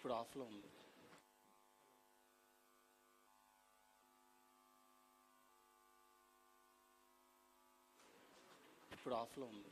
ఇప్పుడు ఆఫ్లో ఉంది. ఇప్పుడు ఆఫ్లో ఉంది.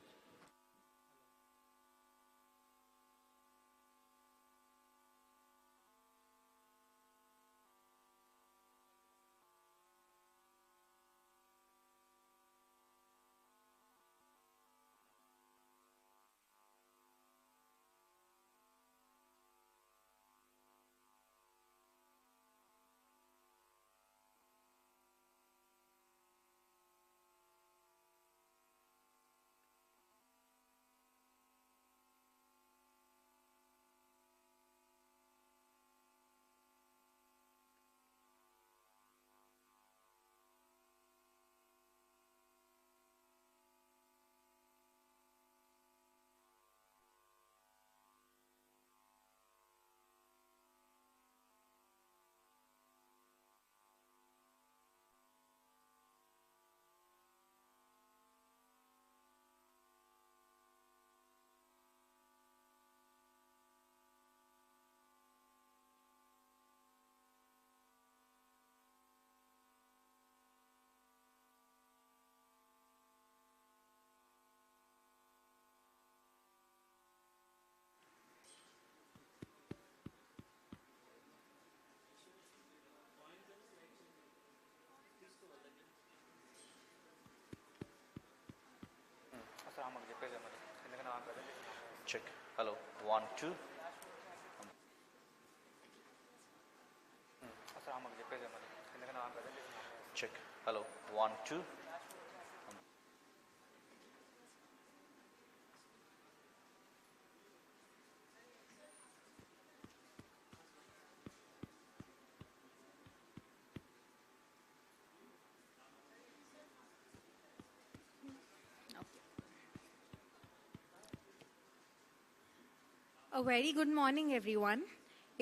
Check. Hello. 1, 2. Check. Hello. 1, 2. A very good morning, everyone.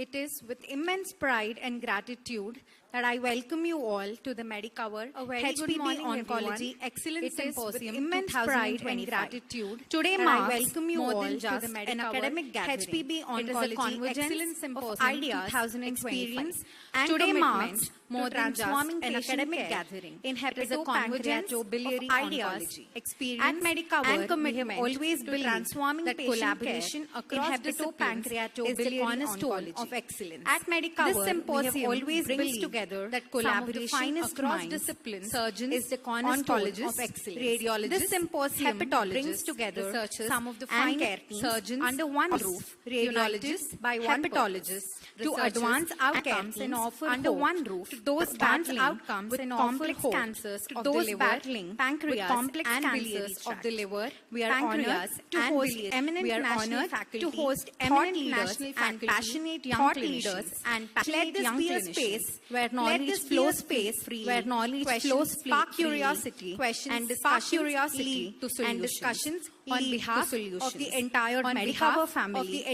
It is with immense pride and gratitude that I welcome you all to the Medicover Hpb-Oncology Excellence Symposium. Immense pride and gratitude. Today marks I welcome you all to the an academic gathering. Hpb-Oncology Excellence Symposium ideas, experience, and today marks more than just an academic gathering. In Hpb-Onco ideas, experience, at Medicover, and commitment always believed transforming that collaboration across disciplines is the cornerstone of excellence. At Medicover, this symposium always brings together that collaboration across disciplines surgeons is the cornerstone of excellence. Radiologists, this symposium brings together researchers, some of the finest surgeons under one roof, radiologists by hepatologists, to advance outcomes and offer under one roof to those battling outcomes and complex cancers of the liver, battling pancreas complex cancers of the liver. We are honored to host eminent national faculty, to host eminent national and passionate young leaders and passionate young clinicians where knowledge flows freely, where knowledge flows spark curiosity, questions and discussions lead to solutions, and discussions on behalf of the entire Medicover family.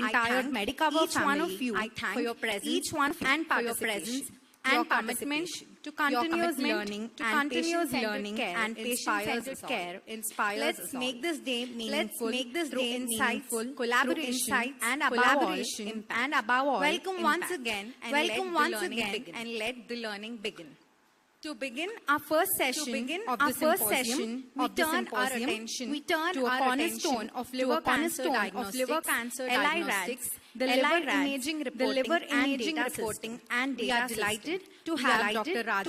Each one of you, I thank for your presence, each one and for your presence and commitment to continuous learning and patient-centered care inspires us. Let's make this day meaningful. Let's make this day insightful, collaboration and above all, welcome once again and let the learning begin. To begin our first session of the symposium, we turn our attention to a cornerstone of liver cancer diagnostics, the liver imaging reporting and data. We are delighted to have Dr. Raj,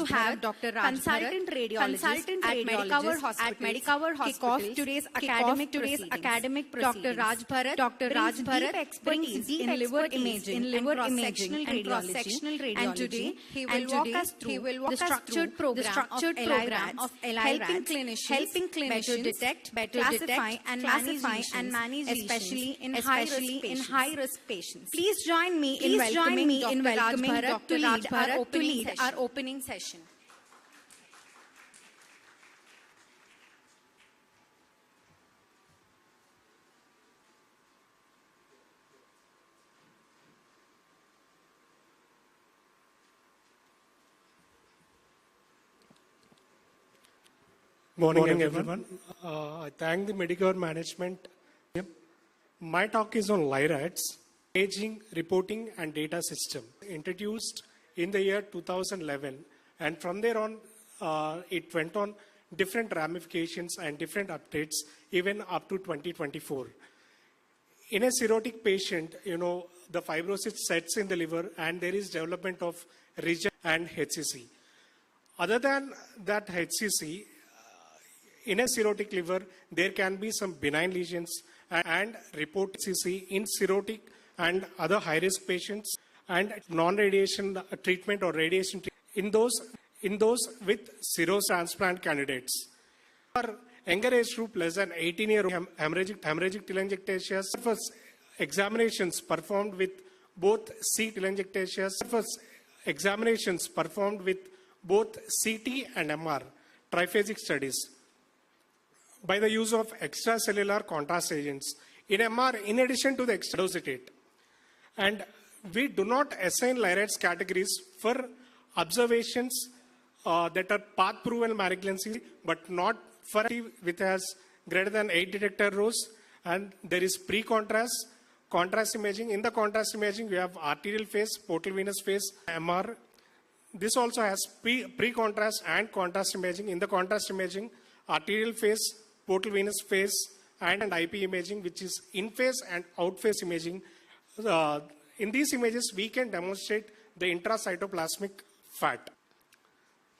consultant radiologist at Medicover Hospital, kick off today's academic proceedings. Dr. Raj Bharat brings deep liver imaging and cross-sectional radiology, and today he will walk us through the structured program of helping clinicians better detect, classify and manage especially in high-risk patients. Please join me in welcoming Dr. Raj Bharat to lead our opening session. Morning everyone. I thank the Medicover management. My talk is on LIRADS. Aging Reporting and Data System, introduced in the year 2011, and from there on, it went on different ramifications and different updates, even up to 2024. In a cirrhotic patient, the fibrosis sets in the liver and there is development of rejection and HCC. Other than that HCC, in a cirrhotic liver, there can be some benign lesions and report HCC in cirrhotic and other high-risk patients, and non-radiation treatment or radiation treatment in those with cirrhosis transplant candidates. For younger age group, less than 18-year-old hemorrhagic telangiectasias, examinations performed with both CT and MR, triphasic studies, by the use of extracellular contrast agents. In MR, in addition to the extradositate. And we do not assign Lyrates categories for observations that are path-proven malignancy, but not for which has greater than 8 detector rows. And there is pre-contrast, contrast imaging. In the contrast imaging, we have arterial phase, portal venous phase, MR. This also has pre-contrast and contrast imaging. In the contrast imaging, arterial phase, portal venous phase, and IP imaging, which is in-phase and out-phase imaging. In these images, we can demonstrate the intracytoplasmic fat.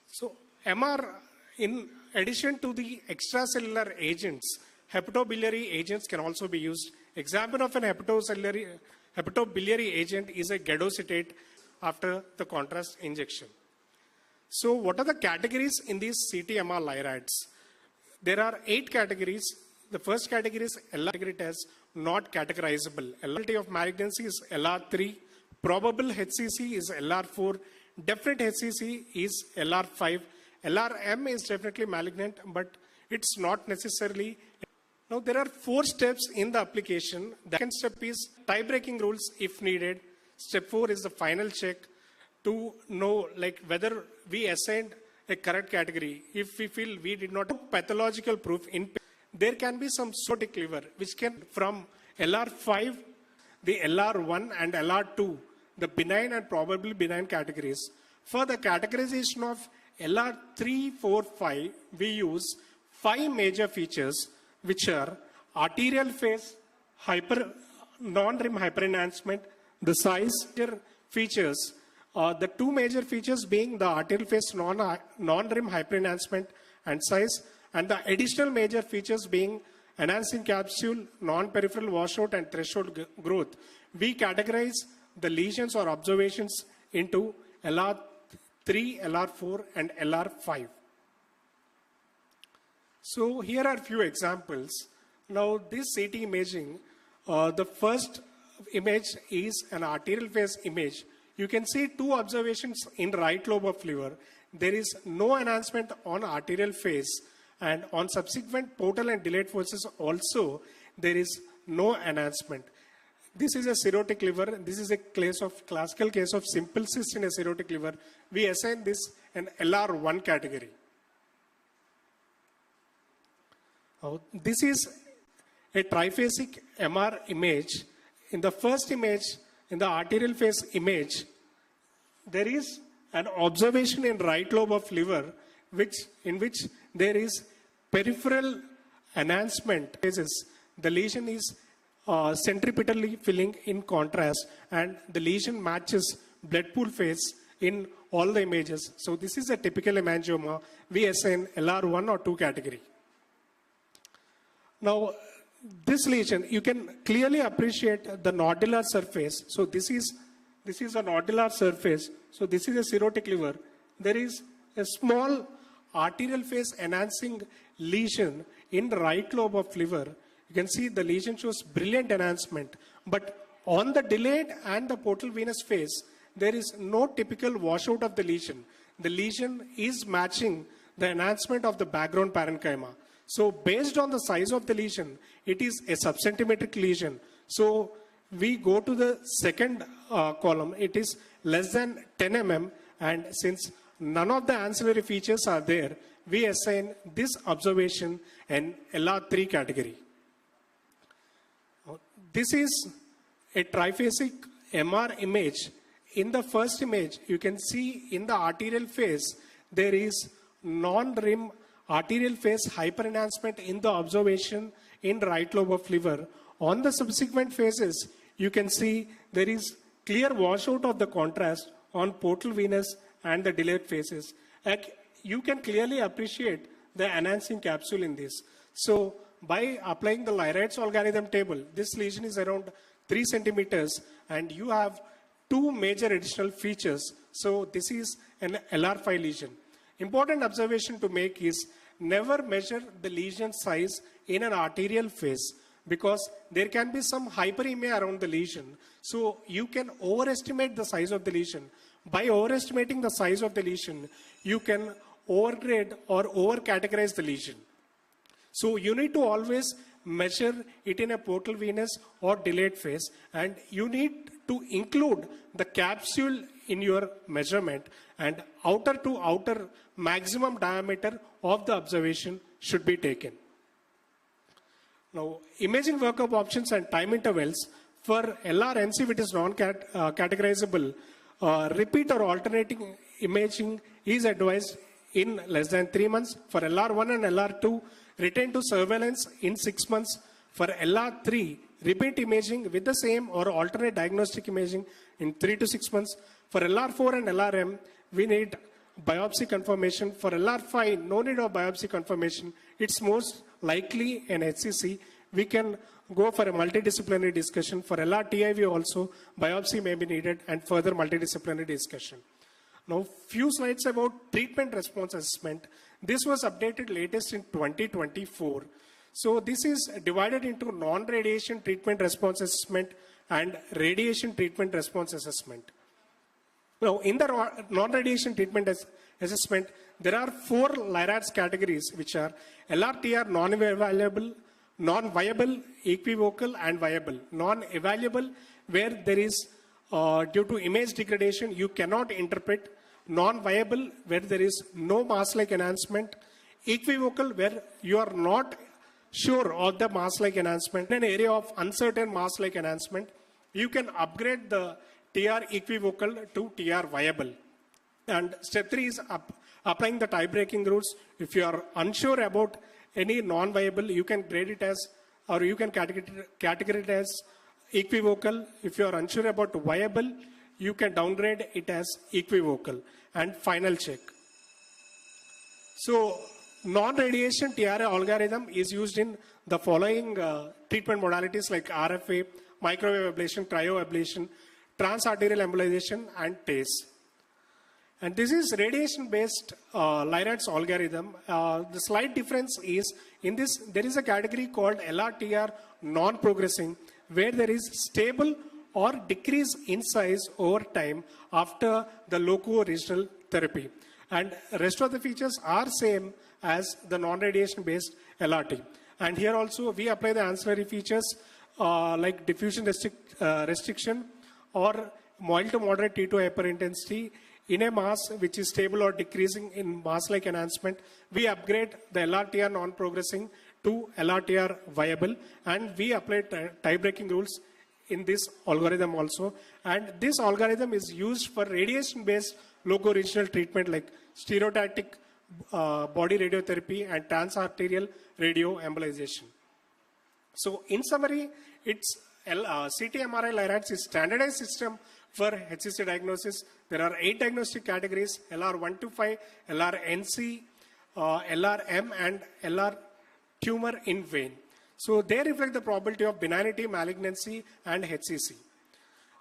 So, MR, in addition to the extracellular agents, hepatobiliary agents can also be used. Example of an hepatobiliary agent is a gadocitate after the contrast injection. So, what are the categories in these CT-MR Lyrates? There are 8 categories. The first category is LR category as not categorizable. LRT of malignancy is LR3. Probable HCC is LR4. Definite HCC is LR5. LRM is definitely malignant, but it's not necessarily. Now, there are 4 steps in the application. The second step is tie-breaking rules if needed. Step 4 is the final check to know whether we assigned a correct category. If we feel we did not have pathological proof, there can be some cirrhotic liver, which can from LR5, the LR1 and LR2, the benign and probably benign categories. For the categorization of LR3, 4, 5, we use 5 major features, which are arterial phase, non-rim hyperenhancement, the size features. The 2 major features being the arterial phase non-rim hyperenhancement and size, and the additional major features being enhancing capsule, non-peripheral washout, and threshold growth. We categorize the lesions or observations into LR3, LR4, and LR5. So here are a few examples. Now this CT imaging, the first image is an arterial phase image. You can see 2 observations in right lobe of liver. There is no enhancement on arterial phase, and on subsequent portal and delayed forces also there is no enhancement. This is a cirrhotic liver. This is a classical case of simple cyst in a cirrhotic liver. We assign this an LR1 category. This is a triphasic MR image. In the first image, in the arterial phase image, there is an observation in right lobe of liver in which there is peripheral enhancement. The lesion is centripetally filling in contrast, and the lesion matches blood pool phase in all the images. So this is a typical hemangioma. We assign LR1 or 2 category. Now, this lesion, you can clearly appreciate the nodular surface. So this is a nodular surface. So this is a cirrhotic liver. There is a small arterial phase enhancing lesion in the right lobe of liver. You can see the lesion shows brilliant enhancement. But on the delayed and the portal venous phase, there is no typical washout of the lesion. The lesion is matching the enhancement of the background parenchyma. So based on the size of the lesion, it is a subcentimetric lesion. So we go to the second column. It is less than 10 mm, and since none of the ancillary features are there, we assign this observation an LR3 category. This is a triphasic MR image, in the first image, you can see in the arterial phase, there is non-rim arterial phase hyperenhancement in the observation in right lobe of liver. On the subsequent phases, you can see there is clear washout of the contrast on portal venous and the delayed phases. You can clearly appreciate the enhancing capsule in this. So by applying the Lyraid's algorithm table, this lesion is around 3 centimeters and you have two major additional features. So this is an LR5 lesion. Important observation to make is never measure the lesion size in an arterial phase because there can be some hyperemia around the lesion. So you can overestimate the size of the lesion. By overestimating the size of the lesion, you can overgrade or overcategorize the lesion. So you need to always measure it in a portal venous or delayed phase, and you need to include the capsule in your measurement, and outer to outer maximum diameter of the observation should be taken. Now, imaging workup options and time intervals for LR-NC, which is non-categorizable, repeat or alternating imaging is advised in less than 3 months. For LR1 and LR2, return to surveillance in 6 months. For LR3, repeat imaging with the same or alternate diagnostic imaging in 3 to 6 months. For LR4 and LRM, we need biopsy confirmation. For LR5, no need of biopsy confirmation. It's most likely an HCC. We can go for a multidisciplinary discussion. For LRTIV also, biopsy may be needed and further multidisciplinary discussion. Now, few slides about treatment response assessment. This was updated latest in 2024. So this is divided into non-radiation treatment response assessment and radiation treatment response assessment. Now, in the non-radiation treatment assessment, there are 4 Lyraid's categories, which are LRTR non-viable, equivocal, and viable. Non-evaluable, where there is, due to image degradation, you cannot interpret. Non-viable, where there is no mass-like enhancement. Equivocal, where you are not sure of the mass-like enhancement. In an area of uncertain mass-like enhancement, you can upgrade the TR equivocal to TR viable. And step 3 is applying the tie-breaking rules. If you are unsure about any non-viable, you can grade it as, or you can categorize it as equivocal. If you are unsure about viable, you can downgrade it as equivocal. And final check. So non-radiation TRA algorithm is used in the following treatment modalities like RFA, microwave ablation, cryoablation, transarterial embolization, and TACE. And this is radiation-based Lyraid's algorithm. The slight difference is in this, there is a category called LRTR non-progressing, where there is stable or decrease in size over time after the loco-regional therapy. And rest of the features are same as the non-radiation based LRT. And here also we apply the ancillary features like diffusion restriction or mild to moderate T2 hyperintensity in a mass which is stable or decreasing in mass-like enhancement. We upgrade the LRTR non-progressing to LRTR viable, and we apply tie-breaking rules in this algorithm also. And this algorithm is used for radiation-based loco-regional treatment like stereotactic body radiotherapy and transarterial radioembolization. So in summary, it's CT-MRI Lyraid's is standardized system for HCC diagnosis. There are 8 diagnostic categories: LR1 to 5, LR-NC, LR-M, and LR tumor in vein. So they reflect the probability of benignity, malignancy, and HCC.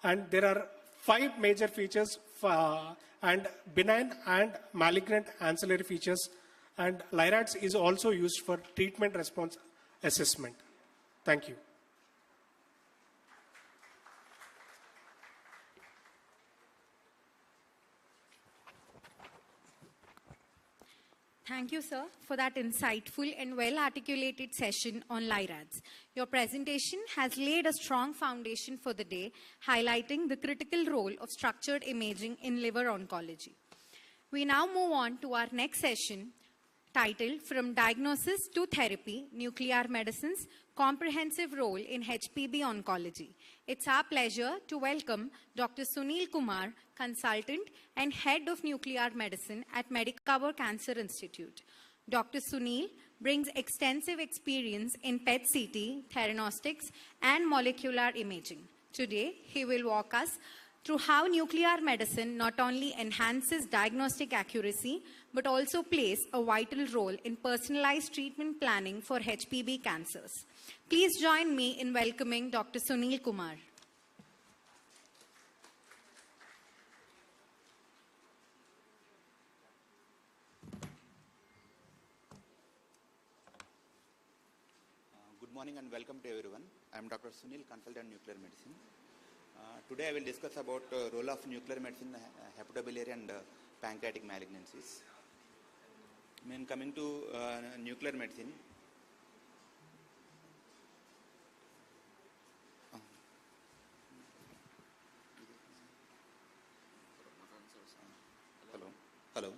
And there are 5 major features and benign and malignant ancillary features. And Lyraid's is also used for treatment response assessment. Thank you. Thank you, sir, for that insightful and well-articulated session on Lyraid's. Your presentation has laid a strong foundation for the day, highlighting the critical role of structured imaging in liver oncology. We now move on to our next session, titled From Diagnosis to Therapy, Nuclear Medicine's Comprehensive Role in Hpb-Oncology. It's our pleasure to welcome Dr. Sunil Kumar, Consultant and Head of Nuclear Medicine at Medicover Cancer Institute. Dr. Sunil brings extensive experience in PET-CT, theranostics, and molecular imaging. Today, he will walk us through how nuclear medicine not only enhances diagnostic accuracy, but also plays a vital role in personalized treatment planning for HPB cancers. Please join me in welcoming Dr. Sunil Kumar. Good morning and welcome to everyone. I am Dr. Sunil, Consultant Nuclear Medicine. Today I will discuss about role of nuclear medicine, hepatobiliary and pancreatic malignancies. When coming to nuclear medicine, hello.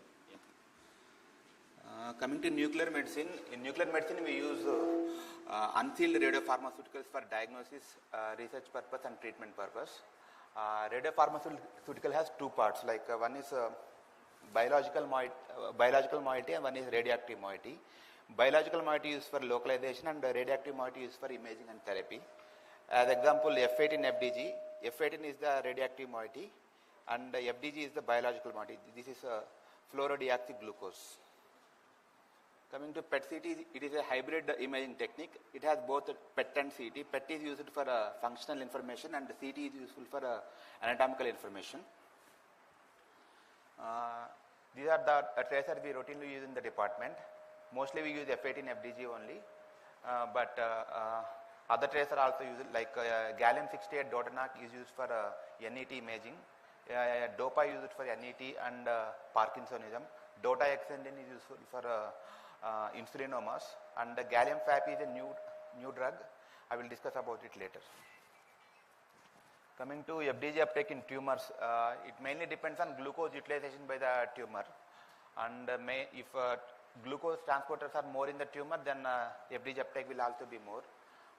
Coming to nuclear medicine, in nuclear medicine we use unsealed radiopharmaceuticals for diagnosis, research purpose and treatment purpose. Radiopharmaceutical has two parts, like one is biological moiety and one is radioactive moiety. Biological moiety is for localization and radioactive moiety is for imaging and therapy. As example, F18FDG. F18 is the radioactive moiety and FDG is the biological moiety. This is fluorodeoxyglucose. Coming to PET-CT, it is a hybrid imaging technique. It has both PET and CT. PET is used for functional information and CT is useful for anatomical information. These are the tracers we routinely use in the department. Mostly we use F18FDG only, but other tracers also use it, like gallium-68 Dotanak is used for NET imaging. DOPA is used for NET and Parkinsonism. DOTA-Xendin is useful for insulinomas, and the gallium FAP is a new drug. I will discuss about it later. Coming to FDG uptake in tumors, it mainly depends on glucose utilization by the tumor, and if glucose transporters are more in the tumor, then FDG uptake will also be more,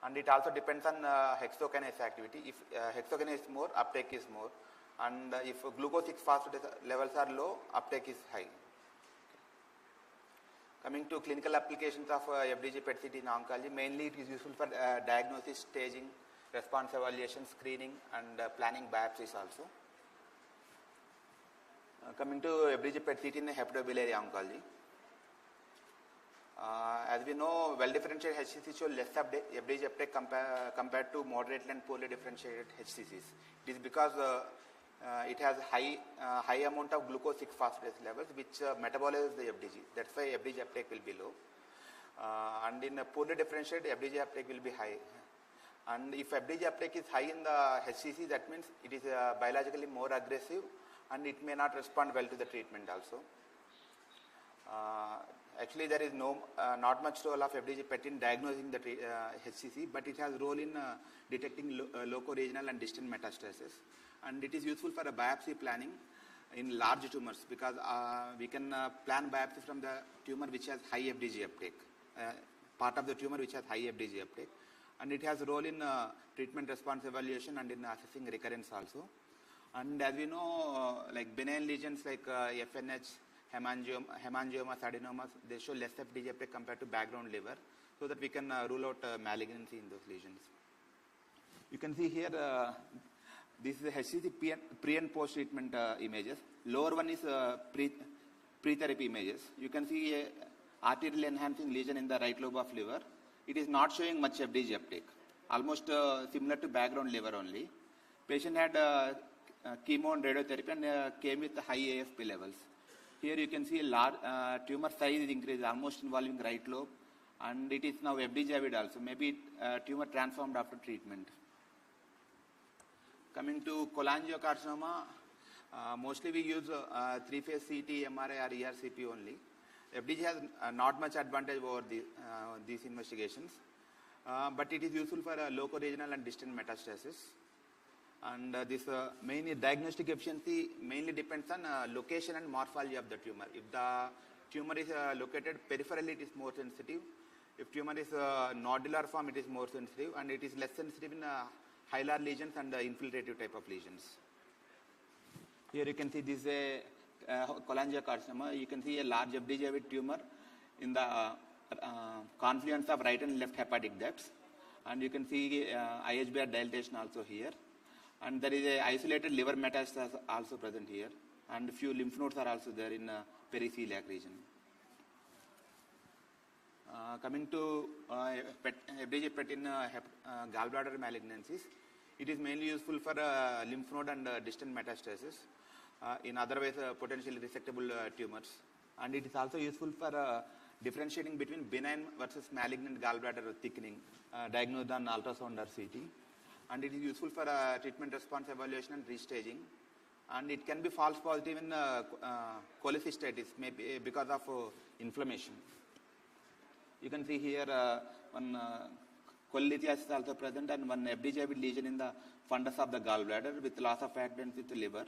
and it also depends on hexokinase activity. If hexokinase is more, uptake is more, and if glucose 6-phosphate levels are low, uptake is high. Coming to clinical applications of FDG PET-CT in oncology, mainly it is useful for diagnosis, staging, response evaluation, screening and planning biopsies also. Coming to FDG PET-CT in hepatobiliary oncology. As we know, well-differentiated HCCs show less FDG uptake compared to moderately and poorly differentiated HCCs. It is because it has high amount of glucose 6-phosphate levels which metabolizes the FDG. That's why FDG uptake will be low. And in a poorly differentiated, FDG uptake will be high. And if FDG uptake is high in the HCC, that means it is biologically more aggressive and it may not respond well to the treatment also. Actually, there is not much role of FDG PET in diagnosing the HCC, but it has role in detecting loco-regional and distant metastasis. And it is useful for a biopsy planning in large tumors because we can plan biopsy from the tumor which has high FDG uptake, part of the tumor which has high FDG uptake. And it has role in treatment response evaluation and in assessing recurrence also. And as we know, like benign lesions like FNH, hemangiomas, adenomas, they show less FDG uptake compared to background liver, so that we can rule out malignancy in those lesions. You can see here, this is the HCC pre and post treatment images. Lower one is pre-therapy images. You can see a arterial enhancing lesion in the right lobe of liver. It is not showing much FDG uptake, almost similar to background liver only. Patient had chemo and radiotherapy and came with high AFP levels. Here you can see a large tumor size is increased, almost involving right lobe, and it is now FDG avid also. Maybe tumor transformed after treatment. Coming to cholangiocarcinoma, mostly we use 3-phase CT, MRI or ERCP only. FDG has not much advantage over these investigations, but it is useful for loco-regional and distant metastasis. And this mainly diagnostic efficiency mainly depends on location and morphology of the tumor. If the tumor is located peripherally, it is more sensitive. If tumor is nodular form, it is more sensitive, and it is less sensitive in hilar lesions and infiltrative type of lesions. Here you can see this is a cholangiocarcinoma. You can see a large FDG tumor in the confluence of right and left hepatic ducts, and you can see IHBR dilatation also here. And there is a isolated liver metastasis also present here, and few lymph nodes are also there in periceliac region. Coming to FDG PET in gallbladder malignancies, it is mainly useful for lymph node and distant metastasis. In otherwise potentially resectable tumors, and it is also useful for differentiating between benign versus malignant gallbladder thickening diagnosed on ultrasound or CT, and it is useful for treatment response evaluation and restaging, and it can be false positive in cholecystitis, maybe because of inflammation. You can see here one cholelithiasis is also present, and one FDG lesion in the fundus of the gallbladder with loss of fat density with the liver,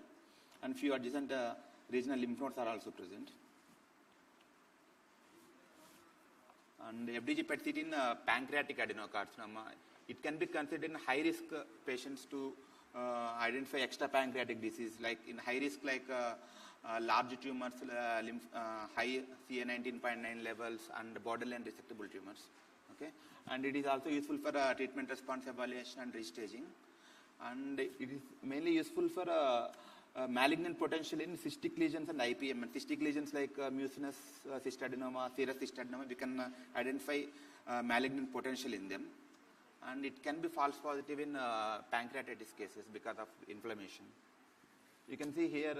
and few adjacent regional lymph nodes are also present. And FDG PET CT in pancreatic adenocarcinoma, it can be considered in high risk patients to identify extrapancreatic disease, like in high risk like large tumors, high CA19.9 levels, and borderline resectable tumors. Okay, and it is also useful for treatment response evaluation and restaging, and it is mainly useful for malignant potential in cystic lesions and IPM. And cystic lesions like mucinous cystadenoma, serous cystadenoma, we can identify malignant potential in them. And it can be false positive in pancreatitis cases because of inflammation. You can see here,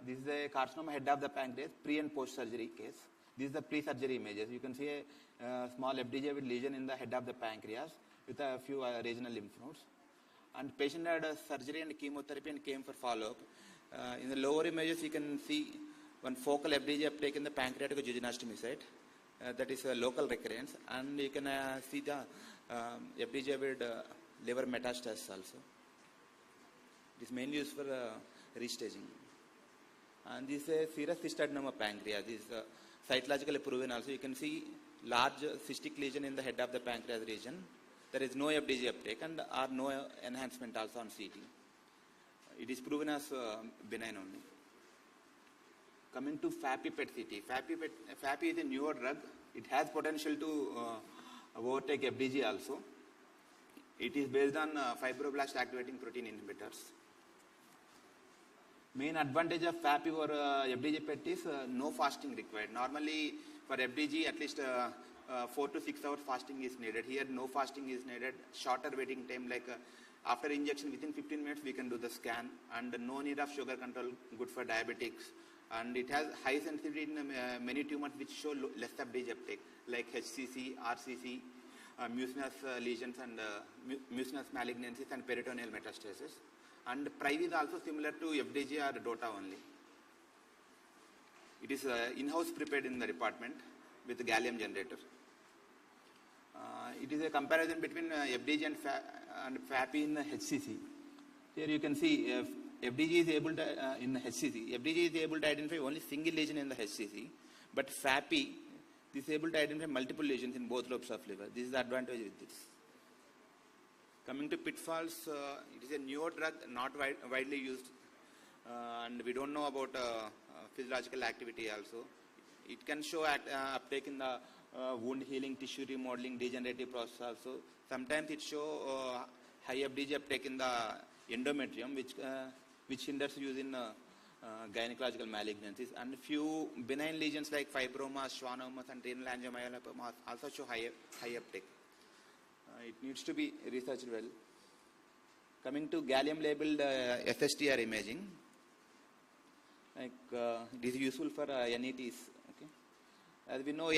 this is a carcinoma head of the pancreas, pre and post surgery case. This is the pre-surgery images. You can see a small FDG with lesion in the head of the pancreas with a few regional lymph nodes. And patient had surgery and chemotherapy and came for follow-up. In the lower images, you can see one focal FDG uptake in the pancreatic jejunectomy site. That is a local recurrence. And you can see the FDG with liver metastasis also. It is mainly used for restaging. And this is a serous cystadenoma pancreas. This is cytologically proven also. You can see large cystic lesion in the head of the pancreas region. There is no FDG uptake and are no enhancement also on CT. It is proven as benign only. Coming to FAPI PET CT. FAPI is a newer drug. It has potential to overtake FDG also. It is based on fibroblast activating protein inhibitors. Main advantage of FAPI over FDG PET is no fasting required. Normally for FDG at least 4 to 6 hours fasting is needed. Here no fasting is needed. Shorter waiting time, like after injection within 15 minutes we can do the scan, and no need of sugar control, good for diabetics. And it has high sensitivity in many tumors which show less FDG uptake, like HCC, RCC, mucinous lesions and mucinous malignancies and peritoneal metastasis. And price is also similar to FDG or DOTA only. It is in-house prepared in the department with a gallium generator. It is a comparison between FDG and FAPI in HCC. Here you can see FDG is able to, in HCC, FDG is able to identify only single lesion in the HCC, but FAPI is able to identify multiple lesions in both lobes of liver. This is the advantage with this. Coming to pitfalls, it is a newer drug, not widely used, and we don't know about physiological activity also. It can show uptake in the wound healing, tissue remodeling, degenerative process also. Sometimes it show high FDG uptake in the endometrium, which hinders use in gynecological malignancies. And few benign lesions like fibromas, schwannomas, and renal angiomyolipoma also show high uptake. It needs to be researched well. Coming to gallium-labeled FSTR imaging, like it is useful for NETs. Okay, as we know,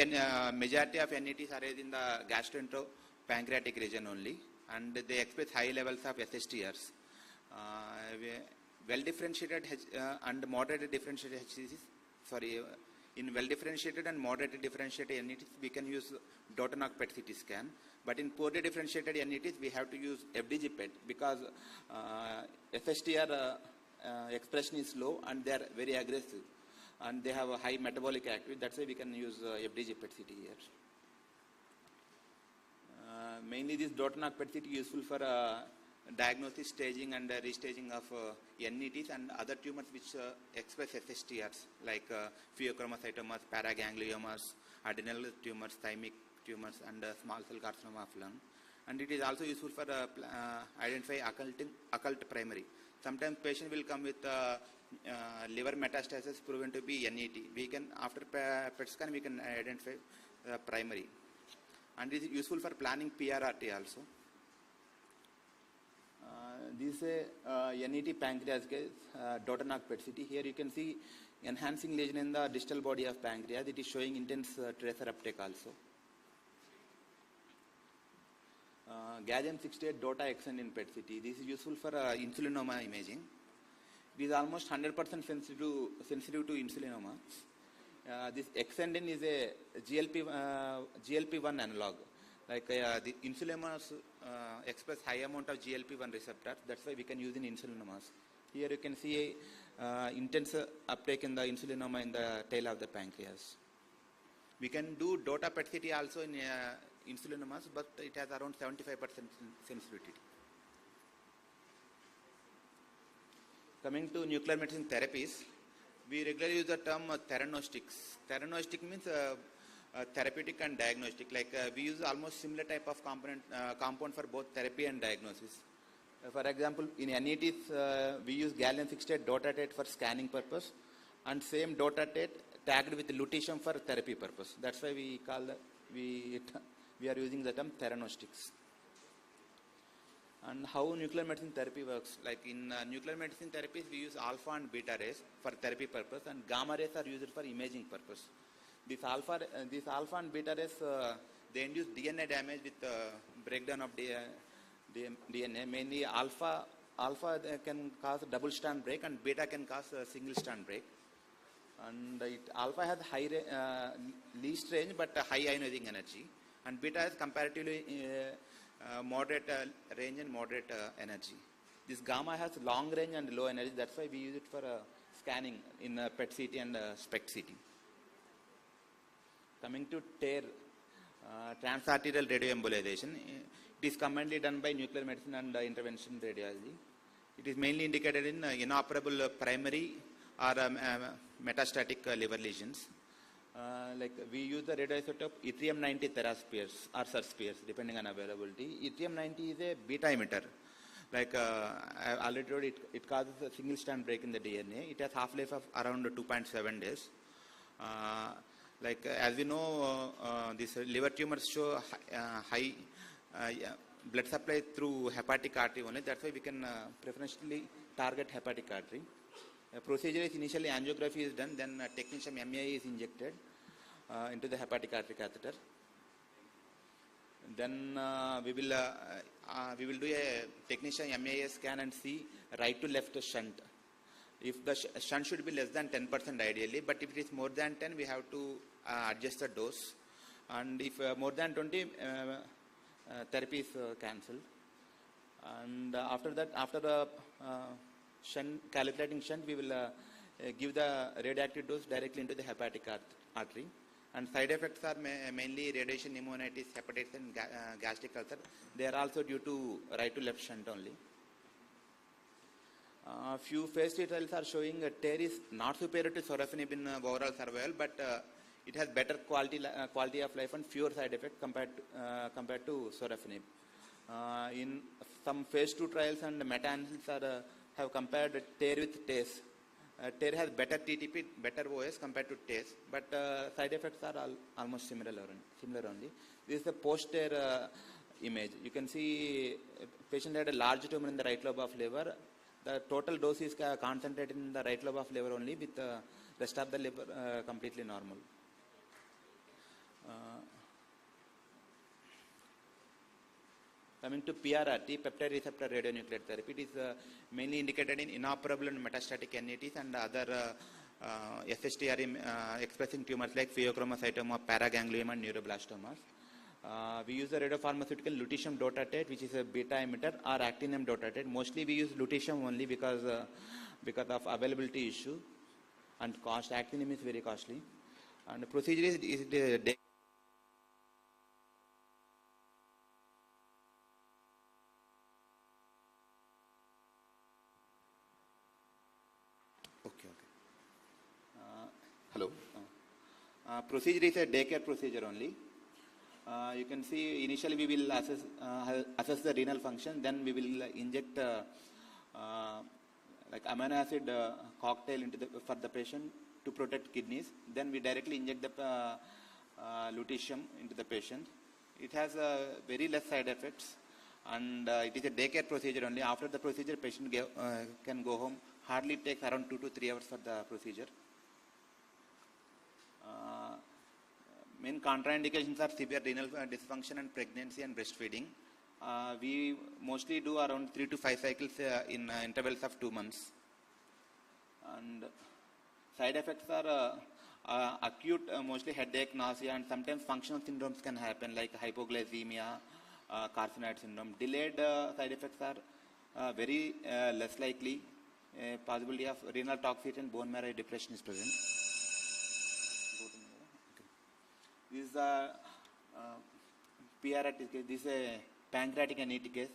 majority of NETs arise in the gastroenteropancreatic region only, and they express high levels of SSTRs. Well-differentiated and moderately differentiated HCCs, in well-differentiated and moderately differentiated NETs, we can use DOTA-NOC PET CT scan. But in poorly differentiated NETs, we have to use FDG PET because FSTR expression is low and they are very aggressive. and they have a high metabolic activity. That's why we can use FDG PET-CT here. Mainly this dot-knock PET-CT useful for diagnosis, staging and restaging of NETs and other tumors which express SSTRs like pheochromocytomas, paragangliomas, adrenal tumors, thymic tumors and small cell carcinoma of lung. And it is also useful for identify occult primary. Sometimes patient will come with liver metastasis proven to be NET. We can, after PET scan, we can identify primary. And it is useful for planning PRRT also. This is a NET pancreas case, dot-knock PET-CT. Here you can see enhancing lesion in the distal body of pancreas. It is showing intense tracer uptake also. Gallium-68 DOTA extend in PET-CT. This is useful for insulinoma imaging. It is almost 100% sensitive to insulinoma. This extendin is a GLP-1 analog. Like the insulinomas express high amount of GLP-1 receptors. That's why we can use in insulinomas. Here you can see intense uptake in the insulinoma in the tail of the pancreas. We can do DOTA PET-CT also in insulinomas, but it has around 75% sensitivity. Coming to nuclear medicine therapies, we regularly use the term theranostics. Theranostic means therapeutic and diagnostic. Like we use almost similar type of compound for both therapy and diagnosis. For example, in NETs, we use gallium-68 DOTA-TAT for scanning purpose, and same DOTA-TAT tagged with lutetium for therapy purpose. That's why we call we are using the term theranostics. And how nuclear medicine therapy works? Like in nuclear medicine therapies, we use alpha and beta rays for therapy purpose, and gamma rays are used for imaging purpose. This alpha and beta rays, they induce DNA damage with breakdown of DNA. Mainly alpha can cause double strand break, and beta can cause a single strand break. And alpha has high least range but high ionizing energy, and beta has comparatively moderate range and moderate energy. This gamma has long range and low energy. That's why we use it for scanning in PET-CT and SPECT-CT. Coming to TARE, transarterial radioembolization, it is commonly done by nuclear medicine and interventional radiology. It is mainly indicated in inoperable primary or metastatic liver lesions. Like we use the radioisotope yttrium-90 teraspheres or surspheres depending on availability. Yttrium-90 is a beta emitter. Like I already told, it causes a single strand break in the DNA. It has half-life of around 2.7 days. Like as we know, these liver tumors show high blood supply through hepatic artery only. That's why we can preferentially target hepatic artery. Procedure is initially angiography is done, then technetium MAI is injected into the hepatic artery catheter. Then we will do a technetium MAI scan and see right to left shunt. If the shunt should be less than 10% ideally, but if it is more than 10, we have to adjust the dose. And if more than 20, therapy is cancelled. And after that, after the calculating shunt, we will give the radioactive dose directly into the hepatic artery. And side effects are mainly radiation pneumonitis, hepatitis and gastric ulcer. They are also due to right to left shunt only. Few phase 3 trials are showing TARE is not superior to sorafenib in overall survival, but it has better quality of life and fewer side effects compared to sorafenib. In some phase 2 trials and meta-analysis have compared TARE with TACE. TARE has better TTP, better OS compared to TACE, but side effects are almost similar only. This is the post-TARE image. You can see patient had a large tumor in the right lobe of liver. The total dose is concentrated in the right lobe of liver only, with the rest of the liver completely normal. Coming to PRRT, peptide receptor radionuclide therapy, it is mainly indicated in inoperable and metastatic NETs and other SSTR expressing tumors like pheochromocytoma, paraganglioma and neuroblastomas. We use the radiopharmaceutical lutetium DOTA-TAT, which is a beta emitter, or actinium DOTA-TAT. Mostly we use lutetium only because of availability issue. and cost. Actinium is very costly. And the procedure is the hello. Procedure is a daycare procedure only. You can see initially we will assess the renal function, then we will inject like amino acid cocktail into for the patient to protect kidneys. Then we directly inject the lutetium into the patient. It has very less side effects, and it is a daycare procedure only. After the procedure, patient can go home. Hardly takes around 2 to 3 hours for the procedure. Main contraindications are severe renal dysfunction and pregnancy and breastfeeding. We mostly do around 3 to 5 cycles in intervals of 2 months. And side effects are acute, mostly headache, nausea, and sometimes functional syndromes can happen like hypoglycemia, carcinoid syndrome. Delayed side effects are very less likely. Possibility of renal toxicity and bone marrow depression is present. This is a PRRT case. This is a pancreatic annuity case.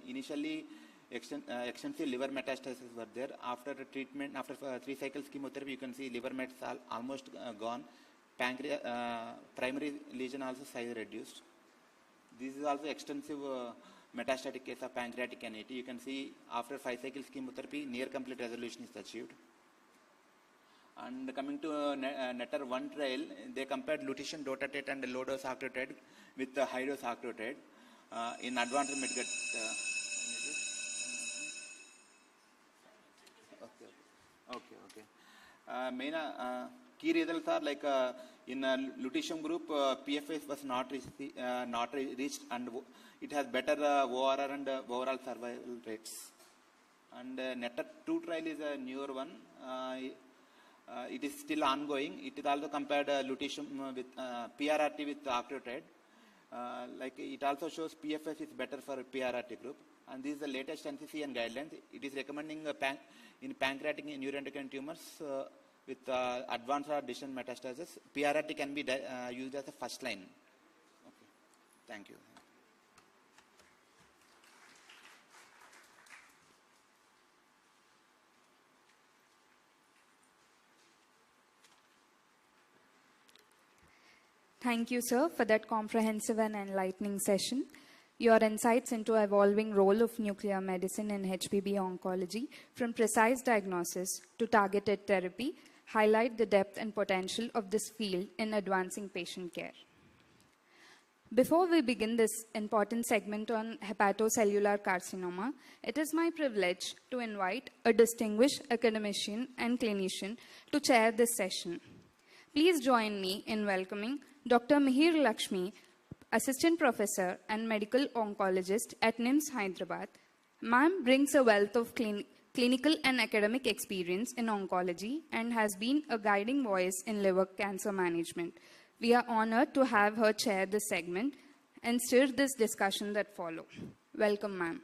Initially, extensive liver metastases were there. After treatment, after 3 cycles chemotherapy, you can see liver mets are almost gone. Primary lesion also size reduced. This is also extensive metastatic case of pancreatic annuity. You can see after 5 cycles chemotherapy, near complete resolution is achieved. And coming to NETTER-1 trial, they compared lutetium dotatate and low dose octreotide with high dose octreotide in advanced medical. Main key results are like in lutetium group, PFS was not reached, and it has better ORR and overall survival rates. And NETTER-2 trial is a newer one. It is still ongoing. It is also compared lutetium with PRRT with octreotide. Like it also shows PFS is better for PRRT group. And this is the latest NCCN guidelines. It is recommending in pancreatic and neuroendocrine tumors with advanced or distant metastasis. PRRT can be used as a first line. Okay. Thank you. Thank you, sir, for that comprehensive and enlightening session. Your insights into evolving role of nuclear medicine in Hpb-Oncology, from precise diagnosis to targeted therapy, highlight the depth and potential of this field in advancing patient care. Before we begin this important segment on hepatocellular carcinoma, it is my privilege to invite a distinguished academician and clinician to chair this session. Please join me in welcoming Dr. Mihir Lakshmi, Assistant Professor and Medical Oncologist at NIMS, Hyderabad. Ma'am brings a wealth of clinical and academic experience in oncology and has been a guiding voice in liver cancer management. We are honored to have her chair this segment and steer this discussion that follow. Welcome, ma'am.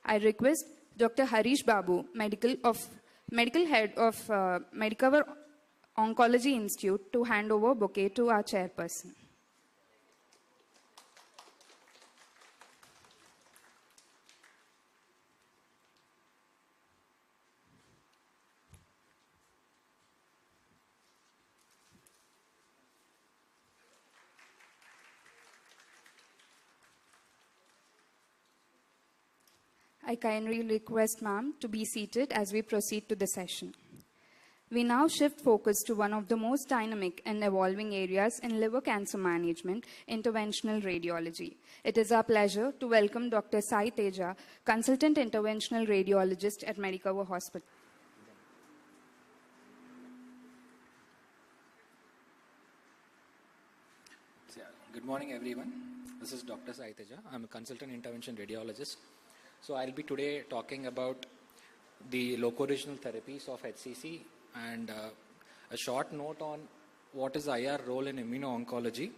I request Dr. Harish Babu, Medical Head of Medicover Oncology Institute, to hand over bouquet to our chairperson. I kindly request ma'am to be seated as we proceed to the session. We now shift focus to one of the most dynamic and evolving areas in liver cancer management, interventional radiology. It is our pleasure to welcome Dr. Sai Teja, Consultant Interventional Radiologist at Medicover Hospital. Good morning, everyone. This is Dr. Sai Teja. I'm a Consultant Intervention Radiologist. So I'll be today talking about the loco-regional therapies of HCC and a short note on what is IR role in immuno-oncology.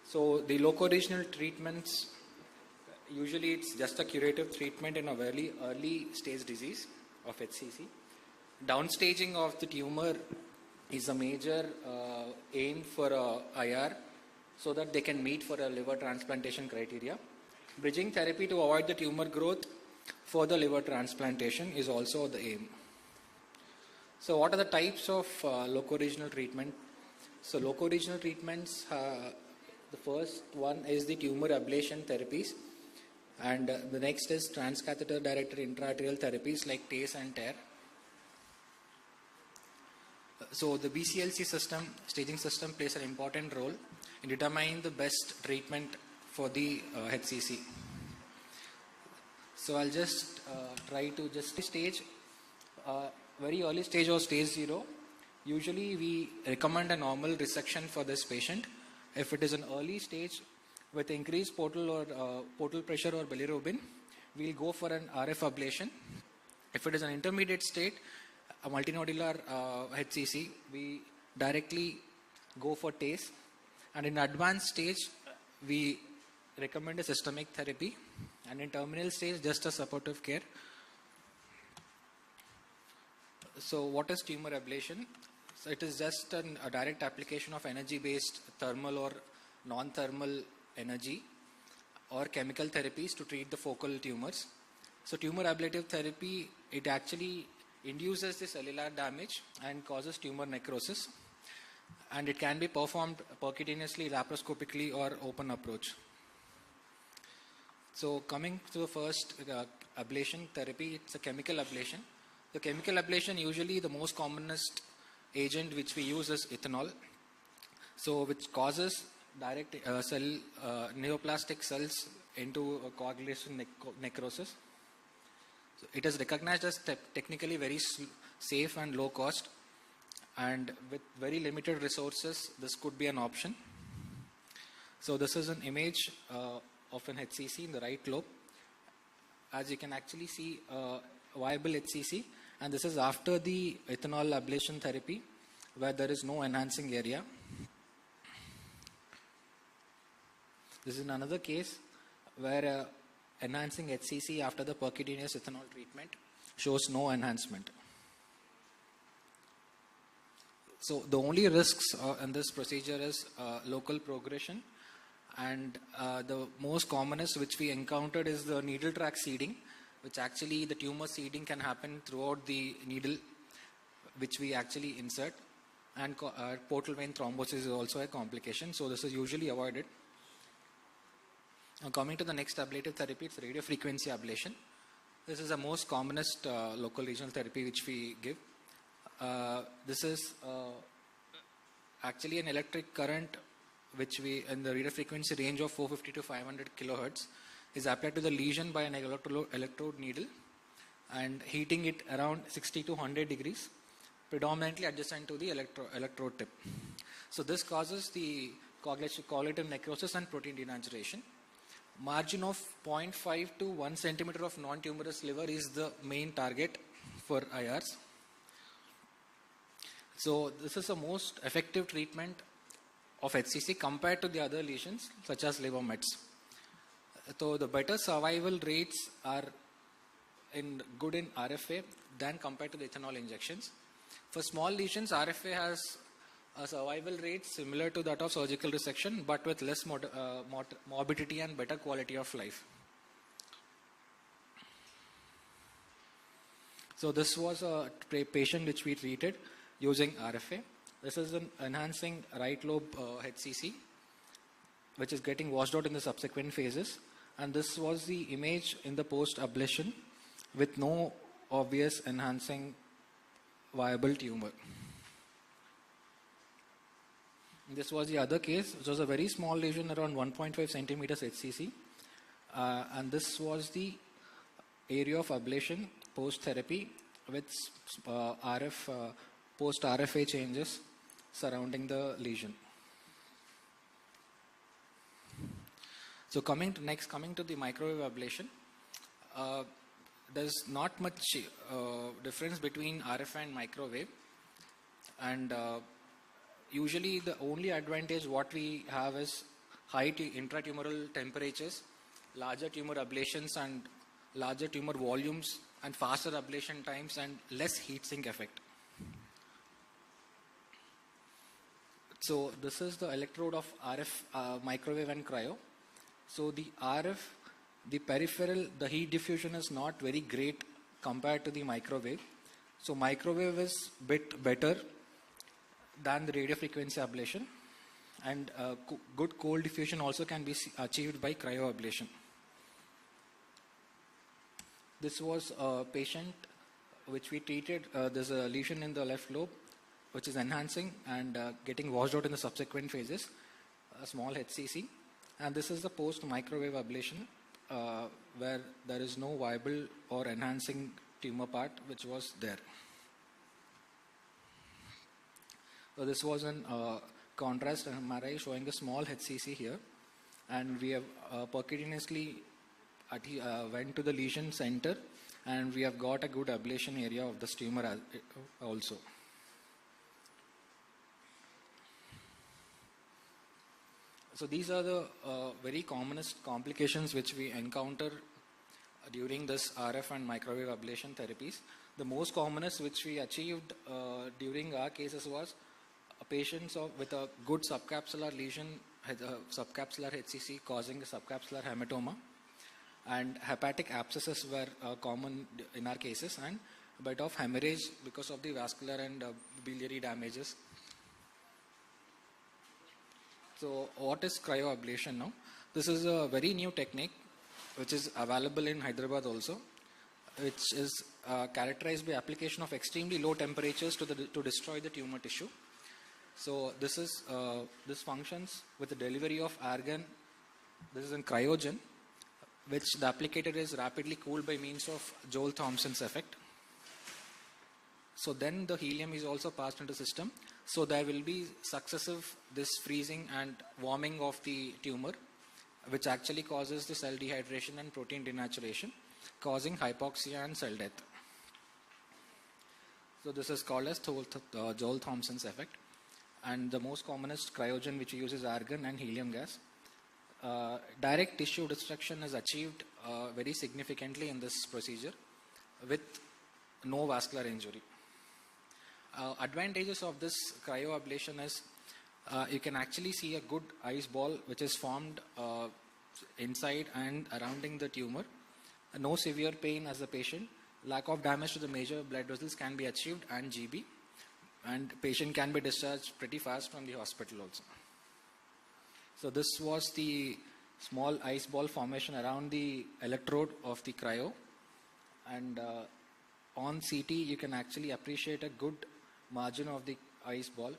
So the loco-regional treatments, usually it's just a curative treatment in a very early stage disease. of HCC. Downstaging of the tumor is a major aim for IR so that they can meet for a liver transplantation criteria. Bridging therapy to avoid the tumor growth for the liver transplantation is also the aim. So what are the types of locoregional treatment? So locoregional treatments, the first one is the tumor ablation therapies, and the next is transcatheter directed intraarterial therapies like TACE and TARE. So the BCLC system, staging system, plays an important role in determining the best treatment for the HCC. So I'll just try to just stage, very early stage or stage 0. Usually we recommend a normal resection for this patient. If it is an early stage with increased portal pressure or bilirubin, we'll go for an RF ablation. If it is an intermediate state, a multinodular HCC, we directly go for TACE. And in advanced stage, we recommend a systemic therapy. And in terminal stage, just a supportive care. So what is tumor ablation? So it is just a direct application of energy-based thermal or non-thermal energy or chemical therapies to treat the focal tumors. So tumor ablative therapy, it actually induces the cellular damage and causes tumor necrosis. And it can be performed percutaneously, laparoscopically or open approach. So coming to the first ablation therapy, it's a chemical ablation. The chemical ablation, usually the most commonest agent which we use is ethanol. So which causes direct neoplastic cells into coagulation necrosis. So it is recognized as technically very safe and low cost, and with very limited resources, this could be an option. So this is an image of an HCC in the right lobe. As you can actually see, viable HCC, and this is after the ethanol ablation therapy, where there is no enhancing area. This is another case where enhancing HCC after the percutaneous ethanol treatment shows no enhancement. So the only risks in this procedure is local progression, and the most commonest which we encountered is the needle tract seeding, which actually the tumor seeding can happen throughout the needle which we actually insert, and portal vein thrombosis is also a complication, so this is usually avoided. Now coming to the next ablative therapy, it's radiofrequency ablation. This is the most commonest local regional therapy which we give. This is actually an electric current which we, in the radiofrequency range of 450 to 500 kilohertz, is applied to the lesion by an electrode needle and heating it around 60 to 100 degrees, predominantly adjacent to the electrode tip. So this causes the coagulative necrosis and protein denaturation. Margin of 0.5 to 1 centimeter of non-tumorous liver is the main target for IRs. So this is the most effective treatment of HCC compared to the other lesions such as liver mets. So the better survival rates are good in RFA than compared to the ethanol injections. For small lesions, RFA has a survival rate similar to that of surgical resection, but with less morbidity and better quality of life. So this was a patient which we treated using RFA. This is an enhancing right lobe HCC, which is getting washed out in the subsequent phases. And this was the image in the post-ablation with no obvious enhancing viable tumor. This was the other case, which was a very small lesion around 1.5 centimeters HCC. And this was the area of ablation post-therapy with post-RFA changes surrounding the lesion. So coming to the microwave ablation, there's not much difference between RFA and microwave, and usually the only advantage what we have is high intratumoral temperatures, larger tumor ablations and larger tumor volumes and faster ablation times and less heat sink effect. So this is the electrode of RF, microwave and cryo. So the RF, the peripheral, the heat diffusion is not very great compared to the microwave. So microwave is bit better than the radio frequency ablation, and good cold diffusion also can be achieved by cryoablation. This was a patient which we treated. There's a lesion in the left lobe which is enhancing and getting washed out in the subsequent phases, a small HCC. And this is the post-microwave ablation where there is no viable or enhancing tumor part which was there. So this was an contrast MRI showing a small HCC here, and we have percutaneously went to the lesion center, and we have got a good ablation area of this tumor also. So these are the very commonest complications which we encounter during this RF and microwave ablation therapies. The most commonest which we achieved during our cases was patients with a good subcapsular lesion, subcapsular HCC causing a subcapsular hematoma, and hepatic abscesses were common in our cases, and a bit of hemorrhage because of the vascular and biliary damages. So what is cryoablation now? This is a very new technique which is available in Hyderabad also, which is characterized by application of extremely low temperatures to destroy the tumor tissue. So this functions with the delivery of argon. This is in cryogen, which the applicator is rapidly cooled by means of Joule-Thomson's effect. So then the helium is also passed into the system. So there will be successive this freezing and warming of the tumor, which actually causes the cell dehydration and protein denaturation, causing hypoxia and cell death. So this is called as Joule-Thomson's effect. And the most commonest cryogen which we use is argon and helium gas. Direct tissue destruction is achieved very significantly in this procedure with no vascular injury. Advantages of this cryoablation is you can actually see a good ice ball which is formed inside and surrounding the tumor. No severe pain as a patient. Lack of damage to the major blood vessels can be achieved, and GB. And patient can be discharged pretty fast from the hospital also. So this was the small ice ball formation around the electrode of the cryo. And on CT, you can actually appreciate a good margin of the ice ball.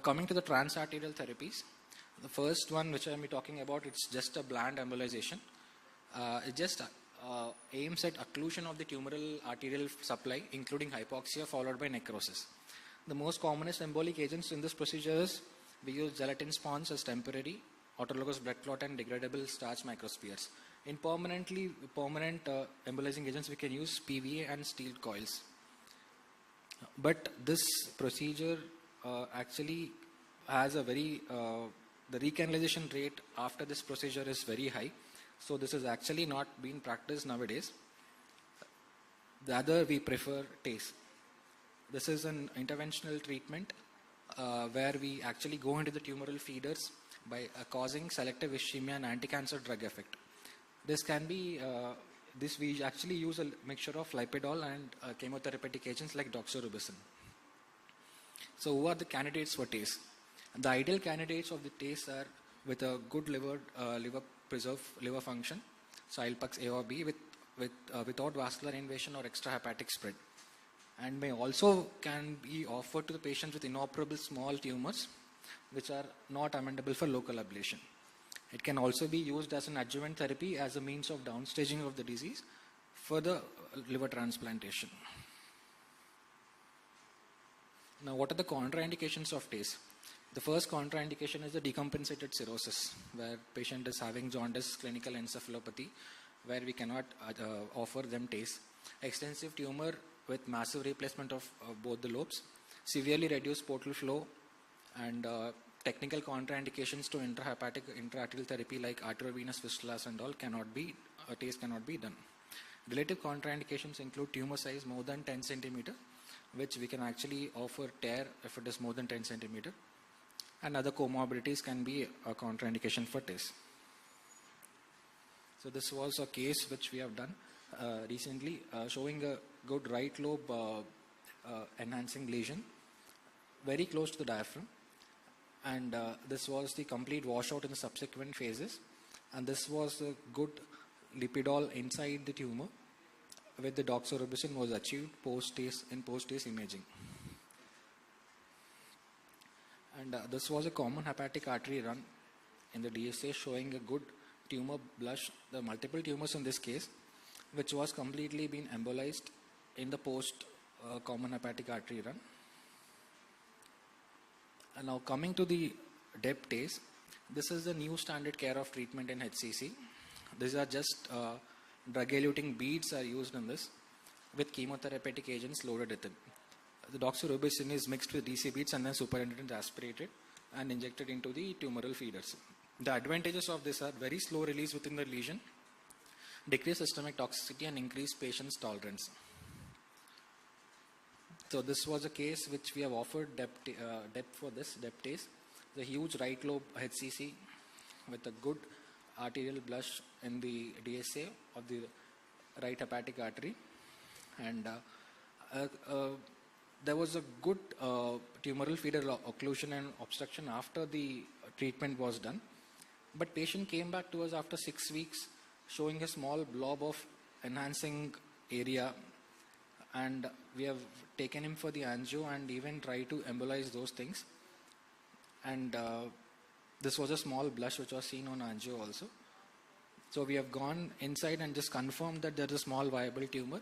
Coming to the transarterial therapies, the first one which I will be talking about, it's just a bland embolization. It just aims at occlusion of the tumoral arterial supply, including hypoxia followed by necrosis. The most commonest embolic agents in this procedure is we use gelatin sponge as temporary, autologous blood clot, and degradable starch microspheres. In permanent embolizing agents, we can use PVA and steel coils. But this procedure actually has a very, the recanalization rate after this procedure is very high. So this is actually not being practiced nowadays. The other, we prefer TACE. This is an interventional treatment where we actually go into the tumoral feeders by causing selective ischemia and anti-cancer drug effect. This can be, we actually use a mixture of lipidol and chemotherapeutic agents like doxorubicin. So who are the candidates for TACE? The ideal candidates of the TACE are with a good liver function, so ILPUX A or B, without vascular invasion or extrahepatic spread, and may also can be offered to the patients with inoperable small tumors which are not amendable for local ablation. It can also be used as an adjuvant therapy as a means of downstaging of the disease for the liver transplantation. Now, what are the contraindications of TACE? The first contraindication is the decompensated cirrhosis, where patient is having jaundice, clinical encephalopathy, where we cannot offer them TACE. Extensive tumor with massive replacement of both the lobes, severely reduced portal flow, and technical contraindications to intrahepatic intraarterial therapy like arteriovenous fistulas and all TACE cannot be done. Relative contraindications include tumor size more than 10 centimeter, which we can actually offer TARE if it is more than 10 centimeter, and other comorbidities can be a contraindication for TACE. So this was a case which we have done recently, showing a good right lobe enhancing lesion very close to the diaphragm, and this was the complete washout in the subsequent phases, and this was a good lipidol inside the tumor with the doxorubicin was achieved post-TACE imaging. And this was a common hepatic artery run in the DSA showing a good tumor blush, the multiple tumors in this case, which was completely been embolized in the post common hepatic artery run. And now coming to the DEP TACE, this is the new standard care of treatment in HCC. These are just drug-eluting beads are used in this with chemotherapeutic agents loaded with it. The doxorubicin is mixed with DC beads and then superintendent aspirated and injected into the tumoral feeders. The advantages of this are very slow release within the lesion, decreased systemic toxicity, and increased patient's tolerance. So this was a case which we have offered DEP for this, DEP TACE. The huge right lobe HCC with a good arterial blush in the DSA of the right hepatic artery, and there was a good tumoral feeder occlusion and obstruction after the treatment was done. But patient came back to us after 6 weeks showing a small blob of enhancing area, and we have taken him for the angio and even tried to embolize those things. And this was a small blush which was seen on angio also. So we have gone inside and just confirmed that there is a small viable tumor,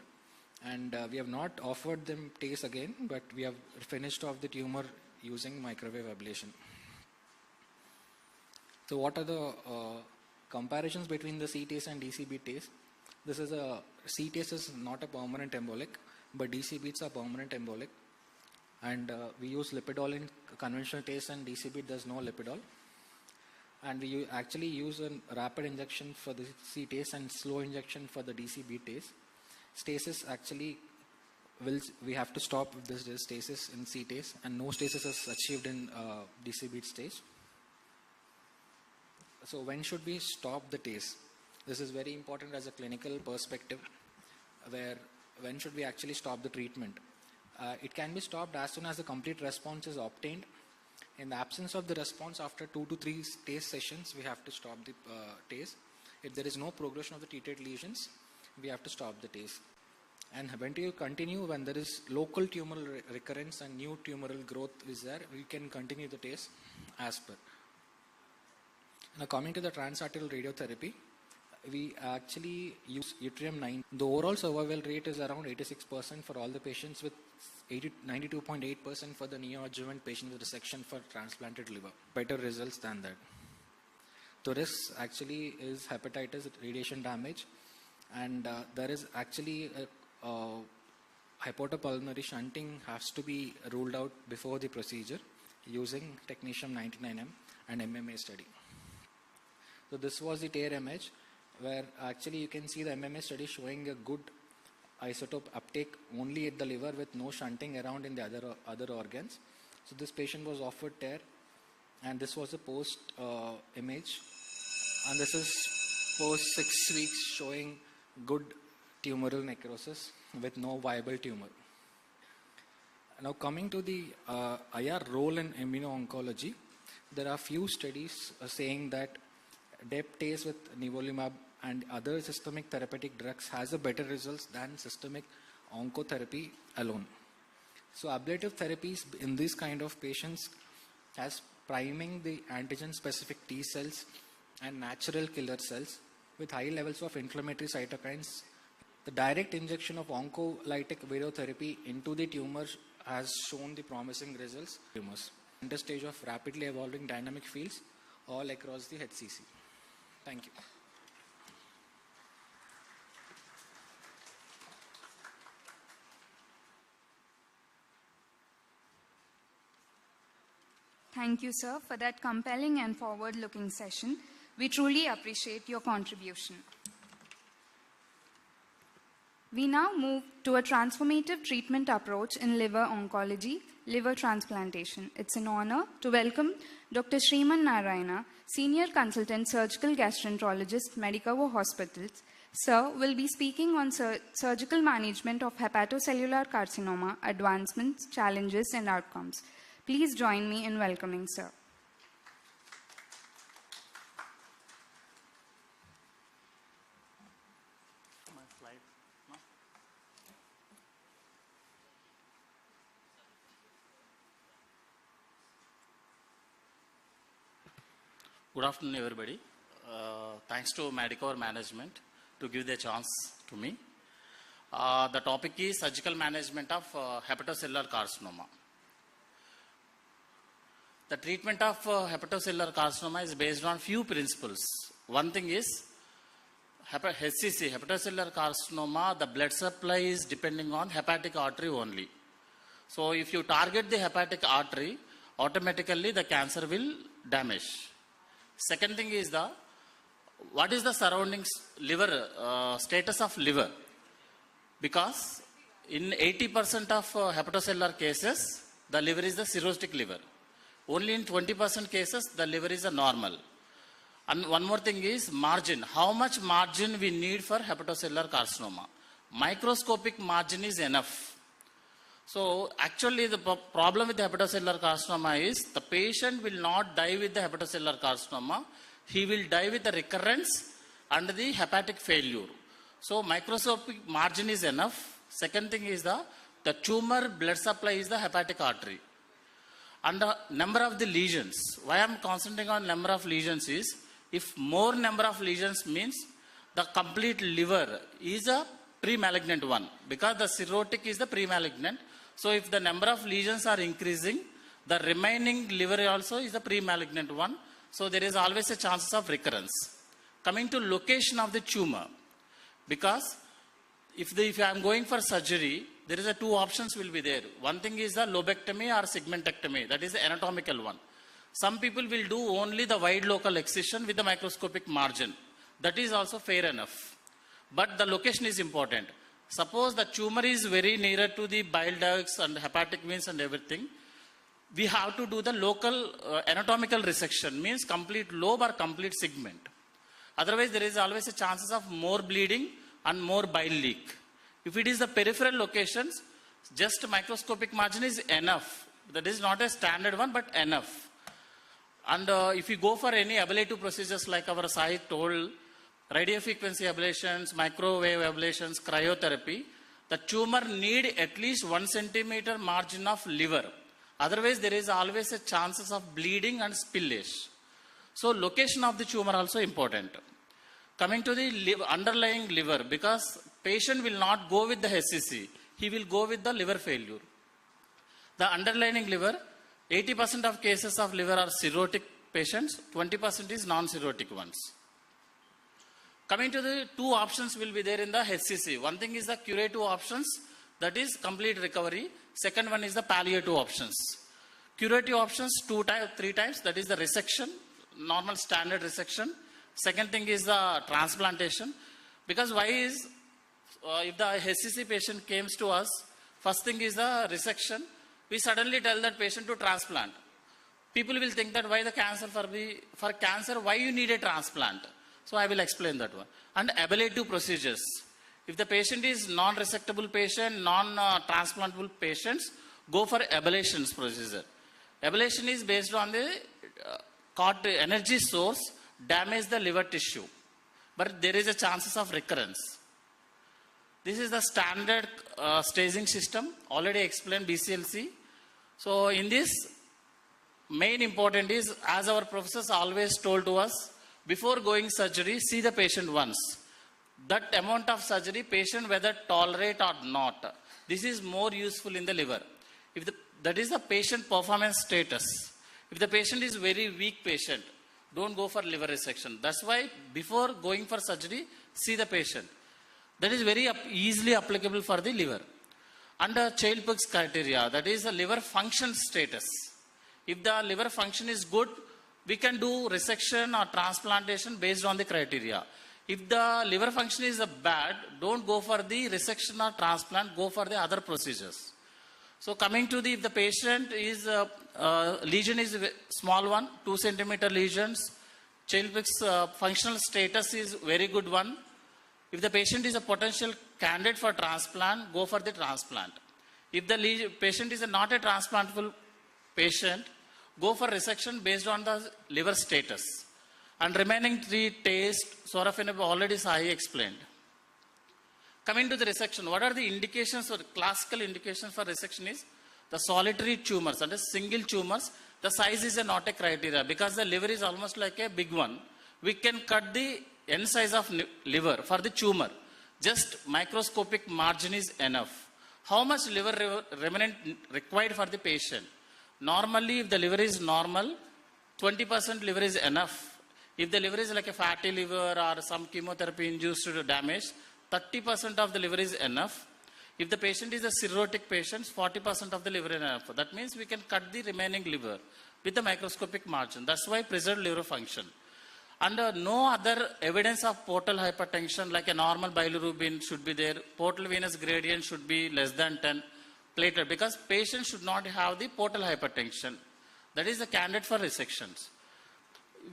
and we have not offered them TACE again, but we have finished off the tumor using microwave ablation. So what are the comparisons between the CTACE and DCB TACE? This is a CTACE is not a permanent embolic, but DC beads are permanent embolic, and we use lipidol in conventional TACE, and DCB does no lipidol. And we actually use a rapid injection for the CTACE and slow injection for the DCB TACE. Stasis actually we have to stop this stasis in CTACE, and no stasis is achieved in DCB stage. So when should we stop the TACE? This is very important as a clinical perspective, where when should we actually stop the treatment? It can be stopped as soon as the complete response is obtained. In the absence of the response, after 2 to 3 TACE sessions, we have to stop the TACE. If there is no progression of the treated lesions, we have to stop the TACE. And when do you continue? When there is local tumoral recurrence and new tumoral growth is there, we can continue the TACE as per. Now coming to the transarterial radiotherapy, we actually use yttrium-9. The overall survival rate is around 86% for all the patients, with 92.8% for the neoadjuvant patient with resection for transplanted liver. Better results than that. The risk actually is hepatitis, radiation damage, and there is actually hepatopulmonary shunting has to be ruled out before the procedure using technetium-99m and MMA study. So this was the TARE image, where actually you can see the MMA study showing a good isotope uptake only at the liver with no shunting around in the other organs. So this patient was offered TARE, and this was a post image, and this is post 6 weeks showing good tumoral necrosis with no viable tumor. Now coming to the IR role in immuno-oncology, there are few studies saying that DEP TACE with nivolumab and other systemic therapeutic drugs has a better results than systemic oncotherapy alone. So ablative therapies in this kind of patients has priming the antigen specific T cells and natural killer cells with high levels of inflammatory cytokines. The direct injection of oncolytic virotherapy into the tumor has shown the promising results. Tumors in the stage of rapidly evolving dynamic fields all across the HCC. Thank you. Thank you, sir, for that compelling and forward-looking session. We truly appreciate your contribution. We now move to a transformative treatment approach in liver oncology, liver transplantation. It's an honor to welcome Dr. Sriman Narayana, Senior Consultant Surgical Gastroenterologist, Medicover Hospitals. Sir will be speaking on surgical management of hepatocellular carcinoma, advancements, challenges, and outcomes. Please join me in welcoming sir. Good afternoon, everybody. Thanks to Medicover management to give the chance to me. The topic is surgical management of hepatocellular carcinoma. The treatment of hepatocellular carcinoma is based on few principles. One thing is HCC, hepatocellular carcinoma, the blood supply is depending on hepatic artery only. So if you target the hepatic artery, automatically the cancer will damage. Second thing is what is the surroundings liver, status of liver? Because in 80% of hepatocellular cases, the liver is the cirrhotic liver. Only in 20% cases, the liver is a normal. And one more thing is margin. How much margin we need for hepatocellular carcinoma? Microscopic margin is enough. So actually the problem with the hepatocellular carcinoma is the patient will not die with the hepatocellular carcinoma. He will die with the recurrence and the hepatic failure. So microscopic margin is enough. Second thing is the tumor blood supply is the hepatic artery. And the number of the lesions. Why I am concentrating on number of lesions is, if more number of lesions means the complete liver is a pre-malignant one. Because the cirrhotic is the pre-malignant. So if the number of lesions are increasing, the remaining liver also is the pre-malignant one. So there is always a chance of recurrence. Coming to location of the tumor. Because if I am going for surgery, there is two options will be there. One thing is the lobectomy or segmentectomy. That is the anatomical one. Some people will do only the wide local excision with the microscopic margin. That is also fair enough. But the location is important. Suppose the tumor is very nearer to the bile ducts and hepatic veins and everything. We have to do the local anatomical resection, means complete lobe or complete segment. Otherwise, there is always a chances of more bleeding and more bile leak. If it is the peripheral locations, just microscopic margin is enough. That is not a standard one, but enough. And if you go for any ablative procedures like our site told, radiofrequency ablations, microwave ablations, cryotherapy, the tumor need at least 1 centimeter margin of liver. Otherwise, there is always a chances of bleeding and spillage. So location of the tumor also important. Coming to the underlying liver, because patient will not go with the HCC, he will go with the liver failure. The underlying liver, 80% of cases of liver are cirrhotic patients, 20% is non-cirrhotic ones. Coming to the two options will be there in the HCC. One thing is the curative options, that is complete recovery. Second one is the palliative options. Curative options, 3 types, that is the resection, normal standard resection. Second thing is the transplantation. Because why is, if the HCC patient comes to us, first thing is the resection, we suddenly tell that patient to transplant. People will think that why the cancer, for cancer, why you need a transplant? So I will explain that one. And ablative procedures. If the patient is non-resectable patient, non-transplantable patients, go for ablations procedure. Ablation is based on the energy source, damage the liver tissue. But there is a chances of recurrence. This is the standard staging system, already explained BCLC. So in this, main important is, as our professors always told to us, before going surgery, see the patient once. That amount of surgery, patient whether tolerate or not. This is more useful in the liver. That is the patient performance status. If the patient is very weak patient, don't go for liver resection. That's why before going for surgery, see the patient. That is very easily applicable for the liver. Under Child-Pugh criteria, that is the liver function status. If the liver function is good, we can do resection or transplantation based on the criteria. If the liver function is bad, don't go for the resection or transplant, go for the other procedures. So coming to if the patient is, lesion is a small one, 2 centimeter lesions, Chilpix's functional status is very good one. If the patient is a potential candidate for transplant, go for the transplant. If the patient is not a transplantable patient, go for resection based on the liver status. And remaining 3 taste, sorafenib already Sai explained. Coming to the resection, what are the indications or classical indications for resection is the solitary tumors, that is single tumors. The size is not a criteria because the liver is almost like a big one. We can cut the end size of liver for the tumor. Just microscopic margin is enough. How much liver remnant required for the patient? Normally, if the liver is normal, 20% liver is enough. If the liver is like a fatty liver or some chemotherapy induced damage, 30% of the liver is enough. If the patient is a cirrhotic patient, 40% of the liver is enough. That means we can cut the remaining liver with the microscopic margin. That's why preserved liver function. And no other evidence of portal hypertension like a normal bilirubin should be there. Portal venous gradient should be less than 10 platelet because patient should not have the portal hypertension. That is the candidate for resections.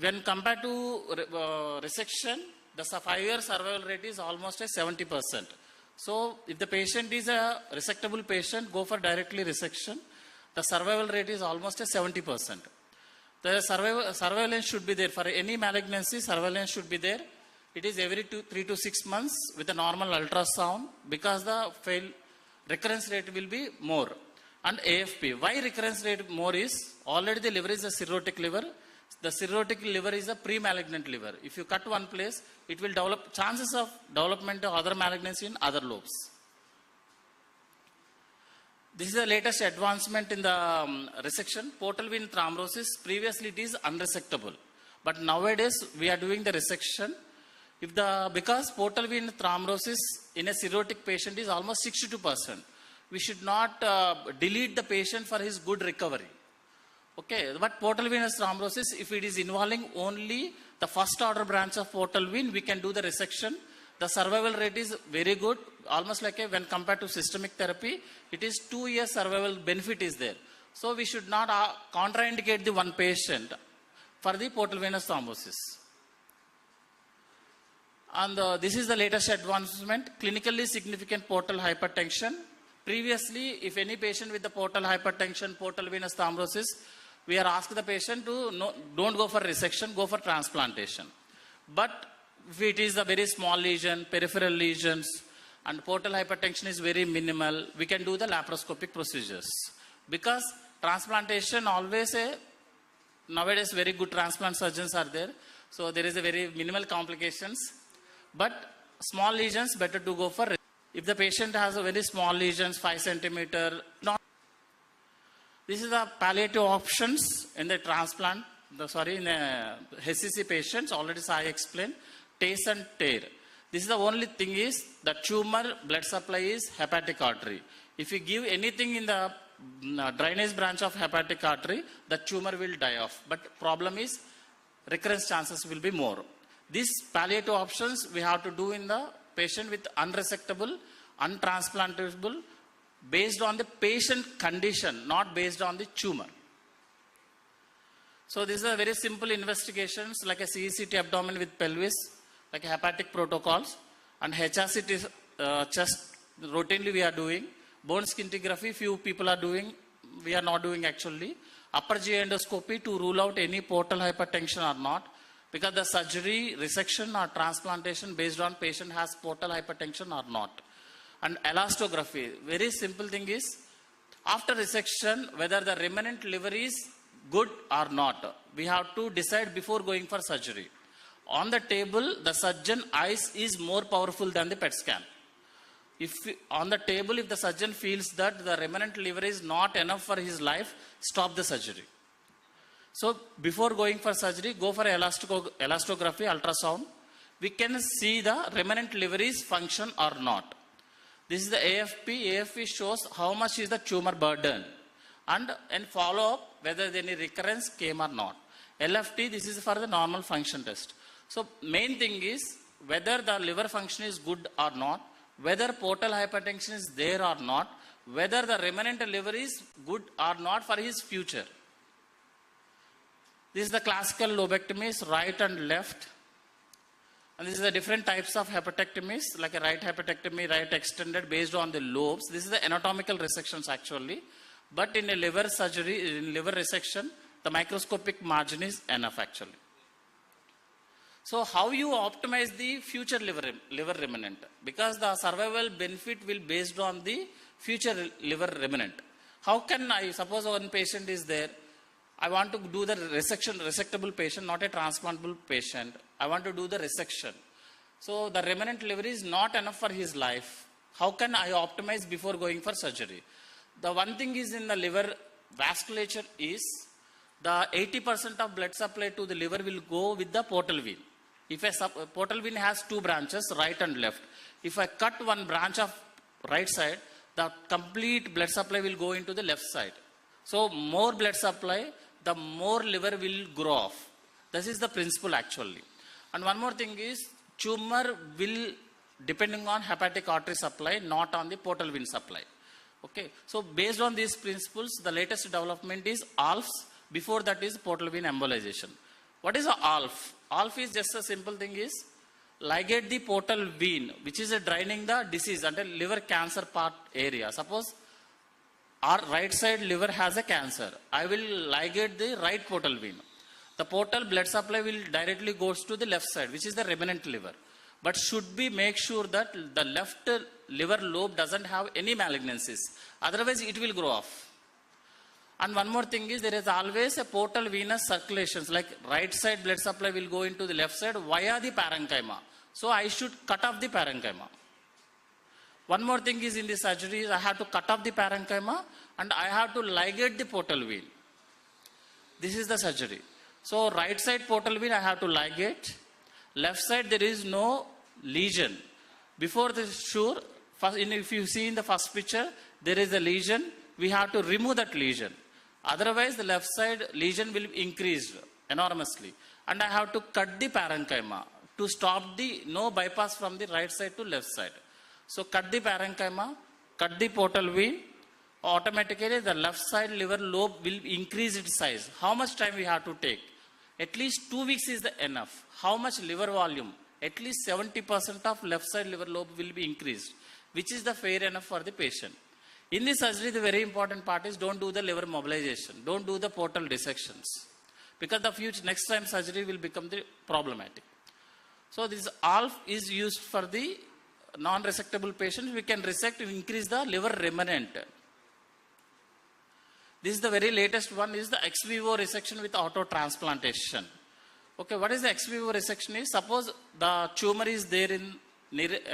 When compared to resection, the 5-year survival rate is almost a 70%. So if the patient is a resectable patient, go for directly resection. The survival rate is almost a 70%. The surveillance should be there. For any malignancy, surveillance should be there. It is every 3 to 6 months with a normal ultrasound because the recurrence rate will be more. And AFP. Why recurrence rate more is already the liver is a cirrhotic liver. The cirrhotic liver is a pre-malignant liver. If you cut one place, it will develop chances of development of other malignancy in other lobes. This is the latest advancement in the resection. Portal vein thrombosis, previously it is unresectable. But nowadays we are doing the resection. Because portal vein thrombosis in a cirrhotic patient is almost 62%. We should not delete the patient for his good recovery. Okay, but portal venous thrombosis, if it is involving only the first order branch of portal vein, we can do the resection. The survival rate is very good, almost like when compared to systemic therapy, it is 2 years survival benefit is there. So we should not contraindicate the one patient for the portal venous thrombosis. And this is the latest advancement, clinically significant portal hypertension. Previously, if any patient with the portal hypertension, portal venous thrombosis, we are asked the patient to don't go for resection, go for transplantation. But if it is a very small lesion, peripheral lesions, and portal hypertension is very minimal, we can do the laparoscopic procedures. Because transplantation always nowadays very good transplant surgeons are there. So there is a very minimal complications. But small lesions, better to go for. If the patient has a very small lesions, 5 centimeter, this is the palliative options in the transplant, in the HCC patients, already I explained, TACE and tear. This is the only thing is the tumor blood supply is hepatic artery. If you give anything in the drainage branch of hepatic artery, the tumor will die off. But problem is recurrence chances will be more. These palliative options we have to do in the patient with unresectable, untransplantable, based on the patient condition, not based on the tumor. So these are very simple investigations like a CECT abdomen with pelvis, like a hepatic protocols, and HRCT chest routinely we are doing. Bone scintigraphy few people are doing, we are not doing actually. Upper GI endoscopy to rule out any portal hypertension or not, because the surgery, resection or transplantation based on patient has portal hypertension or not. And elastography, very simple thing is, after resection, whether the remnant liver is good or not, we have to decide before going for surgery. On the table, the surgeon eyes is more powerful than the PET scan. On the table, if the surgeon feels that the remnant liver is not enough for his life, stop the surgery. So before going for surgery, go for elastography, ultrasound. We can see the remnant liver is function or not. This is the AFP. AFP shows how much is the tumor burden. and follow up whether any recurrence came or not. LFT, this is for the normal function test. So main thing is whether the liver function is good or not, whether portal hypertension is there or not, whether the remnant liver is good or not for his future. This is the classical lobectomies, right and left. And this is the different types of hepatectomies, like a right hepatectomy, right extended based on the lobes. This is the anatomical resections actually. But in a liver surgery, in liver resection, the microscopic margin is enough actually. So how you optimize the future liver remnant? Because the survival benefit will based on the future liver remnant. How can I, suppose one patient is there, I want to do the resectable patient, not a transplantable patient. I want to do the resection. So the remnant liver is not enough for his life. How can I optimize before going for surgery? The one thing is in the liver vasculature is the 80% of blood supply to the liver will go with the portal vein. If a portal vein has two branches, right and left. If I cut one branch of right side, the complete blood supply will go into the left side. So more blood supply, the more liver will grow off. This is the principle actually. And one more thing is tumor will depending on hepatic artery supply, not on the portal vein supply. Okay. So based on these principles, the latest development is ALFs. Before that is portal vein embolization. What is a ALF? ALF is just a simple thing is ligate the portal vein, which is draining the disease under liver cancer part area. Suppose our right side liver has a cancer. I will ligate the right portal vein. The portal blood supply will directly goes to the left side, which is the remnant liver. But should be make sure that the left liver lobe doesn't have any malignancies. Otherwise, it will grow off. And one more thing is there is always a portal venous circulations, like right side blood supply will go into the left side via the parenchyma. So I should cut off the parenchyma. One more thing is in the surgery, I have to cut off the parenchyma and I have to ligate the portal vein. This is the surgery. So right side portal vein I have to ligate. Left side there is no lesion. Before this sure, if you see in the first picture, there is a lesion. We have to remove that lesion. Otherwise the left side lesion will increase enormously. And I have to cut the parenchyma to stop the no bypass from the right side to left side. So cut the parenchyma, cut the portal vein, automatically the left side liver lobe will increase its size. How much time we have to take? At least 2 weeks is enough. How much liver volume? At least 70% of left side liver lobe will be increased, which is the fair enough for the patient. In the surgery, the very important part is don't do the liver mobilization. Don't do the portal dissections. Because the future next time surgery will become the problematic. So this ALF is used for the non-resectable patients. We can resect to increase the liver remnant. This is the very latest one is the ex vivo resection with auto transplantation. Okay, what is the ex vivo resection is? Suppose the tumor is there in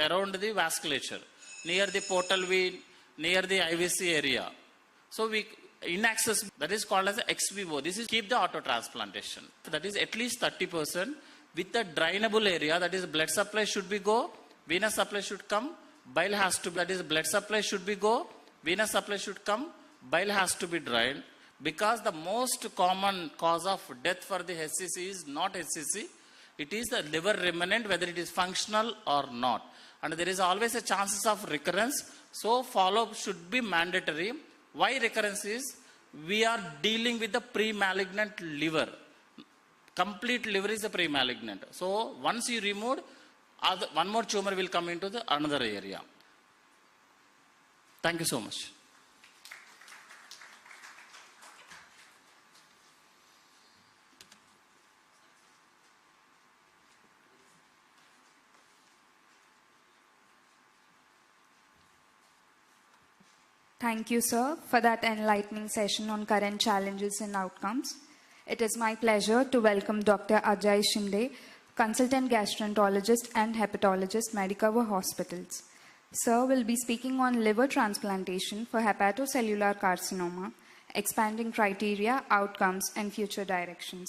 around the vasculature, near the portal vein, near the IVC area. So we in access, that is called as ex vivo. This is keep the auto transplantation. That is at least 30% with the drainable area. That is blood supply should be go, venous supply should come, bile has to be, that is blood supply should be go, venous supply should come, bile has to be drained. Because the most common cause of death for the HCC is not HCC. It is the liver remnant, whether it is functional or not. And there is always a chances of recurrence. So follow-up should be mandatory. Why recurrence is? We are dealing with the pre-malignant liver. Complete liver is a pre-malignant. So once you remove, one more tumor will come into the another area. Thank you so much. Thank you, sir, for that enlightening session on current challenges and outcomes. It is my pleasure to welcome Dr. Ajay Shinde, Consultant Gastroenterologist and Hepatologist, Medicover Hospitals. Sir will be speaking on liver transplantation for hepatocellular carcinoma, expanding criteria, outcomes, and future directions.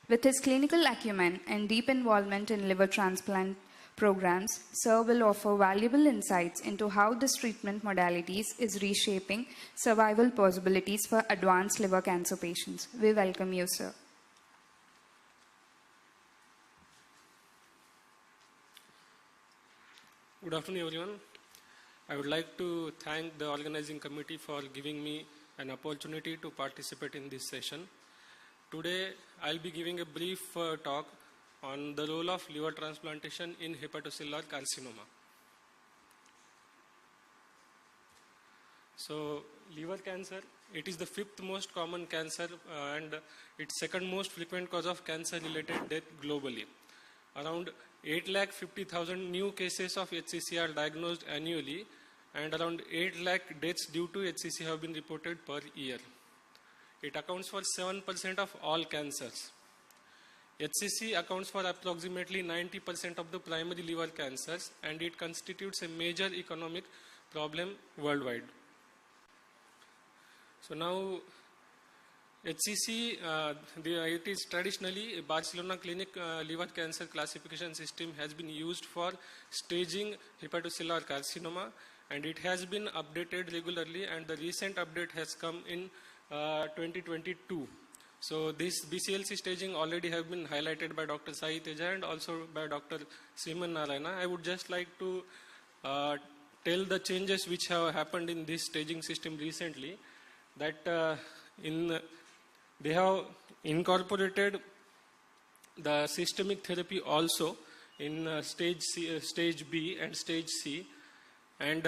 With his clinical acumen and deep involvement in liver transplant programs, Sir will offer valuable insights into how this treatment modalities is reshaping survival possibilities for advanced liver cancer patients. We welcome you, sir. Good afternoon, everyone. I would like to thank the organizing committee for giving me an opportunity to participate in this session. Today, I'll be giving a brief talk on the role of liver transplantation in hepatocellular carcinoma. So, liver cancer, it is the 5th most common cancer and its 2nd most frequent cause of cancer-related death globally. Around 850,000 new cases of HCC are diagnosed annually, and around 8 lakh deaths due to HCC have been reported per year. It accounts for 7% of all cancers. HCC accounts for approximately 90% of the primary liver cancers, and it constitutes a major economic problem worldwide. So now, HCC, it is traditionally a Barcelona Clinic liver cancer classification system has been used for staging hepatocellular carcinoma, and it has been updated regularly, and the recent update has come in 2022. So this BCLC staging already have been highlighted by Dr. Sai Teja and also by Dr. Simon Narayana. I would just like to tell the changes which have happened in this staging system recently, that they have incorporated the systemic therapy also in stage B and stage C, and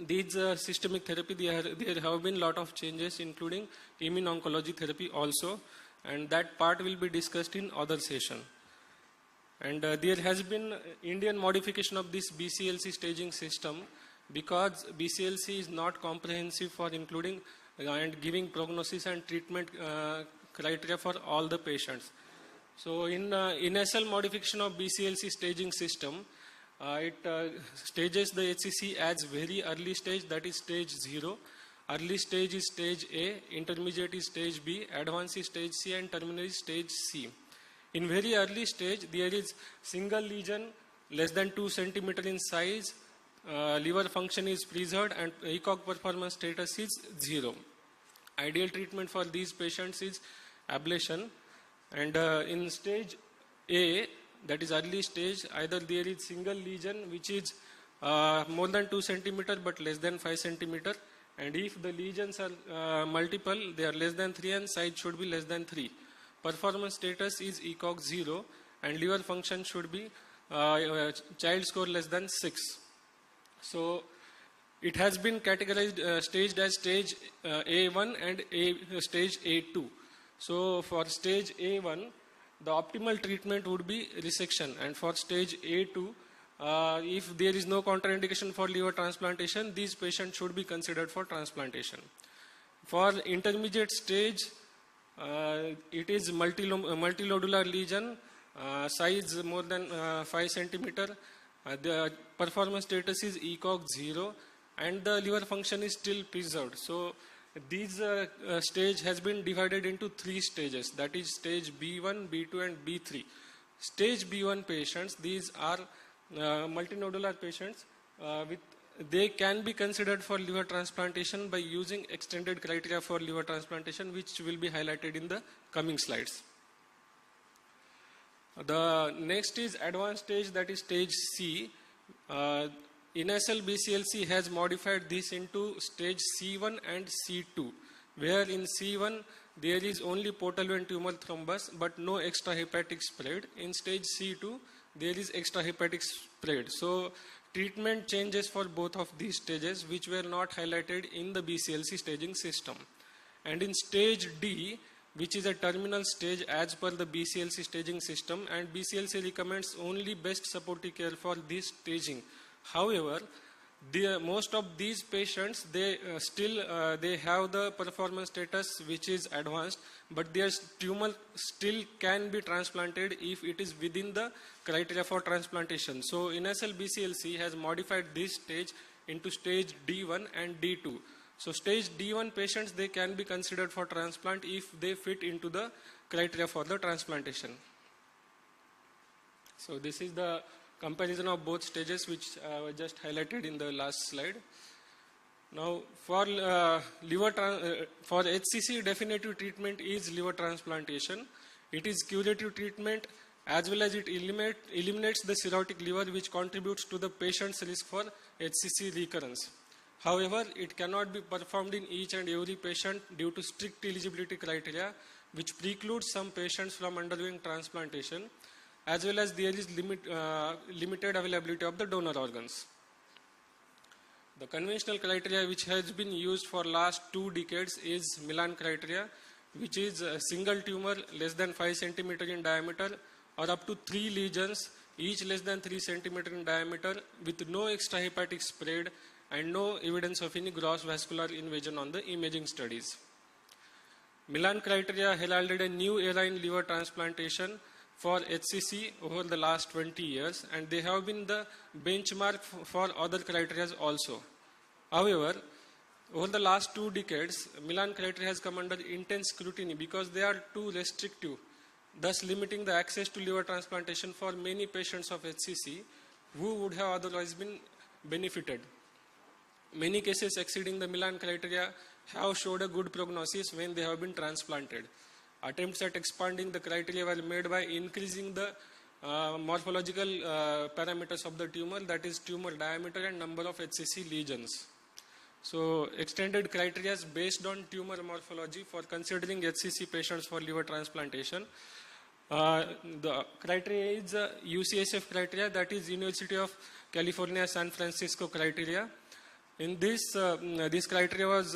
these systemic therapy, there have been a lot of changes, including immuno-oncology therapy also, and that part will be discussed in other session. And there has been Indian modification of this BCLC staging system, because BCLC is not comprehensive for including and giving prognosis and treatment criteria for all the patients. So in initial modification of BCLC staging system, it stages the HCC as very early stage, that is stage 0. Early stage is stage A, intermediate is stage B, advanced is stage C, and terminal is stage C. In very early stage, there is single lesion less than 2 cm in size, liver function is preserved, and ECOG performance status is 0. Ideal treatment for these patients is ablation. And in stage A, that is early stage, either there is single lesion which is more than 2 cm but less than 5 cm, and if the lesions are multiple, they are less than 3 and size should be less than 3. Performance status is ECOG 0, and liver function should be child score less than 6. So it has been categorized, staged as stage A1 and stage A2. So for stage A1, the optimal treatment would be resection, and for stage A2, if there is no contraindication for liver transplantation, these patients should be considered for transplantation. For intermediate stage, it is multilodular lesion, size more than 5 cm. The performance status is ECOG 0, and the liver function is still preserved. So these stage has been divided into 3 stages, that is stage B1, B2 and B3. Stage B1 patients, these are multinodular patients, they can be considered for liver transplantation by using extended criteria for liver transplantation, which will be highlighted in the coming slides. The next is advanced stage, that is stage C. Initial BCLC has modified this into stage C1 and C2, where in C1 there is only portal vein tumor thrombus but no extrahepatic spread. In stage C2 there is extrahepatic spread. So treatment changes for both of these stages, which were not highlighted in the BCLC staging system. And in stage D, which is a terminal stage as per the BCLC staging system, and BCLC recommends only best supportive care for this staging. However, most of these patients, they have the performance status which is advanced, but their tumor still can be transplanted if it is within the criteria for transplantation. So initial BCLC has modified this stage into stage D1 and D2. So stage D1 patients, they can be considered for transplant if they fit into the criteria for the transplantation. So this is the comparison of both stages, which were just highlighted in the last slide. Now, for for HCC, definitive treatment is liver transplantation. It is curative treatment as well as it eliminates the cirrhotic liver, which contributes to the patient's risk for HCC recurrence. However, it cannot be performed in each and every patient due to strict eligibility criteria, which precludes some patients from undergoing transplantation, as well as there is limited availability of the donor organs. The conventional criteria which has been used for last 2 decades is Milan criteria, which is a single tumor less than 5 centimeter in diameter or up to 3 lesions, each less than 3 centimeter in diameter, with no extrahepatic spread and no evidence of any gross vascular invasion on the imaging studies. Milan criteria heralded a new era in liver transplantation for HCC over the last 20 years, and they have been the benchmark for other criteria also. However, over the last 2 decades, Milan criteria has come under intense scrutiny because they are too restrictive, thus limiting the access to liver transplantation for many patients of HCC who would have otherwise been benefited. Many cases exceeding the Milan criteria have showed a good prognosis when they have been transplanted. Attempts at expanding the criteria were made by increasing the morphological parameters of the tumor, that is tumor diameter and number of HCC lesions. So extended criteria based on tumor morphology for considering HCC patients for liver transplantation. The criteria is UCSF criteria, that is University of California San Francisco criteria. In this, this criteria was,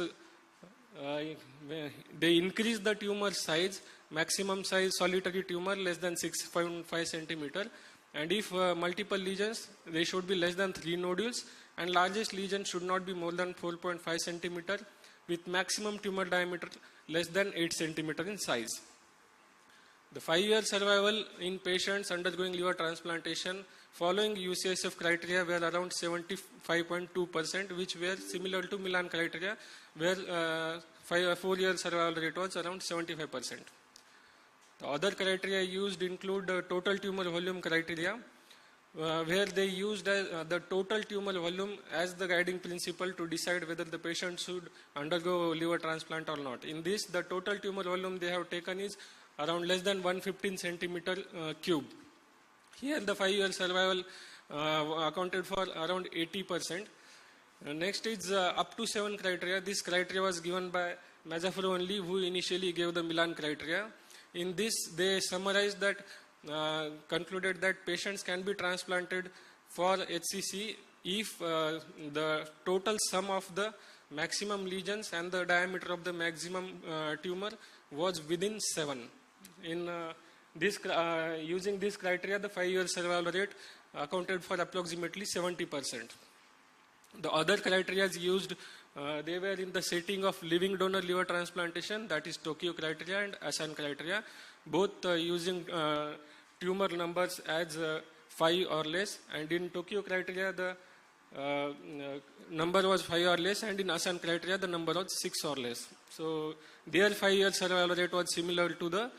they increased the tumor size, maximum size solitary tumor less than 6.5 centimeter, and if multiple lesions, they should be less than 3 nodules, and largest lesion should not be more than 4.5 centimeter, with maximum tumor diameter less than 8 centimeter in size. The 5-year survival in patients undergoing liver transplantation following UCSF criteria were around 75.2%, which were similar to Milan criteria, where 4-year survival rate was around 75%. The other criteria used include total tumor volume criteria, where they used the total tumor volume as the guiding principle to decide whether the patient should undergo liver transplant or not. In this, the total tumor volume they have taken is around less than 115 centimeter cube. Here the 5-year survival accounted for around 80%. Next is up to 7 criteria. This criteria was given by Mazzafer only, who initially gave the Milan criteria. In this, they summarized that, concluded that patients can be transplanted for HCC if the total sum of the maximum lesions and the diameter of the maximum tumor was within 7. In using this criteria, the 5-year survival rate accounted for approximately 70%. The other criteria used, they were in the setting of living donor liver transplantation, that is Tokyo criteria and ASAN criteria, both using tumor numbers as 5 or less, and in Tokyo criteria the number was 5 or less, and in ASAN criteria the number was 6 or less. So their 5-year survival rate was similar to the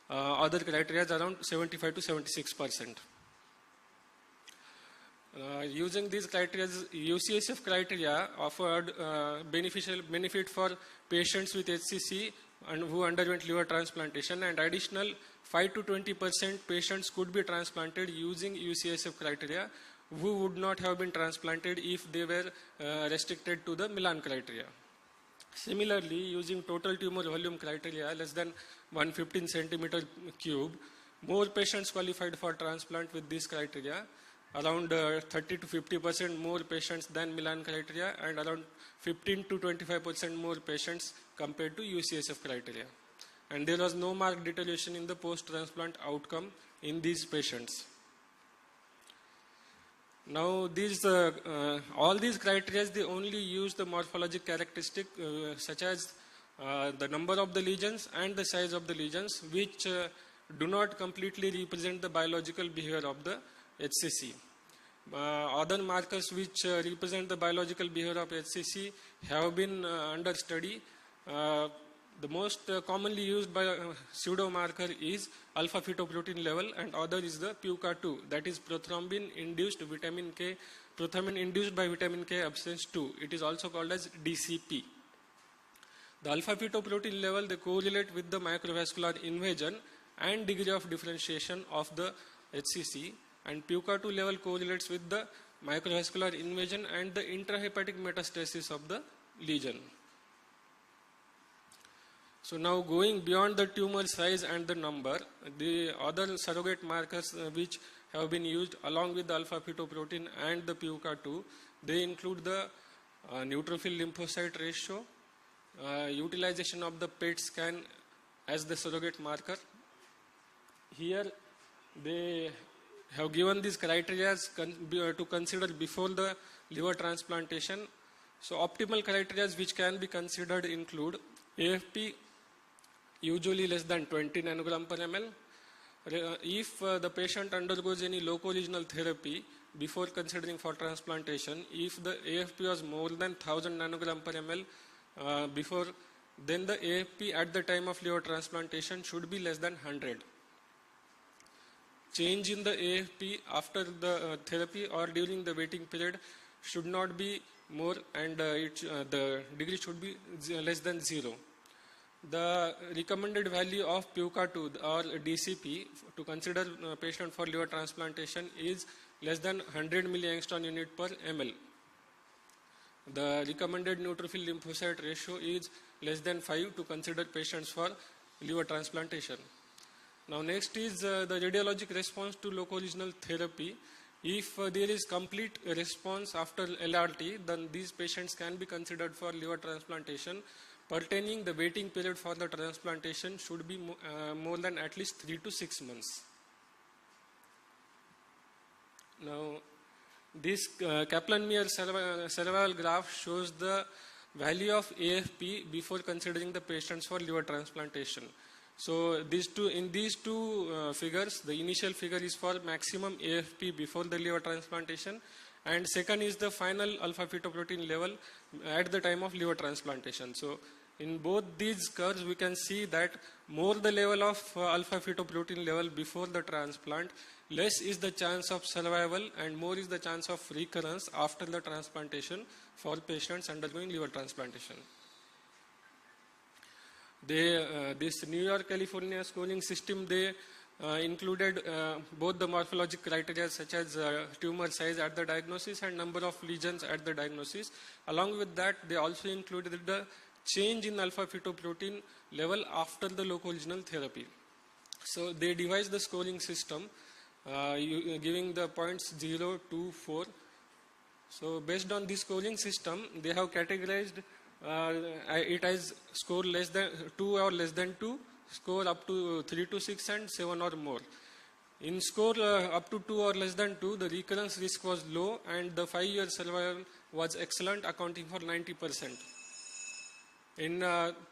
other criteria, around 75 to 76%. Using these criteria, UCSF criteria offered benefit for patients with HCC and who underwent liver transplantation, and additional 5 to 20% patients could be transplanted using UCSF criteria who would not have been transplanted if they were restricted to the Milan criteria. Similarly, using total tumor volume criteria less than 115 centimeter cube, more patients qualified for transplant with this criteria, around 30 to 50% more patients than Milan criteria, and around 15 to 25% more patients compared to UCSF criteria. And there was no marked deterioration in the post-transplant outcome in these patients. Now, all these criteria, they only use the morphologic characteristic such as the number of the lesions and the size of the lesions, which do not completely represent the biological behavior of the HCC. Other markers which represent the biological behavior of HCC have been under study. The most commonly used by pseudo marker is alpha fetoprotein level, and other is the PUCA2, that is prothrombin induced vitamin K, prothrombin induced by vitamin K absence 2. It is also called as DCP. The alpha fetoprotein level, they correlate with the microvascular invasion and degree of differentiation of the HCC, and PUCA2 level correlates with the microvascular invasion and the intrahepatic metastasis of the lesion. So now going beyond the tumor size and the number, the other surrogate markers which have been used along with the alpha fetoprotein and the PUCA2, they include the neutrophil lymphocyte ratio, utilization of the PET scan as the surrogate marker. Here they have given these criteria to consider before the liver transplantation. So optimal criteria which can be considered include AFP usually less than 20 nanogram per ml. If the patient undergoes any loco-regional therapy before considering for transplantation, if the AFP was more than 1000 nanogram per ml before, then the AFP at the time of liver transplantation should be less than 100. Change in the AFP after the therapy or during the waiting period should not be more, and the degree should be less than 0. The recommended value of PUCA2 or DCP to consider patient for liver transplantation is less than 100 milliangstrom unit per ml. The recommended neutrophil lymphocyte ratio is less than 5 to consider patients for liver transplantation. Now next is the radiologic response to loco-regional therapy. If there is complete response after LRT, then these patients can be considered for liver transplantation. Pertaining the waiting period for the transplantation should be more than at least 3 to 6 months. Now this Kaplan-Meier survival graph shows the value of AFP before considering the patients for liver transplantation. So in these two figures, the initial figure is for maximum AFP before the liver transplantation, and second is the final alpha fetoprotein level at the time of liver transplantation. So in both these curves we can see that more the level of alpha fetoprotein level before the transplant, less is the chance of survival and more is the chance of recurrence after the transplantation for patients undergoing liver transplantation. This New York, California scoring system, they included both the morphologic criteria such as tumor size at the diagnosis and number of lesions at the diagnosis. Along with that, they also included the change in alpha fetoprotein level after the loco-regional therapy. So they devised the scoring system giving the points 0, 2, 4. So based on this scoring system, they have categorized it as score less than 2 or less than 2, score up to 3 to 6 and 7 or more. In score up to 2 or less than 2, the recurrence risk was low and the 5-year survival was excellent, accounting for 90%. In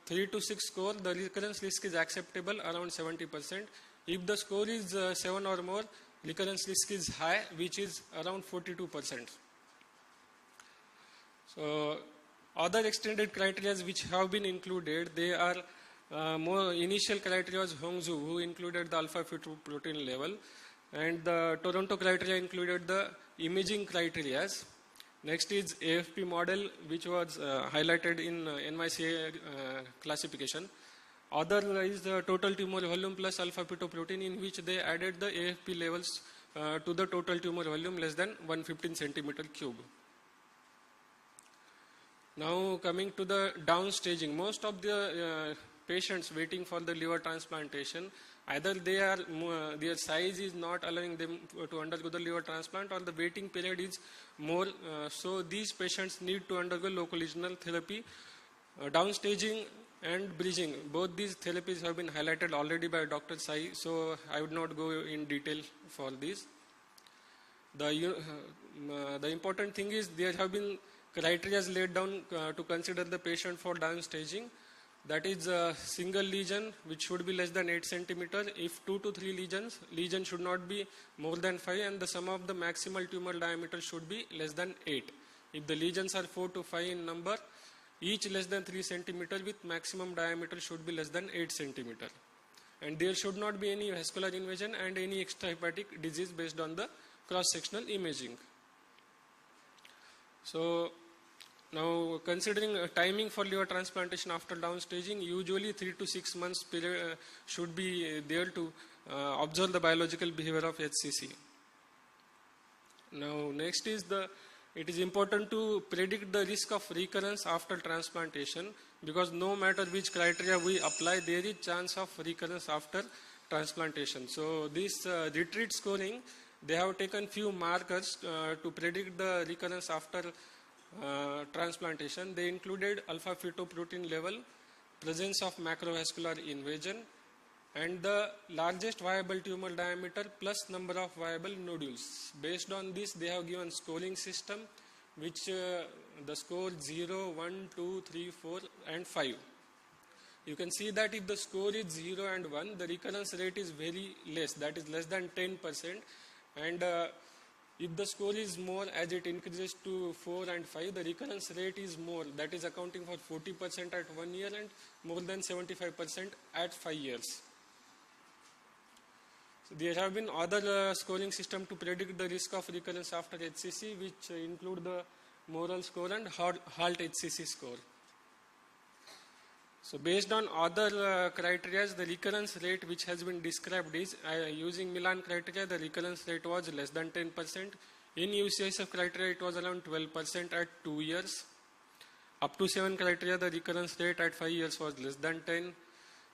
3 to 6 score, the recurrence risk is acceptable, around 70%. If the score is 7 or more, recurrence risk is high, which is around 42%. So other extended criteria which have been included, they are more initial criteria was Hongzhu, who included the alpha fetoprotein level, and the Toronto criteria included the imaging criteria. Next is AFP model, which was highlighted in NYCA classification. Other is the total tumor volume plus alpha fetoprotein, in which they added the AFP levels to the total tumor volume less than 115 centimeter cube. Now coming to the downstaging, most of the patients waiting for the liver transplantation, either their size is not allowing them to undergo the liver transplant, or the waiting period is more. So these patients need to undergo loco-regional therapy. Downstaging and bridging, both these therapies have been highlighted already by Dr. Sai, so I would not go in detail for this. The important thing is there have been criteria laid down to consider the patient for downstaging. That is a single lesion which should be less than 8 centimeter. If 2 to 3 lesion should not be more than 5, and the sum of the maximal tumor diameter should be less than 8. If the lesions are 4 to 5 in number, each less than 3 centimeter with maximum diameter should be less than 8 centimeter. And there should not be any vascular invasion and any extrahepatic disease based on the cross-sectional imaging. So now considering timing for liver transplantation after downstaging, usually 3 to 6 months period should be there to observe the biological behavior of HCC. Now next is it is important to predict the risk of recurrence after transplantation, because no matter which criteria we apply, there is chance of recurrence after transplantation. So this retreat scoring, they have taken few markers to predict the recurrence after transplantation. They included alpha fetoprotein level, presence of macrovascular invasion, and the largest viable tumor diameter plus number of viable nodules. Based on this, they have given scoring system, which the score 0, 1, 2, 3, 4 and 5. You can see that if the score is 0 and 1, the recurrence rate is very less, that is less than 10%. And if the score is more, as it increases to 4 and 5, the recurrence rate is more, that is accounting for 40% at 1 year and more than 75% at 5 years. So there have been other scoring system to predict the risk of recurrence after HCC, which include the moral score and HALT HCC score. So based on other criteria, the recurrence rate which has been described is, using Milan criteria, the recurrence rate was less than 10%. In UCSF criteria, it was around 12% at 2 years. Up to 7 criteria, the recurrence rate at 5 years was less than 10.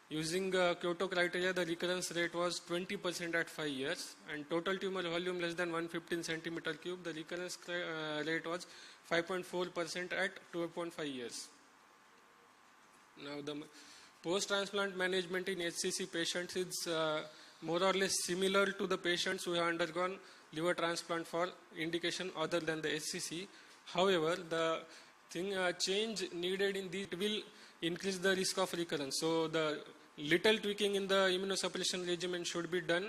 Using Kyoto criteria, the recurrence rate was 20% at 5 years. And total tumor volume less than 115 centimeter cube, the recurrence rate was 5.4% at 2.5 years. Now the post-transplant management in HCC patients is more or less similar to the patients who have undergone liver transplant for indication other than the HCC. However, the change needed in this will increase the risk of recurrence. So the little tweaking in the immunosuppression regimen should be done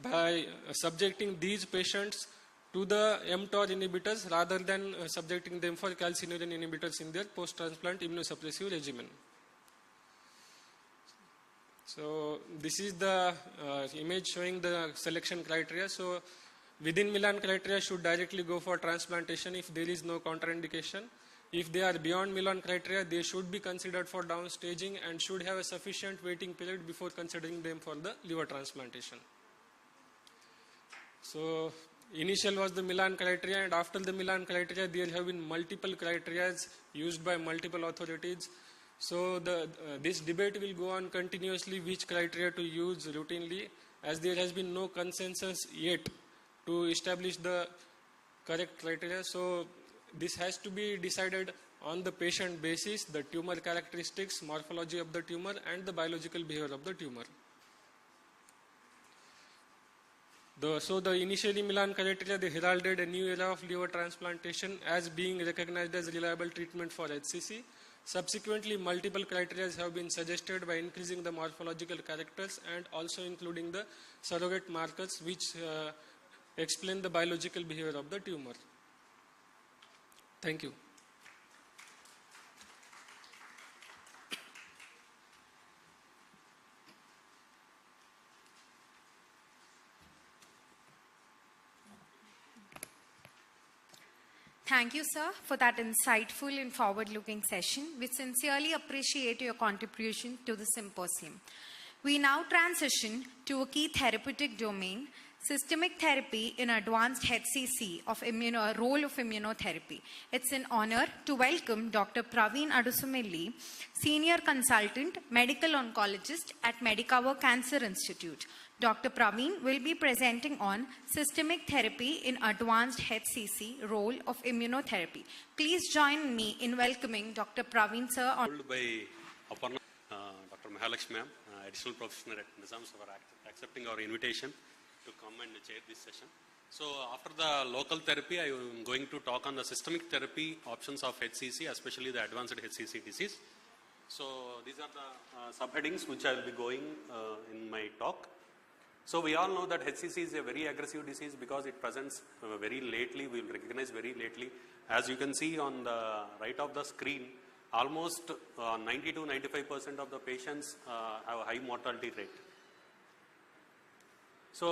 by subjecting these patients to the mTOR inhibitors rather than subjecting them for calcineurin inhibitors in their post-transplant immunosuppressive regimen. So this is the image showing the selection criteria. So within Milan criteria should directly go for transplantation if there is no contraindication. If they are beyond Milan criteria, they should be considered for downstaging and should have a sufficient waiting period before considering them for the liver transplantation. So initial was the Milan criteria, and after the Milan criteria there have been multiple criteria used by multiple authorities. So this debate will go on continuously which criteria to use routinely, as there has been no consensus yet to establish the correct criteria. So this has to be decided on the patient basis, the tumor characteristics, morphology of the tumor and the biological behavior of the tumor. So the initially Milan criteria, they heralded a new era of liver transplantation as being recognized as reliable treatment for HCC. Subsequently, multiple criteria have been suggested by increasing the morphological characters and also including the surrogate markers which explain the biological behavior of the tumor. Thank you. Thank you, sir, for that insightful and forward-looking session. We sincerely appreciate your contribution to the symposium. We now transition to a key therapeutic domain, systemic therapy in advanced HCC of role of immunotherapy. It's an honor to welcome Dr. Praveen Adusumelli, Senior Consultant, Medical Oncologist at Medicover Cancer Institute. Dr. Praveen will be presenting on systemic therapy in advanced HCC, role of immunotherapy. Please join me in welcoming Dr. Praveen, sir. By Aparna, Dr. Mahalakshmi ma'am, additional professor at Nizams, for accepting our invitation to come and chair this session. So after the local therapy, I am going to talk on the systemic therapy options of HCC, especially the advanced HCC disease. So these are the subheadings which I will be going in my talk. So we all know that HCC is a very aggressive disease because it presents very lately, we will recognize very lately. As you can see on the right of the screen, almost 90 to 95% of the patients have a high mortality rate. So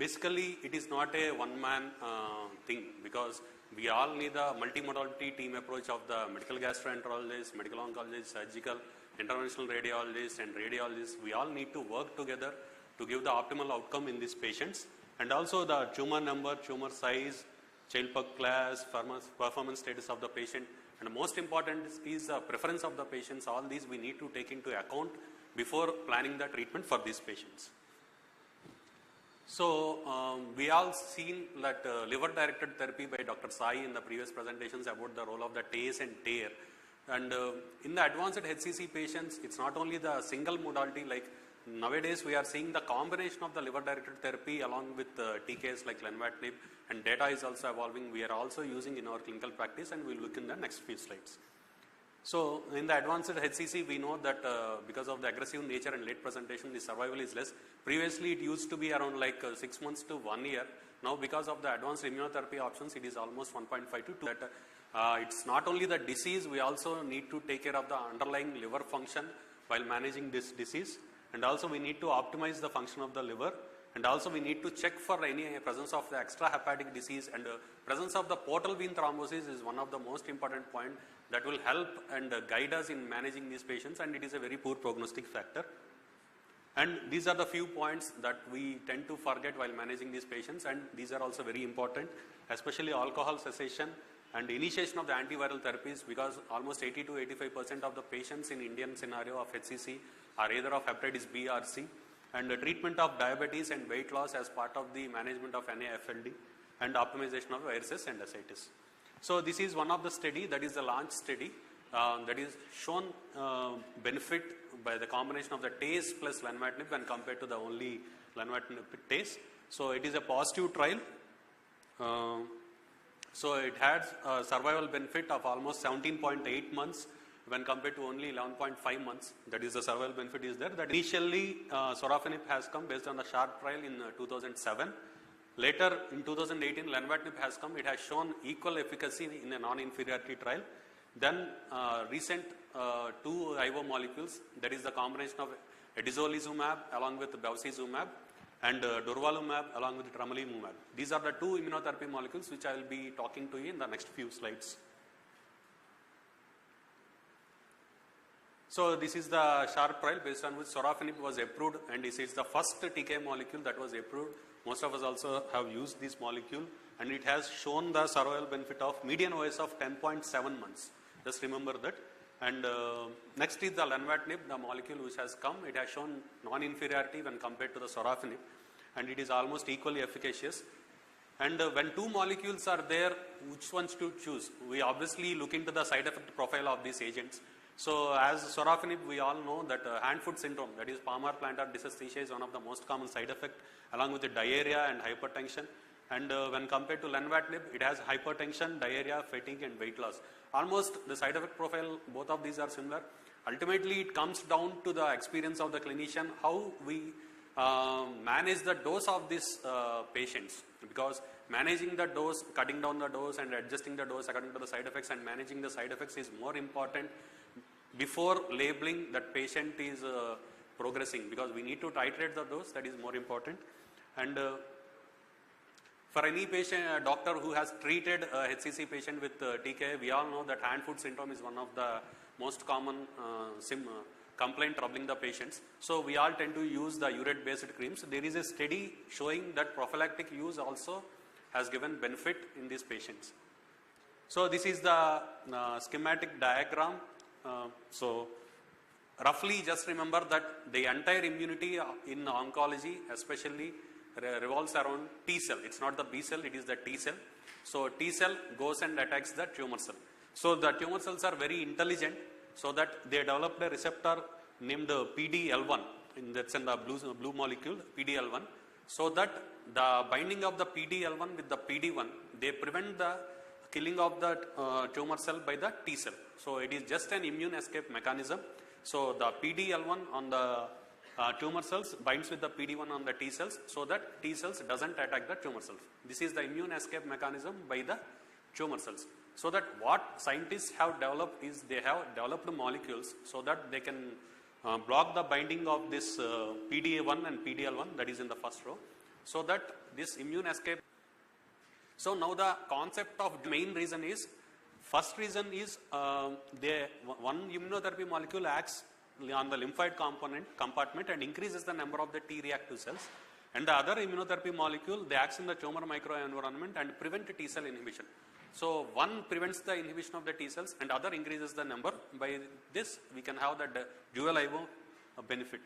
basically it is not a one-man thing, because we all need a multimodality team approach of the medical gastroenterologist, medical oncologist, surgical, interventional radiologist and radiologists. We all need to work together to give the optimal outcome in these patients. And also the tumor number, tumor size, Child-Pugh class, performance status of the patient, and most important is the preference of the patients. All these we need to take into account before planning the treatment for these patients. So we all seen that liver-directed therapy by Dr. Sai in the previous presentations about the role of the TACE and TARE. And in the advanced HCC patients, it's not only the single modality, like nowadays we are seeing the combination of the liver-directed therapy along with TKs like lenvatinib, and data is also evolving. We are also using in our clinical practice, and we'll look in the next few slides. So in the advanced HCC, we know that because of the aggressive nature and late presentation, the survival is less. Previously, it used to be around like 6 months to 1 year. Now, because of the advanced immunotherapy options, it is almost 1.5 to 2. It's not only the disease, we also need to take care of the underlying liver function while managing this disease. And also we need to optimize the function of the liver. And also we need to check for any presence of the extrahepatic disease, and presence of the portal vein thrombosis is one of the most important points that will help and guide us in managing these patients, and it is a very poor prognostic factor. And these are the few points that we tend to forget while managing these patients, and these are also very important, especially alcohol cessation and initiation of the antiviral therapies, because almost 80 to 85% of the patients in Indian scenario of HCC are either of hepatitis B or C. And the treatment of diabetes and weight loss as part of the management of NAFLD, and optimization of varices and ascites. So this is one of the study, that is the launch study, that is shown benefit by the combination of the TACE plus lenvatinib when compared to the only lenvatinib TACE. So it is a positive trial. So it has a survival benefit of almost 17.8 months when compared to only 11.5 months. That is, the survival benefit is there. That initially sorafenib has come based on the SHARP trial in 2007. Later in 2018, lenvatinib has come. It has shown equal efficacy in a non-inferiority trial. Then recent two IO molecules, that is the combination of edizolizumab along with bevacizumab and durvalumab along with tremelimumab. These are the two immunotherapy molecules which I will be talking to you in the next few slides. So this is the SHARP trial based on which sorafenib was approved, and this is the first TK molecule that was approved. Most of us also have used this molecule, and it has shown the survival benefit of median OS of 10.7 months. Just remember that. And next is the lenvatinib, the molecule which has come. It has shown non-inferiority when compared to the sorafenib, and it is almost equally efficacious. And when two molecules are there, which ones to choose? We obviously look into the side effect profile of these agents. So as sorafenib, we all know that hand-foot syndrome, that is palmar plantar dysesthesia, is one of the most common side effects, along with the diarrhea and hypertension. And when compared to lenvatinib, it has hypertension, diarrhea, fatigue and weight loss. Almost the side effect profile, both of these are similar. Ultimately, it comes down to the experience of the clinician, how we manage the dose of these patients, because managing the dose, cutting down the dose and adjusting the dose according to the side effects, and managing the side effects is more important before labeling that patient is progressing, because we need to titrate the dose. That is more important. And for any patient, doctor who has treated a HCC patient with TK, we all know that hand-foot syndrome is one of the most common complaint troubling the patients. So we all tend to use the urate-based creams. There is a study showing that prophylactic use also has given benefit in these patients. So this is the schematic diagram. So roughly just remember that the entire immunity in oncology especially revolves around T cell. It's not the B cell, it is the T cell. So T cell goes and attacks the tumor cell. So the tumor cells are very intelligent, so that they developed a receptor named PD-L1, that's in the blue molecule, PD-L1, so that the binding of the PD-L1 with the PD-1, they prevent the killing of the tumor cell by the T cell. So it is just an immune escape mechanism. So the PD-L1 on the tumor cells binds with the PD-1 on the T cells, so that T cells doesn't attack the tumor cells. This is the immune escape mechanism by the tumor cells. So that what scientists have developed is they have developed molecules so that they can block the binding of this PDA1 and PDL1 that is in the first row, so that this immune escape. So now the concept of the main reason is, first reason is one immunotherapy molecule acts on the lymphoid compartment and increases the number of the T reactive cells, and the other immunotherapy molecule, they acts in the tumor microenvironment and prevent T cell inhibition. So one prevents the inhibition of the T cells and other increases the number. By this we can have that dual IO benefit.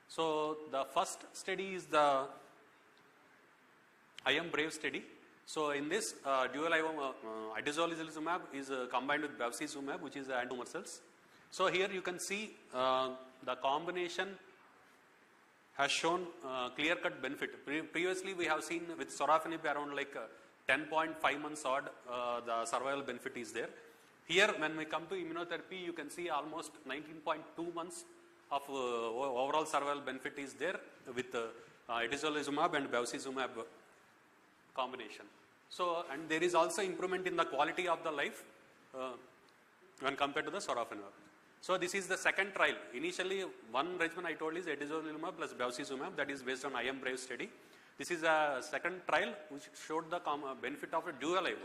So the first study is the I am brave study. So in this dual IO idezolizumab is combined with bevacizumab, which is the anti-tumor cells. So here you can see the combination has shown clear-cut benefit. Previously we have seen with sorafenib around like 10.5 months odd, the survival benefit is there. Here when we come to immunotherapy, you can see almost 19.2 months of overall survival benefit is there with idezolizumab and bevacizumab combination. So, and there is also improvement in the quality of the life when compared to the sorafenib. So this is the second trial. Initially one regimen I told is idezolizumab plus bevacizumab, that is based on I am brave study. This is a second trial which showed the benefit of a dual IO,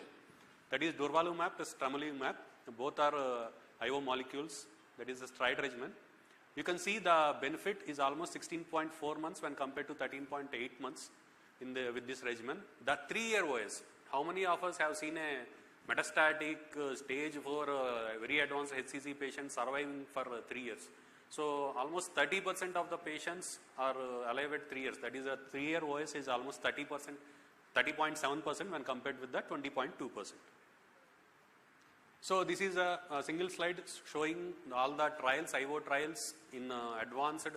that is durvalumab plus tremelimumab. Both are IO molecules, that is the stride regimen. You can see the benefit is almost 16.4 months when compared to 13.8 months with this regimen. The 3-year OS, how many of us have seen a metastatic stage 4 very advanced HCC patient surviving for 3 years? So almost 30% of the patients are alive at 3 years. That is a 3-year OS is almost 30%, 30.7% when compared with the 20.2%. So this is a single slide showing all the trials, IO trials in advanced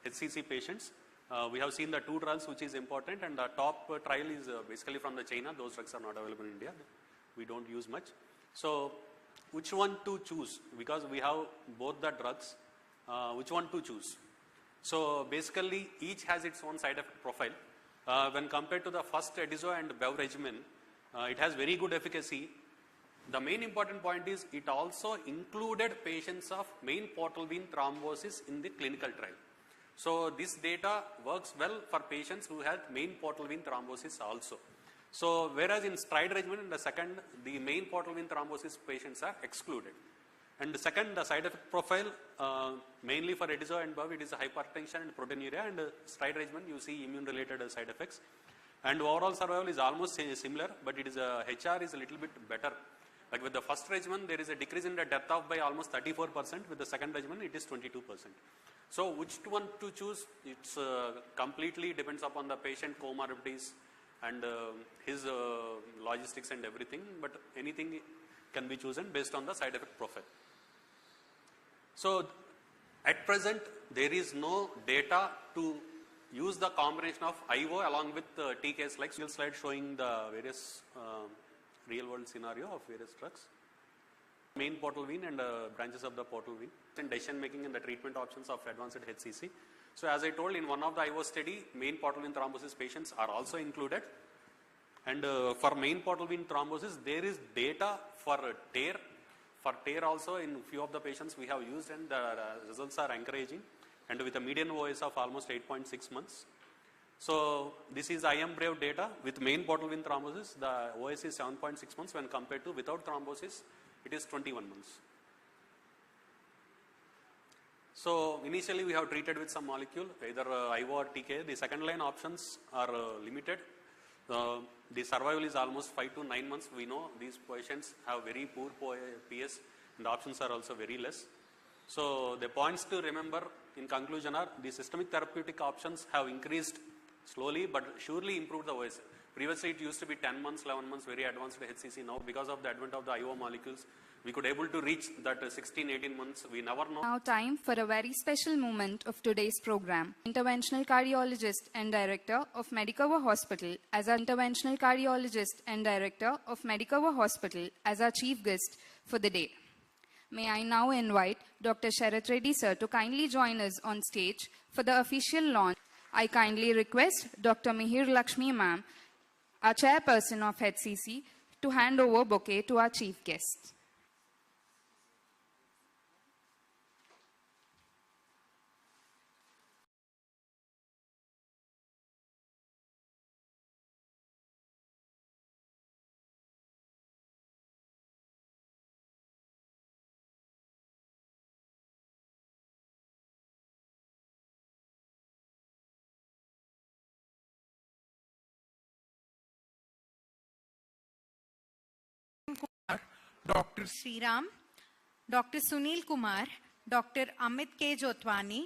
HCC patients. We have seen the 2 trials which is important, and the top trial is basically from the China. Those drugs are not available in India. We don't use much. So which one to choose? Because we have both the drugs. Which one to choose? So basically each has its own side effect profile. When compared to the first Edizo and Bev regimen, it has very good efficacy. The main important point is it also included patients of main portal vein thrombosis in the clinical trial. So this data works well for patients who have main portal vein thrombosis also. So whereas in stride regimen in the second, the main portal vein thrombosis patients are excluded. And the second, the side effect profile, mainly for Edizo and Bev, it is hypertension and proteinuria, and stride regimen you see immune related side effects. And overall survival is almost similar, but it is HR is a little bit better. Like with the first regimen, there is a decrease in the death of by almost 34%. With the second regimen, it is 22%. So which one to choose? It's completely depends upon the patient comorbidities and his logistics and everything. But anything can be chosen based on the side effect profile. So at present, there is no data to use the combination of IO along with TKs, like single slide showing the various real world scenario of various drugs. Main portal vein and branches of the portal vein, and decision making and the treatment options of advanced HCC. So as I told, in one of the IO study, main portal vein thrombosis patients are also included. And for main portal vein thrombosis, there is data for tear. For tear also, in few of the patients we have used, and the results are encouraging, and with a median OS of almost 8.6 months. So this is I am brave data. With main portal vein thrombosis, the OS is 7.6 months when compared to without thrombosis, it is 21 months. So initially we have treated with some molecule, either IO or TK. The second line options are limited. The survival is almost 5 to 9 months. We know these patients have very poor PS, and the options are also very less. So the points to remember in conclusion are, the systemic therapeutic options have increased slowly but surely improved the OS. Previously it used to be 10 months, 11 months, very advanced HCC. Now because of the advent of the IO molecules, we could able to reach that 16, 18 months. We never know. Now time for a very special moment of today's program. Interventional cardiologist and director of Medicover Hospital as our interventional cardiologist and director of Medicover Hospital as our chief guest for the day. May I now invite Dr. Sharath Reddy sir to kindly join us on stage for the official launch. I kindly request Dr. Mihir Lakshmi ma'am, our chairperson of HCC, to hand over bouquet to our chief guest. Dr. Sriram, Dr. Sunil Kumar, Dr. Amit K. Jotwani,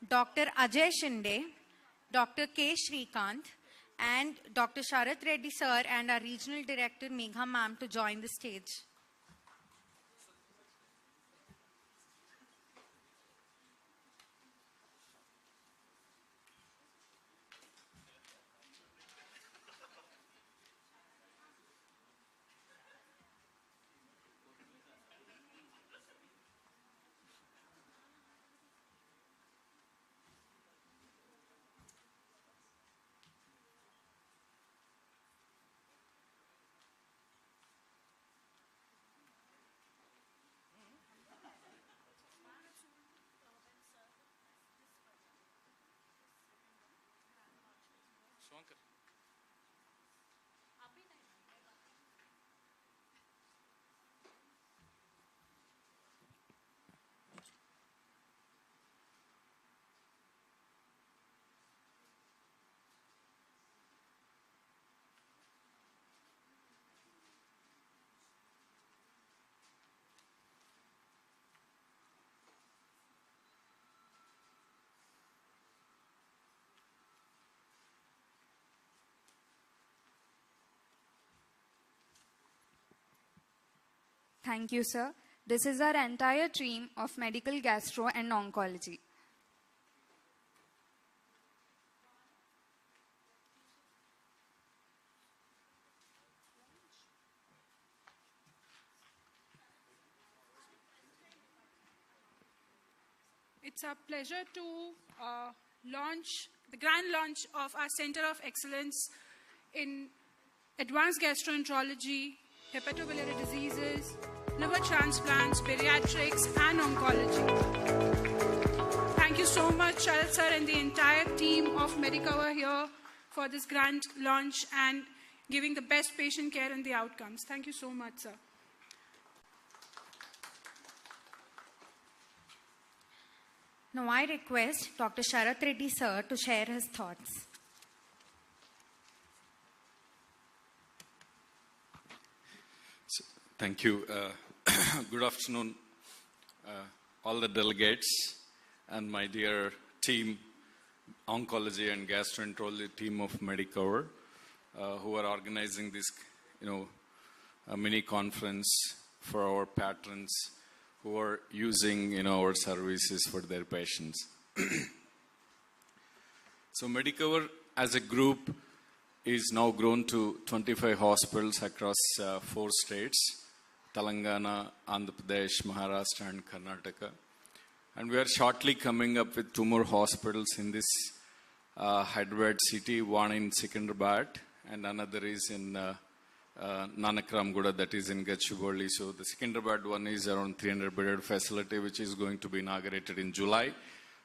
Dr. Ajay Shinde, Dr. K. Shrikant, and Dr. Sharath Reddy sir and our Regional Director Megha ma'am to join the stage. Thank you, sir. This is our entire team of medical gastro and oncology. It's a pleasure to launch the grand launch of our Center of Excellence in Advanced Gastroenterology, Hepatobiliary Diseases, Liver Transplants, Bariatrics, and Oncology. Thank you so much, Sharath sir, and the entire team of Medicover here for this grand launch and giving the best patient care and the outcomes. Thank you so much, sir. Now I request Dr. Sharath Reddy sir to share his thoughts. Thank you. Good afternoon, all the delegates and my dear team, oncology and gastroenterology team of Medicover, who are organizing this, a mini conference for our patrons who are using, our services for their patients. So Medicover as a group is now grown to 25 hospitals across 4 states, Telangana, Andhra Pradesh, Maharashtra and Karnataka. And we are shortly coming up with 2 more hospitals in this Hyderabad city, one in Secunderabad and another is in Nanakramguda, that is in Gachibowli. So the Secunderabad one is around 300-bedded facility which is going to be inaugurated in July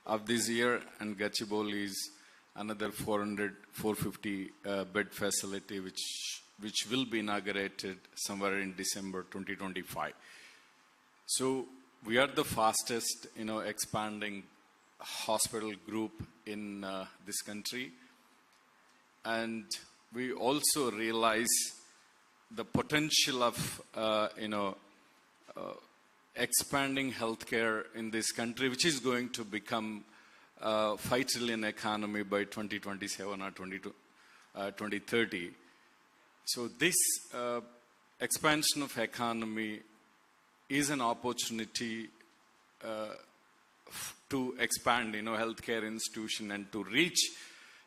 of this year, and Gachibowli is another 450 bed facility which will be inaugurated somewhere in December 2025. So we are the fastest, expanding hospital group in this country, and we also realize the potential of, expanding healthcare in this country, which is going to become a $5 trillion economy by 2027 or 2030. So this expansion of economy is an opportunity to expand, healthcare institution and to reach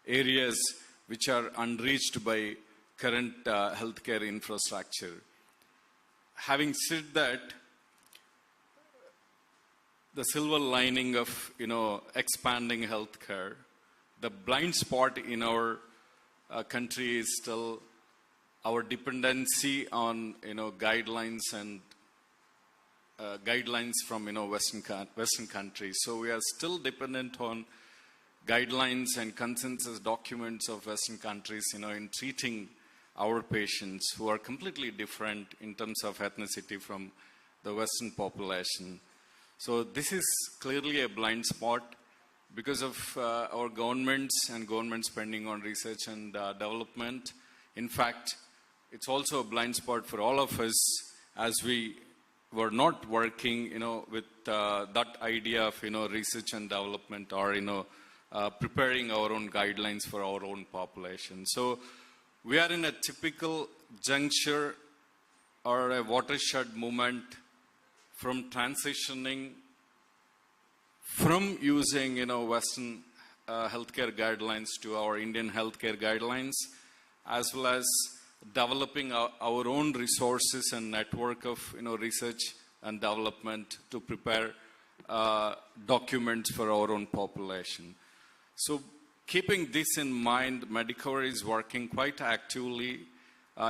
areas which are unreached by current healthcare infrastructure. Having said that, the silver lining of, expanding healthcare, the blind spot in our country is still our dependency on, guidelines and guidelines from, Western countries. So we are still dependent on guidelines and consensus documents of Western countries, in treating our patients who are completely different in terms of ethnicity from the Western population. So this is clearly a blind spot because of our governments and government spending on research and development. In fact, it's also a blind spot for all of us as we were not working, with that idea of, research and development or, preparing our own guidelines for our own population. So we are in a typical juncture or a watershed moment from transitioning from using, Western healthcare guidelines to our Indian healthcare guidelines, as well as developing our own resources and network of, research and development to prepare documents for our own population. So keeping this in mind, Medicover is working quite actively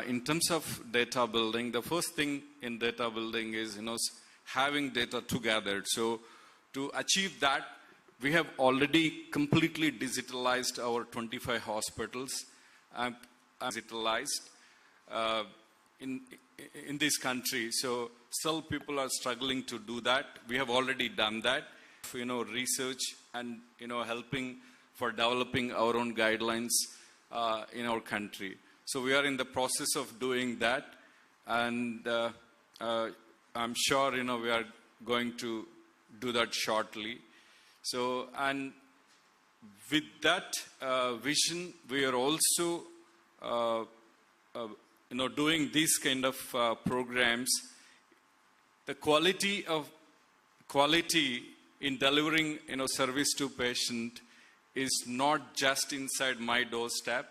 in terms of data building. The first thing in data building is, having data together. So to achieve that, we have already completely digitalized our 25 hospitals, digitalized in this country. So still people are struggling to do that. We have already done that. Research and, helping for developing our own guidelines in our country. So we are in the process of doing that. And I'm sure, we are going to do that shortly. So, and with that vision, we are also, doing these kind of programs. The quality in delivering, service to patient is not just inside my doorstep.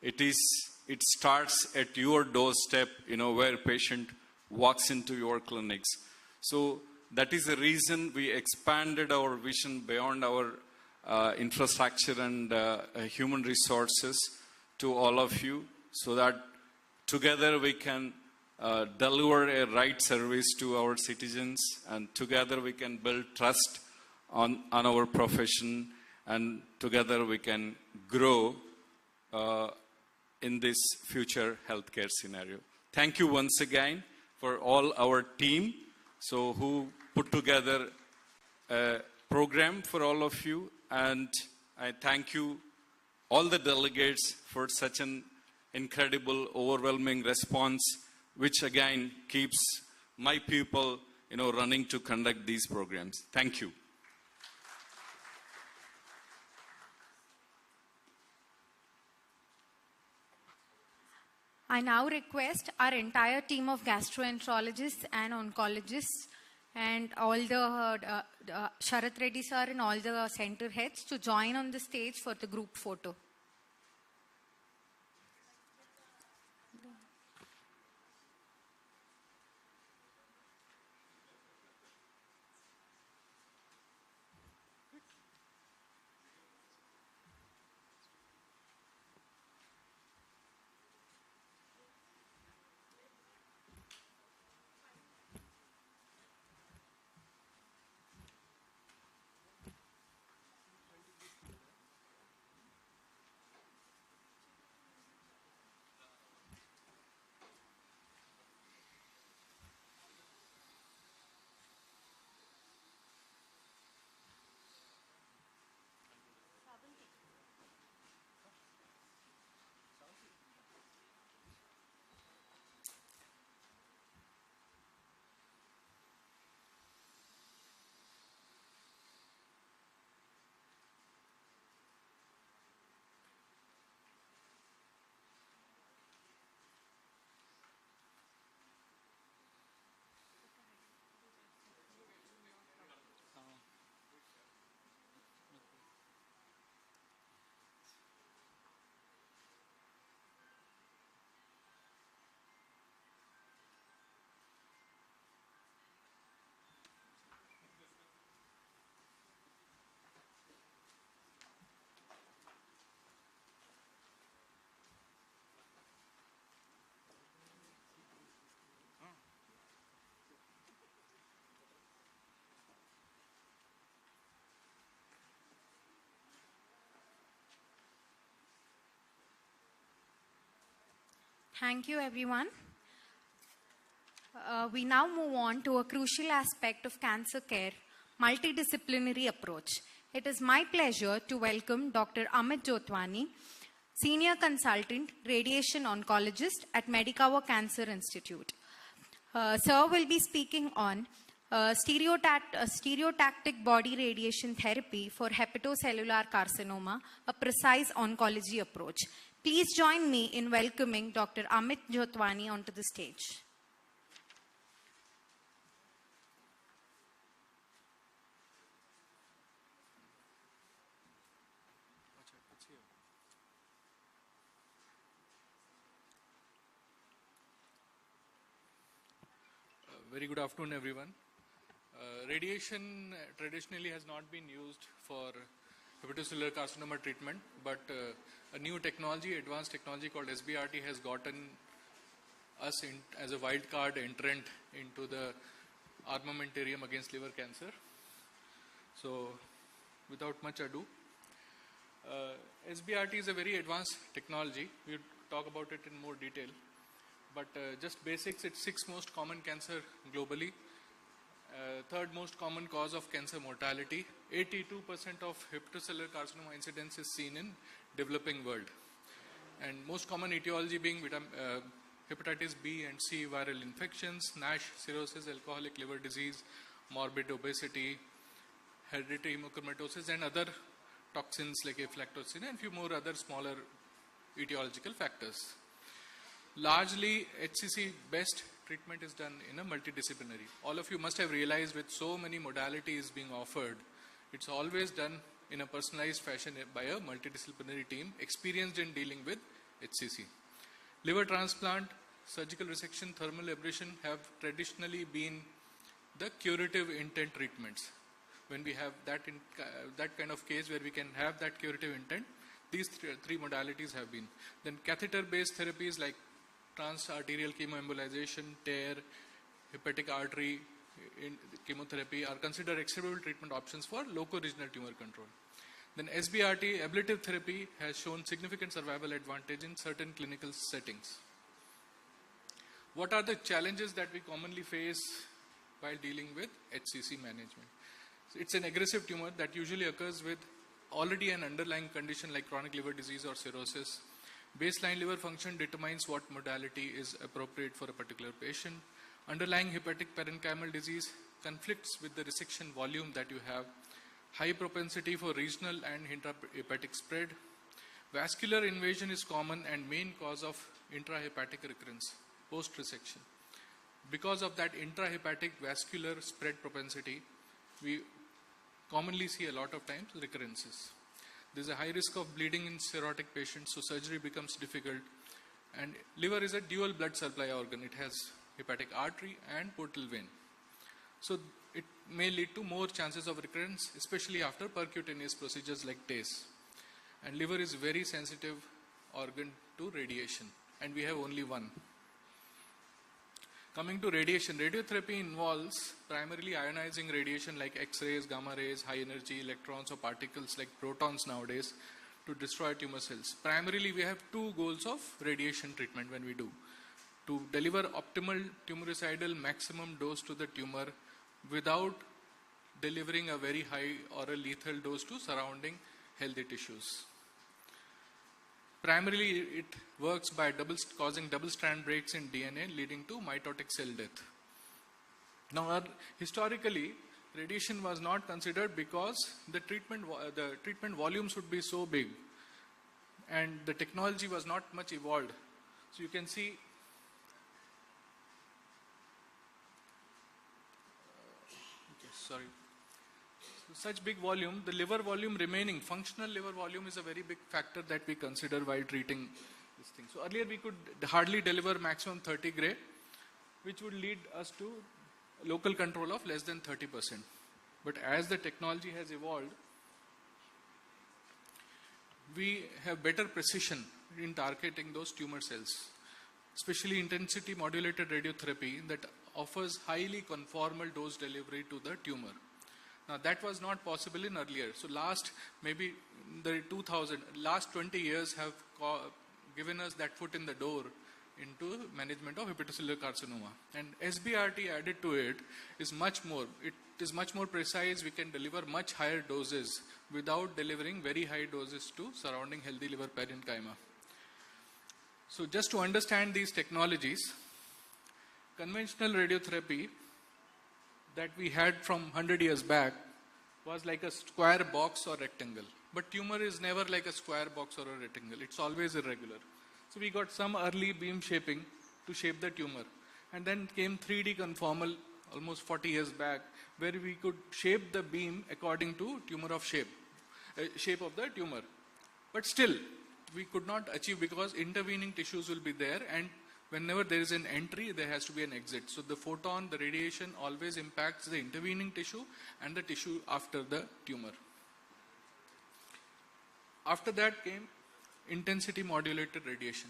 It starts at your doorstep, where patient walks into your clinics. So that is the reason we expanded our vision beyond our infrastructure and human resources to all of you, so that together we can deliver a right service to our citizens, and together we can build trust on our profession, and together we can grow in this future healthcare scenario. Thank you once again for all our team, who put together a program for all of you, and I thank you, all the delegates, for such an incredible, overwhelming response, which again keeps my people, running to conduct these programs. Thank you. I now request our entire team of gastroenterologists and oncologists and all the Sharath Reddy sir and all the center heads to join on the stage for the group photo. Thank you, everyone. We now move on to a crucial aspect of cancer care, multidisciplinary approach. It is my pleasure to welcome Dr. Amit Jotwani, Senior Consultant, Radiation Oncologist at Medicover Cancer Institute. Sir will be speaking on stereotactic body radiation therapy for hepatocellular carcinoma, a precise oncology approach. Please join me in welcoming Dr. Amit Jotwani onto the stage. Very good afternoon, everyone. Radiation traditionally has not been used for hepatocellular carcinoma treatment, but a new technology, advanced technology called SBRT has gotten us as a wild card entrant into the armamentarium against liver cancer. So, without much ado, SBRT is a very advanced technology. We'll talk about it in more detail. But just basics, it's 6th most common cancer globally, 3rd most common cause of cancer mortality, 82% of hepatocellular carcinoma incidence is seen in developing world, and most common etiology being hepatitis B and C viral infections, NASH, cirrhosis, alcoholic liver disease, morbid obesity, hereditary hemochromatosis, and other toxins like aflatoxin and few more other smaller etiological factors. Largely, HCC best treatment is done in a multidisciplinary. All of you must have realized with so many modalities being offered, it's always done in a personalized fashion by a multidisciplinary team experienced in dealing with HCC. Liver transplant, surgical resection, thermal ablation have traditionally been the curative intent treatments. When we have that kind of case where we can have that curative intent, these three modalities have been. Then catheter-based therapies like transarterial chemoembolization, TARE, hepatic artery chemotherapy are considered acceptable treatment options for loco-regional tumor control. Then SBRT, ablative therapy, has shown significant survival advantage in certain clinical settings. What are the challenges that we commonly face while dealing with HCC management? So it's an aggressive tumor that usually occurs with already an underlying condition like chronic liver disease or cirrhosis. Baseline liver function determines what modality is appropriate for a particular patient. Underlying hepatic parenchymal disease conflicts with the resection volume that you have. High propensity for regional and intrahepatic spread. Vascular invasion is common and main cause of intrahepatic recurrence post-resection. Because of that intrahepatic vascular spread propensity, we commonly see a lot of times recurrences. There is a high risk of bleeding in cirrhotic patients, so surgery becomes difficult. And liver is a dual blood supply organ. It has hepatic artery and portal vein. So it may lead to more chances of recurrence, especially after percutaneous procedures like TACE. And liver is very sensitive organ to radiation, and we have only one. Coming to radiation, radiotherapy involves primarily ionizing radiation like X-rays, gamma rays, high energy electrons or particles like protons nowadays to destroy tumor cells. Primarily, we have two goals of radiation treatment when we do. To deliver optimal tumoricidal maximum dose to the tumor without delivering a very high or a lethal dose to surrounding healthy tissues. Primarily, it works by causing double-strand breaks in DNA, leading to mitotic cell death. Now, historically, radiation was not considered because the treatment volumes would be so big, and the technology was not much evolved. So you can see. Sorry. Such big volume, the liver volume remaining, functional liver volume is a very big factor that we consider while treating this thing. So earlier we could hardly deliver maximum 30 gray, which would lead us to local control of less than 30%. But as the technology has evolved, we have better precision in targeting those tumor cells, especially intensity modulated radiotherapy that offers highly conformal dose delivery to the tumor. Now that was not possible in earlier. So last 20 years have given us that foot in the door into management of hepatocellular carcinoma. And SBRT added to it is much more. It is much more precise. We can deliver much higher doses without delivering very high doses to surrounding healthy liver parenchyma. So just to understand these technologies, conventional radiotherapy that we had from 100 years back was like a square box or rectangle. But tumor is never like a square box or a rectangle. It's always irregular. So we got some early beam shaping to shape the tumor. And then came 3D conformal almost 40 years back, where we could shape the beam according to shape of the tumor. But still, we could not achieve because intervening tissues will be there, and whenever there is an entry, there has to be an exit. So the photon, the radiation always impacts the intervening tissue and the tissue after the tumor. After that came intensity modulated radiation.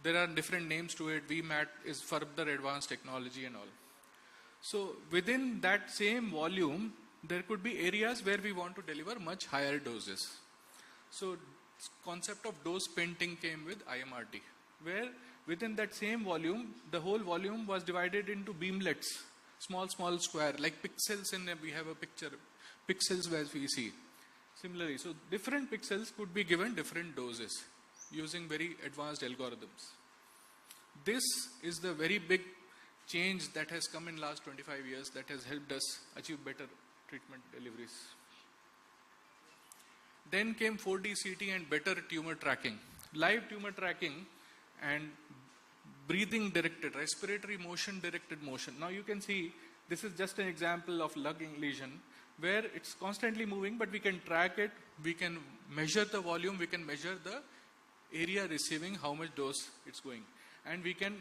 There are different names to it. VMAT is further advanced technology and all. So within that same volume, there could be areas where we want to deliver much higher doses. So concept of dose painting came with IMRT, where within that same volume, the whole volume was divided into beamlets, small square, like pixels we have a picture, pixels as we see. Similarly, so different pixels could be given different doses using very advanced algorithms. This is the very big change that has come in last 25 years that has helped us achieve better treatment deliveries. Then came 4D CT and better tumor tracking. Live tumor tracking and breathing directed, respiratory motion directed motion. Now you can see this is just an example of lung lesion where it's constantly moving, but we can track it, we can measure the volume, we can measure the area receiving, how much dose it's going. And we can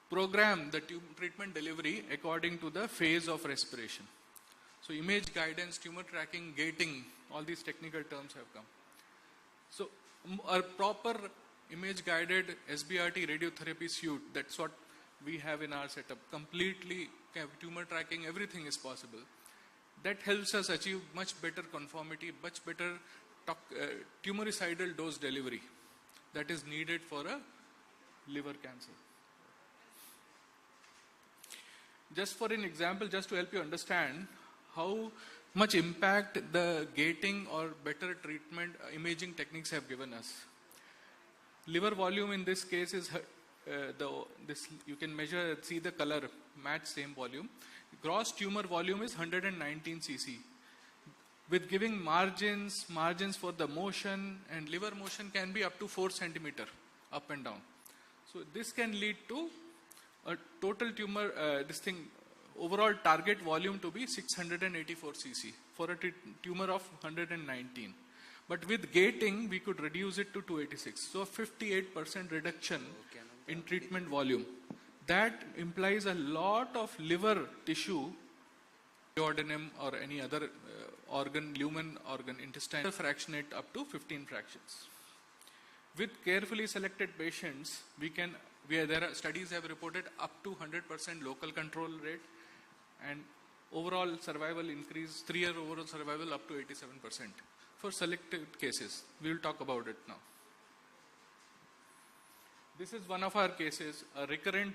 program the treatment delivery according to the phase of respiration. So image guidance, tumor tracking, gating, all these technical terms have come. So a proper image guided SBRT radiotherapy suite, that's what we have in our setup. Completely tumor tracking, everything is possible. That helps us achieve much better conformity, much better tumoricidal dose delivery that is needed for a liver cancer. Just for an example, just to help you understand how much impact the gating or better treatment imaging techniques have given us. Liver volume in this case is you can measure, see the color, match same volume. Gross tumor volume is 119 cc. With giving margins for the motion, and liver motion can be up to 4 centimeter up and down. So this can lead to a total tumor, overall target volume to be 684 cc for a tumor of 119. But with gating, we could reduce it to 286. So a 58% reduction in treatment volume. That implies a lot of liver tissue, duodenum or any other organ, lumen organ, intestine, fractionate up to 15 fractions. With carefully selected patients, studies have reported up to 100% local control rate and overall survival increase, 3-year overall survival up to 87% for selected cases. We will talk about it now. This is one of our cases, a recurrent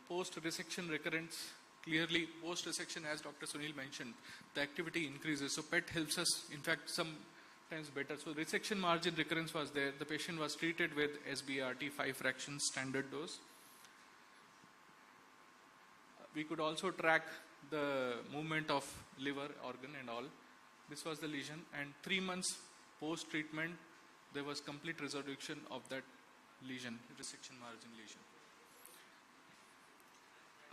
post-resection recurrence. Clearly, post-resection, as Dr. Sunil mentioned, the activity increases. So PET helps us, in fact, sometimes better. So resection margin recurrence was there. The patient was treated with SBRT, 5 fractions standard dose. We could also track the movement of liver organ and all. This was the lesion, and 3 months post-treatment, there was complete resolution of that lesion, resection margin lesion.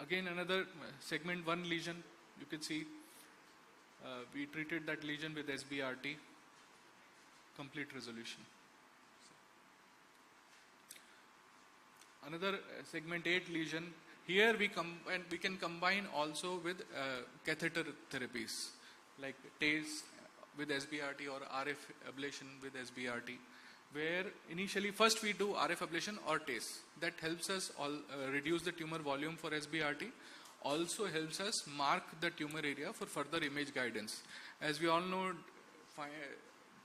Again, another segment 1 lesion, you can see we treated that lesion with SBRT, complete resolution. Another segment 8 lesion, here we can combine also with catheter therapies like TASE with SBRT or RF ablation with SBRT, where initially first we do RF ablation or TASE. That helps us reduce the tumor volume for SBRT, also helps us mark the tumor area for further image guidance. As we all know,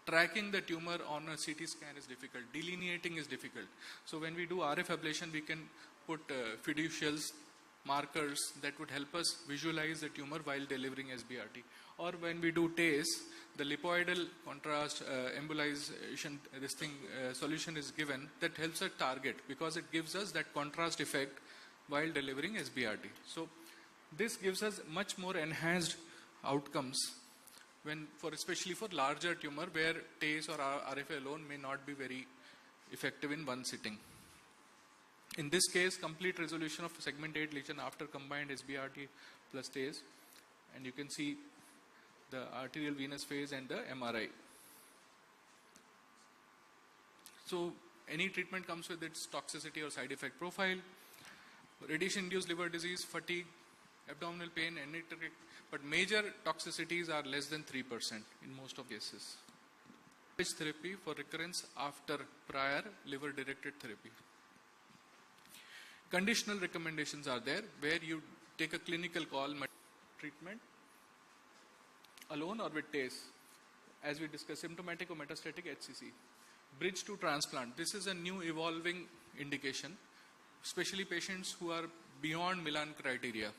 tracking the tumor on a CT scan is difficult. Delineating is difficult. So when we do RF ablation, we can put fiducials, markers that would help us visualize the tumor while delivering SBRT. Or when we do TACE, the lipoidal contrast embolization solution is given that helps us target, because it gives us that contrast effect while delivering SBRT. So this gives us much more enhanced outcomes especially for larger tumor where TACE or RFA alone may not be very effective in one sitting. In this case, complete resolution of segment 8 lesion after combined SBRT plus TACE, and you can see the arterial venous phase and the MRI. So any treatment comes with its toxicity or side effect profile. Radiation-induced liver disease, fatigue, abdominal pain, aneurysm, but major toxicities are less than 3% in most of cases. Therapy for recurrence after prior liver-directed therapy. Conditional recommendations are there where you take a clinical call treatment alone or with TACE. As we discussed, symptomatic or metastatic HCC. Bridge to transplant. This is a new evolving indication, especially patients who are beyond Milan criteria.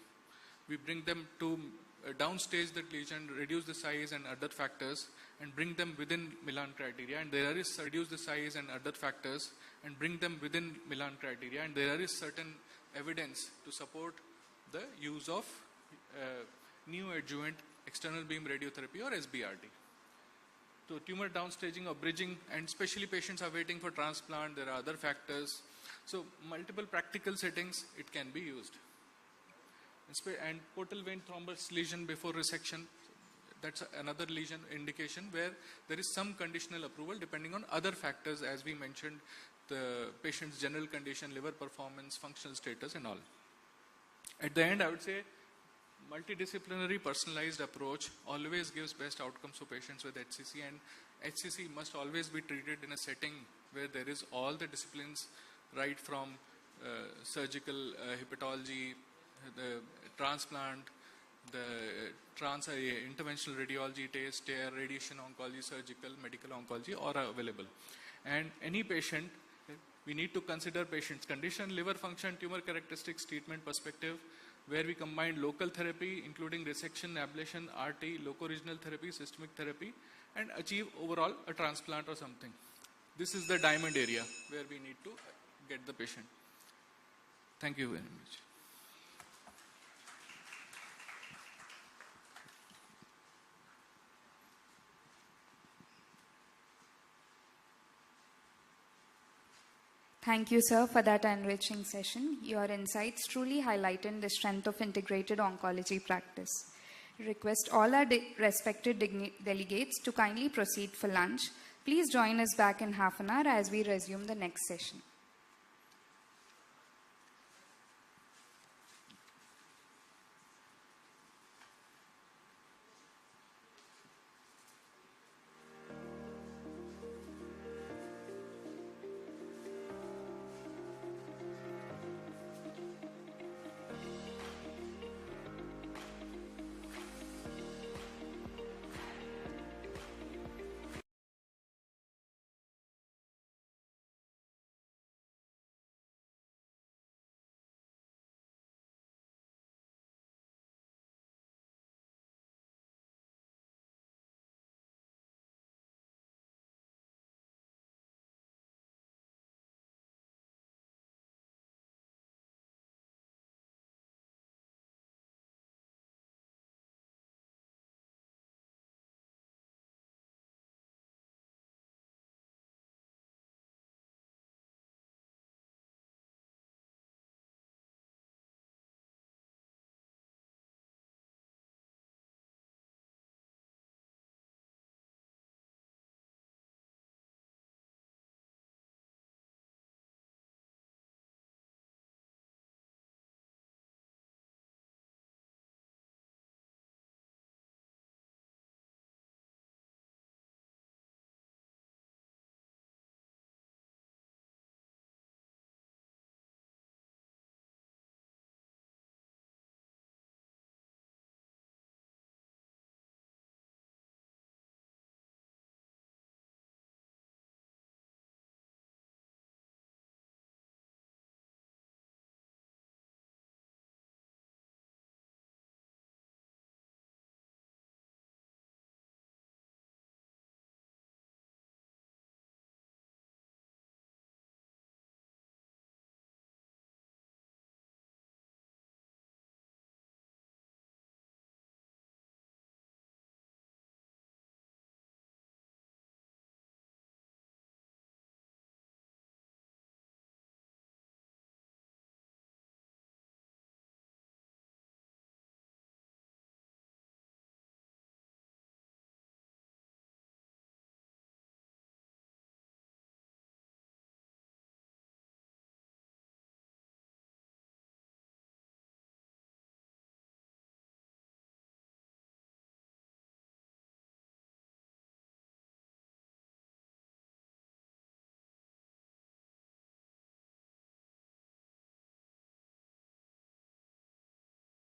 We bring them to downstage the lesion, reduce the size and other factors, and bring them within Milan criteria. And there is reduce the size and other factors, and bring them within Milan criteria. And there is certain evidence to support the use of neoadjuvant external beam radiotherapy or SBRT. So tumor downstaging or bridging, and especially patients are waiting for transplant, there are other factors. So multiple practical settings, it can be used. And portal vein thrombus lesion before resection, that's another lesion indication where there is some conditional approval depending on other factors, as we mentioned, the patient's general condition, liver performance, functional status and all. At the end, I would say multidisciplinary personalized approach always gives best outcomes for patients with HCC, and HCC must always be treated in a setting where there is all the disciplines, right from surgical hepatology, the transplant, the interventional radiology, TACE, TARE, radiation oncology, surgical, medical oncology all are available. And any patient, we need to consider patient's condition, liver function, tumor characteristics, treatment perspective, where we combine local therapy, including resection, ablation, RT, loco-regional therapy, systemic therapy, and achieve overall a transplant or something. This is the diamond area where we need to get the patient. Thank you very much. Thank you, sir, for that enriching session. Your insights truly highlighted the strength of integrated oncology practice. Request all our respected delegates to kindly proceed for lunch. Please join us back in half an hour as we resume the next session.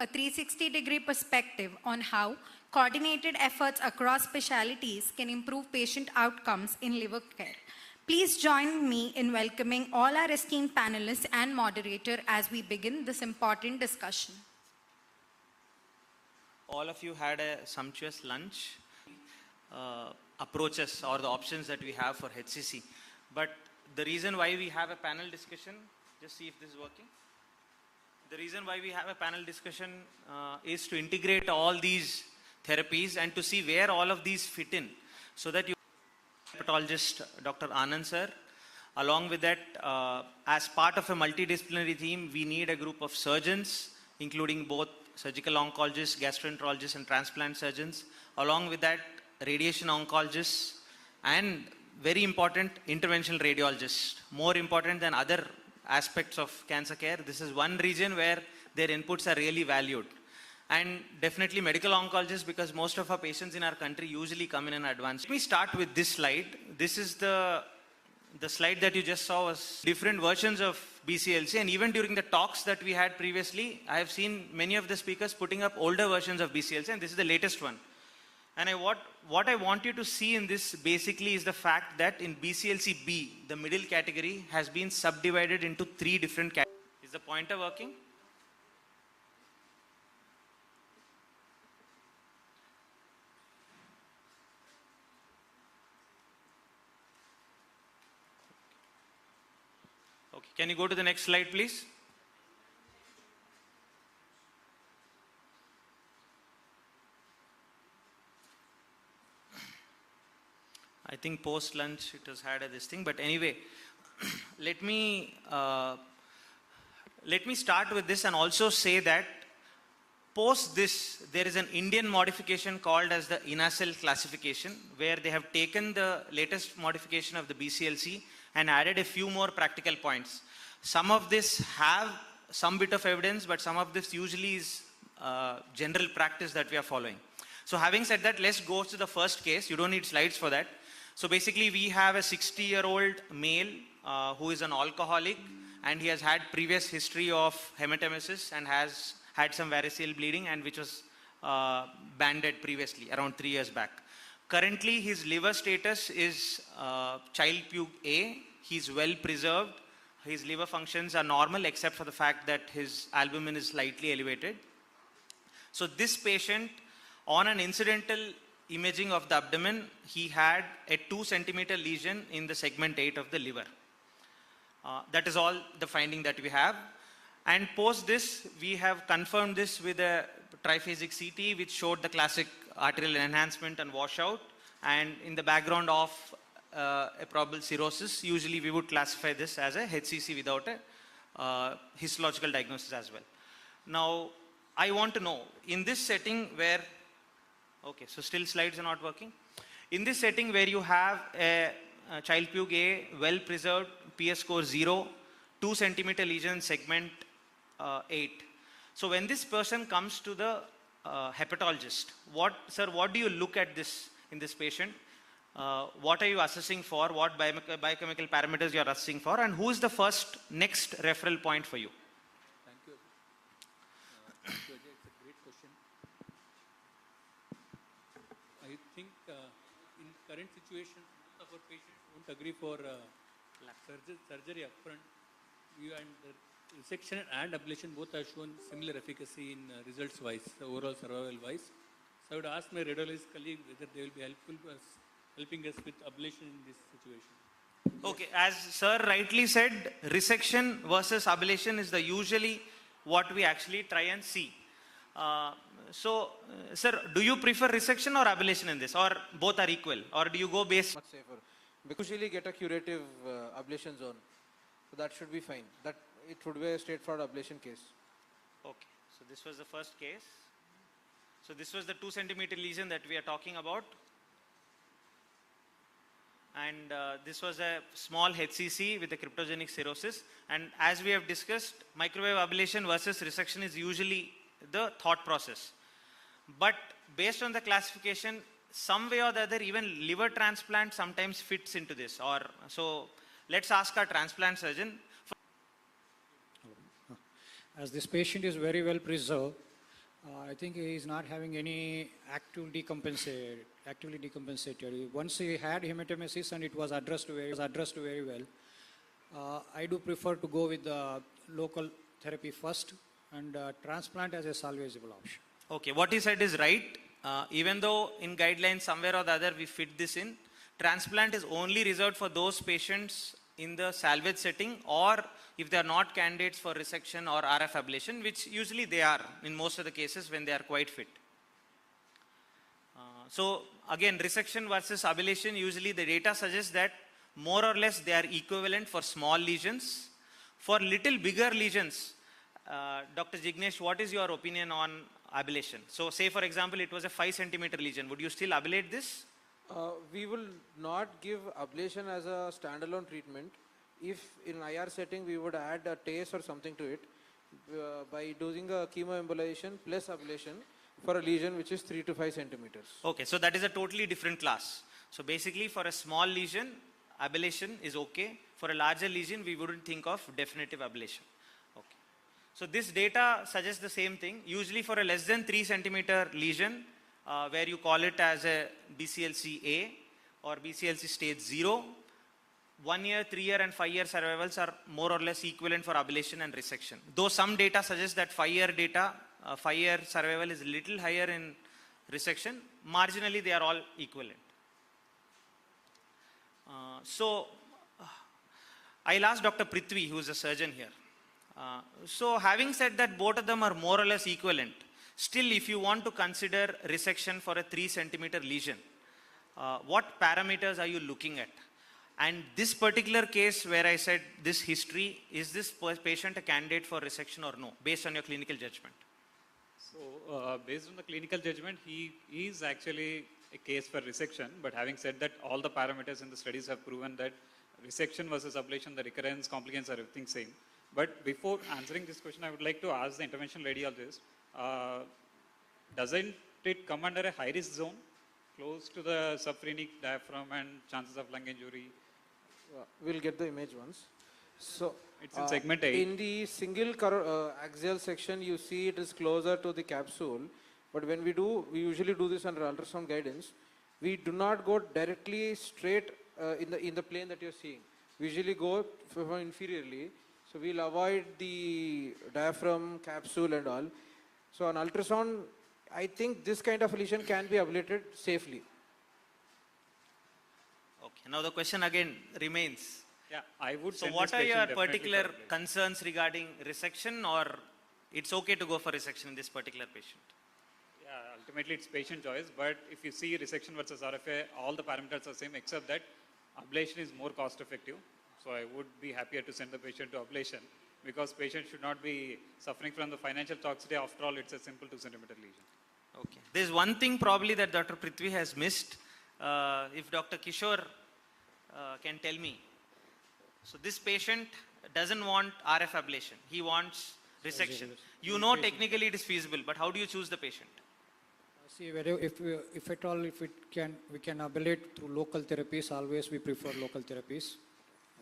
a 360-degree perspective on how coordinated efforts across specialties can improve patient outcomes in liver care. Please join me in welcoming all our esteemed panelists and moderator as we begin this important discussion. All of you had a sumptuous lunch. Approaches or the options that we have for HCC. But the reason why we have a panel discussion, just see if this is working. The reason why we have a panel discussion is to integrate all these therapies and to see where all of these fit in, so that you hepatologist Dr. Anand sir, along with that, as part of a multidisciplinary team, we need a group of surgeons, including both surgical oncologists, gastroenterologists and transplant surgeons. Along with that, radiation oncologists and very important interventional radiologists, more important than other aspects of cancer care. This is one region where their inputs are really valued. And definitely medical oncologists, because most of our patients in our country usually come in advance. Let me start with this slide. This is the slide that you just saw was different versions of BCLC, and even during the talks that we had previously, I have seen many of the speakers putting up older versions of BCLC, and this is the latest one. And what I want you to see in this basically is the fact that in BCLC-B, the middle category has been subdivided into 3 different categories. Is the pointer working? Okay, can you go to the next slide, please? I think post-lunch it has had this thing, but anyway, let me start with this and also say that post this, there is an Indian modification called as the INACEL classification, where they have taken the latest modification of the BCLC and added a few more practical points. Some of this have some bit of evidence, but some of this usually is general practice that we are following. So having said that, let's go to the first case. You don't need slides for that. So basically we have a 60-year-old male who is an alcoholic, and he has had previous history of hematemesis and has had some variceal bleeding, and which was banded previously around 3 years back. Currently his liver status is child puke A. He's well preserved. His liver functions are normal except for the fact that his albumin is slightly elevated. So this patient, on an incidental imaging of the abdomen, he had a 2 centimeter lesion in the segment 8 of the liver. That is all the finding that we have. And post this, we have confirmed this with a triphasic CT, which showed the classic arterial enhancement and washout. And in the background of a probable cirrhosis, usually we would classify this as a HCC without a histological diagnosis as well. Now, I want to know, in this setting where, okay, so still slides are not working. In this setting where you have a child puke A, well preserved, PS score 0, 2 centimeter lesion segment 8. So when this person comes to the hepatologist, what do you look at this in this patient? What are you assessing for? What biochemical parameters you are assessing for? And who is the first next referral point for you? Thank you. It's a great question. I think in current situation, most of our patients won't agree for surgery upfront. And the resection and ablation both have shown similar efficacy in results wise, overall survival wise. So I would ask my radiologist colleague whether they will be helping us with ablation in this situation. Okay, as sir rightly said, resection versus ablation is the usually what we actually try and see. So, sir, do you prefer resection or ablation in this, or both are equal, or do you go based? Much safer. Because usually get a curative ablation zone, so that should be fine. That it would be a straightforward ablation case. Okay, so this was the first case. So this was the 2 centimeter lesion that we are talking about. And this was a small HCC with a cryptogenic cirrhosis. And as we have discussed, microwave ablation versus resection is usually the thought process. But based on the classification, some way or the other, even liver transplant sometimes fits into this. Or so let's ask our transplant surgeon. As this patient is very well preserved, I think he is not having any actively decompensated. Once he had hematemesis and it was addressed very well. I do prefer to go with the local therapy first and transplant as a salvageable option. Okay, what he said is right. Even though in guidelines somewhere or the other we fit this in, transplant is only reserved for those patients in the salvage setting, or if they are not candidates for resection or RF ablation, which usually they are in most of the cases when they are quite fit. So again, resection versus ablation, usually the data suggests that more or less they are equivalent for small lesions. For little bigger lesions, Dr. Jignesh, what is your opinion on ablation? So say for example, it was a 5 centimeter lesion. Would you still ablate this? We will not give ablation as a standalone treatment. If in IR setting we would add a TACE or something to it by doing a chemoembolization plus ablation for a lesion which is 3 to 5 centimeters. Okay, so that is a totally different class. So basically for a small lesion, ablation is okay. For a larger lesion, we wouldn't think of definitive ablation. Okay. So this data suggests the same thing. Usually for a less than 3 centimeter lesion, where you call it as a BCLC-A or BCLC stage 0, 1 year, 3 year and 5 year survivals are more or less equivalent for ablation and resection. Though some data suggests that 5 year survival is a little higher in resection, marginally they are all equivalent. So I'll ask Dr. Prithvi, who is a surgeon here. So having said that both of them are more or less equivalent, still if you want to consider resection for a 3 centimeter lesion, what parameters are you looking at? And this particular case where I said this history, is this patient a candidate for resection or no, based on your clinical judgment? So based on the clinical judgment, he is actually a case for resection, but having said that, all the parameters in the studies have proven that resection versus ablation, the recurrence, complications are everything same. But before answering this question, I would like to ask the interventional radiologist, doesn't it come under a high risk zone, close to the subphrenic diaphragm and chances of lung injury? We'll get the image once. So it's in segment 8. In the single axial section, you see it is closer to the capsule. But when we usually do this under ultrasound guidance. We do not go directly straight in the plane that you're seeing. We usually go from inferiorly. So we'll avoid the diaphragm, capsule and all. So on ultrasound, I think this kind of lesion can be ablated safely. Okay, now the question again remains. Yeah, I would. So what are your particular concerns regarding resection, or it's okay to go for resection in this particular patient? Yeah, ultimately it's patient choice, but if you see resection versus RFA, all the parameters are same except that ablation is more cost effective. So I would be happier to send the patient to ablation because patient should not be suffering from the financial toxicity. After all, it's a simple 2 centimeter lesion. Okay. There's one thing probably that Dr. Prithvi has missed. If Dr. Kishore can tell me. So this patient doesn't want RF ablation. He wants resection. You know technically it is feasible, but how do you choose the patient? See, if at all, we can ablate through local therapies. Always we prefer local therapies.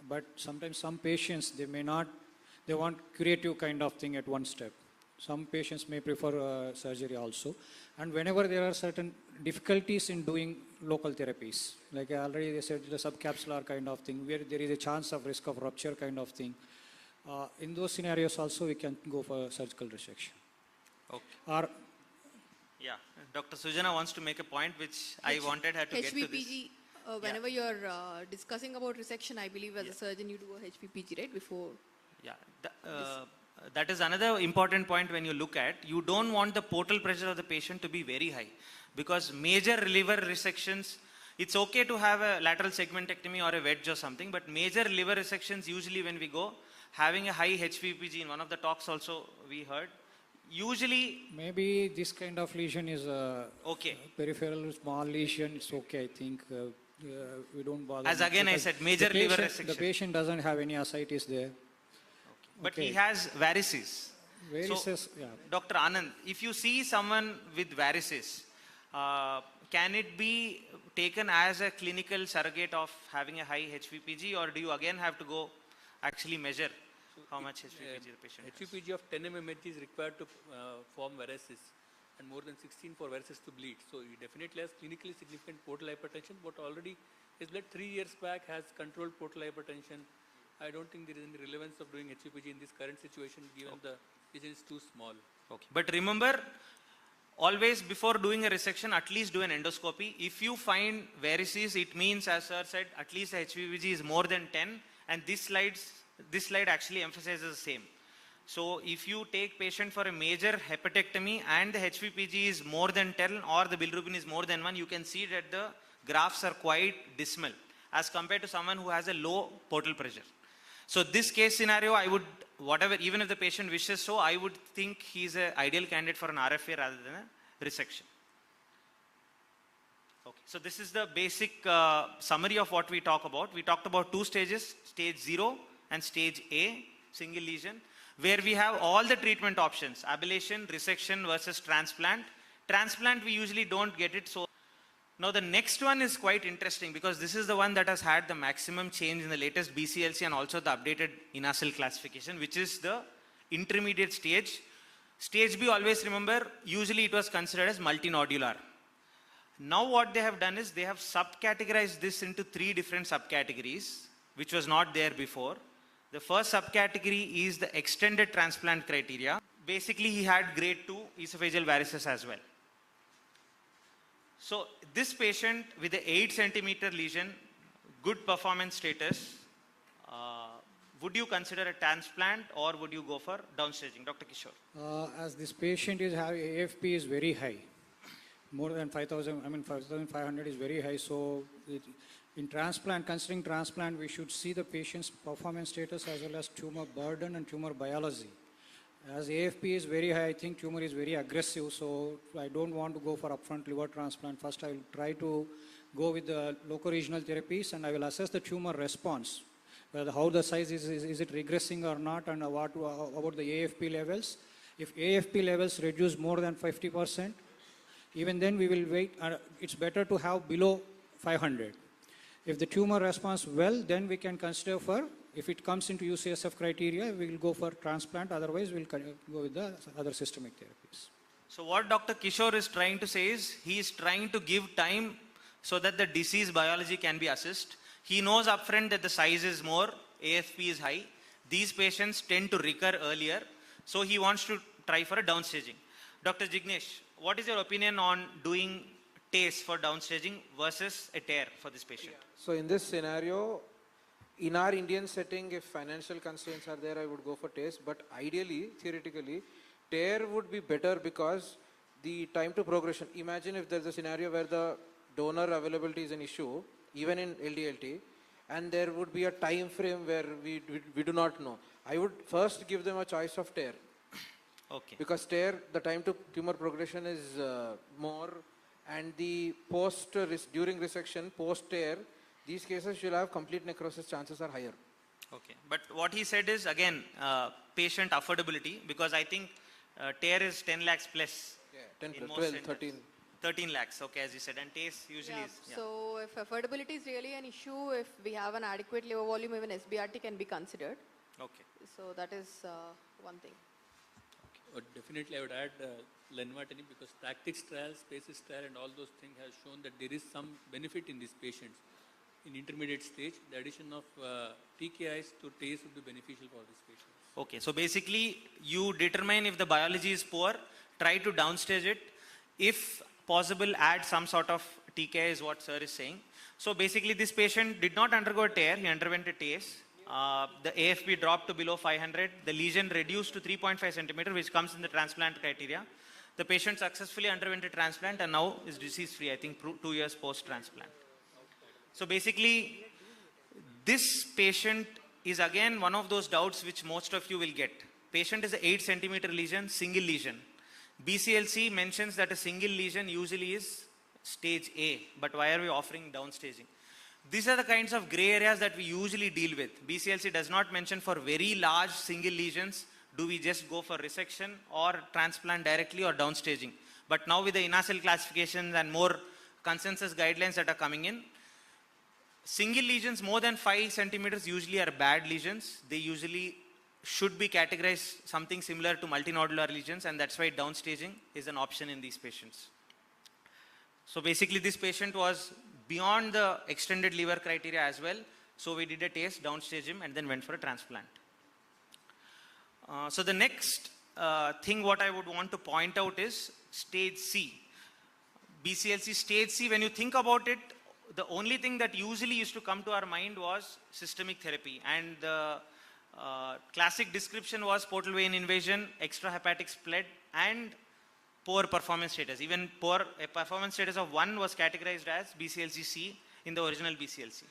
But sometimes some patients, they want curative kind of thing at one step. Some patients may prefer surgery also. And whenever there are certain difficulties in doing local therapies, like already they said the subcapsular kind of thing, where there is a chance of risk of rupture kind of thing, in those scenarios also we can go for surgical resection. Okay. Yeah, Dr. Sujana wants to make a point which I wanted her to get to this. Whenever you're discussing about resection, I believe as a surgeon you do a HPPG, right, before? Yeah, that is another important point when you look at, you don't want the portal pressure of the patient to be very high because major liver resections, it's okay to have a lateral segmentectomy or a wedge or something, but major liver resections usually when we go, having a high HPPG, in one of the talks also we heard, usually maybe this kind of lesion is okay. Peripheral small lesion, it's okay, I think. We don't bother. As again I said, major liver resection. The patient doesn't have any ascites there. But he has varices. Varices, so, yeah. Dr. Anand, if you see someone with varices, can it be taken as a clinical surrogate of having a high HPPG, or do you again have to go actually measure how much HPPG the patient has? HPPG of 10 mmHg is required to form varices. and more than 16 for varices to bleed. So he definitely has clinically significant portal hypertension, but already his blood 3 years back has controlled portal hypertension. I don't think there is any relevance of doing HPG in this current situation given the lesion is too small. Okay. But remember, always before doing a resection, at least do an endoscopy. If you find varices, it means, as sir said, at least the HPVG is more than 10, and this slide actually emphasizes the same. So if you take patient for a major hepatectomy and the HPPG is more than 10 or the bilirubin is more than 1, you can see that the graphs are quite dismal as compared to someone who has a low portal pressure. So this case scenario, I would, even if the patient wishes so, I would think he's an ideal candidate for an RFA rather than a resection. Okay, so this is the basic summary of what we talk about. We talked about 2 stages, stage 0 and stage A, single lesion, where we have all the treatment options, ablation, resection versus transplant. Transplant, we usually don't get it. So now the next one is quite interesting because this is the one that has had the maximum change in the latest BCLC and also the updated INASL classification, which is the intermediate stage. Stage B, always remember, usually it was considered as multinodular. Now what they have done is they have subcategorized this into 3 different subcategories, which was not there before. The first subcategory is the extended transplant criteria. Basically, he had grade 2 esophageal varices as well. So this patient with the 8 centimeter lesion, good performance status, would you consider a transplant or would you go for downstaging? Dr. Kishore. As this patient is having AFP is very high, more than 5,000, 5,500 is very high. So in transplant, considering transplant, we should see the patient's performance status as well as tumor burden and tumor biology. As AFP is very high, I think tumor is very aggressive, so I don't want to go for upfront liver transplant. First, I will try to go with the loco-regional therapies and I will assess the tumor response. How the size is it regressing or not, and what about the AFP levels. If AFP levels reduce more than 50%, even then we will wait. It's better to have below 500. If the tumor responds well, then we can consider for, if it comes into UCSF criteria, we will go for transplant. Otherwise, we'll go with the other systemic therapies. So what Dr. Kishore is trying to say is, he is trying to give time so that the disease biology can be assessed. He knows upfront that the size is more, AFP is high. These patients tend to recur earlier. So he wants to try for a downstaging. Dr. Jignesh, what is your opinion on doing TACE for downstaging versus a tear for this patient? Yeah. So in this scenario, in our Indian setting, if financial constraints are there, I would go for TACE. But ideally, theoretically, tear would be better because the time to progression. Imagine if there's a scenario where the donor availability is an issue, even in LDLT, and there would be a time frame where we do not know. I would first give them a choice of tear. Okay. Because tear, the time to tumor progression is more, and the during resection, post tear, these cases you'll have complete necrosis chances are higher. Okay, but what he said is again patient affordability, because I think tear is 10 lakhs plus. Yeah, 10 plus, 12, 13. 13 lakhs, okay, as you said, and TACE usually is. Yeah. So if affordability is really an issue, if we have an adequate liver volume, even SBRT can be considered. Okay. So that is one thing. Okay. Definitely I would add lenvatinib, because tactics trial, spaces trial and all those things have shown that there is some benefit in these patients. In intermediate stage, the addition of TKIs to TACE would be beneficial for these patients. Okay, so basically you determine if the biology is poor, try to downstage it. If possible, add some sort of TKI is what sir is saying. So basically this patient did not undergo a tear, he underwent a TACE. The AFP dropped to below 500. The lesion reduced to 3.5 centimeter, which comes in the transplant criteria. The patient successfully underwent a transplant and now is disease free, I think 2 years post-transplant. So basically, this patient is again one of those doubts which most of you will get. Patient is an 8 centimeter lesion, single lesion. BCLC mentions that a single lesion usually is stage A, but why are we offering downstaging? These are the kinds of gray areas that we usually deal with. BCLC does not mention for very large single lesions, do we just go for resection or transplant directly or downstaging? But now with the INASL classifications and more consensus guidelines that are coming in, single lesions more than 5 centimeters usually are bad lesions. They usually should be categorized something similar to multinodular lesions, and that's why downstaging is an option in these patients. So basically this patient was beyond the extended liver criteria as well. So we did a test, downstage him, and then went for a transplant. So the next thing what I would want to point out is stage C. BCLC stage C, when you think about it, the only thing that usually used to come to our mind was systemic therapy. And the classic description was portal vein invasion, extrahepatic split, and poor performance status. Even poor performance status of 1 was categorized as BCLC-C in the original BCLC.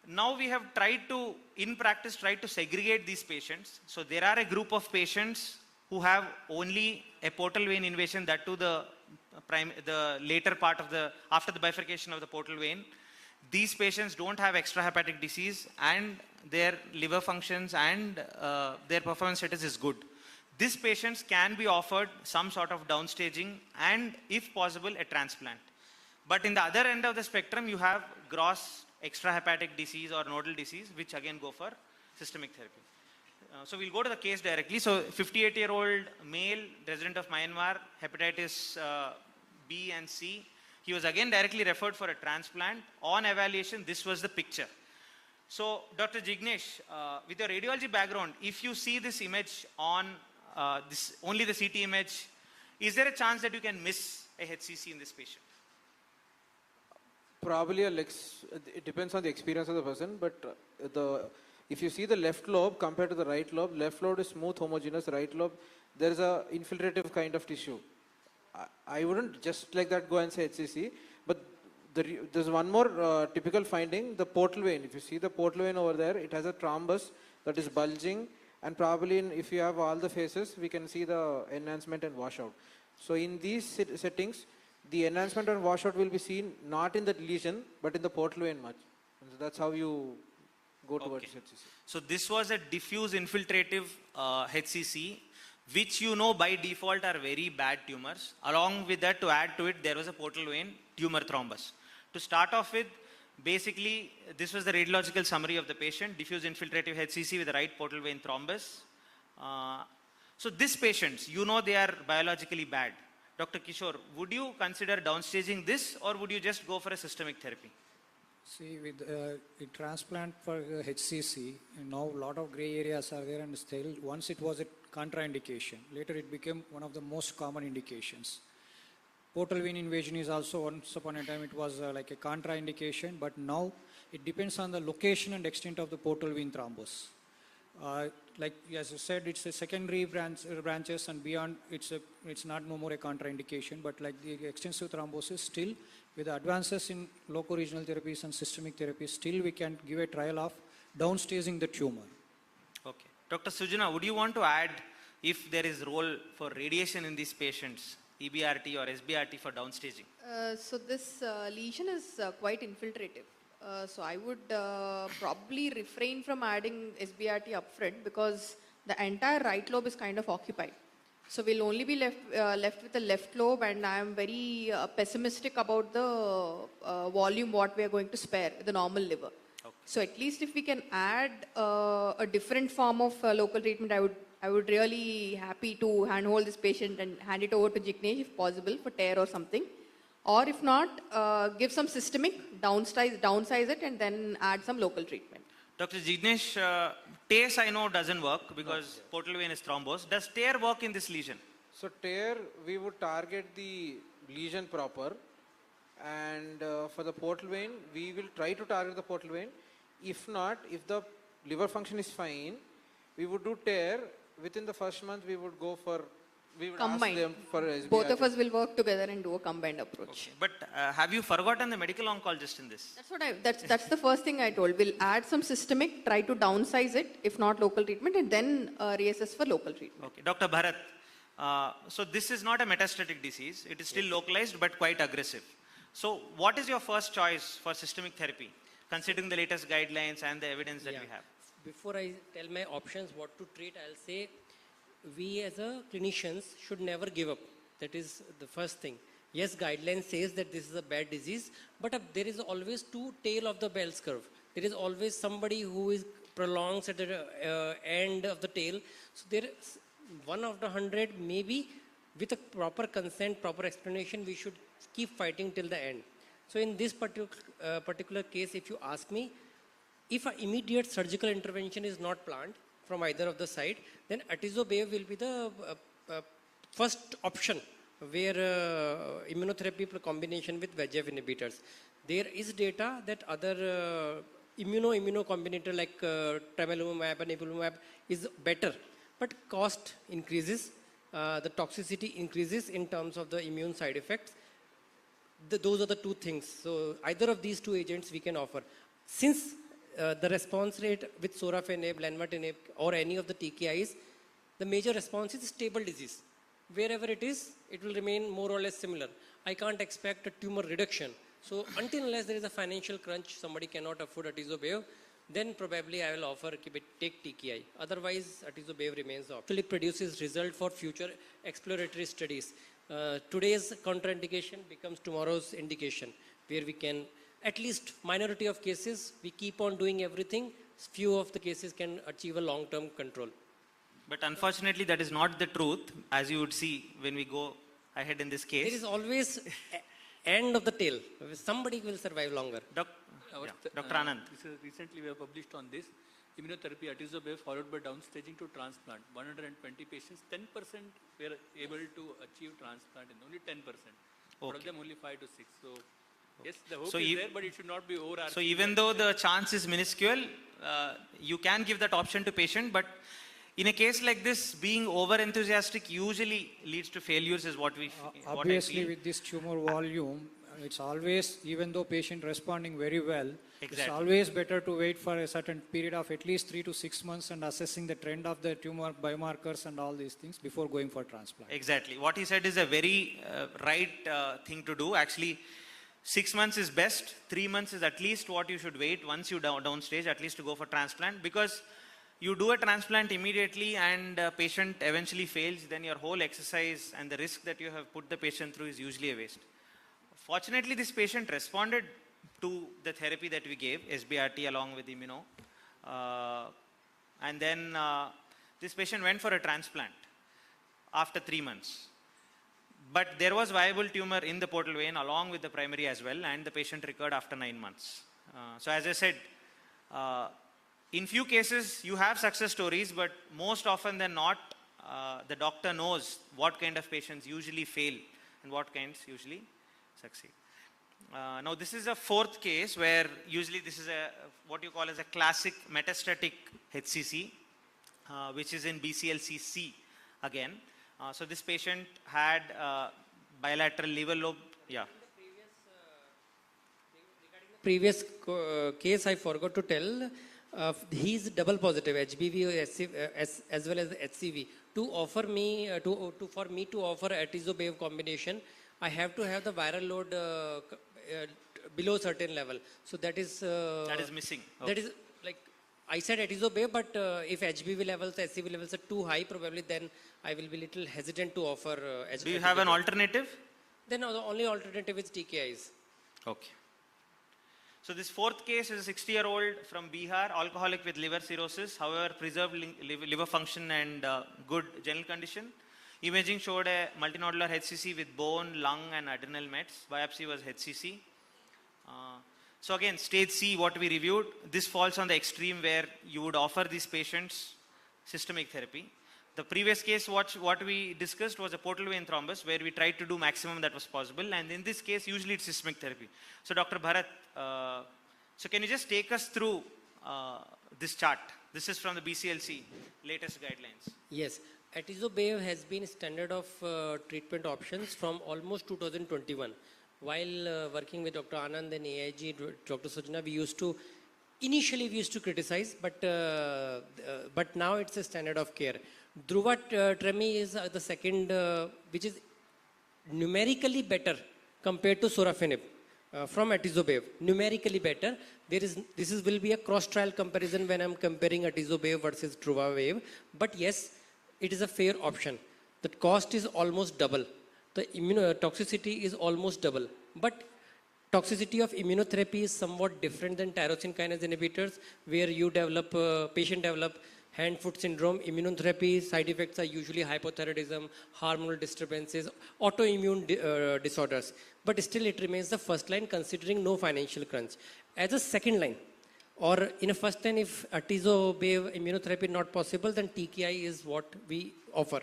Now we have tried to, in practice, tried to segregate these patients. So there are a group of patients who have only a portal vein invasion, that to the later part of after the bifurcation of the portal vein. These patients don't have extrahepatic disease and their liver functions and their performance status is good. These patients can be offered some sort of downstaging and, if possible, a transplant. But in the other end of the spectrum, you have gross extrahepatic disease or nodal disease, which again go for systemic therapy. So we'll go to the case directly. So 58-year-old male, resident of Myanmar, hepatitis B and C. He was again directly referred for a transplant. On evaluation, this was the picture. So Dr. Jignesh, with your radiology background, if you see this image on only the CT image, is there a chance that you can miss a HCC in this patient? Probably it depends on the experience of the person, but if you see the left lobe compared to the right lobe, left lobe is smooth, homogeneous, right lobe, there is a infiltrative kind of tissue. I wouldn't just like that go and say HCC, but there's one more typical finding, the portal vein. If you see the portal vein over there, it has a thrombus that is bulging, and probably if you have all the phases, we can see the enhancement and washout. So in these settings, the enhancement and washout will be seen not in the lesion, but in the portal vein much. And so that's how you go towards HCC. So this was a diffuse infiltrative HCC, which you know by default are very bad tumors. Along with that, to add to it, there was a portal vein tumor thrombus. To start off with, basically, this was the radiological summary of the patient, diffuse infiltrative HCC with the right portal vein thrombus. So these patients, you know they are biologically bad. Dr. Kishore, would you consider downstaging this, or would you just go for a systemic therapy? See, with a transplant for HCC, now a lot of gray areas are there, and still, once it was a contraindication, later it became one of the most common indications. Portal vein invasion is also, once upon a time, it was like a contraindication, but now it depends on the location and extent of the portal vein thrombus. Like as you said, it's a secondary branches, and beyond, it's not no more a contraindication, but like the extensive thrombosis, still with the advances in local regional therapies and systemic therapies, still we can give a trial of downstaging the tumor. Okay. Dr. Sujana, would you want to add if there is role for radiation in these patients, EBRT or SBRT for downstaging? So this lesion is quite infiltrative. So I would probably refrain from adding SBRT upfront because the entire right lobe is kind of occupied. So we'll only be left with the left lobe, and I am very pessimistic about the volume what we are going to spare, the normal liver. Okay. So at least if we can add a different form of local treatment, I would really happy to handhold this patient and hand it over to Jignesh if possible for tear or something. Or if not, give some systemic, downsize it, and then add some local treatment. Dr. Jignesh, TACE I know doesn't work because portal vein is thrombosed. Does tear work in this lesion? So tear, we would target the lesion proper, and for the portal vein, we will try to target the portal vein. If not, if the liver function is fine, we would do tear. Within the first month, we would go for, we would combined. ask them for SBRT. Both of us will work together and do a combined approach. Okay. But have you forgotten the medical oncologist in this? That's what that's the first thing I told. We'll add some systemic, try to downsize it, if not local treatment, and then reassess for local treatment. Okay. Dr. Bharat, so this is not a metastatic disease. It is still localized but quite aggressive. So what is your first choice for systemic therapy, considering the latest guidelines and the evidence that we have? Before I tell my options, what to treat, I'll say we as a clinicians should never give up. That is the first thing. Yes, guidelines says that this is a bad disease, but there is always two tail of the bell's curve. There is always somebody who is prolongs at the end of the tail. So there is 1 out of 100, maybe with a proper consent, proper explanation, we should keep fighting till the end. So in this particular case, if you ask me, if an immediate surgical intervention is not planned from either of the side, then atezolizumab will be the first option where immunotherapy combination with VEGF inhibitors. There is data that other immuno combinator like tremelimumab and ipilimumab is better, but cost increases, the toxicity increases in terms of the immune side effects. Those are the two things. So either of these two agents we can offer. Since the response rate with sorafenib, lenvatinib or any of the TKIs, the major response is stable disease. Wherever it is, it will remain more or less similar. I can't expect a tumor reduction. So until unless there is a financial crunch, somebody cannot afford atezolizumab, then probably I will offer take TKI. Otherwise, atezolizumab remains the option. Actually produces result for future exploratory studies. Today's contraindication becomes tomorrow's indication, where we can, at least minority of cases, we keep on doing everything. Few of the cases can achieve a long-term control. But unfortunately, that is not the truth, as you would see when we go ahead in this case. There is always end of the tail. Somebody will survive longer. Dr. Anand. Recently, we have published on this immunotherapy atezolizumab followed by downstaging to transplant. 120 patients, 10% were able to achieve transplant, and only 10%. Out of them, only 5 to 6. So, yes, the hope is there, but it should not be over. So even though the chance is minuscule, you can give that option to patient, but in a case like this, being over enthusiastic usually leads to failures, is what we obviously with this tumor volume, it's always, even though patient responding very well, it's always better to wait for a certain period of at least 3 to 6 months and assessing the trend of the tumor biomarkers and all these things before going for transplant. Exactly. What he said is a very right thing to do. Actually, 6 months is best. 3 months is at least what you should wait once you downstage, at least to go for transplant, because you do a transplant immediately and patient eventually fails, then your whole exercise and the risk that you have put the patient through is usually a waste. Fortunately, this patient responded to the therapy that we gave, SBRT along with immuno. And then this patient went for a transplant after 3 months. But there was viable tumor in the portal vein along with the primary as well, and the patient recovered after 9 months. So as I said, in few cases, you have success stories, but most often than not, the doctor knows what kind of patients usually fail and what kinds usually succeed. Now, this is a fourth case where usually this is what you call as a classic metastatic HCC, which is in BCLC-C again. So this patient had bilateral liver lobe. Yeah. Previous case I forgot to tell. He is double positive, HBV as well as HCV. To offer me, for me to offer atezolizumab combination, I have to have the viral load below certain level. So that is missing. That is like I said atezolizumab, but if HBV levels, HCV levels are too high, probably then I will be little hesitant to offer. Do you have an alternative? Then the only alternative is TKIs. Okay. So this fourth case is a 60-year-old from Bihar, alcoholic with liver cirrhosis, however preserved liver function and good general condition. Imaging showed a multinodular HCC with bone, lung and adrenal mets. Biopsy was HCC. So again, stage C, what we reviewed, this falls on the extreme where you would offer these patients systemic therapy. The previous case, what we discussed was a portal vein thrombus where we tried to do maximum that was possible. And in this case, usually it's systemic therapy. So Dr. Bharat, so can you just take us through this chart? This is from the BCLC latest guidelines. Yes. Atezolizumab has been standard of treatment options from almost 2021. While working with Dr. Anand and AIG, Dr. Sujna, initially we used to criticize, but now it's a standard of care. Dhruva Tremi is the second, which is numerically better compared to sorafenib from atezolizumab. Numerically better. This will be a cross-trial comparison when I'm comparing atezolizumab versus Dhruva. But yes, it is a fair option. The cost is almost double. The immunotoxicity is almost double. But Toxicity of immunotherapy is somewhat different than tyrosine kinase inhibitors, where you develop, patient develop hand-foot syndrome. Immunotherapy side effects are usually hypothyroidism, hormonal disturbances, autoimmune disorders. But still it remains the first line considering no financial crunch. As a second line, or in a first line, if atezo-bev immunotherapy not possible, then TKI is what we offer.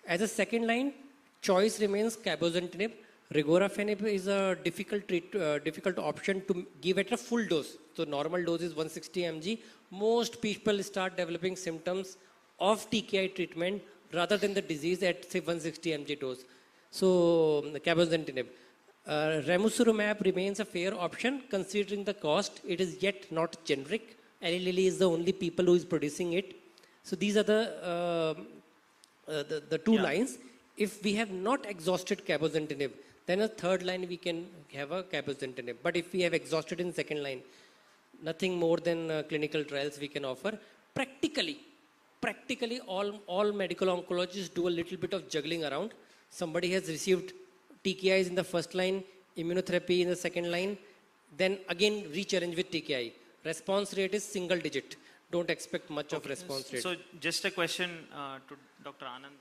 As a second line, choice remains cabozantinib. Regorafenib is a difficult option to give at a full dose. So normal dose is 160 mg. Most people start developing symptoms of TKI treatment rather than the disease at say 160 mg dose. So cabozantinib. Ramucirumab remains a fair option considering the cost. It is yet not generic. Eli Lilly is the only people who is producing it. So these are the two lines. If we have not exhausted cabozantinib, then a third line we can have a cabozantinib. But if we have exhausted in second line, nothing more than clinical trials we can offer. Practically all medical oncologists do a little bit of juggling around. Somebody has received TKIs in the first line, immunotherapy in the second line, then again re-challenge with TKI. Response rate is single digit. Don't expect much of response rate. So just a question to Dr. Anand.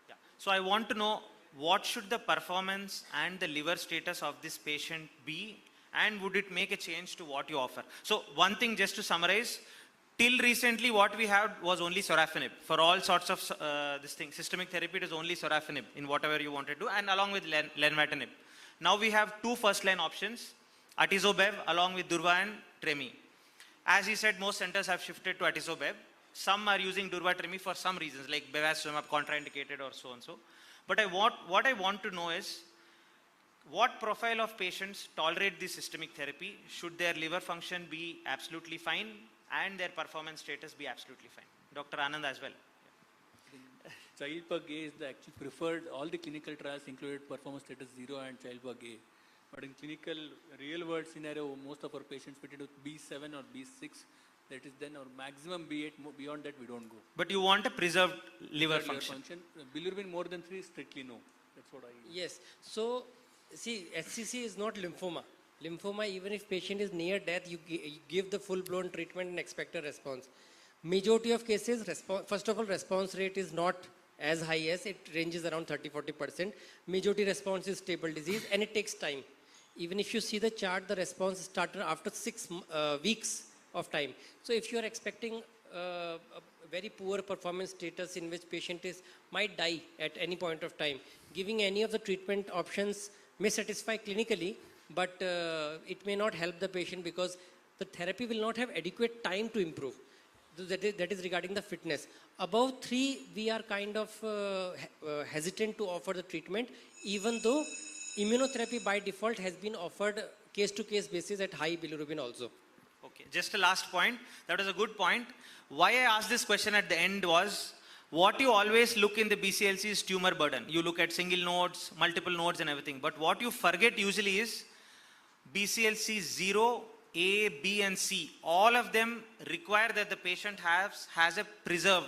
Yeah. So I want to know, what should the performance and the liver status of this patient be, and would it make a change to what you offer? So one thing, just to summarize, till recently what we had was only sorafenib. For all sorts of systemic therapy, it is only sorafenib in whatever you want to do, and along with lenvatinib. Now we have two first line options, atezo-bev along with durva and tremi. As he said, most centers have shifted to atezo-bev. Some are using durva-tremi for some reasons, like bevacizumab contraindicated or so and so. But what I want to know is, what profile of patients tolerate this systemic therapy? Should their liver function be absolutely fine and their performance status be absolutely fine? Dr. Anand as well. Child per gay is the actually preferred. All the clinical trials included performance status 0 and child per gay. But in clinical real world scenario, most of our patients fitted with B7 or B6. That is then our maximum B8. Beyond that, we don't go. But you want a preserved liver function. Bilirubin more than 3, strictly no. That's what I use. Yes. So, see, HCC is not lymphoma. Lymphoma, even if patient is near death, you give the full-blown treatment and expect a response. Majority of cases, first of all, response rate is not as high as, it ranges around 30-40%. Majority response is stable disease, and it takes time. Even if you see the chart, the response started after 6 weeks of time. So if you are expecting a very poor performance status in which patient might die at any point of time, giving any of the treatment options may satisfy clinically, but it may not help the patient because the therapy will not have adequate time to improve. That is regarding the fitness. Above 3, we are kind of hesitant to offer the treatment, even though immunotherapy by default has been offered case-to-case basis at high bilirubin also. Okay, just a last point. That was a good point. Why I asked this question at the end was, what you always look in the BCLC is tumor burden. You look at single nodes, multiple nodes and everything. But what you forget usually is BCLC 0, A, B and C. All of them require that the patient has a preserved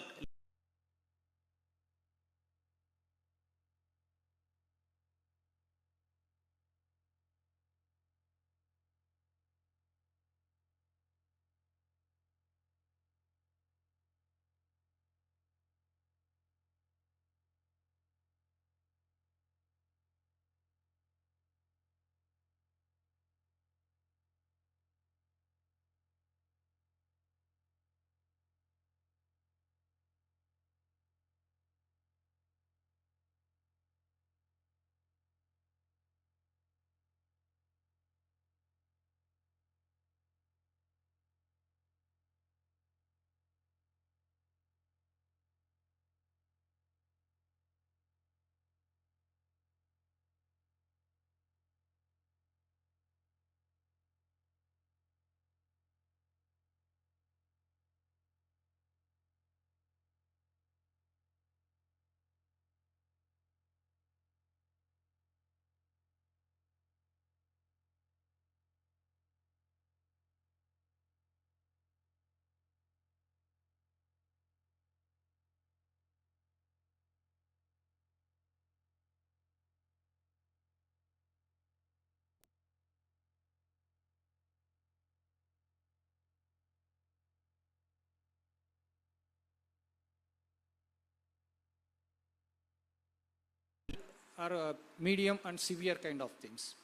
are medium and severe kind of things.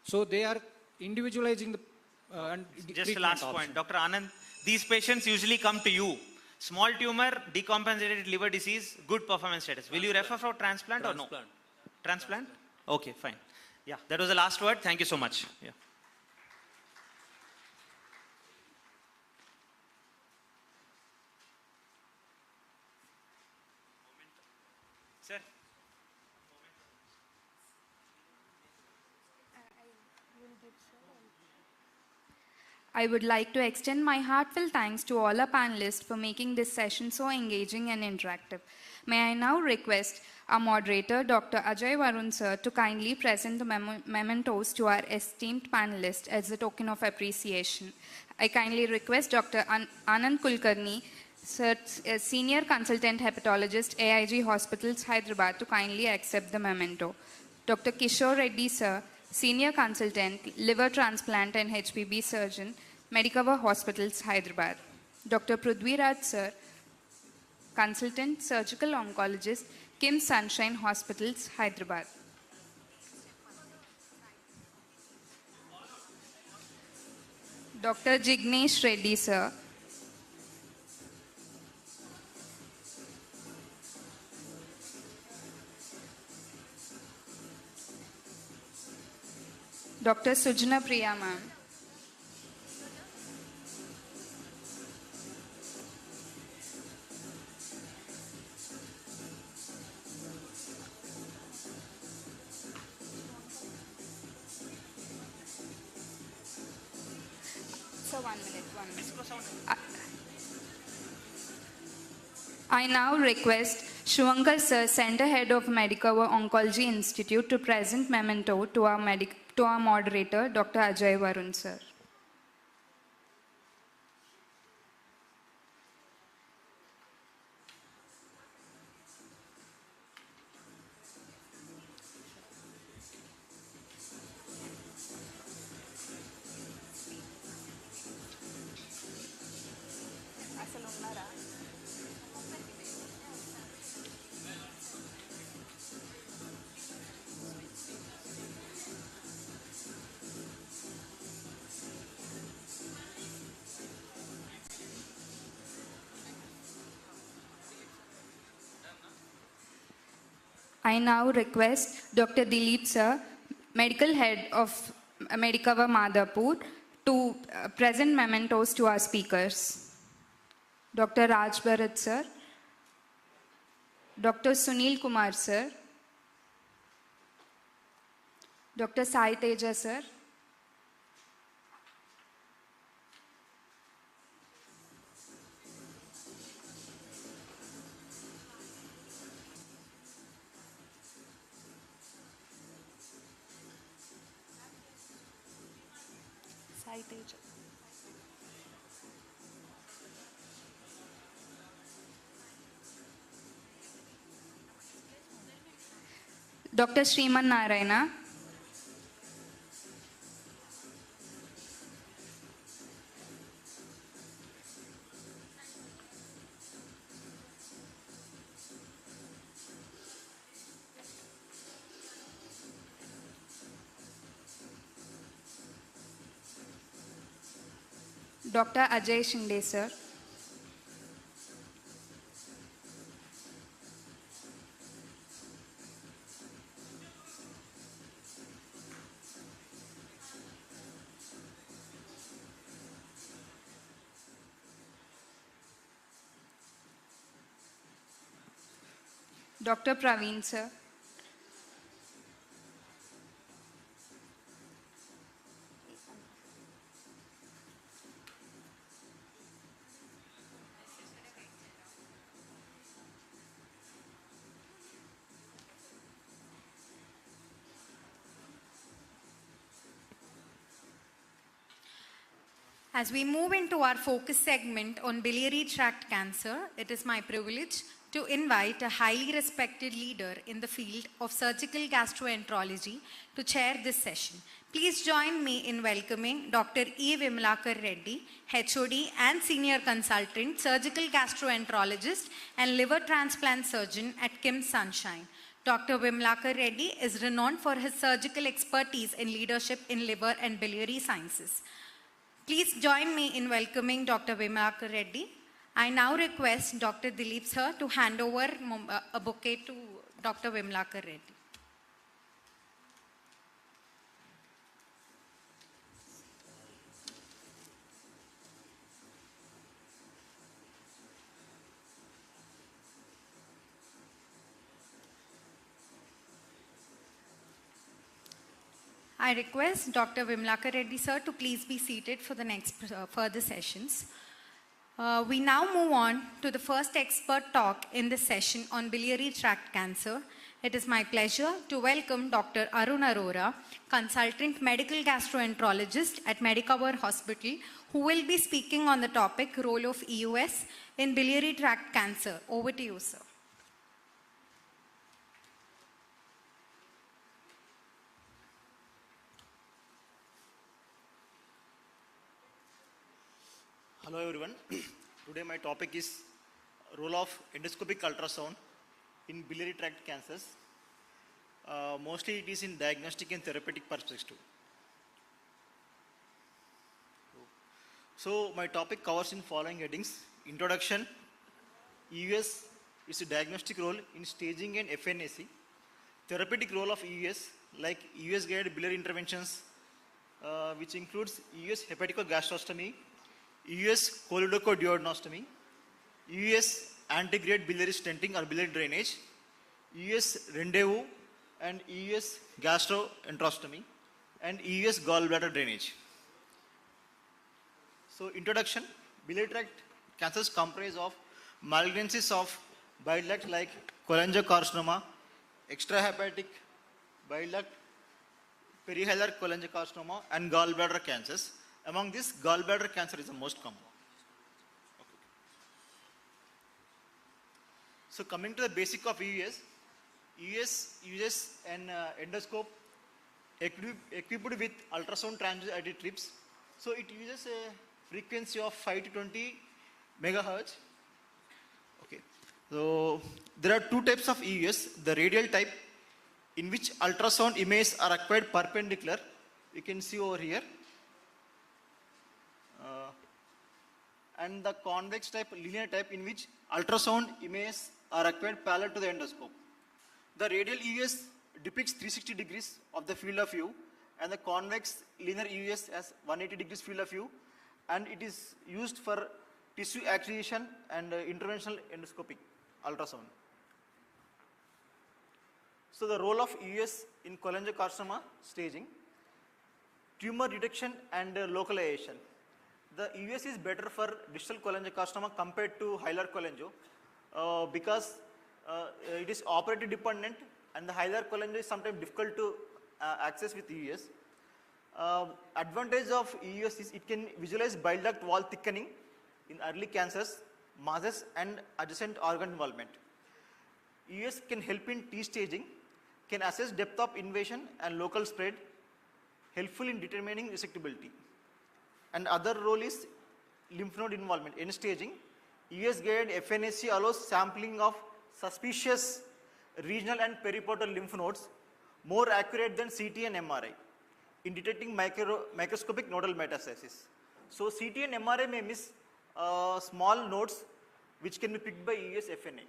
So they are individualizing the and Just a treatment last option. point, Dr. Anand, these patients usually come to you. Small tumor, decompensated liver disease, good performance status. Will you refer for transplant or no? Transplant? Okay, fine. Yeah, that was the last word. Thank you so much. Yeah. Sir. I would like to extend my heartfelt thanks to all our panelists for making this session so engaging and interactive. May I now request our moderator, Dr. Ajay Varun sir, to kindly present the mementos to our esteemed panelists as a token of appreciation. I kindly request Dr. Anand Kulkarni, sir, Senior Consultant Hepatologist, AIG Hospitals, Hyderabad, to kindly accept the memento. Dr. Kishore Reddy sir, Senior Consultant, Liver Transplant and HPB Surgeon, Medicover Hospitals, Hyderabad. Dr. Prudhvi Raj sir, Consultant, Surgical Oncologist, Kim Sunshine Hospitals, Hyderabad. Dr. Jignesh Reddy sir, Dr. Sujna Priya ma'am, so 1 minute. I now request Shuvankar sir, Center Head of Medicover Oncology Institute, to present memento to our moderator, Dr. Ajay Varun sir. I now request Dr. Dilip sir, Medical Head of Medicover Madhapur, to present mementos to our speakers. Dr. Raj Bharat sir, Dr. Sunil Kumar sir, Dr. Sai Teja sir, Sai Teja. Dr. Sriman Narayana, Dr. Ajay Shinde sir, Dr. Praveen sir, As we move into our focus segment on biliary tract cancer, it is my privilege to invite a highly respected leader in the field of surgical gastroenterology to chair this session. Please join me in welcoming Dr. E. Vimalakar Reddy, HOD and Senior Consultant, Surgical Gastroenterologist and Liver Transplant Surgeon at Kim Sunshine. Dr. Vimlakar Reddy is renowned for his surgical expertise and leadership in liver and biliary sciences. Please join me in welcoming Dr. Vimlakar Reddy. I now request Dr. Dilip sir to hand over a bouquet to Dr. Vimlakar Reddy. I request Dr. Vimlakar Reddy sir to please be seated for the next further sessions. We now move on to the first expert talk in this session on biliary tract cancer. It is my pleasure to welcome Dr. Arun Arora, consultant medical gastroenterologist at Medicover Hospital, who will be speaking on the topic role of EUS in biliary tract cancer. Over to you, sir. Hello everyone. Today my topic is role of endoscopic ultrasound in biliary tract cancers. Mostly it is in diagnostic and therapeutic perspective. So my topic covers in following headings: introduction, EUS is a diagnostic role in staging and FNAC, therapeutic role of EUS like EUS guided biliary interventions, which includes EUS hepaticogastrostomy, EUS choledochoduodenostomy, EUS antegrade biliary stenting or biliary drainage, EUS rendezvous and EUS gastroenterostomy, and EUS gallbladder drainage. So introduction: biliary tract cancers comprise of malignancies of bile duct like cholangiocarcinoma, extrahepatic bile duct, perihilar cholangiocarcinoma, and gallbladder cancers. Among this, gallbladder cancer is the most common. Okay. So coming to the basic of EUS, EUS uses an endoscope equipped with ultrasound transit trips. So it uses a frequency of 5 to 20 megahertz. Okay. So there are two types of EUS: the radial type, in which ultrasound images are acquired perpendicular. You can see over here. And the convex type, linear type, in which ultrasound images are acquired parallel to the endoscope. The radial EUS depicts 360 degrees of the field of view, and the convex linear EUS has 180 degrees field of view, and it is used for tissue acquisition and interventional endoscopic ultrasound. So the role of EUS in cholangiocarcinoma staging: tumor detection and localization. The EUS is better for distal cholangiocarcinoma compared to hilar cholangio because it is operator dependent, and the hilar cholangio is sometimes difficult to access with EUS. Advantage of EUS is it can visualize bile duct wall thickening in early cancers, masses, and adjacent organ involvement. EUS can help in T staging, can assess depth of invasion and local spread, helpful in determining resectability. And other role is lymph node involvement. In staging, EUS guided FNAC allows sampling of suspicious regional and periportal lymph nodes, more accurate than CT and MRI in detecting microscopic nodal metastasis. So CT and MRI may miss small nodes which can be picked by EUS FNA.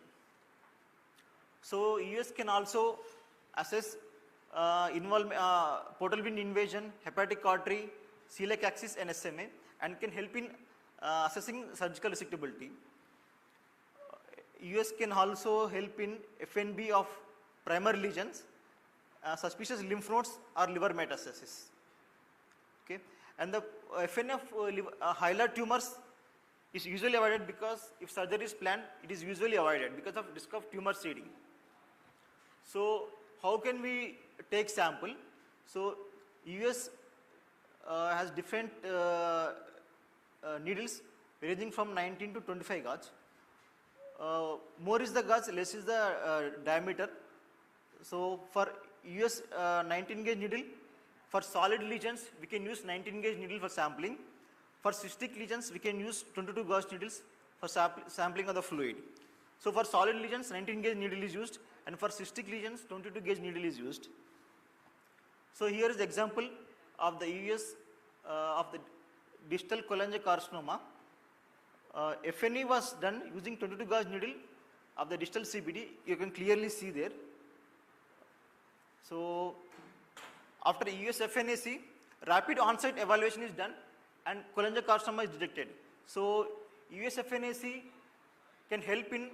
So EUS can also assess portal vein invasion, hepatic artery, celiac axis, and SMA, and can help in assessing surgical resectability. EUS can also help in FNB of primary lesions, suspicious lymph nodes, or liver metastasis. Okay, and the FNA of hilar tumors is usually avoided because if surgery is planned, it is usually avoided because of risk of tumor seeding. So how can we take sample? So EUS has different needles ranging from 19 to 25 gauge. More is the gauge, less is the diameter. So for EUS 19 gauge needle, for solid lesions we can use 19 gauge needle for sampling. For cystic lesions we can use 22 gauge needles for sampling of the fluid. So for solid lesions, 19 gauge needle is used, and for cystic lesions, 22 gauge needle is used. So here is the example of the EUS of the distal cholangiocarcinoma. FNE was done using 22 gauge needle of the distal CBD. You can clearly see there. So after EUS FNAC, rapid on-site evaluation is done and cholangiocarcinoma is detected. So EUS FNAC can help in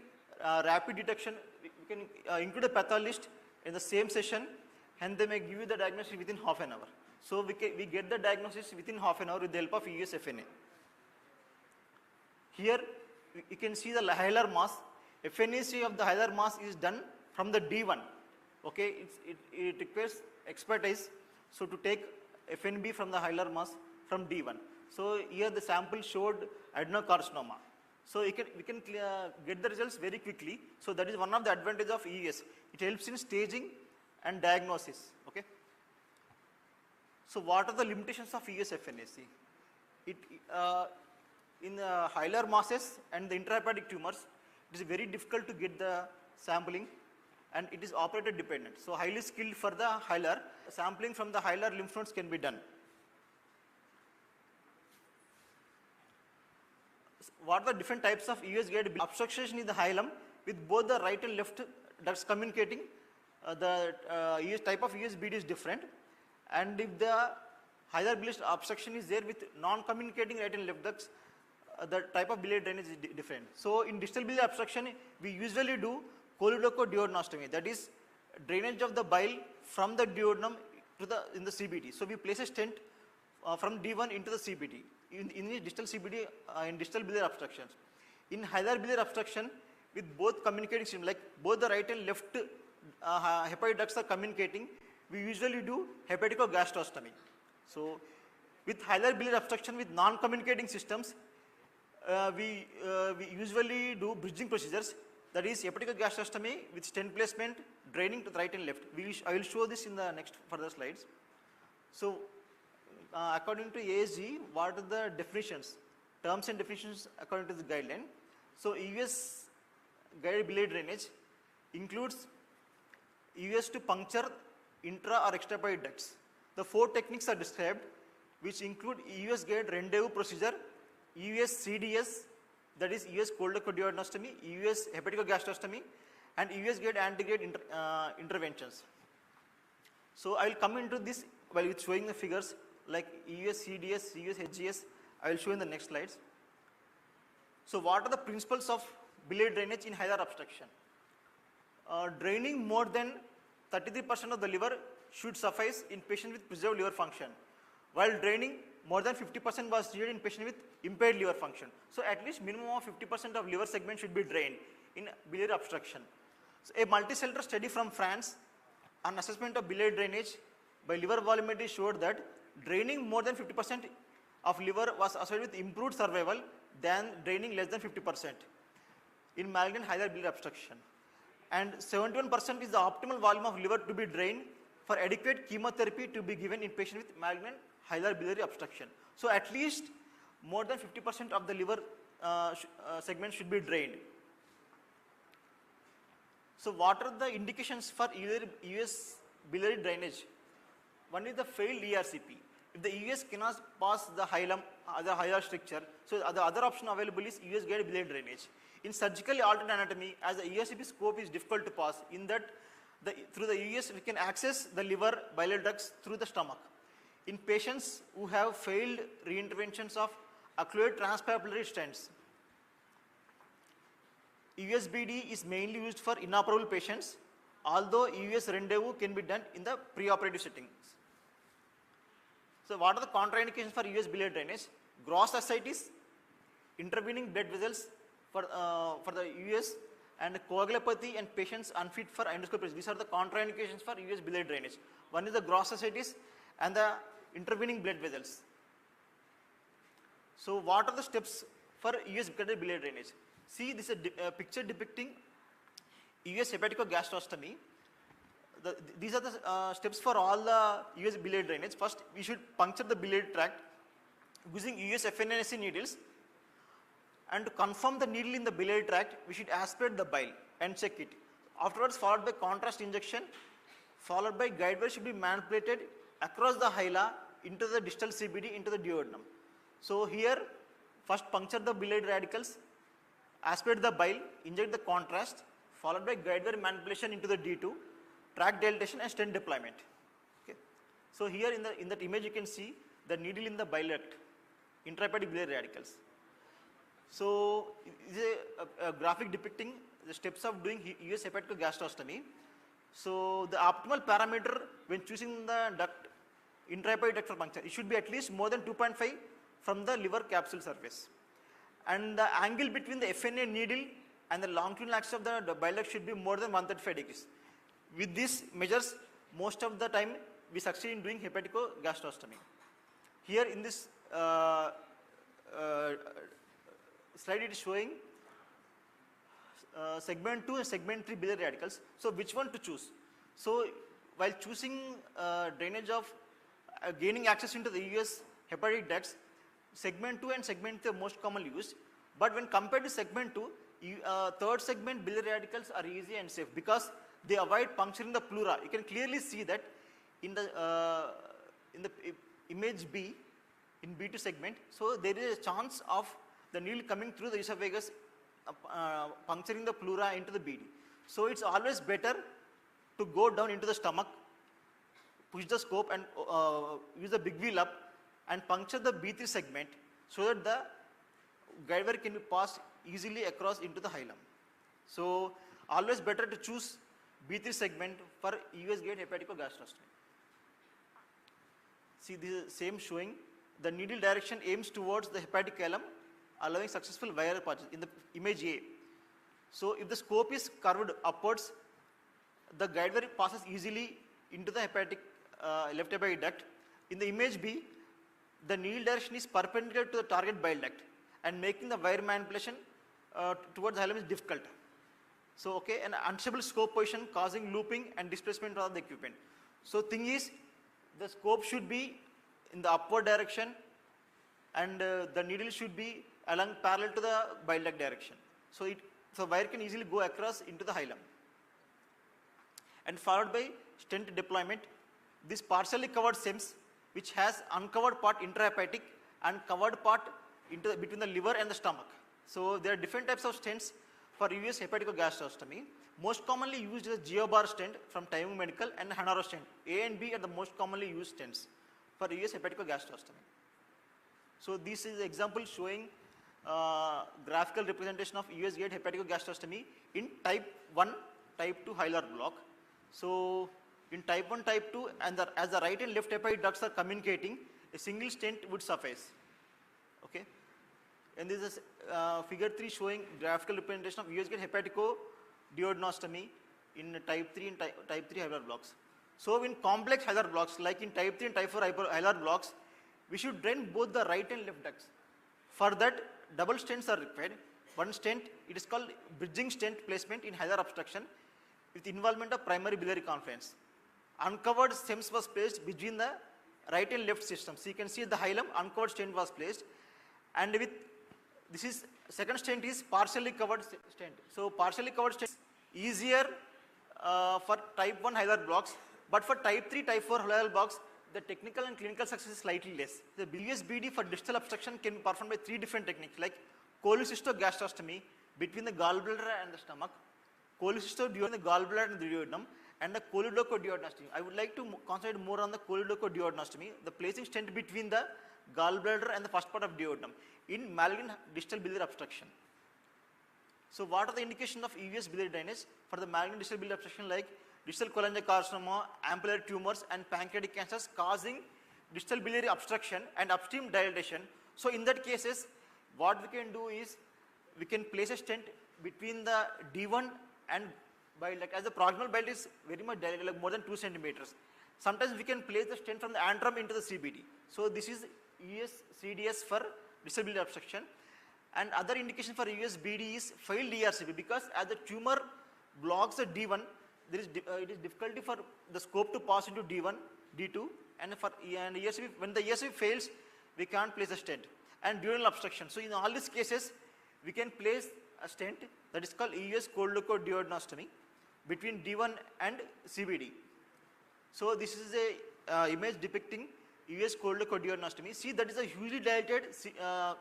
rapid detection. We can include a pathologist in the same session, and they may give you the diagnosis within half an hour. So we get the diagnosis within half an hour with the help of EUS FNA. Here you can see the hilar mass. FNAC of the hilar mass is done from the D1. Okay, it requires expertise. So to take FNB from the hilar mass from D1. So here the sample showed adenocarcinoma. So we can get the results very quickly. So that is one of the advantages of EUS. It helps in staging and diagnosis. Okay. So what are the limitations of EUS FNAC? In the hilar masses and the intrahepatic tumors, it is very difficult to get the sampling, and it is operator dependent. So highly skilled for the hilar, sampling from the hilar lymph nodes can be done. What are the different types of EUS guided obstruction in the hilum with both the right and left ducts communicating? The type of EUS BD is different, and if the hilar biliary obstruction is there with non-communicating right and left ducts, the type of biliary drainage is different. So in distal biliary obstruction, we usually do choledochoduodenostomy, that is drainage of the bile from the duodenum to in the CBD. So we place a stent from D1 into the CBD in the distal CBD in distal biliary obstructions. In hilar biliary obstruction, with both communicating system, like both the right and left hepatic ducts are communicating, we usually do hepaticogastrostomy. So with hilar biliary obstruction with non-communicating systems, we usually do bridging procedures, that is hepaticogastrostomy with stent placement, draining to the right and left. I will show this in the next further slides. So according to ASG, what are the definitions, terms and definitions according to the guideline? So EUS guided biliary drainage includes EUS to puncture intra or extrahepatic ducts. The 4 techniques are described, which include EUS guided rendezvous procedure, EUS CDS, that is EUS choledochoduodenostomy, EUS hepaticogastrostomy, and EUS guided antegrade interventions. So I will come into this while showing the figures like EUS CDS, EUS HGS. I will show in the next slides. So what are the principles of biliary drainage in hilar obstruction? Draining more than 33% of the liver should suffice in patients with preserved liver function, while draining more than 50% was needed in patients with impaired liver function. So at least minimum of 50% of liver segment should be drained in biliary obstruction. So a multicenter study from France on assessment of biliary drainage by liver volumetry showed that draining more than 50% of liver was associated with improved survival than draining less than 50% in malignant hilar biliary obstruction. And 71% is the optimal volume of liver to be drained for adequate chemotherapy to be given in patients with malignant hilar biliary obstruction. So at least more than 50% of the liver segment should be drained. So what are the indications for EUS biliary drainage? One is the failed ERCP. If the EUS cannot pass the hilum, the hilar stricture, so the other option available is EUS guided biliary drainage. In surgically altered anatomy, as the ERCP scope is difficult to pass, in that through the EUS we can access the liver biliary ducts through the stomach. In patients who have failed reinterventions of occluded transpapillary stents, EUS BD is mainly used for inoperable patients, although EUS rendezvous can be done in the preoperative settings. So what are the contraindications for EUS biliary drainage? Gross ascites, intervening blood vessels for the EUS, and coagulopathy and patients unfit for endoscopic. These are the contraindications for EUS biliary drainage. One is the gross ascites and the intervening blood vessels. So what are the steps for EUS guided biliary drainage? See, this is a picture depicting EUS hepaticogastrostomy. These are the steps for all the EUS biliary drainage. First, we should puncture the biliary tract using EUS FNAC needles. and to confirm the needle in the biliary tract, we should aspirate the bile and check it. Afterwards, followed by contrast injection, followed by guide wire should be manipulated across the hila into the distal CBD into the duodenum. So here, first puncture the biliary radicals, aspirate the bile, inject the contrast, followed by guide wire manipulation into the D2, tract dilatation and stent deployment. Okay. So here in that image you can see the needle in the bile duct, intrahepatic biliary radicals. So this is a graphic depicting the steps of doing US hepaticogastrostomy. So the optimal parameter when choosing the duct, intrahepatic duct for puncture, it should be at least more than 2.5 from the liver capsule surface. And the angle between the FNA needle and the longitudinal axis of the bile duct should be more than 135 degrees. With these measures, most of the time we succeed in doing hepaticogastrostomy. Here in this slide it is showing segment 2 and segment 3 biliary radicals. So which one to choose? So while choosing drainage of gaining access into the US hepatic ducts, segment 2 and segment 3 are most commonly used. But when compared to segment 2, third segment biliary radicals are easy and safe because they avoid puncturing the pleura. You can clearly see that in the image B, in B2 segment. So there is a chance of the needle coming through the esophagus, puncturing the pleura into the BD. So it's always better to go down into the stomach, push the scope and use the big wheel up and puncture the B3 segment so that the guide wire can be passed easily across into the hilum. So always better to choose B3 segment for US gate hepaticogastrostomy. See, this is same showing the needle direction aims towards the hepatic column, allowing successful viral patches in the image A. So if the scope is curved upwards, the guide wire passes easily into the hepatic left hepatic duct. In the image B, the needle direction is perpendicular to the target bile duct and making the wire manipulation towards the hilum is difficult. So okay, an unstable scope position causing looping and displacement of the equipment. So thing is, the scope should be in the upward direction and the needle should be along parallel to the bile duct direction. So wire can easily go across into the hilum. And followed by stent deployment, this partially covered SEMS which has uncovered part intrahepatic and covered part between the liver and the stomach. So there are different types of stents for US hepaticogastrostomy. Most commonly used is a GeoBar stent from Taimung Medical and Hanaro stent. A and B are the most commonly used stents for US hepaticogastrostomy. So this is an example showing graphical representation of US gate hepaticogastrostomy in type 1, type 2 hilar block. So in type 1, type 2, and as the right and left hepatic ducts are communicating, a single stent would suffice. Okay. And this is figure 3 showing graphical representation of US gate hepaticoduodenostomy in type 3 and type 3 hilar blocks. So in complex hilar blocks, like in type 3 and type 4 hilar blocks, we should drain both the right and left ducts. For that, double stents are required. One stent, it is called bridging stent placement in hilar obstruction with involvement of primary biliary confluence. Uncovered SEMS was placed between the right and left systems. So you can see the hilum, uncovered stent was placed, and with this is second stent is partially covered stent. So partially covered stent is easier for type 1 hilar blocks, but for type 3, type 4 hilar blocks, the technical and clinical success is slightly less. The BSBD for distal obstruction can be performed by 3 different techniques like cholecystogastrostomy between the gallbladder and the stomach, cholecystoduodenum, the gallbladder and the duodenum, and the choledochoduodenostomy. I would like to concentrate more on the choledochoduodenostomy, the placing stent between the gallbladder and the first part of duodenum in malignant distal biliary obstruction. So what are the indications of EVS biliary drainage for the malignant distal biliary obstruction like distal cholangiocarcinoma, ampullary tumors and pancreatic cancers causing distal biliary obstruction and upstream dilatation? So in that cases, what we can do is we can place a stent between the D1 and bile duct, as the proximal bile is very much dilated, like more than 2 centimeters. Sometimes we can place the stent from the antrum into the CBD. So this is US CDS for distal biliary obstruction. And other indication for US BD is failed ERCP, because as the tumor blocks the D1, there is it is difficulty for the scope to pass into D1, D2, and for ERCP, when the ERCP fails, we can't place the stent. And duodenal obstruction. So in all these cases, we can place a stent that is called EUS cold loco duodenostomy between D1 and CBD. So this is a image depicting EUS cold loco duodenostomy. See, that is a hugely dilated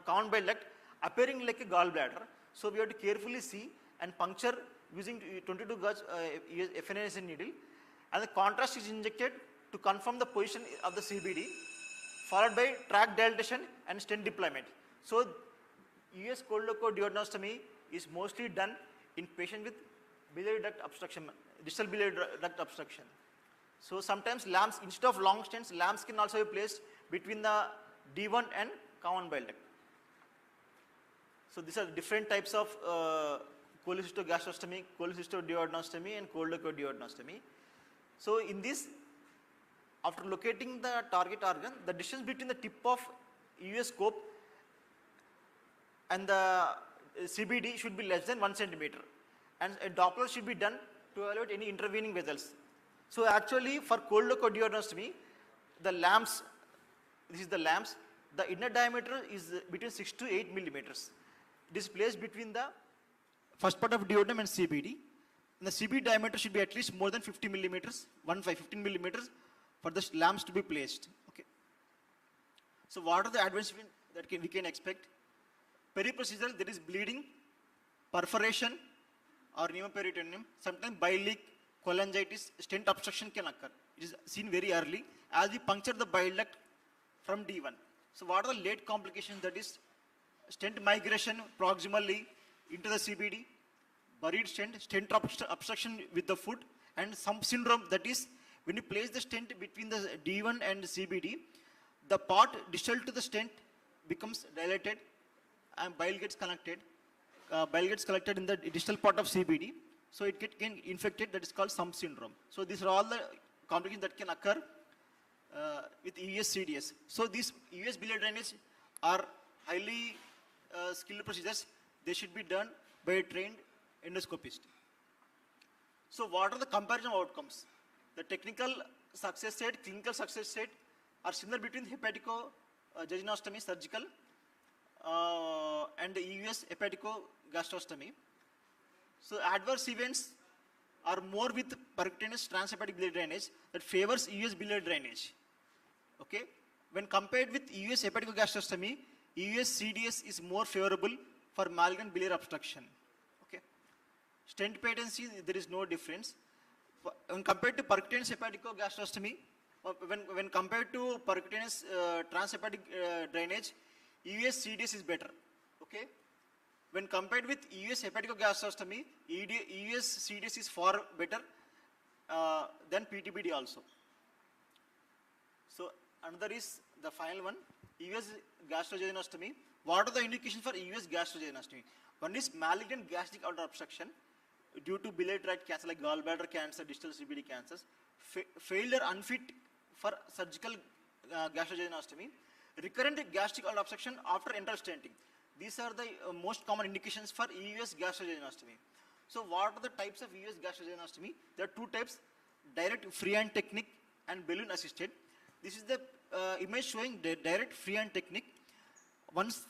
common bile duct appearing like a gallbladder. So we have to carefully see and puncture using 22 gauge FNAC needle, and the contrast is injected to confirm the position of the CBD, followed by tract dilatation and stent deployment. So EUS cold loco duodenostomy is mostly done in patients with biliary duct obstruction, distal biliary duct obstruction. So sometimes lamps, instead of long stents, lamps can also be placed between the D1 and common bile duct. So these are different types of cholecystogastrostommy, cholecystoduodenostomy, and cold loco duodenostomy. So in this, after locating the target organ, the distance between the tip of EUS scope and the CBD should be less than 1 centimeter, and a Doppler should be done to evaluate any intervening vessels. So actually, for cold loco duodenostomy, the lamps, this is the lamps, the inner diameter is between 6 to 8 millimeters. It is placed between the first part of duodenum and CBD. And the CBD diameter should be at least more than 50 millimeters, 15 millimeters, for the lamps to be placed. Okay. So what are the advancements that we can expect? Peri-procedural, there is bleeding, perforation or pneumoperitoneum. Sometimes bile leak, cholangitis, stent obstruction can occur. It is seen very early as we puncture the bile duct from D1. So what are the late complications? That is stent migration proximally into the CBD, buried stent obstruction with the foot, and some syndrome, that is when you place the stent between the D1 and the CBD, the part distal to the stent becomes dilated and bile gets collected. Bile gets collected in the distal part of CBD, so it can infected. That is called sump syndrome. So these are all the complications that can occur with EUS CDS. So these EUS biliary drainage are highly skilled procedures. They should be done by a trained endoscopist. So what are the comparison outcomes? The technical success rate, clinical success rate are similar between hepatico-jejunostomy surgical and the EUS hepatico-gastrostomy. So adverse events are more with percutaneous transhepatic biliary drainage that favors EUS biliary drainage. Okay, when compared with EUS hepatico-gastrostomy, EUS CDS is more favorable for malignant biliary obstruction. Okay, stent patency, there is no difference. When compared to percutaneous hepatico-gastrostomy, when compared to percutaneous transhepatic drainage, EUS CDS is better. Okay, when compared with EUS hepatico-gastrostomy, EUS CDS is far better than PTBD also. So another is the final one, EUS gastrojejunostomy. What are the indications for EUS gastrojejunostomy? One is malignant gastric outlet obstruction due to biliary tract cancer like gallbladder cancer, distal CBD cancers, failure unfit for surgical gastrojejunostomy, recurrent gastric outlet obstruction after enteral stenting. These are the most common indications for EUS gastrojejunostomy. So what are the types of EUS gastrojejunostomy? There are two types, direct freehand technique and balloon assisted. This is the image showing the direct freehand technique. Once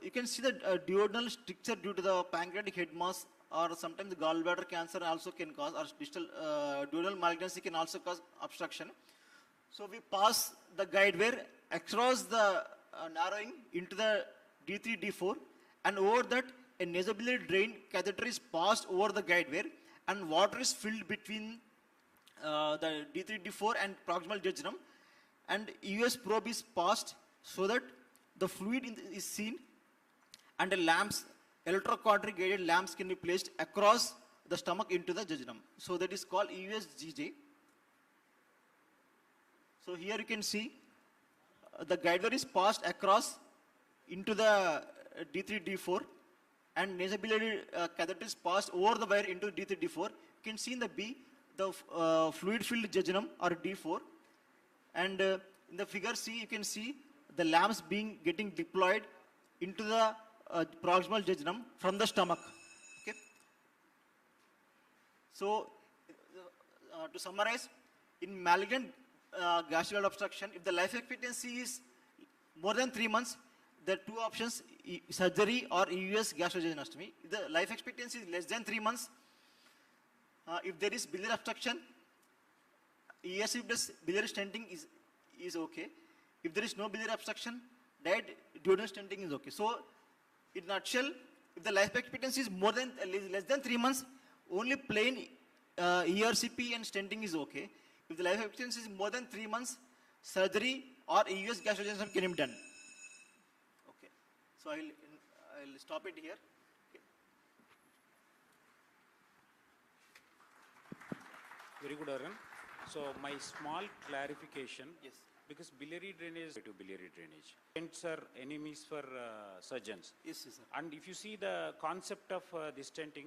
you can see the duodenal stricture due to the pancreatic head mass, or sometimes the gallbladder cancer also can cause, or distal duodenal malignancy can also cause obstruction. So we pass the guide wire across the narrowing into the D3, D4, and over that a nasobiliary drain catheter is passed over the guide wire, and water is filled between the D3, D4 and proximal jejunum, and EUS probe is passed so that the fluid is seen, and the lamps, electroquadric guided lamps can be placed across the stomach into the jejunum. So that is called EUS GJ. So here you can see the guide wire is passed across into the D3, D4, and nasobiliary catheter is passed over the wire into D3, D4. You can see in the B, the fluid-filled jejunum or D4, and in the figure C, you can see the lamps getting deployed into the proximal jejunum from the stomach. Okay. So to summarize, in malignant gastric obstruction, if the life expectancy is more than 3 months, there are two options, surgery or EUS gastrojejunostomy. The life expectancy is less than 3 months. If there is biliary obstruction, ERCP plus biliary stenting is okay. If there is no biliary obstruction, diet duodenal stenting is okay. So, in a nutshell, if the life expectancy is less than 3 months, only plain ERCP and stenting is okay. If the life expectancy is more than 3 months, surgery or EUS gastrojejunostomy can be done. Okay. So I'll stop it here. Okay. Very good, Arun. So my small clarification. Yes. Because biliary drainage to biliary drainage. Stents are enemies for surgeons. Yes, sir. And if you see the concept of the stenting,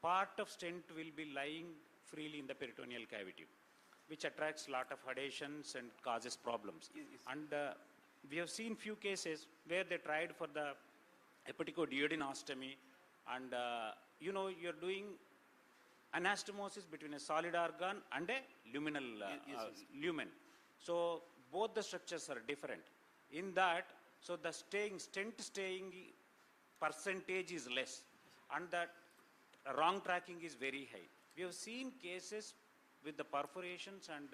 part of stent will be lying freely in the peritoneal cavity, which attracts a lot of adhesions and causes problems. Yes. And we have seen few cases where they tried for the hepatico-duodenostomy, and you're doing anastomosis between a solid organ and a luminal lumen. So both the structures are different. In that, so the stent staying percentage is less, and that wrong tracking is very high. We have seen cases with the perforations and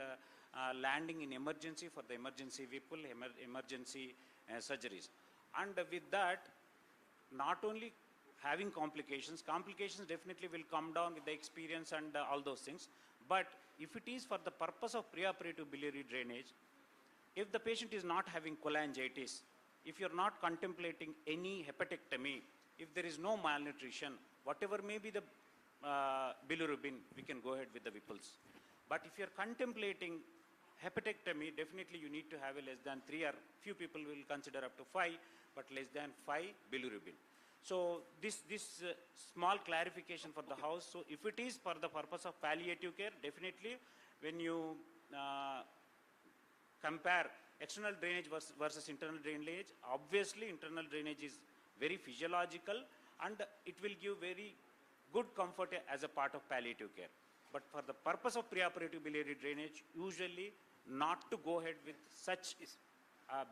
landing in emergency for the emergency Whipple, emergency surgeries. And with that, not only having complications definitely will come down with the experience and all those things. But if it is for the purpose of preoperative biliary drainage, if the patient is not having cholangitis, if you're not contemplating any hepatectomy, if there is no malnutrition, whatever may be the bilirubin, we can go ahead with the Whipples. But if you're contemplating hepatectomy, definitely you need to have a less than 3, or few people will consider up to 5, but less than 5 bilirubin. So this small clarification for the house. So if it is for the purpose of palliative care, definitely when you compare external drainage versus internal drainage, obviously internal drainage is very physiological and it will give very good comfort as a part of palliative care. But for the purpose of preoperative biliary drainage, usually not to go ahead with such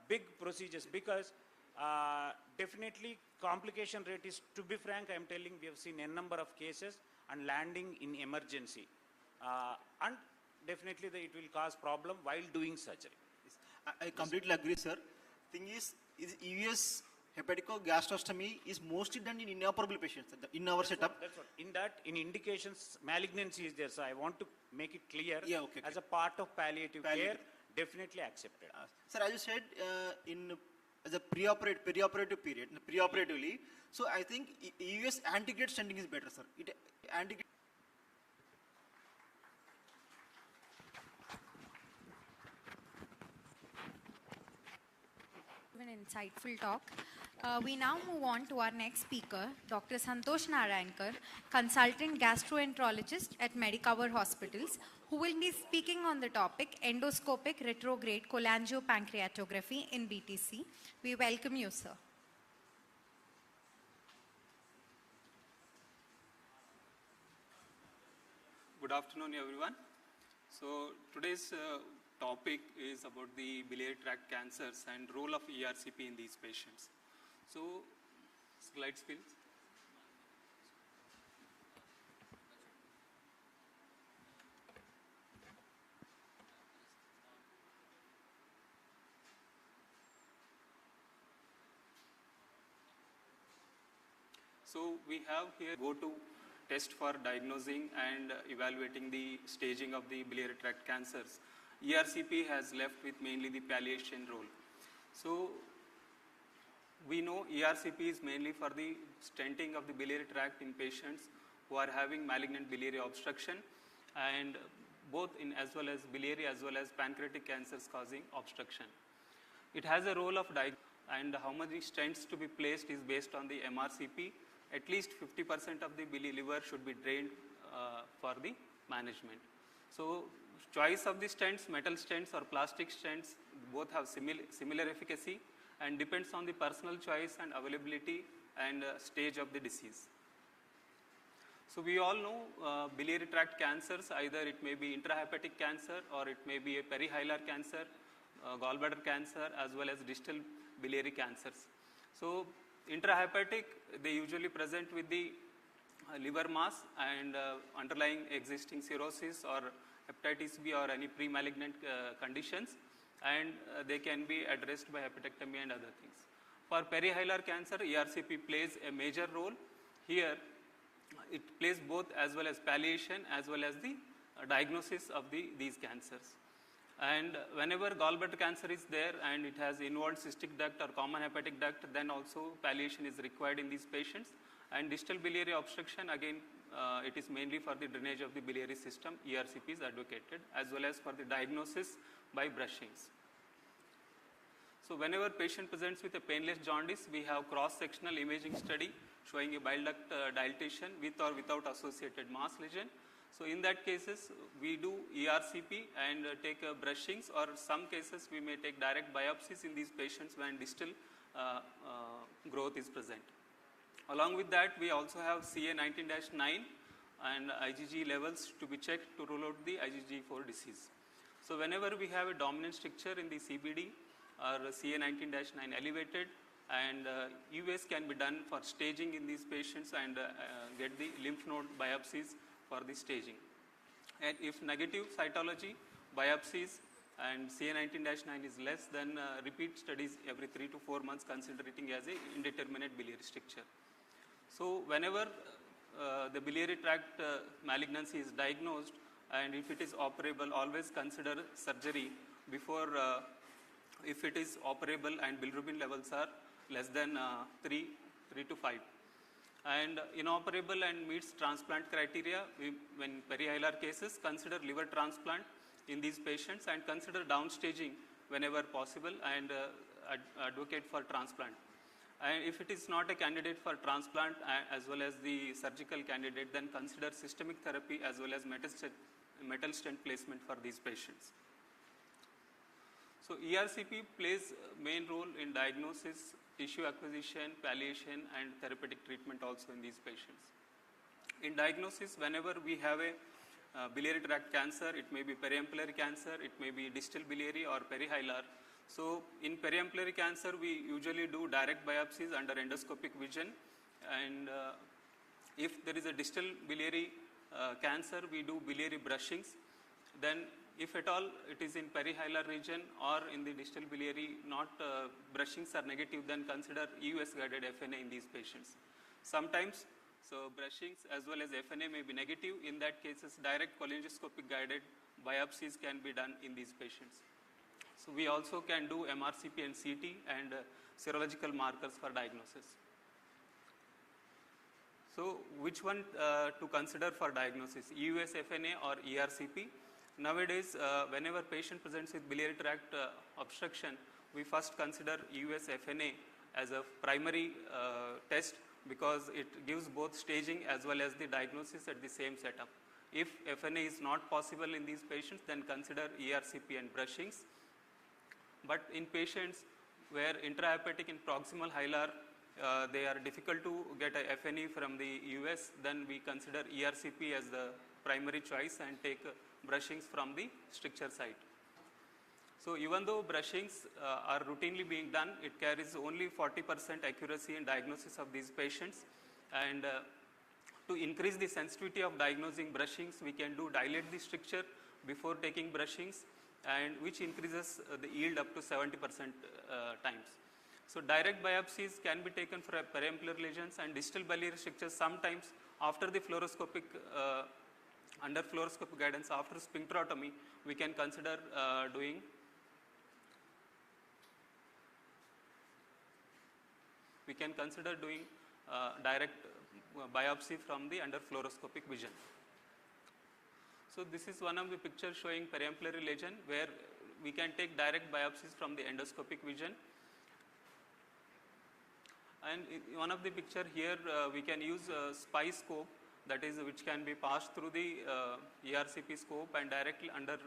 big procedures, because definitely complication rate is, to be frank, I am telling, we have seen a number of cases and landing in emergency. And definitely it will cause problem while doing surgery. I completely agree, sir. Thing is EUS hepatico-gastrostomy is mostly done in inoperable patients in our setup. That's what. In that, in indications, malignancy is there. So I want to make it clear, okay. As a part of palliative care, definitely accepted. Sir, as you said, as a perioperative period, preoperatively, so I think EUS antegrade stenting is better, sir. An insightful talk. We now move on to our next speaker, Dr. Santosh Narayankar, consultant gastroenterologist at Medicover Hospitals, who will be speaking on the topic endoscopic retrograde cholangiopancreatography in BTC. We welcome you, sir. Good afternoon, everyone. So today's topic is about the biliary tract cancers and role of ERCP in these patients. So, slides please. So we have here go to test for diagnosing and evaluating the staging of the biliary tract cancers. ERCP has left with mainly the palliation role. So we know ERCP is mainly for the stenting of the biliary tract in patients who are having malignant biliary obstruction, and both in as well as biliary as well as pancreatic cancers causing obstruction. It has a role of and how many stents to be placed is based on the MRCP. At least 50% of the liver should be drained for the management. So choice of the stents, metal stents or plastic stents, both have similar efficacy and depends on the personal choice and availability and stage of the disease. So we all know biliary tract cancers, either it may be intrahepatic cancer or it may be a perihilar cancer, gallbladder cancer as well as distal biliary cancers. So intrahepatic, they usually present with the liver mass and underlying existing cirrhosis or hepatitis B or any pre-malignant conditions, and they can be addressed by hepatectomy and other things. For perihilar cancer, ERCP plays a major role. Here, it plays both as well as palliation as well as the diagnosis of these cancers. And whenever gallbladder cancer is there and it has involved cystic duct or common hepatic duct, then also palliation is required in these patients. And distal biliary obstruction, again, it is mainly for the drainage of the biliary system. ERCP is advocated, as well as for the diagnosis by brushings. So whenever patient presents with a painless jaundice, we have cross-sectional imaging study showing a bile duct dilatation with or without associated mass lesion. So in that cases, we do ERCP and take brushings, or some cases we may take direct biopsies in these patients when distal growth is present. Along with that, we also have CA19-9 and IgG levels to be checked to rule out the IgG4 disease. So whenever we have a dominant stricture in the CBD or CA19-9 elevated, and US can be done for staging in these patients and get the lymph node biopsies for the staging. And if negative cytology, biopsies and CA19-9 is less, then repeat studies every 3 to 4 months, considering as a indeterminate biliary stricture. So whenever the biliary tract malignancy is diagnosed, and if it is operable, always consider surgery before, if it is operable and bilirubin levels are less than 3 to 5. And inoperable and meets transplant criteria, when perihilar cases, consider liver transplant in these patients and consider downstaging whenever possible and advocate for transplant. And if it is not a candidate for transplant as well as the surgical candidate, then consider systemic therapy as well as metal stent placement for these patients. So ERCP plays a main role in diagnosis, tissue acquisition, palliation, and therapeutic treatment also in these patients. In diagnosis, whenever we have a biliary tract cancer, it may be periampullary cancer, it may be distal biliary or perihilar. So in periampullary cancer, we usually do direct biopsies under endoscopic vision, and if there is a distal biliary cancer, we do biliary brushings. Then if at all it is in perihilar region or in the distal biliary, not brushings are negative, then consider EUS guided FNA in these patients. Sometimes, so brushings as well as FNA may be negative. In that cases, direct cholangioscopic guided biopsies can be done in these patients. So we also can do MRCP and CT and serological markers for diagnosis. So which one to consider for diagnosis, EUS FNA or ERCP? Nowadays, whenever patient presents with biliary tract obstruction, we first consider EUS FNA as a primary test, because it gives both staging as well as the diagnosis at the same setup. If FNA is not possible in these patients, then consider ERCP and brushings. But in patients where intrahepatic and proximal hilar, they are difficult to get a FNA from the US, then we consider ERCP as the primary choice and take brushings from the stricture site. So even though brushings are routinely being done, it carries only 40% accuracy in diagnosis of these patients. And to increase the sensitivity of diagnosing brushings, we can do dilate the stricture before taking brushings, and which increases the yield up to 70% times. So direct biopsies can be taken for periampullar lesions and distal biliary strictures sometimes after the fluoroscopic, under fluoroscopic guidance after sphincterotomy, we can consider doing direct biopsy from the under fluoroscopic vision. So this is one of the pictures showing periampullary lesion where we can take direct biopsies from the endoscopic vision. And in one of the picture here, we can use a SPY scope, that is which can be passed through the ERCP scope, and directly under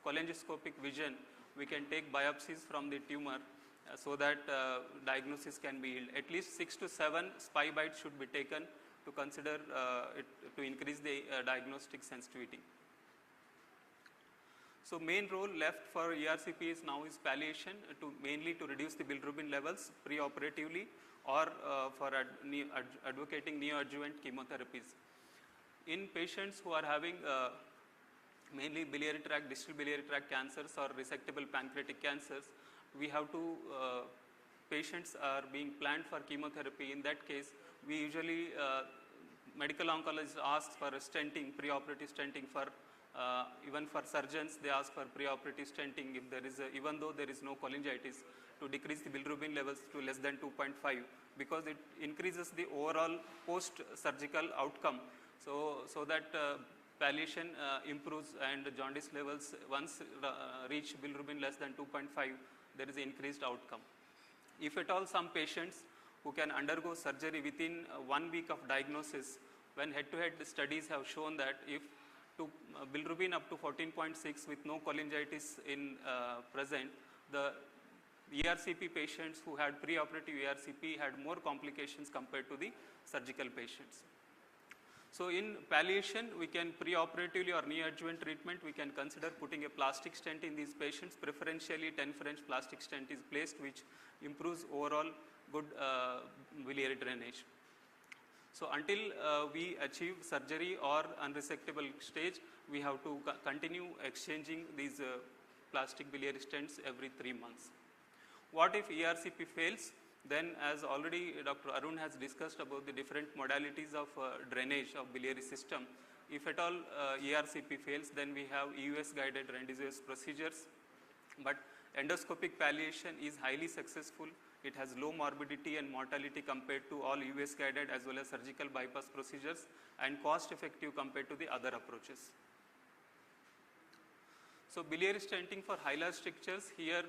cholangioscopic vision, we can take biopsies from the tumor so that diagnosis can be yield. At least 6 to 7 SPY bites should be taken to consider it to increase the diagnostic sensitivity. So main role left for ERCP is now is palliation, mainly to reduce the bilirubin levels preoperatively, or for advocating neoadjuvant chemotherapies. In patients who are having mainly biliary tract, distal biliary tract cancers or resectable pancreatic cancers, we have to, patients are being planned for chemotherapy. In that case, we usually, medical oncologist asks for a stenting, preoperative stenting. For even for surgeons, they ask for preoperative stenting if there is even though there is no cholangitis, to decrease the bilirubin levels to less than 2.5, because it increases the overall post-surgical outcome. So that palliation improves, and jaundice levels once reach bilirubin less than 2.5, there is increased outcome. If at all some patients who can undergo surgery within 1 week of diagnosis, when head-to-head studies have shown that if bilirubin up to 14.6 with no cholangitis in present, the ERCP patients who had preoperative ERCP had more complications compared to the surgical patients. So in palliation, we can preoperatively or neoadjuvant treatment, we can consider putting a plastic stent in these patients. Preferentially 10 French plastic stent is placed, which improves overall good biliary drainage. So until we achieve surgery or unresectable stage, we have to continue exchanging these plastic biliary stents every 3 months. What if ERCP fails? Then, as already Dr. Arun has discussed about the different modalities of drainage of biliary system, if at all ERCP fails, then we have EUS guided randomized procedures. But endoscopic palliation is highly successful. It has low morbidity and mortality compared to all US guided as well as surgical bypass procedures, and cost effective compared to the other approaches. So biliary stenting for hilar strictures, here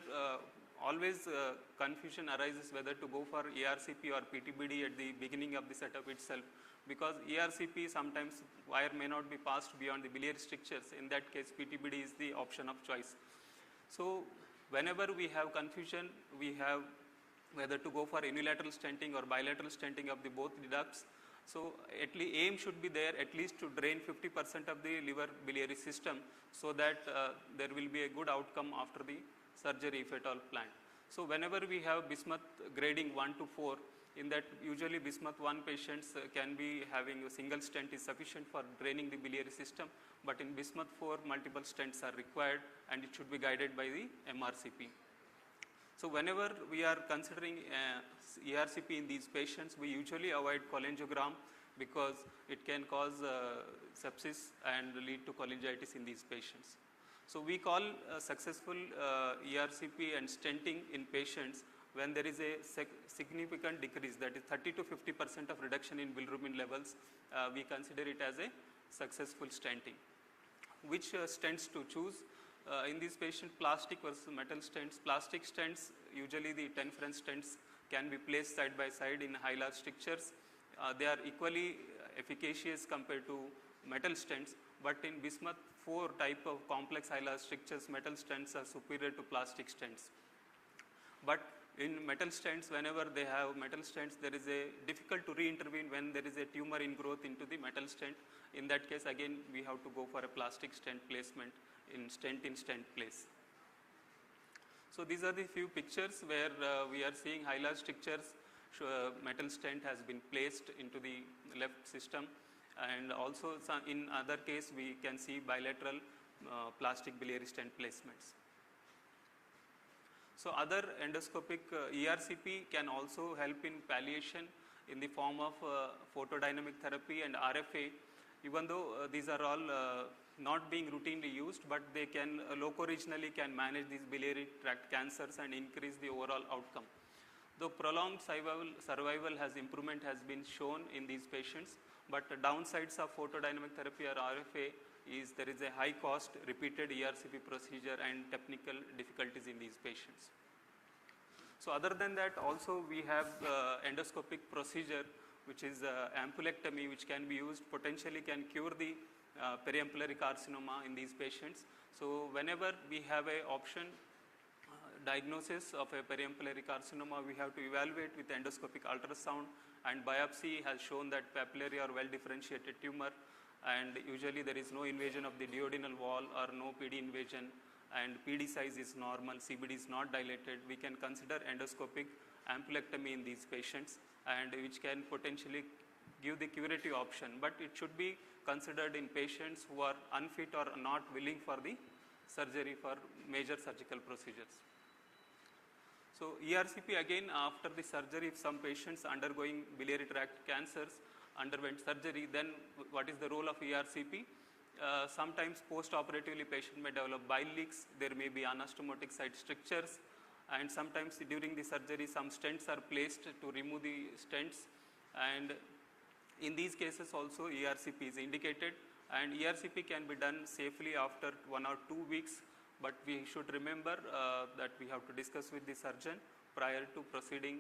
always confusion arises whether to go for ERCP or PTBD at the beginning of the setup itself, because ERCP sometimes wire may not be passed beyond the biliary strictures. In that case, PTBD is the option of choice. So whenever we have confusion, we have whether to go for unilateral stenting or bilateral stenting of the both the ducts. So at least aim should be there at least to drain 50% of the liver biliary system, so that there will be a good outcome after the surgery if at all planned. So whenever we have bismuth grading 1 to 4, in that usually bismuth 1 patients can be having a single stent is sufficient for draining the biliary system, but in bismuth 4 multiple stents are required, and it should be guided by the MRCP. So whenever we are considering ERCP in these patients, we usually avoid cholangiogram because it can cause sepsis and lead to cholangitis in these patients. So we call successful ERCP and stenting in patients when there is a significant decrease, that is 30 to 50% of reduction in bilirubin levels. We consider it as a successful stenting. Which stents to choose? In these patients, plastic versus metal stents. Plastic stents, usually the 10 French stents can be placed side by side in hilar strictures. They are equally efficacious compared to metal stents, but in bismuth 4 type of complex hilar strictures, metal stents are superior to plastic stents. But in metal stents, whenever they have metal stents, there is a difficult to re-intervene when there is a tumor ingrowth into the metal stent. In that case, again, we have to go for a plastic stent placement in stent place. So these are the few pictures where we are seeing hilar strictures. Metal stent has been placed into the left system, and also in other case we can see bilateral plastic biliary stent placements. So other endoscopic ERCP can also help in palliation in the form of photodynamic therapy and RFA, even though these are all not being routinely used, but they can loco-regionally can manage these biliary tract cancers and increase the overall outcome. Though prolonged survival improvement has been shown in these patients, but the downsides of photodynamic therapy or RFA is there is a high cost repeated ERCP procedure and technical difficulties in these patients. So other than that, also we have endoscopic procedure, which is ampulectomy, which can be used, potentially can cure the periampullary carcinoma in these patients. So whenever we have a option diagnosis of a periampullary carcinoma, we have to evaluate with endoscopic ultrasound, and biopsy has shown that papillary or well differentiated tumor, and usually there is no invasion of the duodenal wall or no PD invasion, and PD size is normal, CBD is not dilated, we can consider endoscopic ampulectomy in these patients, and which can potentially give the curative option, but it should be considered in patients who are unfit or not willing for the surgery for major surgical procedures. So ERCP, again, after the surgery, if some patients undergoing biliary tract cancers underwent surgery, then what is the role of ERCP? Sometimes post-operatively patient may develop bile leaks, there may be anastomotic site strictures, and sometimes during the surgery some stents are placed to remove the stents, and in these cases also ERCP is indicated, and ERCP can be done safely after 1 or 2 weeks, but we should remember that we have to discuss with the surgeon prior to proceeding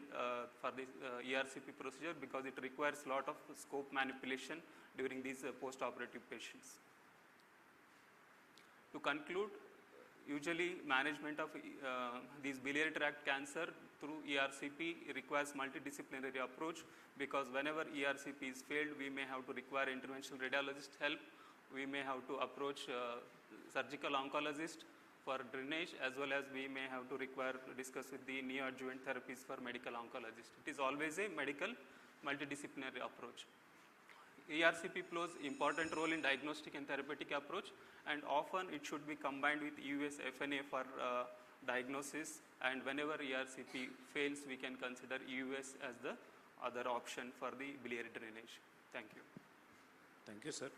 for the ERCP procedure, because it requires a lot of scope manipulation during these post-operative patients. To conclude, usually management of these biliary tract cancer through ERCP requires multidisciplinary approach, because whenever ERCP is failed, we may have to require interventional radiologist help, we may have to approach surgical oncologist for drainage, as well as we may have to discuss with the neoadjuvant therapies for medical oncologist. It is always a medical multidisciplinary approach. ERCP plays important role in diagnostic and therapeutic approach, and often it should be combined with US FNA for diagnosis, and whenever ERCP fails, we can consider US as the other option for the biliary drainage. Thank you. Thank you, sir.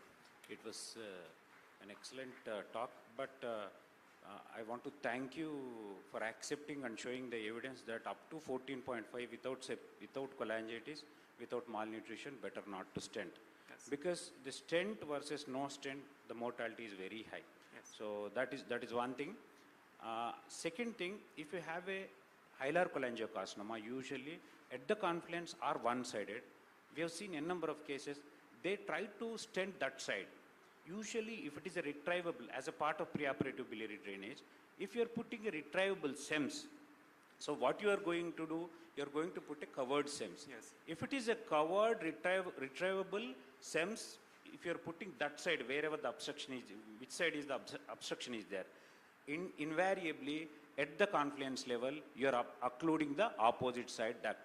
It was an excellent talk, but I want to thank you for accepting and showing the evidence that up to 14.5 without cholangitis, without malnutrition, better not to stent. Yes. Because the stent versus no stent, the mortality is very high. Yes. So that is one thing. Second thing, if you have a hilar cholangiocarcinoma, usually at the confluence are one-sided. We have seen a number of cases, they try to stent that side. Usually, if it is a retrievable, as a part of preoperative biliary drainage, if you are putting a retrievable SEMS, so what you are going to do, you are going to put a covered SEMS. Yes. If it is a covered retrievable SEMS, if you are putting that side, wherever the obstruction is, which side is the obstruction is there, invariably at the confluence level, you are occluding the opposite side duct.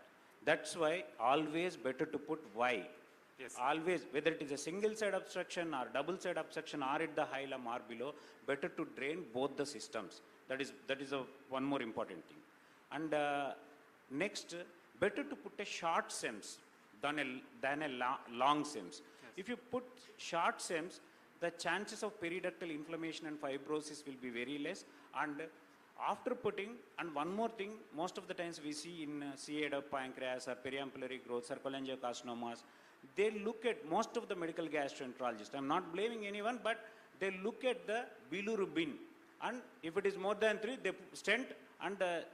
That's why always better to put Y. Yes. Always, whether it is a single side obstruction or double side obstruction or at the hilum or below, better to drain both the systems. That is one more important thing. And next, better to put a short SEMS than a long SEMS. Yes. If you put short SEMS, the chances of periductal inflammation and fibrosis will be very less. And after putting, and one more thing, most of the times we see in CAD of pancreas or periampullary growths or cholangiocarcinomas, they look at, most of the medical gastroenterologists, I'm not blaming anyone, but they look at the bilirubin, and if it is more than 3, they stent, and the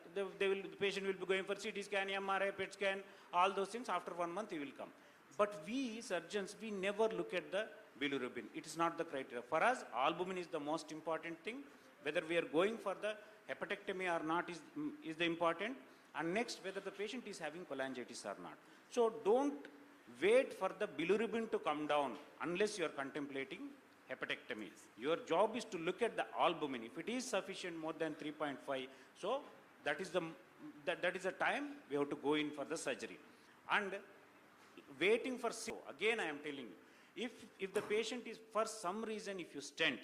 patient will be going for CT scan, MRI, PET scan, all those things. After 1 month he will come. But we surgeons, we never look at the bilirubin. It is not the criteria. For us, albumin is the most important thing. Whether we are going for the hepatectomy or not is the important. And next, whether the patient is having cholangitis or not. So don't wait for the bilirubin to come down unless you are contemplating hepatectomy. Your job is to look at the albumin. If it is sufficient more than 3.5, so that is the time we have to go in for the surgery. And waiting for, again I am telling you, if the patient is, for some reason, if you stent,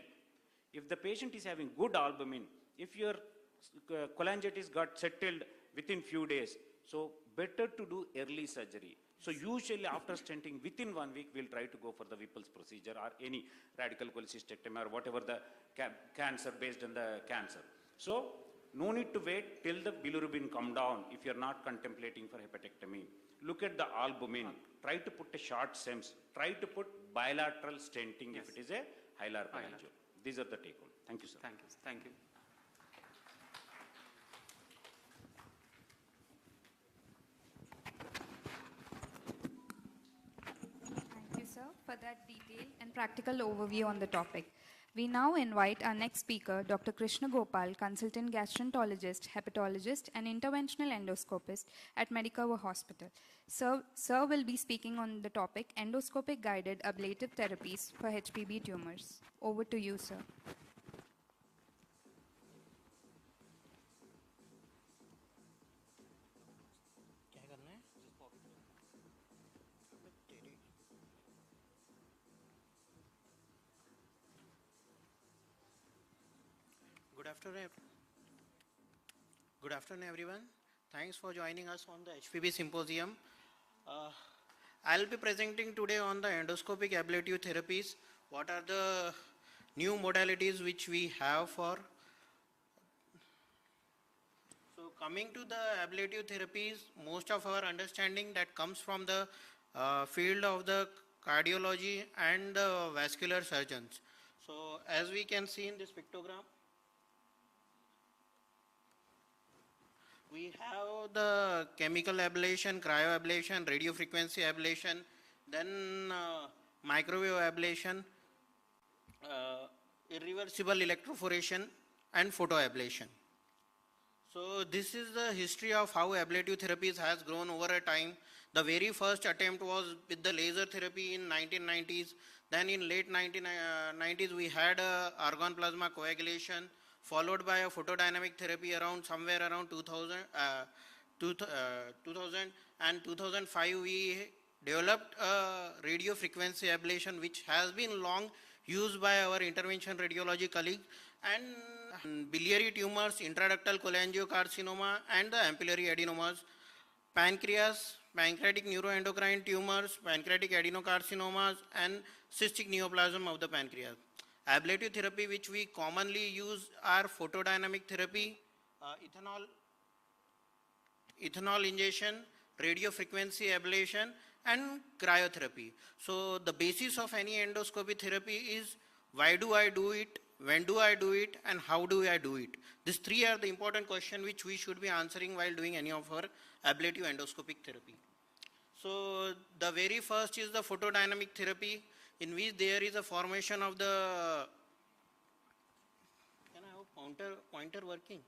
if the patient is having good albumin, if your cholangitis got settled within few days, so better to do early surgery. So usually after stenting, within 1 week, we'll try to go for the Whipple's procedure or any radical cholecystectomy or whatever the cancer based on the cancer. So no need to wait till the bilirubin come down if you're not contemplating for hepatectomy. Look at the albumin. Try to put a short SEMS. Try to put bilateral stenting if it is a hilar cholangio. These are the take home. Thank you, sir. Thank you. Thank you. Thank you, sir, for that detailed and practical overview on the topic. We now invite our next speaker, Dr. Krishna Gopal, consultant gastroenterologist, hepatologist, and interventional endoscopist at Medicover Hospital. Sir will be speaking on the topic endoscopic guided ablative therapies for HPB tumors. Over to you, sir. afternoon. Good afternoon, everyone. Thanks for joining us on the HPB Symposium. I'll be presenting today on the endoscopic ablative therapies. What are the new modalities which we have for? So coming to the ablative therapies, most of our understanding that comes from the field of the cardiology and the vascular surgeons. So as we can see in this pictogram, we have the chemical ablation, cryoablation, radiofrequency ablation, then microwave ablation, irreversible electrophoration, and photoablation. So this is the history of how ablative therapies has grown over a time. The very first attempt was with the laser therapy in 1990s. Then in late 1990s we had argon plasma coagulation, followed by a photodynamic therapy around somewhere around 2000 and 2005 we developed a radiofrequency ablation which has been long used by our intervention radiology colleagues, and biliary tumors, intraductal cholangiocarcinoma and the ampullary adenomas, pancreas, pancreatic neuroendocrine tumors, pancreatic adenocarcinomas and cystic neoplasm of the pancreas. Ablative therapy which we commonly use are photodynamic therapy, ethanol injection, radiofrequency ablation and cryotherapy. So the basis of any endoscopy therapy is why do I do it, when do I do it, and how do I do it. These three are the important questions which we should be answering while doing any of our ablative endoscopic therapy. So the very first is the photodynamic therapy, in which there is a formation of the, can I have pointer working?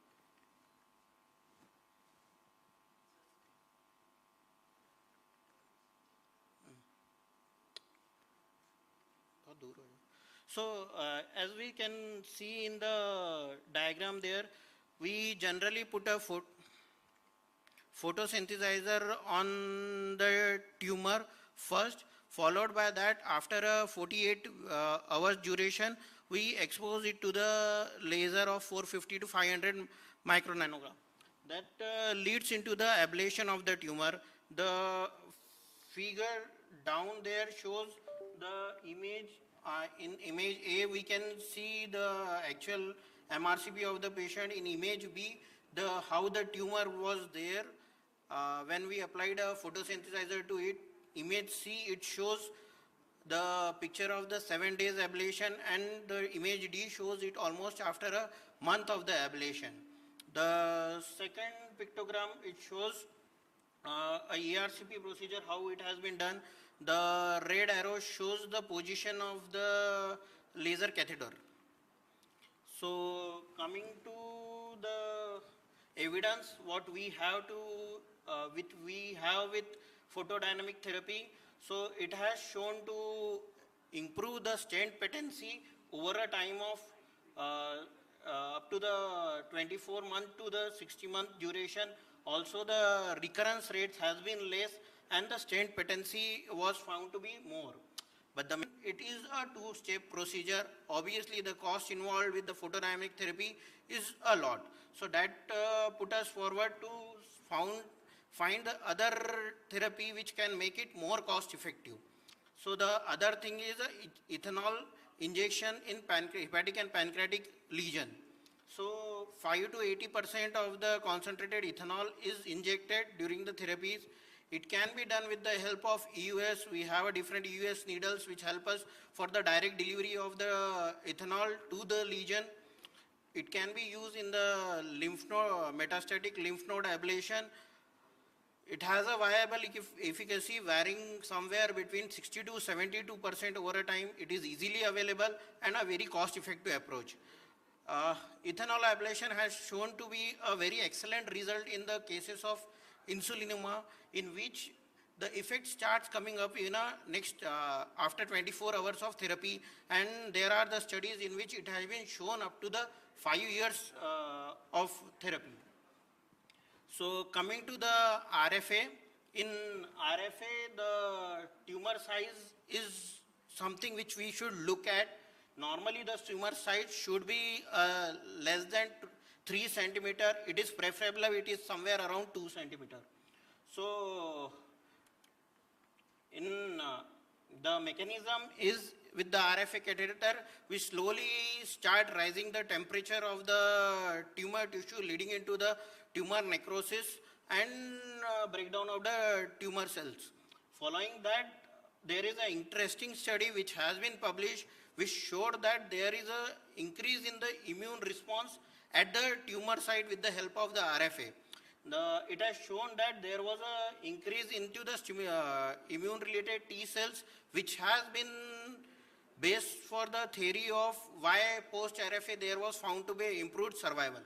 So as we can see in the diagram there, we generally put a photosynthesizer on the tumor first, followed by that after a 48 hours duration, we expose it to the laser of 450 to 500 micronanogram. That leads into the ablation of the tumor. The figure down there shows the image. In image A, we can see the actual MRCP of the patient. In image B, how the tumor was there when we applied a photosynthesizer to it. Image C, it shows the picture of the 7 days ablation, and the image D shows it almost after a month of the ablation. The second pictogram, it shows a ERCP procedure, how it has been done. The red arrow shows the position of the laser catheter. So coming to the evidence, what we have with photodynamic therapy, so it has shown to improve the stent patency over a time of up to the 24-month to the 60-month duration. Also the recurrence rates has been less and the stent patency was found to be more. But it is a two-step procedure. Obviously the cost involved with the photodynamic therapy is a lot. So that put us forward to find the other therapy which can make it more cost effective. So the other thing is ethanol injection in hepatic and pancreatic lesion. So 5 to 80% of the concentrated ethanol is injected during the therapies. It can be done with the help of EUS. We have a different EUS needles which help us for the direct delivery of the ethanol to the lesion. It can be used in the lymph node, metastatic lymph node ablation. It has a viable efficacy varying somewhere between 60 to 72% over a time. It is easily available and a very cost-effective approach. Ethanol ablation has shown to be a very excellent result in the cases of insulinoma, in which the effect starts coming up in after 24 hours of therapy, and there are the studies in which it has been shown up to the 5 years of therapy. So coming to the RFA, in RFA the tumor size is something which we should look at, Normally the tumor size should be less than 3 centimeter. It is preferable it is somewhere around 2 centimeter. So in the mechanism is with the RFA catheter, we slowly start rising the temperature of the tumor tissue, leading into the tumor necrosis and breakdown of the tumor cells. Following that, there is an interesting study which has been published which showed that there is an increase in the immune response at the tumor site with the help of the RFA. It has shown that there was an increase into the immune related T cells, which has been based for the theory of why post RFA there was found to be improved survival.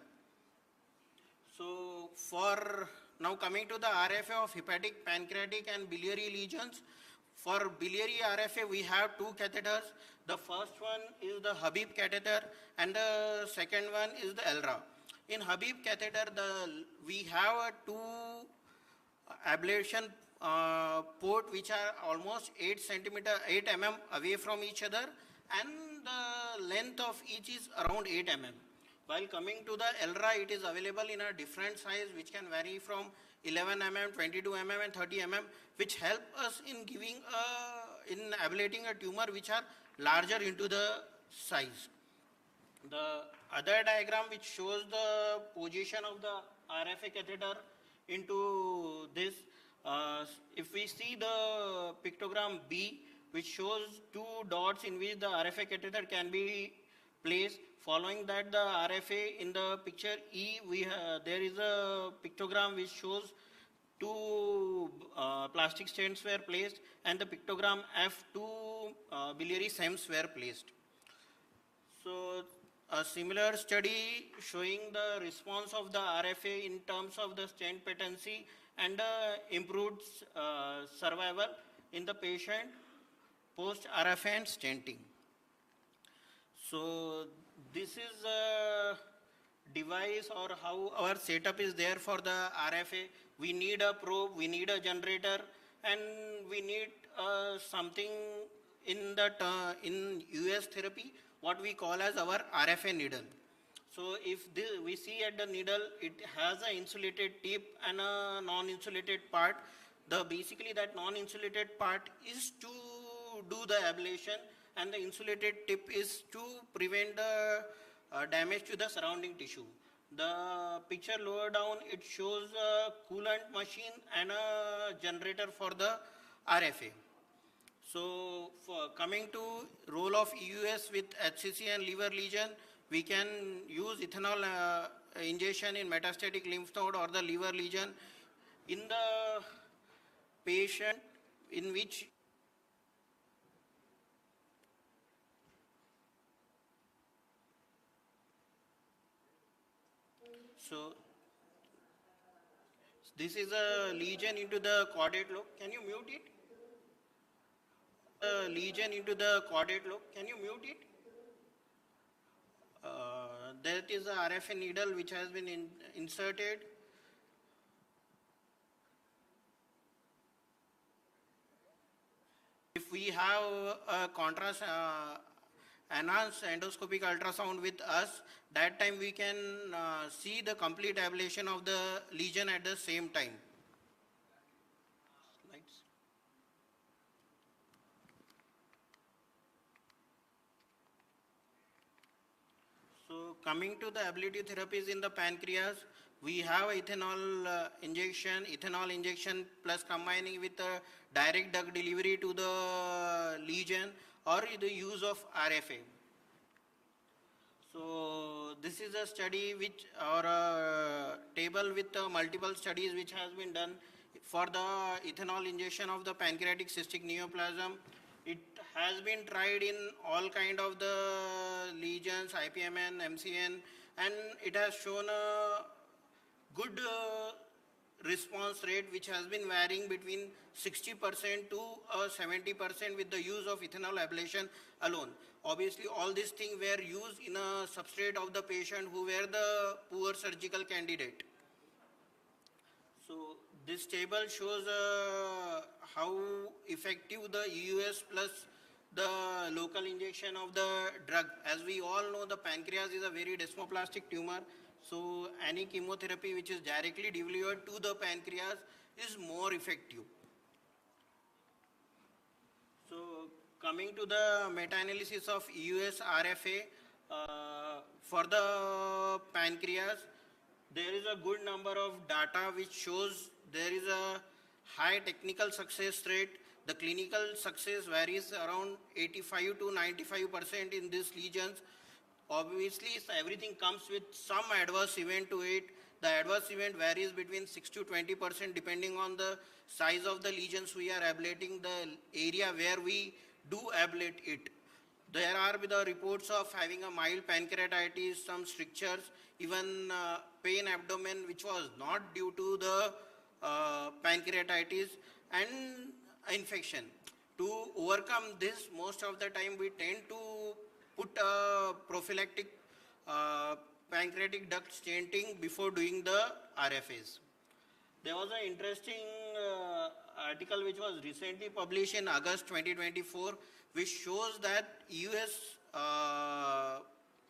So for now coming to the RFA of hepatic, pancreatic and biliary lesions. For biliary RFA we have two catheters. The first one is the Hpb catheter and the second one is the ELRA. In Hpb catheter, we have two ablation port which are almost 8 mm away from each other, and the length of each is around 8 mm. While coming to the ELRA, it is available in a different size which can vary from 11 mm, 22 mm and 30 mm, which help us in in ablating a tumor which are larger into the size. The other diagram which shows the position of the RFA catheter into this, if we see the pictogram B, which shows two dots in which the RFA catheter can be placed. Following that, the RFA in the picture E, there is a pictogram which shows two plastic stents were placed, and the pictogram F, two biliary stems were placed. So a similar study showing the response of the RFA in terms of the stent patency and improved survival in the patient post RFA and stenting. So this is a device or how our setup is there for the RFA. We need a probe, we need a generator, and we need something in US therapy, what we call as our RFA needle. So if we see at the needle, it has an insulated tip and a non-insulated part. Basically that non-insulated part is to do the ablation, and the insulated tip is to prevent the damage to the surrounding tissue. The picture lower down, it shows a coolant machine and a generator for the RFA. So for coming to role of EUS with HCC and liver lesion, we can use ethanol injection in metastatic lymph node or the liver lesion in the patient in which so this is a lesion into the caudate lobe. Can you mute it? A lesion into the caudate lobe. Can you mute it? That is a RFA needle which has been inserted. If we have a contrast enhanced endoscopic ultrasound with us, that time we can see the complete ablation of the lesion at the same time. Slides. So coming to the ablative therapies in the pancreas, we have ethanol injection plus combining with a direct drug delivery to the lesion or the use of RFA. So this is a study which, or a table with multiple studies which has been done for the ethanol injection of the pancreatic cystic neoplasm. It has been tried in all kind of the lesions, IPMN, MCN, and it has shown a good response rate which has been varying between 60% to 70% with the use of ethanol ablation alone. Obviously all these things were used in a substrate of the patient who were the poor surgical candidate. So this table shows how effective the EUS plus the local injection of the drug. As we all know, the pancreas is a very desmoplastic tumor, so any chemotherapy which is directly delivered to the pancreas is more effective. So coming to the meta-analysis of EUS RFA, for the pancreas, there is a good number of data which shows there is a high technical success rate. The clinical success varies around 85 to 95% in these lesions. Obviously, everything comes with some adverse event to it. The adverse event varies between 6 to 20% depending on the size of the lesions we are ablating, the area where we do ablate it. There are the reports of having a mild pancreatitis, some strictures, even pain abdomen which was not due to the pancreatitis and infection. To overcome this, most of the time we tend to put a prophylactic pancreatic duct stenting before doing the RFAs. There was an interesting article which was recently published in August 2024, which shows that US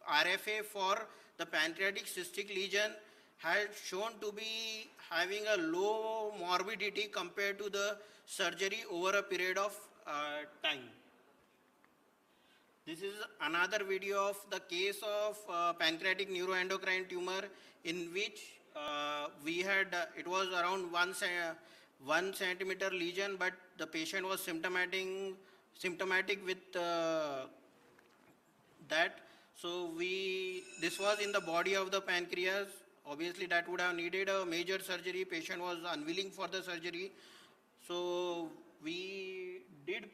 RFA for the pancreatic cystic lesion had shown to be having a low morbidity compared to the surgery over a period of time. This is another video of the case of pancreatic neuroendocrine tumor in which we had, it was around 1 centimeter lesion, but the patient was symptomatic with that. So this was in the body of the pancreas. Obviously that would have needed a major surgery. Patient was unwilling for the surgery. So we did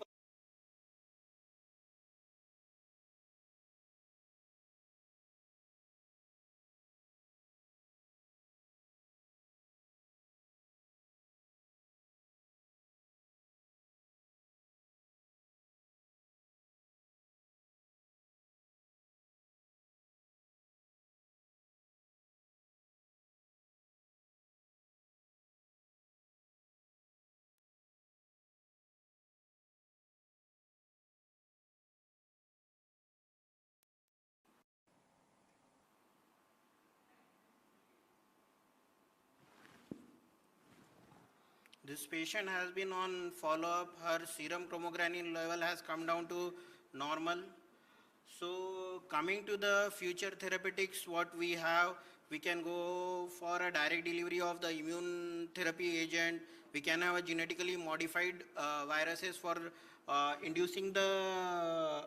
This patient has been on follow-up. Her serum chromogranin level has come down to normal. So coming to the future therapeutics, what we have, we can go for a direct delivery of the immune therapy agent. We can have a genetically modified viruses for inducing the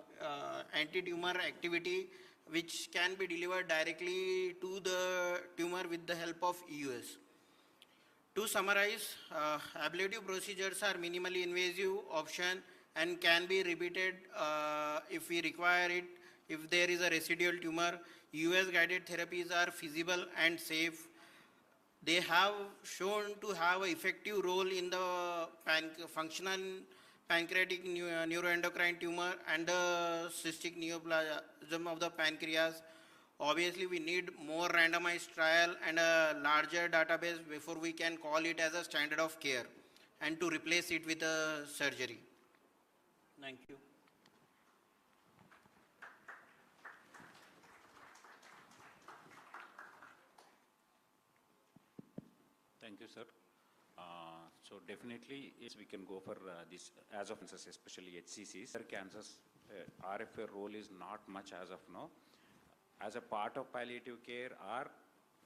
anti-tumor activity, which can be delivered directly to the tumor with the help of EUS. To summarize, ablative procedures are minimally invasive option and can be repeated if we require it. If there is a residual tumor, US guided therapies are feasible and safe. They have shown to have an effective role in the functional pancreatic neuroendocrine tumor and the cystic neoplasm of the pancreas. Obviously, we need more randomized trial and a larger database before we can call it as a standard of care and to replace it with a surgery. Thank you. Thank you, sir. So definitely, yes, we can go for this as of cancers, especially HCCs. Cancers, RFA role is not much as of now. As a part of palliative care are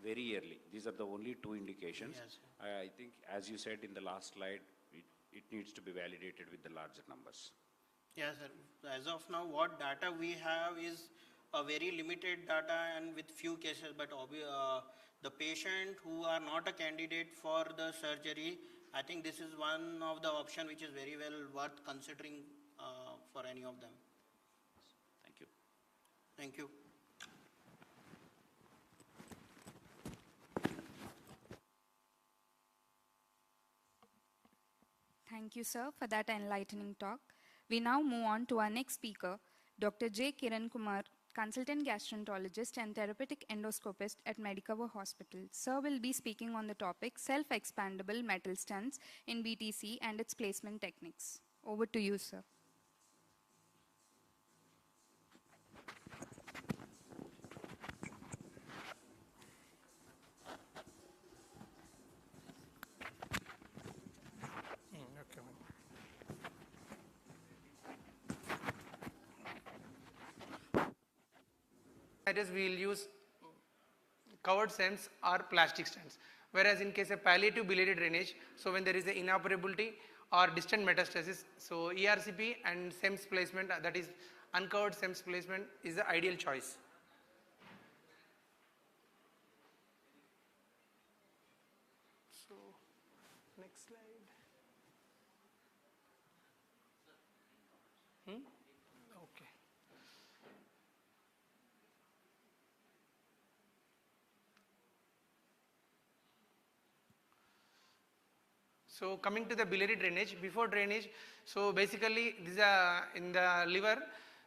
very early. These are the only two indications. Yes. I think, as you said in the last slide, it needs to be validated with the larger numbers. Yes, sir. As of now, what data we have is a very limited data and with few cases, but the patient who are not a candidate for the surgery, I think this is one of the option which is very well worth considering for any of them. Thank you. Thank you. Thank you, sir, for that enlightening talk. We now move on to our next speaker, Dr. J. Kiran Kumar, consultant gastroenterologist and therapeutic endoscopist at Medicover Hospital. Sir will be speaking on the topic self-expandable metal stents in BTC and its placement techniques. Over to you, sir. scenarios we will use covered stents or plastic stents. Whereas in case of palliative biliary drainage, so when there is an inoperability or distant metastasis, so ERCP and SEMS placement, that is uncovered SEMS placement, is the ideal choice. So next slide. Okay. So coming to the biliary drainage, before drainage, so basically these are in the liver,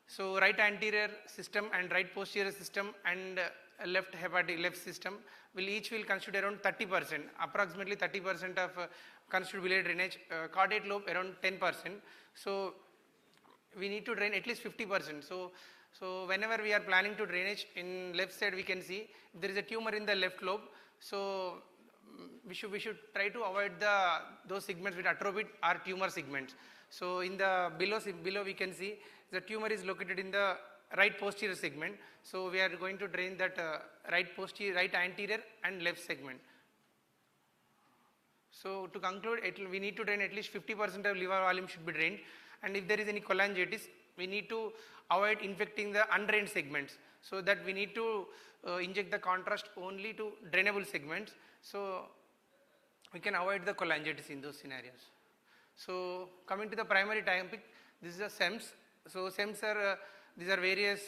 so right anterior system and right posterior system and left hepatic left system will constitute around 30%, approximately 30% of constitute biliary drainage, caudate lobe around 10%. So we need to drain at least 50%. So whenever we are planning to drainage, in left side we can see there is a tumor in the left lobe. So we should try to avoid those segments with atrophied or tumor segments. So in the below we can see the tumor is located in the right posterior segment. So we are going to drain that right anterior and left segment. So to conclude, we need to drain at least 50% of liver volume should be drained. And if there is any cholangitis, we need to avoid infecting the undrained segments. So that we need to inject the contrast only to drainable segments. So we can avoid the cholangitis in those scenarios. So coming to the primary topic, this is a SEMS. So SEMS are, these are various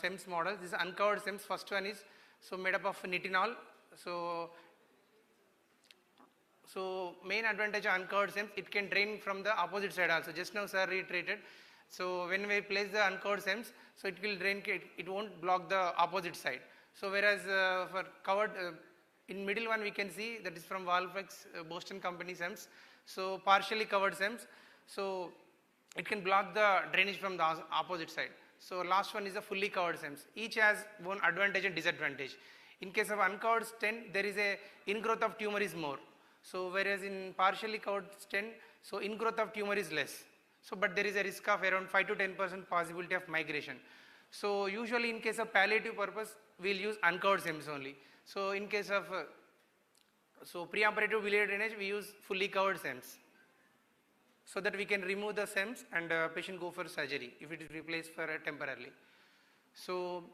SEMS models. This is uncovered SEMS. First one is made up of nitinol. So main advantage of uncovered SEMS, it can drain from the opposite side also. Just now sir reiterated. So when we place the uncovered SEMS, so it will drain, it won't block the opposite side. So whereas for covered, in middle one we can see that is from Valvex, Boston company SEMS. So partially covered SEMS. So it can block the drainage from the opposite side. So last one is a fully covered SEMS. Each has one advantage and disadvantage. In case of uncovered stent, there is a ingrowth of tumor is more. So whereas in partially covered stent, so ingrowth of tumor is less. So but there is a risk of around 5 to 10% possibility of migration. So usually in case of palliative purpose, we will use uncovered SEMS only. So in case of preoperative biliary drainage, we use fully covered SEMS, so that we can remove the SEMS and patient go for surgery if it is replaced for temporarily. So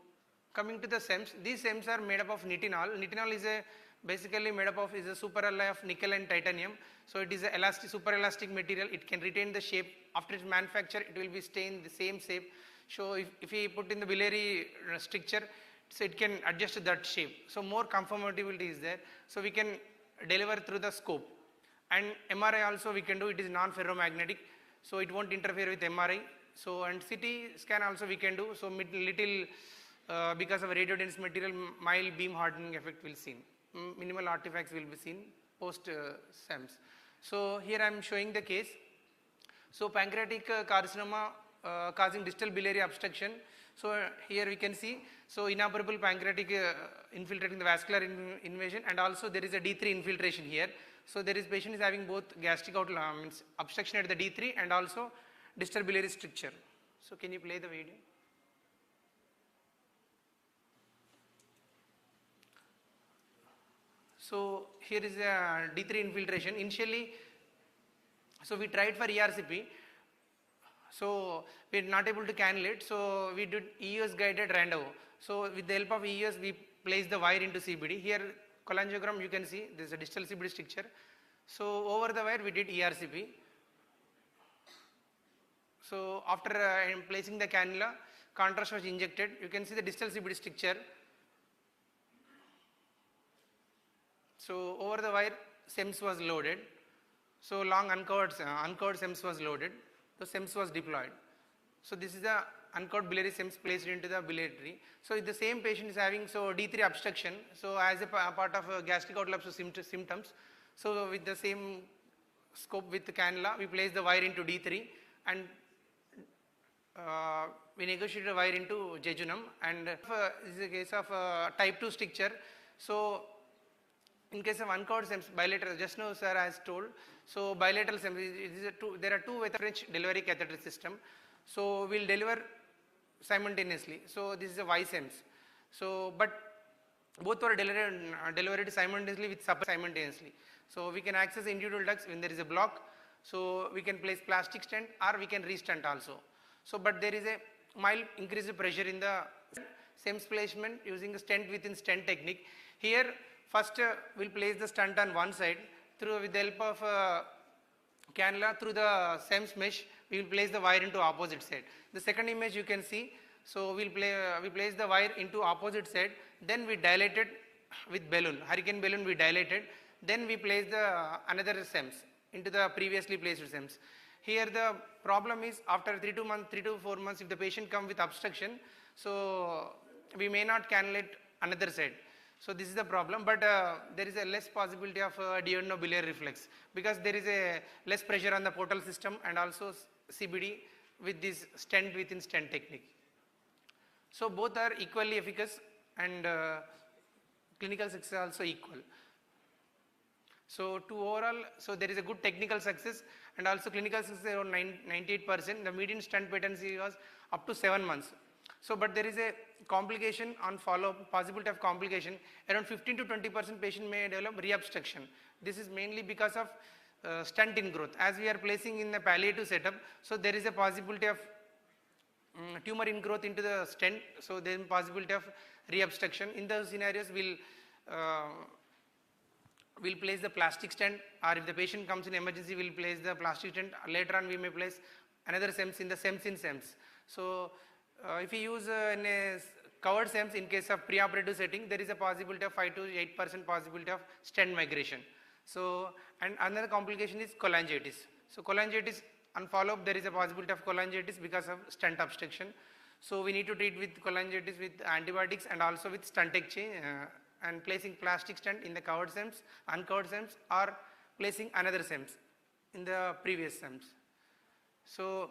coming to the SEMS, these SEMS are made up of nitinol. Nitinol is basically made up of a superalloy of nickel and titanium. So it is a super elastic material. It can retain the shape. After its manufacture, it will be stay in the same shape. So if we put in the biliary stricture, so it can adjust to that shape. So more conformability is there. So we can deliver through the scope. And MRI also we can do, it is non-ferromagnetic. So it won't interfere with MRI. So and CT scan also we can do. So little because of radiodense material, mild beam hardening effect will be seen. Minimal artifacts will be seen post SEMS. So here I am showing the case. So pancreatic carcinoma causing distal biliary obstruction. So here we can see, so inoperable pancreatic infiltrating the vascular invasion, and also there is a D3 infiltration here. So there is patient is having both gastric means obstruction at the D3 and also distal biliary stricture. So can you play the video? So here is a D3 infiltration. Initially, so we tried for ERCP. So we are not able to cannulate. So we did EUS guided random. So with the help of EUS, we placed the wire into CBD. Here cholangiogram you can see there is a distal CBD stricture. So over the wire we did ERCP. So after placing the cannula, contrast was injected. You can see the distal CBD stricture. So over the wire SEMS was loaded. So long uncovered SEMS was loaded. The SEMS was deployed. So this is the uncovered biliary SEMS placed into the biliary tree. So if the same patient is having D3 obstruction, so as a part of gastric outflow symptoms, so with the same scope with the cannula, we place the wire into D3 and we negotiate the wire into jejunum. And this is a case of type 2 stricture. So in case of uncovered SEMS, bilateral, just now sir has told, so bilateral SEMS, there are two French delivery catheter system. So we'll deliver simultaneously. So this is a Y SEMS. So, but both were delivered simultaneously with support simultaneously. So we can access individual ducts when there is a block. So we can place plastic stent or we can re-stent also. So, but there is a mild increased pressure in the SEMS placement using a stent within stent technique. Here, first we'll place the stent on one side with the help of cannula through the SEMS mesh. We will place the wire into opposite side. The second image you can see. So we place the wire into opposite side. Then we dilate it with balloon, hurricane balloon. We dilate it. Then we place the another SEMS into the previously placed SEMS. Here the problem is after 3 to 4 months, if the patient comes with obstruction, so we may not cannulate another side. So this is the problem, but there is a less possibility of duodenal-biliary reflex because there is a less pressure on the portal system and also CBD with this stent within stent technique. So both are equally efficacious and clinical success also equal. So to overall, so there is a good technical success and also clinical success around 98%. The median stent patency was up to 7 months. So, but there is a complication on follow-up, possibility of complication. Around 15 to 20% patient may develop reobstruction. This is mainly because of stent ingrowth. As we are placing in the palliative setup, so there is a possibility of tumor ingrowth into the stent. So there is a possibility of reobstruction. In those scenarios, we'll place the plastic stent, or if the patient comes in emergency, we'll place the plastic stent. Later on, we may place another SEMS in the SEMS in SEMS. So if we use in a covered SEMS in case of preoperative setting, there is a possibility of 5 to 8% possibility of stent migration. So, and another complication is cholangitis. So cholangitis, on follow-up, there is a possibility of cholangitis because of stent obstruction. So we need to treat with cholangitis with antibiotics and also with stent-exchange and placing plastic stent in the covered SEMS, uncovered SEMS, or placing another SEMS in the previous SEMS. So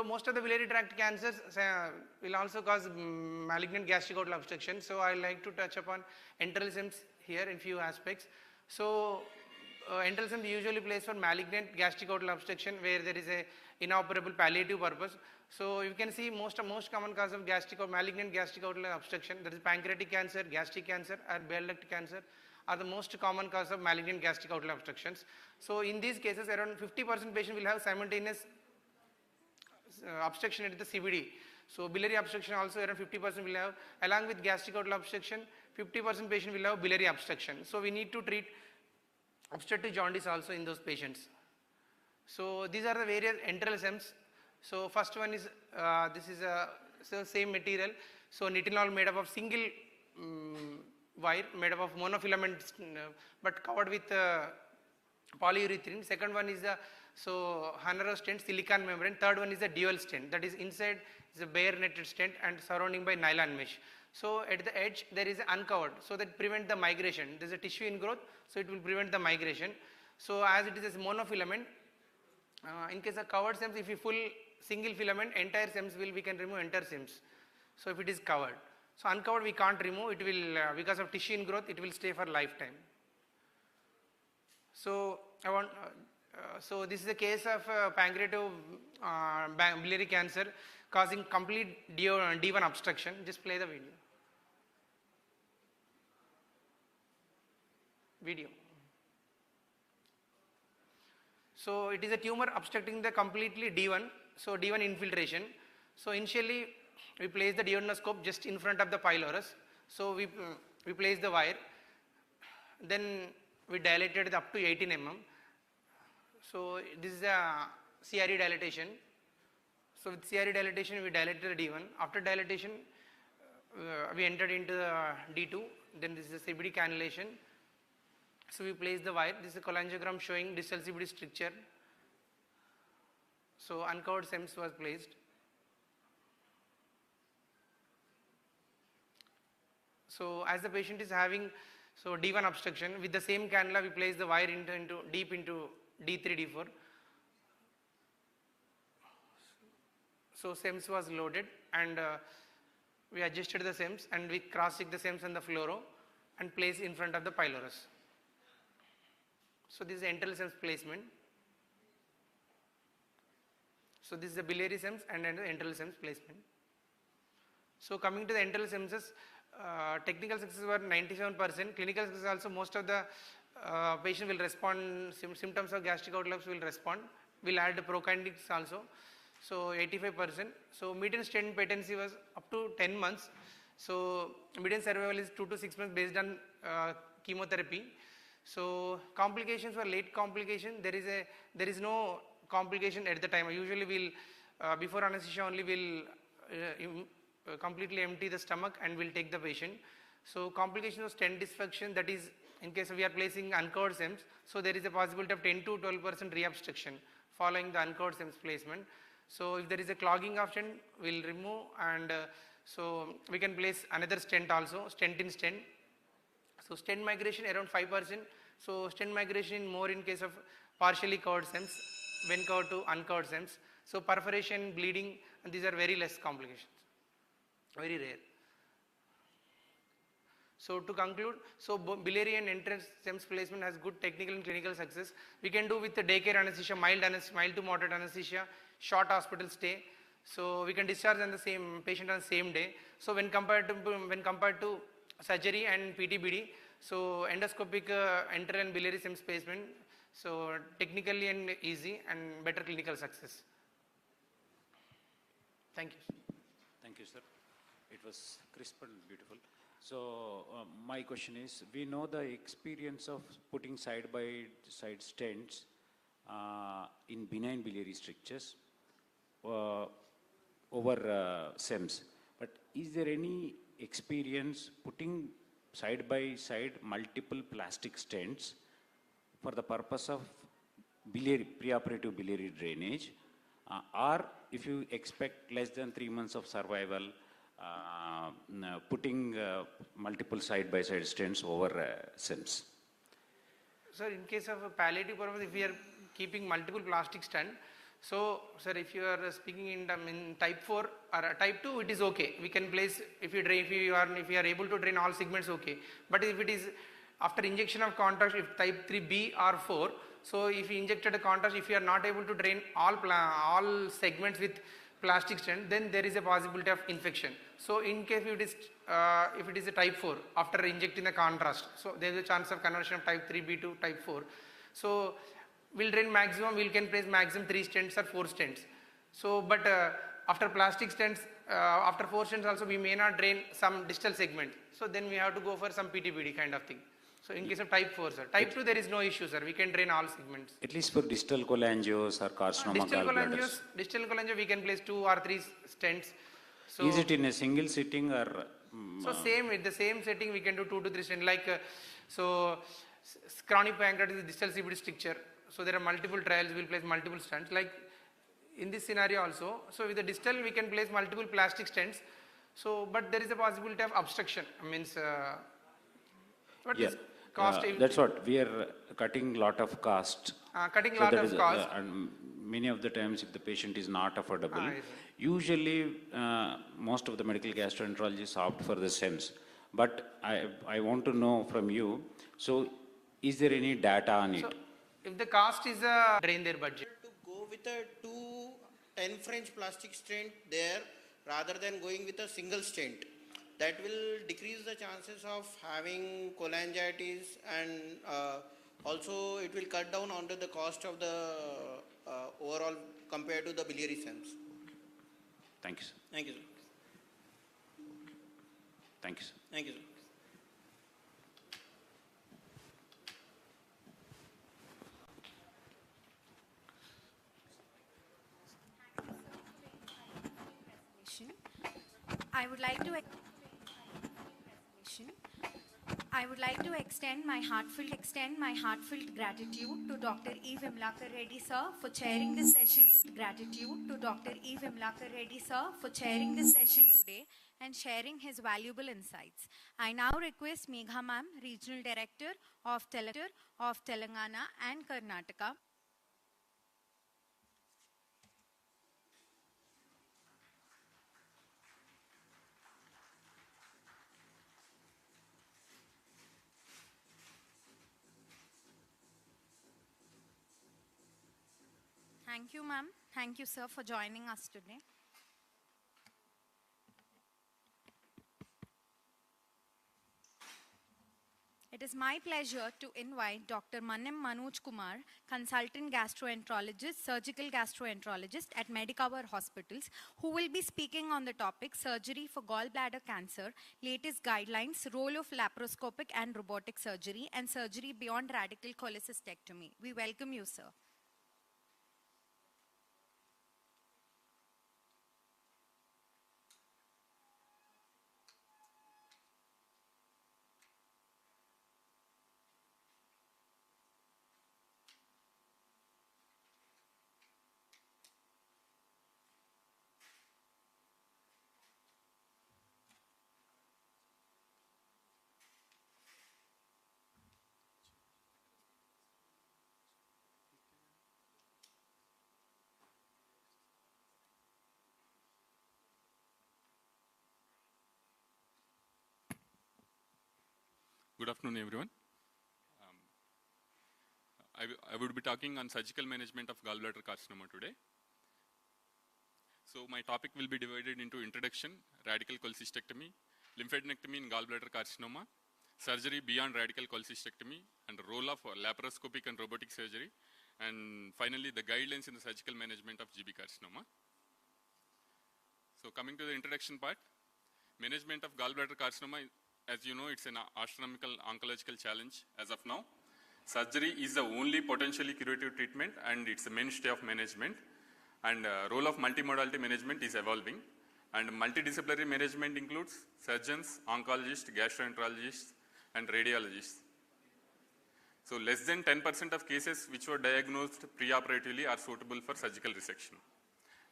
most of the biliary tract cancers will also cause malignant gastric outlet obstruction. So I like to touch upon enteral SEMS here in few aspects. So enteral SEMS usually placed for malignant gastric outlet obstruction where there is a inoperable palliative purpose. So you can see most common cause of malignant gastric outlet obstruction, that is pancreatic cancer, gastric cancer, or bile duct cancer are the most common cause of malignant gastric outlet obstructions. So in these cases, around 50% patient will have simultaneous obstruction at the CBD. So biliary obstruction also around 50% will have, along with gastric outlet obstruction, 50% patient will have biliary obstruction. So we need to treat obstructive jaundice also in those patients. So these are the various enteral SEMS. So first one is, this is a same material. So nitinol made up of single wire, made up of monofilament but covered with polyurethane. Second one is the Hanaro stent, silicon membrane. Third one is a dual stent, that is inside is a bare netted stent and surrounding by nylon mesh. So at the edge there is uncovered, so that prevent the migration. There is a tissue ingrowth, so it will prevent the migration. So as it is a monofilament, in case of covered SEMS, if you full single filament, entire SEMS we can remove entire SEMS. So if it is covered. So uncovered we can't remove, it will, because of tissue ingrowth, it will stay for lifetime. So so this is a case of pancreatic biliary cancer causing complete D1 obstruction. Just play the video. So it is a tumor obstructing the completely D1, so D1 infiltration. So initially we place the duodenoscope just in front of the pylorus. So we place the wire, then we dilated up to 18 mm. So this is a CRE dilatation. So with CRE dilatation we dilated the D1. After dilatation we entered into the D2. Then this is a CBD cannulation. So we place the wire. This is a cholangiogram showing distal CBD stricture. So uncovered SEMS was placed. So as the patient is having D1 obstruction, with the same cannula we place the wire deep into D3, D4. So SEMS was loaded and we adjusted the SEMS and we cross-checked the SEMS on the fluoro and placed in front of the pylorus. So this is the enteral SEMS placement. So this is the biliary SEMS and the enteral SEMS placement. So coming to the enteral SEMS, technical success were 97%. Clinical success also, most of the patient will respond, symptoms of gastric outflows will respond. We'll add prokinetics also. So 85%. So median stent patency was up to 10 months. So median survival is 2 to 6 months based on chemotherapy. So complications were late complication. There is no complication at the time. Usually we'll before anesthesia only we'll completely empty the stomach and we'll take the patient. So complications of stent dysfunction, that is in case we are placing uncovered SEMS, so there is a possibility of 10 to 12% reobstruction following the uncovered SEMS placement. So if there is a clogging of stent, we'll remove, and so we can place another stent also, stent in stent. So stent migration around 5%. So stent migration more in case of partially covered SEMS when covered to uncovered SEMS. So perforation, bleeding, and these are very less complications, very rare. So to conclude, so biliary and entrance SEMS placement has good technical and clinical success. We can do with the daycare anesthesia, mild to moderate anesthesia, short hospital stay. So we can discharge on the same patient on the same day. So when compared to surgery and PTBD, so endoscopic enteral and biliary SEMS placement, so technically and easy and better clinical success. Thank you. Thank you, sir. It was crisp and beautiful. So my question is, we know the experience of putting side-by-side stents in benign biliary strictures over SEMS. But is there any experience putting side-by-side multiple plastic stents for the purpose of preoperative biliary drainage, or if you expect less than 3 months of survival, putting multiple side-by-side stents over SEMS? Sir, in case of a palliative purpose, if we are keeping multiple plastic stent, so sir, if you are speaking in type 4 or type 2, it is okay. We can place, if you are able to drain all segments, okay. But if it is after injection of contrast, if type 3B or 4, so if you injected a contrast, if you are not able to drain all segments with plastic stent, then there is a possibility of infection. So in case if it is a type 4 after injecting the contrast, so there is a chance of conversion of type 3B to type 4. So we'll drain maximum, we can place maximum 3 stents or 4 stents. So but after plastic stents, after 4 stents also we may not drain some distal segment. So then we have to go for some PTBD kind of thing. So in case of type 4, sir. Type 2 there is no issue, sir. We can drain all segments. At least for distal cholangios or carcinoma gallbladders. Distal cholangio we can place 2 or 3 stents. So is it in a single sitting or? So same, with the same setting we can do 2 to 3 stents. Like so chronic pancreatic is distal CBD stricture. So there are multiple trials, we will place multiple stents. Like in this scenario also, so with the distal we can place multiple plastic stents. So but there is a possibility of obstruction. Means what is cost? That's what we are cutting lot of cost. Cutting lot of cost. And many of the times, if the patient is not affordable, usually most of the medical gastroenterologists opt for the SEMS. But I want to know from you. So, is there any data on it? If the cost is drain their budget. To go with a 2 10 French plastic stent there rather than going with a single stent. That will decrease the chances of having cholangitis, and also it will cut down onto the cost of the overall compared to the biliary SEMS. Thank you, sir. Thank you, sir. Thank you, sir. Thank you, sir. I would like to extend my heartfelt gratitude to Dr. E. Vimlakar Reddy sir for chairing this session. Gratitude to Dr. E. Vimlakar Reddy sir for chairing this session today and sharing his valuable insights. I now request Megha ma'am, Regional Director of Telangana and Karnataka. Thank you, ma'am. Thank you, sir, for joining us today. It is my pleasure to invite Dr. Manem Manoj Kumar, consultant gastroenterologist, surgical gastroenterologist at Medicover Hospitals, who will be speaking on the topic surgery for gallbladder cancer, latest guidelines, role of laparoscopic and robotic surgery, and surgery beyond radical cholecystectomy. We welcome you, sir. Good afternoon, everyone. I would be talking on surgical management of gallbladder carcinoma today. So my topic will be divided into introduction, radical cholecystectomy, lymphadenectomy in gallbladder carcinoma, surgery beyond radical cholecystectomy, and role of laparoscopic and robotic surgery, and finally the guidelines in the surgical management of GB carcinoma. So coming to the introduction part, management of gallbladder carcinoma, as you know, it's an astronomical oncological challenge as of now. Surgery is the only potentially curative treatment and it's a mainstay of management. And role of multimodality management is evolving. And multidisciplinary management includes surgeons, oncologists, gastroenterologists, and radiologists. So less than 10% of cases which were diagnosed preoperatively are suitable for surgical resection.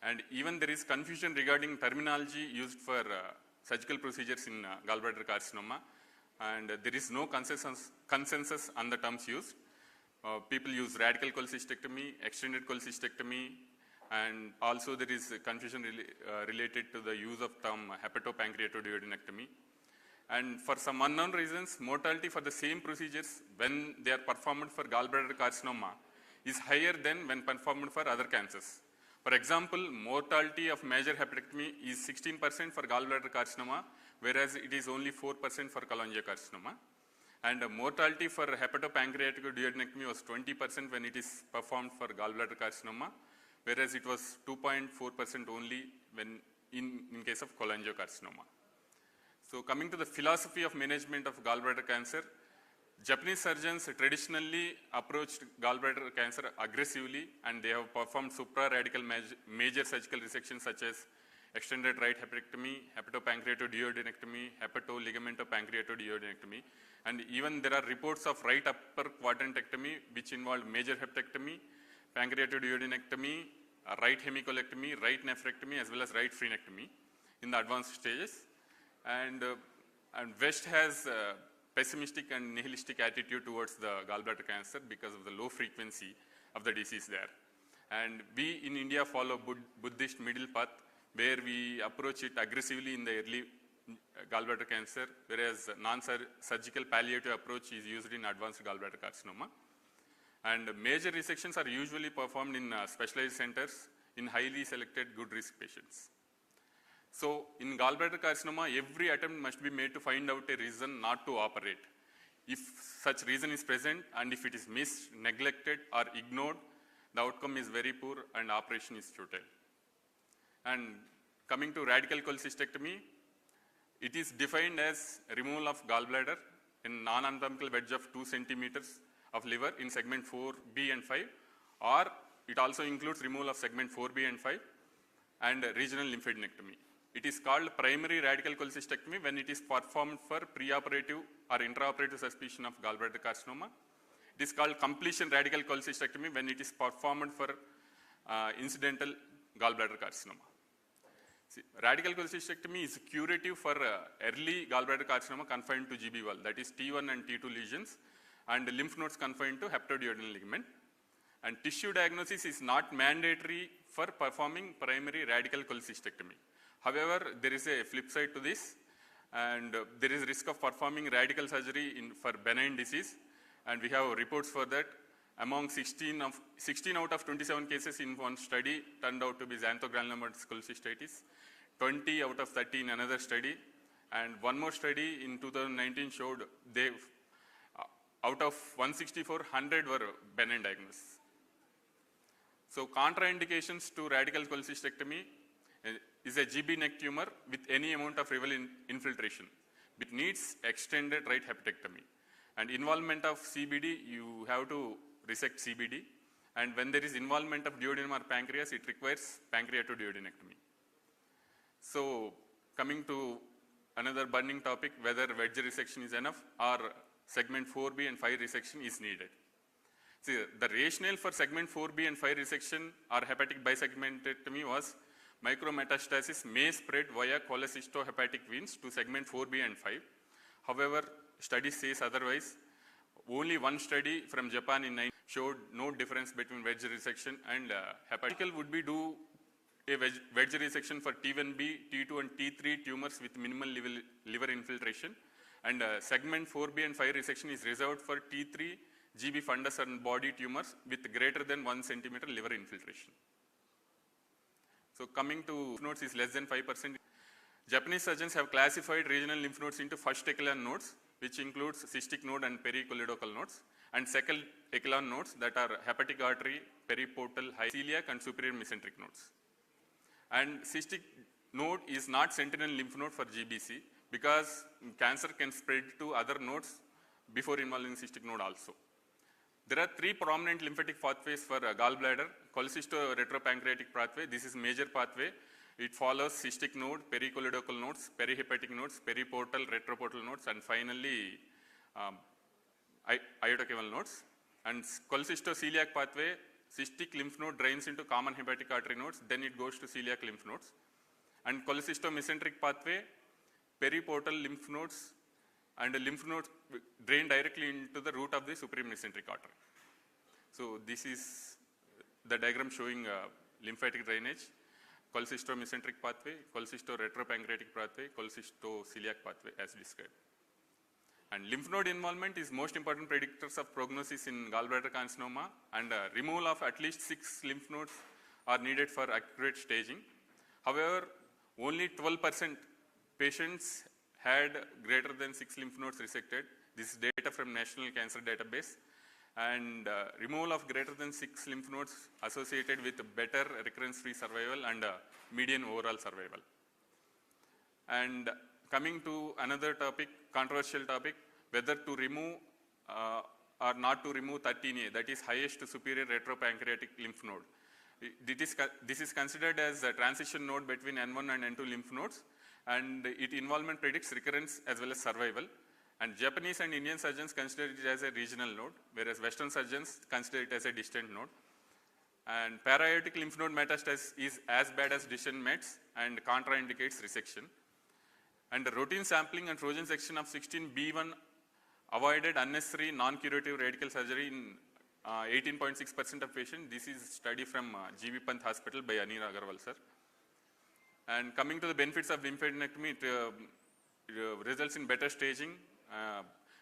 And even there is confusion regarding terminology used for surgical procedures in gallbladder carcinoma, and there is no consensus on the terms used. People use radical cholecystectomy, extended cholecystectomy, and also there is confusion related to the use of term hepatopancreatoduodenectomy. And for some unknown reasons, mortality for the same procedures when they are performed for gallbladder carcinoma is higher than when performed for other cancers. For example, mortality of major hepatectomy is 16% for gallbladder carcinoma, whereas it is only 4% for cholangiocarcinoma. And mortality for hepatopancreaticoduodenectomy was 20% when it is performed for gallbladder carcinoma, whereas it was 2.4% only when in case of cholangiocarcinoma. So coming to the philosophy of management of gallbladder cancer, Japanese surgeons traditionally approached gallbladder cancer aggressively, and they have performed supraradical major surgical resections such as extended right hepatectomy, hepatopancreatoduodenectomy, hepatoligamento-pancreatoduodenectomy, and even there are reports of right upper quadrantectomy which involved major hepatectomy, pancreatoduodenectomy, right hemicolectomy, right nephrectomy, as well as right frenectomy in the advanced stages. And West has pessimistic and nihilistic attitude towards the gallbladder cancer because of the low frequency of the disease there. And we in India follow Buddhist middle path where we approach it aggressively in the early gallbladder cancer, whereas non-surgical palliative approach is used in advanced gallbladder carcinoma. And major resections are usually performed in specialized centers in highly selected good risk patients. So in gallbladder carcinoma, every attempt must be made to find out a reason not to operate. If such reason is present and if it is missed, neglected or ignored, the outcome is very poor and operation is futile. And coming to radical cholecystectomy, it is defined as removal of gallbladder in non-anatomical wedge of 2 centimeters of liver in segment 4B and 5, or it also includes removal of segment 4B and 5 and regional lymphadenectomy. It is called primary radical cholecystectomy when it is performed for preoperative or intraoperative suspicion of gallbladder carcinoma. It is called completion radical cholecystectomy when it is performed for incidental gallbladder carcinoma. See, radical cholecystectomy is curative for early gallbladder carcinoma confined to GB wall, that is T1 and T2 lesions, and lymph nodes confined to hepatoduodenal ligament. And tissue diagnosis is not mandatory for performing primary radical cholecystectomy. However, there is a flip side to this, and there is risk of performing radical surgery for benign disease, and we have reports for that. Among 16 out of 27 cases in one study turned out to be xanthogranulomatous cholecystitis, 20 out of 30 in another study, and one more study in 2019 showed out of 164, 100 were benign diagnosis. So contraindications to radical cholecystectomy is a GB neck tumor with any amount of rival infiltration. It needs extended right hepatectomy. And involvement of CBD, you have to resect CBD. And when there is involvement of duodenum or pancreas, it requires pancreatoduodenectomy. So coming to another burning topic, whether wedge resection is enough or segment 4B and 5 resection is needed. See, the rationale for segment 4B and 5 resection or hepatic bisegmentectomy was micrometastasis may spread via cholecystohepatic veins to segment 4B and 5. However, study says otherwise. Only one study from Japan in 9 showed no difference between wedge resection and hepatic. Would be do a wedge resection for T1B, T2 and T3 tumors with minimal liver infiltration, and segment 4B and 5 resection is reserved for T3 GB fundus and body tumors with greater than 1 centimeter liver infiltration. So coming to lymph nodes is less than 5%. Japanese surgeons have classified regional lymph nodes into first echelon nodes, which includes cystic node and pericholedochal nodes, and second echelon nodes that are hepatic artery, periportal, celiac and superior mesenteric nodes. And cystic node is not sentinel lymph node for GBC because cancer can spread to other nodes before involving cystic node also. There are 3 prominent lymphatic pathways for gallbladder. Cholecystoretropancreatic pathway, this is major pathway. It follows cystic node, pericholedochal nodes, perihepatic nodes, periportal, retroportal nodes, and finally iotocaval nodes. And cholecystoceliac pathway, cystic lymph node drains into common hepatic artery nodes, then it goes to celiac lymph nodes. And cholecystomesenteric pathway, periportal lymph nodes, and the lymph nodes drain directly into the root of the superior mesenteric artery. So this is the diagram showing lymphatic drainage, cholecystomesenteric pathway, cholecystoretropancreatic pathway, cholecystoceliac pathway as described. And lymph node involvement is most important predictors of prognosis in gallbladder carcinoma, and removal of at least 6 lymph nodes are needed for accurate staging. However, only 12% patients had greater than 6 lymph nodes resected. This is data from National Cancer Database. And removal of greater than 6 lymph nodes associated with better recurrence-free survival and median overall survival. And coming to another topic, controversial topic, whether to remove or not to remove 13A, that is highest superior retropancreatic lymph node. This is considered as a transition node between N1 and N2 lymph nodes, and its involvement predicts recurrence as well as survival. And Japanese and Indian surgeons consider it as a regional node, whereas Western surgeons consider it as a distant node. And para-aortic lymph node metastasis is as bad as distant mets and contraindicates resection. And the routine sampling and Trojan section of 16B1 avoided unnecessary non-curative radical surgery in 18.6% of patients. This is a study from G.V. Pant Hospital by Anir Agarwal sir. And coming to the benefits of lymphadenectomy, it results in better staging,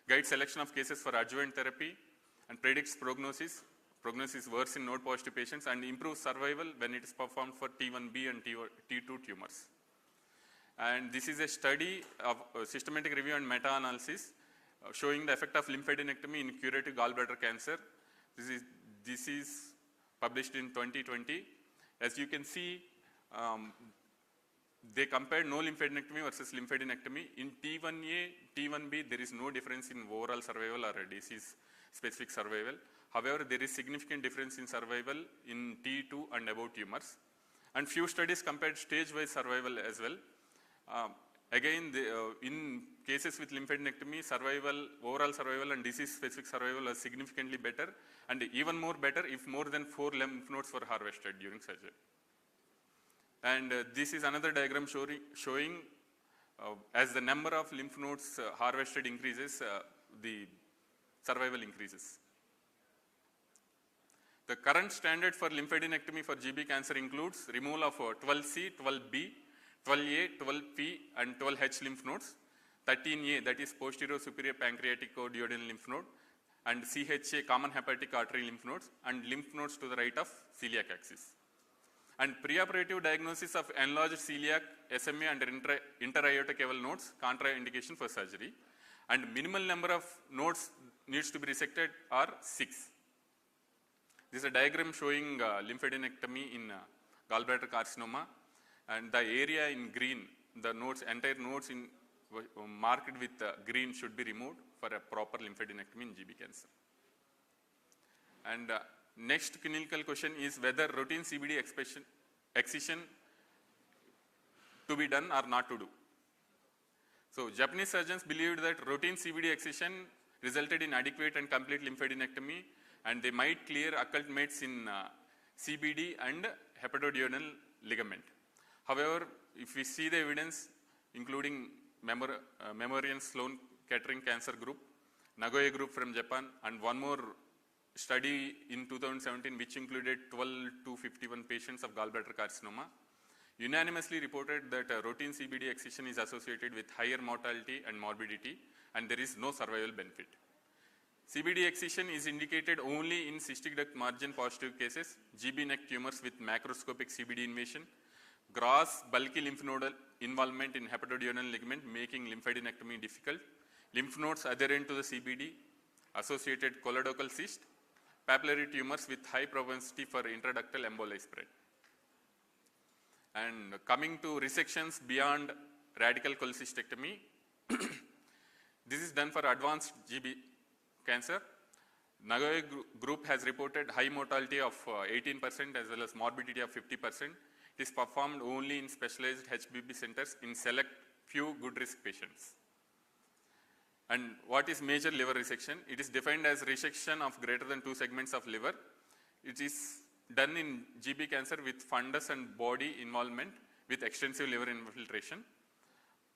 guides selection of cases for adjuvant therapy, and predicts prognosis. Prognosis worse in node positive patients and improves survival when it is performed for T1B and T2 tumors. And this is a study of systematic review and meta-analysis showing the effect of lymphadenectomy in curative gallbladder cancer. This is published in 2020. As you can see, they compared no lymphadenectomy versus lymphadenectomy. In T1A, T1B, there is no difference in overall survival or disease-specific survival. However, there is significant difference in survival in T2 and above tumors. And few studies compared stage-wise survival as well. Again, in cases with lymphadenectomy, survival, overall survival and disease-specific survival are significantly better, and even more better if more than 4 lymph nodes were harvested during surgery. And this is another diagram showing as the number of lymph nodes harvested increases, the survival increases. The current standard for lymphadenectomy for GB cancer includes removal of 12C, 12B, 12A, 12P and 12H lymph nodes, 13A that is posterior superior pancreatic or duodenal lymph node, and CHA common hepatic artery lymph nodes, and lymph nodes to the right of celiac axis. And preoperative diagnosis of enlarged celiac, SMA and interaortocaval nodes, contraindication for surgery. And minimal number of nodes needs to be resected are 6. This is a diagram showing lymphadenectomy in gallbladder carcinoma, and the area in green, the nodes, entire nodes in marked with green should be removed for a proper lymphadenectomy in GB cancer. And next clinical question is whether routine CBD excision to be done or not to do. So Japanese surgeons believed that routine CBD excision resulted in adequate and complete lymphadenectomy, and they might clear occult mets in CBD and hepatoduodenal ligament. However, if we see the evidence, including Memorial Sloan Kettering Cancer Group, Nagoya Group from Japan, and one more study in 2017 which included 12 to 51 patients of gallbladder carcinoma, unanimously reported that routine CBD excision is associated with higher mortality and morbidity, and there is no survival benefit. CBD excision is indicated only in cystic duct margin positive cases, GB neck tumors with macroscopic CBD invasion, gross bulky lymph nodal involvement in hepatoduodenal ligament making lymphadenectomy difficult, lymph nodes adherent to the CBD, associated colorectal cyst, papillary tumors with high propensity for intraductal emboli spread. And coming to resections beyond radical cholecystectomy, this is done for advanced GB cancer. Nagoya group has reported high mortality of 18% as well as morbidity of 50%. It is performed only in specialized Hpb centers in select few good risk patients. And what is major liver resection? It is defined as resection of greater than 2 segments of liver. It is done in GB cancer with fundus and body involvement with extensive liver infiltration,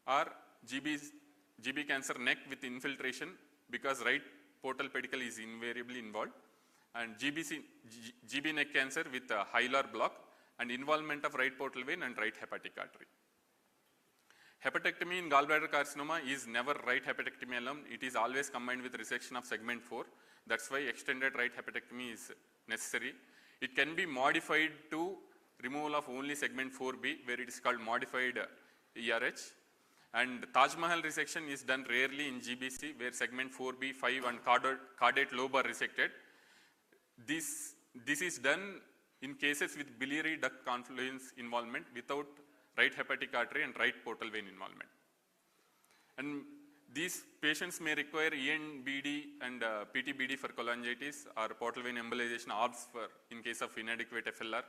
or GB cancer neck with infiltration because right portal pedicle is invariably involved, and GB neck cancer with a hilar block and involvement of right portal vein and right hepatic artery. Hepatectomy in gallbladder carcinoma is never right hepatectomy alone. It is always combined with resection of segment 4. That's why extended right hepatectomy is necessary. It can be modified to removal of only segment 4B, where it is called modified ERH. And Taj Mahal resection is done rarely in GBC, where segment 4B, 5 and caudate lobe are resected. This is done in cases with biliary duct confluence involvement without right hepatic artery and right portal vein involvement. And these patients may require ENBD and PTBD for cholangitis or portal vein embolization ARBs in case of inadequate FLR.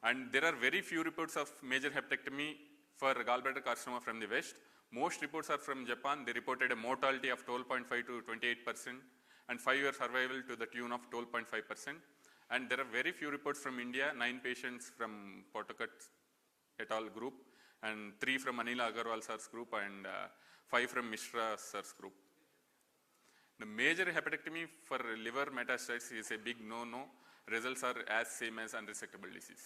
And there are very few reports of major hepatectomy for gallbladder carcinoma from the West. Most reports are from Japan. They reported a mortality of 12.5 to 28% and 5-year survival to the tune of 12.5%. And there are very few reports from India, 9 patients from Potokat et al. Group, and 3 from Anila Agarwal sir's group, and 5 from Mishra sir's group. The major hepatectomy for liver metastasis is a big no-no. Results are as same as unresectable disease.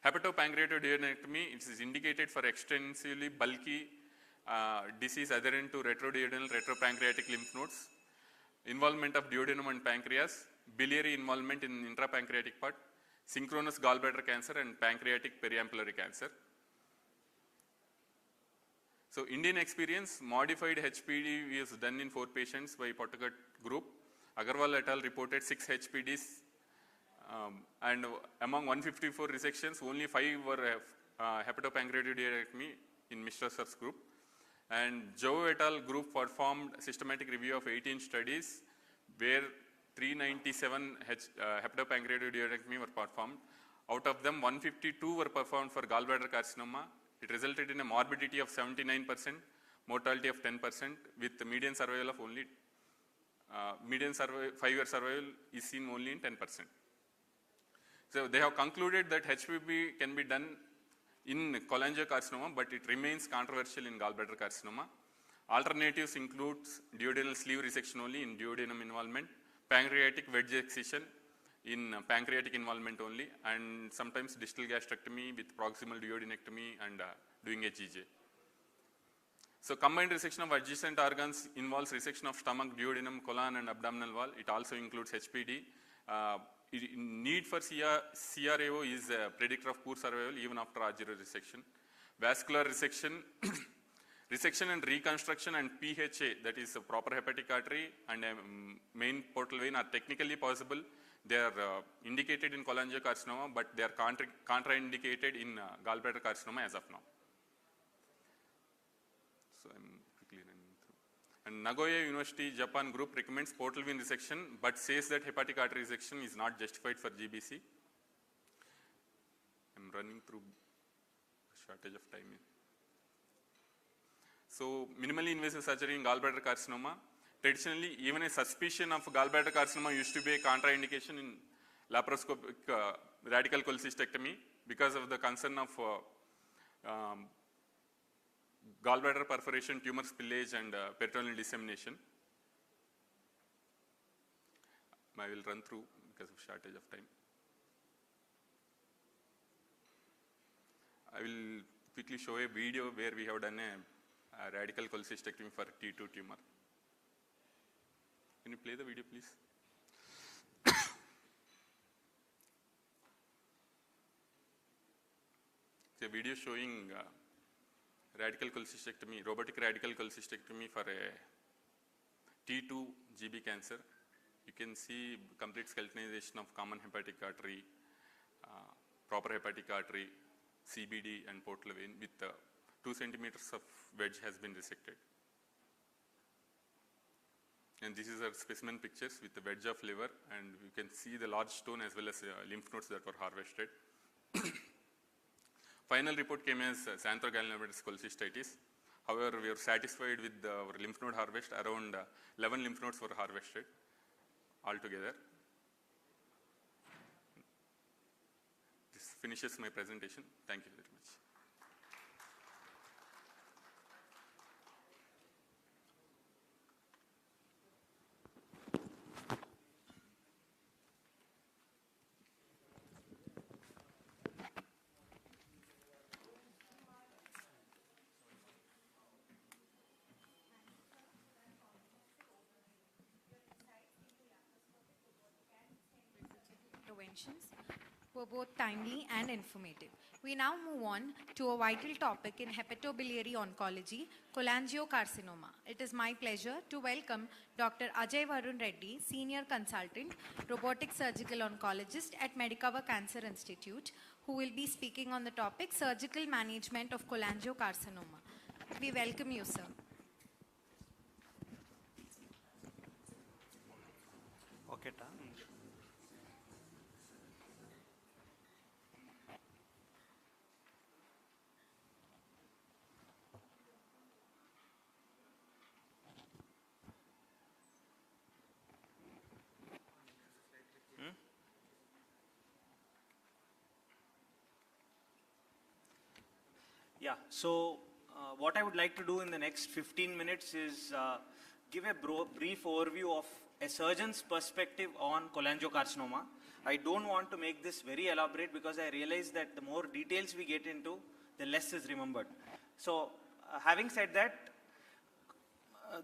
Hepatopancreatoduodenectomy, it is indicated for extensively bulky disease adherent to retroduodenal retropancreatic lymph nodes, involvement of duodenum and pancreas, biliary involvement in intrapancreatic part, synchronous gallbladder cancer and pancreatic periampullary cancer. So Indian experience, modified HPD is done in 4 patients by Potokat group. Agarwal et al. Reported 6 HPDs, and among 154 resections, only 5 were hepatopancreatoduodenectomy in Mishra sir's group. And Zhou et al. Group performed systematic review of 18 studies where 397 hepatopancreatoduodenectomy were performed. Out of them, 152 were performed for gallbladder carcinoma. It resulted in a morbidity of 79%, mortality of 10%, with the median survival of only, 5-year survival is seen only in 10%. So they have concluded that HPB can be done in cholangiocarcinoma, but it remains controversial in gallbladder carcinoma. Alternatives includes duodenal sleeve resection only in duodenum involvement, pancreatic wedge excision in pancreatic involvement only, and sometimes distal gastrectomy with proximal duodenectomy and doing a GJ. So combined resection of adjacent organs involves resection of stomach, duodenum, colon and abdominal wall. It also includes HPD. Need for CRAO is a predictor of poor survival even after R0 resection. Vascular resection Resection and reconstruction and PHA, that is a proper hepatic artery and a main portal vein, are technically possible. They are indicated in cholangiocarcinoma, but they are contraindicated in gallbladder carcinoma as of now. So I'm quickly running through. And Nagoya University Japan group recommends portal vein resection, but says that hepatic artery resection is not justified for GBC. I'm running through shortage of time here. So minimally invasive surgery in gallbladder carcinoma. Traditionally, even a suspicion of gallbladder carcinoma used to be a contraindication in laparoscopic radical cholecystectomy because of the concern of gallbladder perforation, tumor spillage, and peritoneal dissemination. I will run through because of shortage of time. I will quickly show a video where we have done a radical cholecystectomy for T2 tumor. Can you play the video, please? It's a video showing radical cholecystectomy, robotic radical cholecystectomy for a T2 GB cancer. You can see complete skeletonization of common hepatic artery, proper hepatic artery, CBD and portal vein with 2 centimeters of wedge has been resected. And this is our specimen pictures with the wedge of liver, and you can see the large stone as well as lymph nodes that were harvested. Final report came as xanthogallinomatous cholecystitis. However, we are satisfied with our lymph node harvest. Around 11 lymph nodes were harvested altogether. This finishes my presentation. Thank you very much. Interventions were both timely and informative. We now move on to a vital topic in hepatobiliary oncology, cholangiocarcinoma. It is my pleasure to welcome Dr. Ajay Varun Reddy, Senior Consultant, Robotic Surgical Oncologist at Medicover Cancer Institute, who will be speaking on the topic Surgical Management of Cholangiocarcinoma. We welcome you, sir. Okay, Yeah, so what I would like to do in the next 15 minutes is give a brief overview of a surgeon's perspective on cholangiocarcinoma. I don't want to make this very elaborate because I realize that the more details we get into, the less is remembered. So having said that,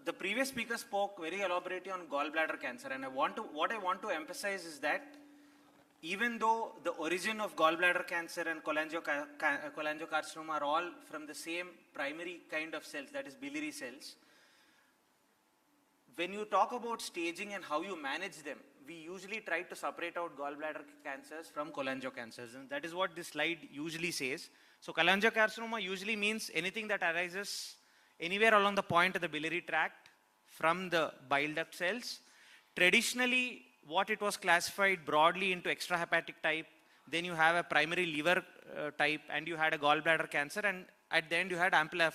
the previous speaker spoke very elaborately on gallbladder cancer, and what I want to emphasize is that even though the origin of gallbladder cancer and cholangiocarcinoma are all from the same primary kind of cells, that is biliary cells, when you talk about staging and how you manage them, we usually try to separate out gallbladder cancers from cholangiocancers, and that is what this slide usually says. So cholangiocarcinoma usually means anything that arises anywhere along the point of the biliary tract from the bile duct cells. Traditionally, what it was classified broadly into extrahepatic type, then you have a primary liver type, and you had a gallbladder cancer, and at the end you had ampulla.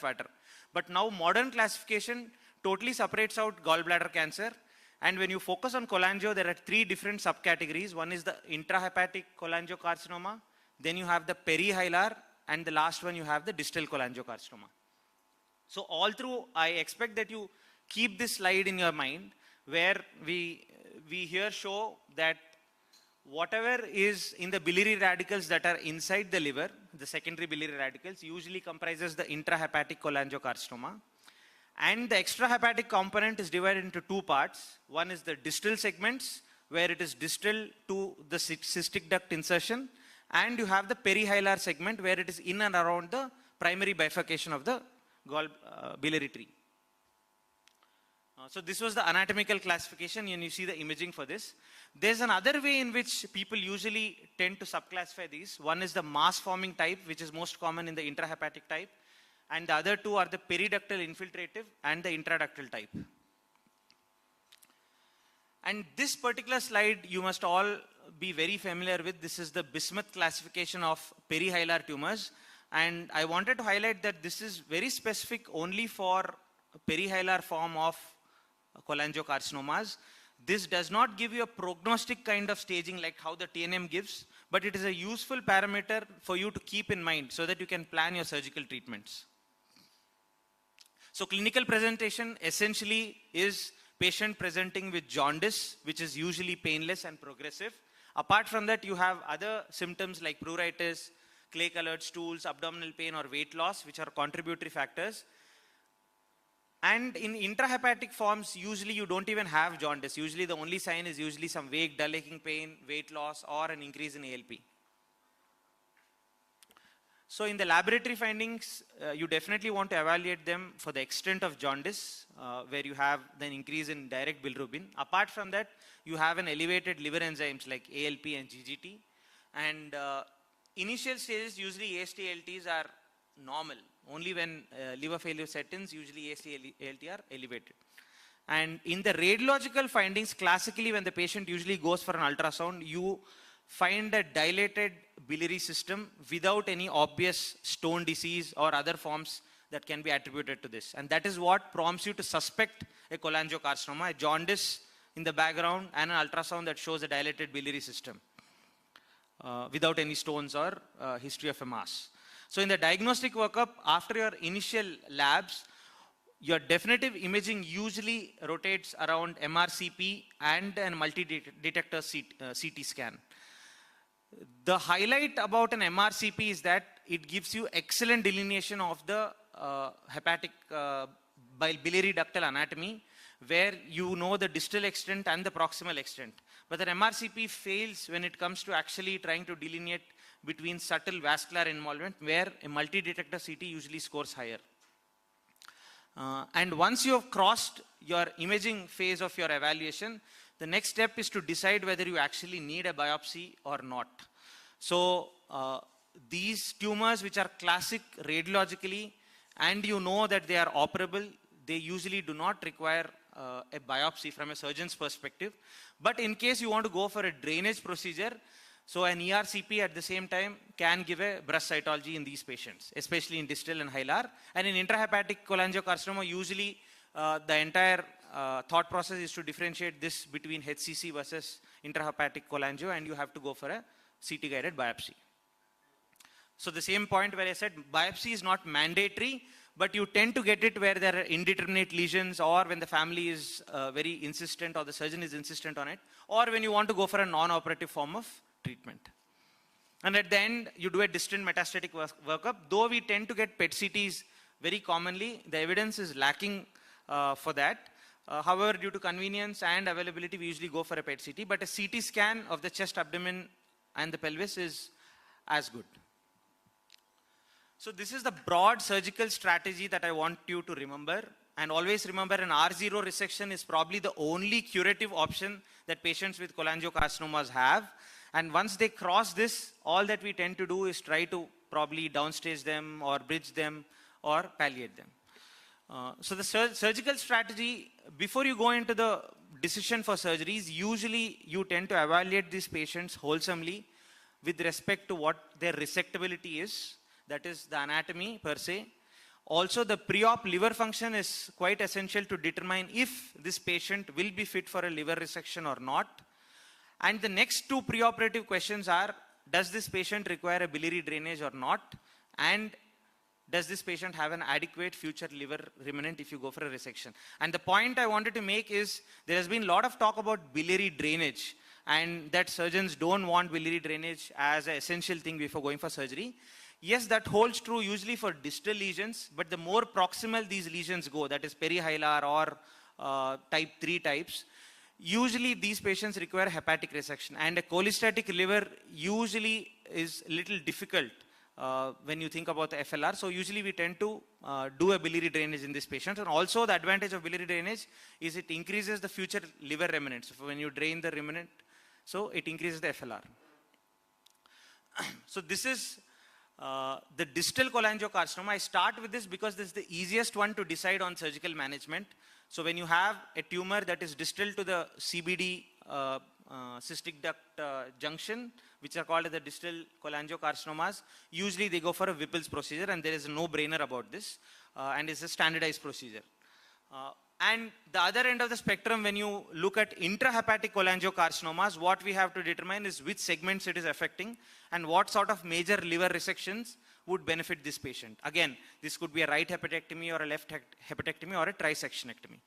But now modern classification totally separates out gallbladder cancer, and when you focus on cholangio, there are 3 different subcategories. One is the intrahepatic cholangiocarcinoma, then you have the perihilar, and the last one you have the distal cholangiocarcinoma. So all through, I expect that you keep this slide in your mind, where we here show that whatever is in the biliary radicals that are inside the liver, the secondary biliary radicals, usually comprises the intrahepatic cholangiocarcinoma. And the extrahepatic component is divided into 2 parts. One is the distal segments, where it is distal to the cystic duct insertion, and you have the perihilar segment, where it is in and around the primary bifurcation of the biliary tree. So this was the anatomical classification, and you see the imaging for this. There's another way in which people usually tend to subclassify these. One is the mass forming type, which is most common in the intrahepatic type, and the other two are the periductal infiltrative and the intraductal type. And this particular slide you must all be very familiar with. This is the bismuth classification of perihilar tumors, and I wanted to highlight that this is very specific only for perihilar form of cholangiocarcinomas. This does not give you a prognostic kind of staging like how the TNM gives, but it is a useful parameter for you to keep in mind so that you can plan your surgical treatments. So clinical presentation essentially is patient presenting with jaundice, which is usually painless and progressive. Apart from that, you have other symptoms like pruritus, clay-colored stools, abdominal pain, or weight loss, which are contributory factors. And in intrahepatic forms, usually you don't even have jaundice. Usually the only sign is usually some vague dull aching pain, weight loss, or an increase in ALP. So in the laboratory findings, you definitely want to evaluate them for the extent of jaundice, where you have an increase in direct bilirubin. Apart from that, you have an elevated liver enzymes like ALP and GGT. And initial stages, usually AST ALTs are normal. Only when liver failure sets in, usually AST ALT are elevated. And in the radiological findings, classically when the patient usually goes for an ultrasound, you find a dilated biliary system without any obvious stone disease or other forms that can be attributed to this. And that is what prompts you to suspect a cholangiocarcinoma, a jaundice in the background, and an ultrasound that shows a dilated biliary system without any stones or history of a mass. So in the diagnostic workup, after your initial labs, your definitive imaging usually rotates around MRCP and a multi-detector CT scan. The highlight about an MRCP is that it gives you excellent delineation of the hepatic biliary ductal anatomy, where you know the distal extent and the proximal extent. But the MRCP fails when it comes to actually trying to delineate between subtle vascular involvement, where a multi-detector CT usually scores higher. And once you have crossed your imaging phase of your evaluation, the next step is to decide whether you actually need a biopsy or not. So these tumors, which are classic radiologically, and you know that they are operable, they usually do not require a biopsy from a surgeon's perspective. But in case you want to go for a drainage procedure, so an ERCP at the same time can give a breast cytology in these patients, especially in distal and hilar. And in intrahepatic cholangiocarcinoma, usually the entire thought process is to differentiate this between HCC versus intrahepatic cholangio, and you have to go for a CT-guided biopsy. So the same point where I said biopsy is not mandatory, but you tend to get it where there are indeterminate lesions, or when the family is very insistent or the surgeon is insistent on it, or when you want to go for a non-operative form of treatment. And at the end, you do a distant metastatic workup. Though we tend to get PET CTs very commonly, the evidence is lacking for that. However, due to convenience and availability, we usually go for a PET CT, but a CT scan of the chest, abdomen, and the pelvis is as good. So this is the broad surgical strategy that I want you to remember. And always remember, an R0 resection is probably the only curative option that patients with cholangiocarcinomas have. And once they cross this, all that we tend to do is try to probably downstage them or bridge them or palliate them. So the surgical strategy, before you go into the decision for surgeries, usually you tend to evaluate these patients wholesomely with respect to what their resectability is, that is the anatomy per se. Also, the pre-op liver function is quite essential to determine if this patient will be fit for a liver resection or not. And the next two preoperative questions are, does this patient require a biliary drainage or not? And does this patient have an adequate future liver remnant if you go for a resection? And the point I wanted to make is, there has been a lot of talk about biliary drainage, and that surgeons don't want biliary drainage as an essential thing before going for surgery. Yes, that holds true usually for distal lesions, but the more proximal these lesions go, that is perihilar or type 3 types, usually these patients require hepatic resection, and a cholestatic liver usually is a little difficult when you think about the FLR. So usually we tend to do a biliary drainage in this patient. And also the advantage of biliary drainage is it increases the future liver remnants. So when you drain the remnant, so it increases the FLR. So this is the distal cholangiocarcinoma. I start with this because this is the easiest one to decide on surgical management. So when you have a tumor that is distal to the CBD cystic duct junction, which are called the distal cholangiocarcinomas, usually they go for a Whipple's procedure, and there is a no-brainer about this, and it's a standardized procedure. And the other end of the spectrum, when you look at intrahepatic cholangiocarcinomas, what we have to determine is which segments it is affecting and what sort of major liver resections would benefit this patient. Again, this could be a right hepatectomy or a left hepatectomy or a trisectionectomy.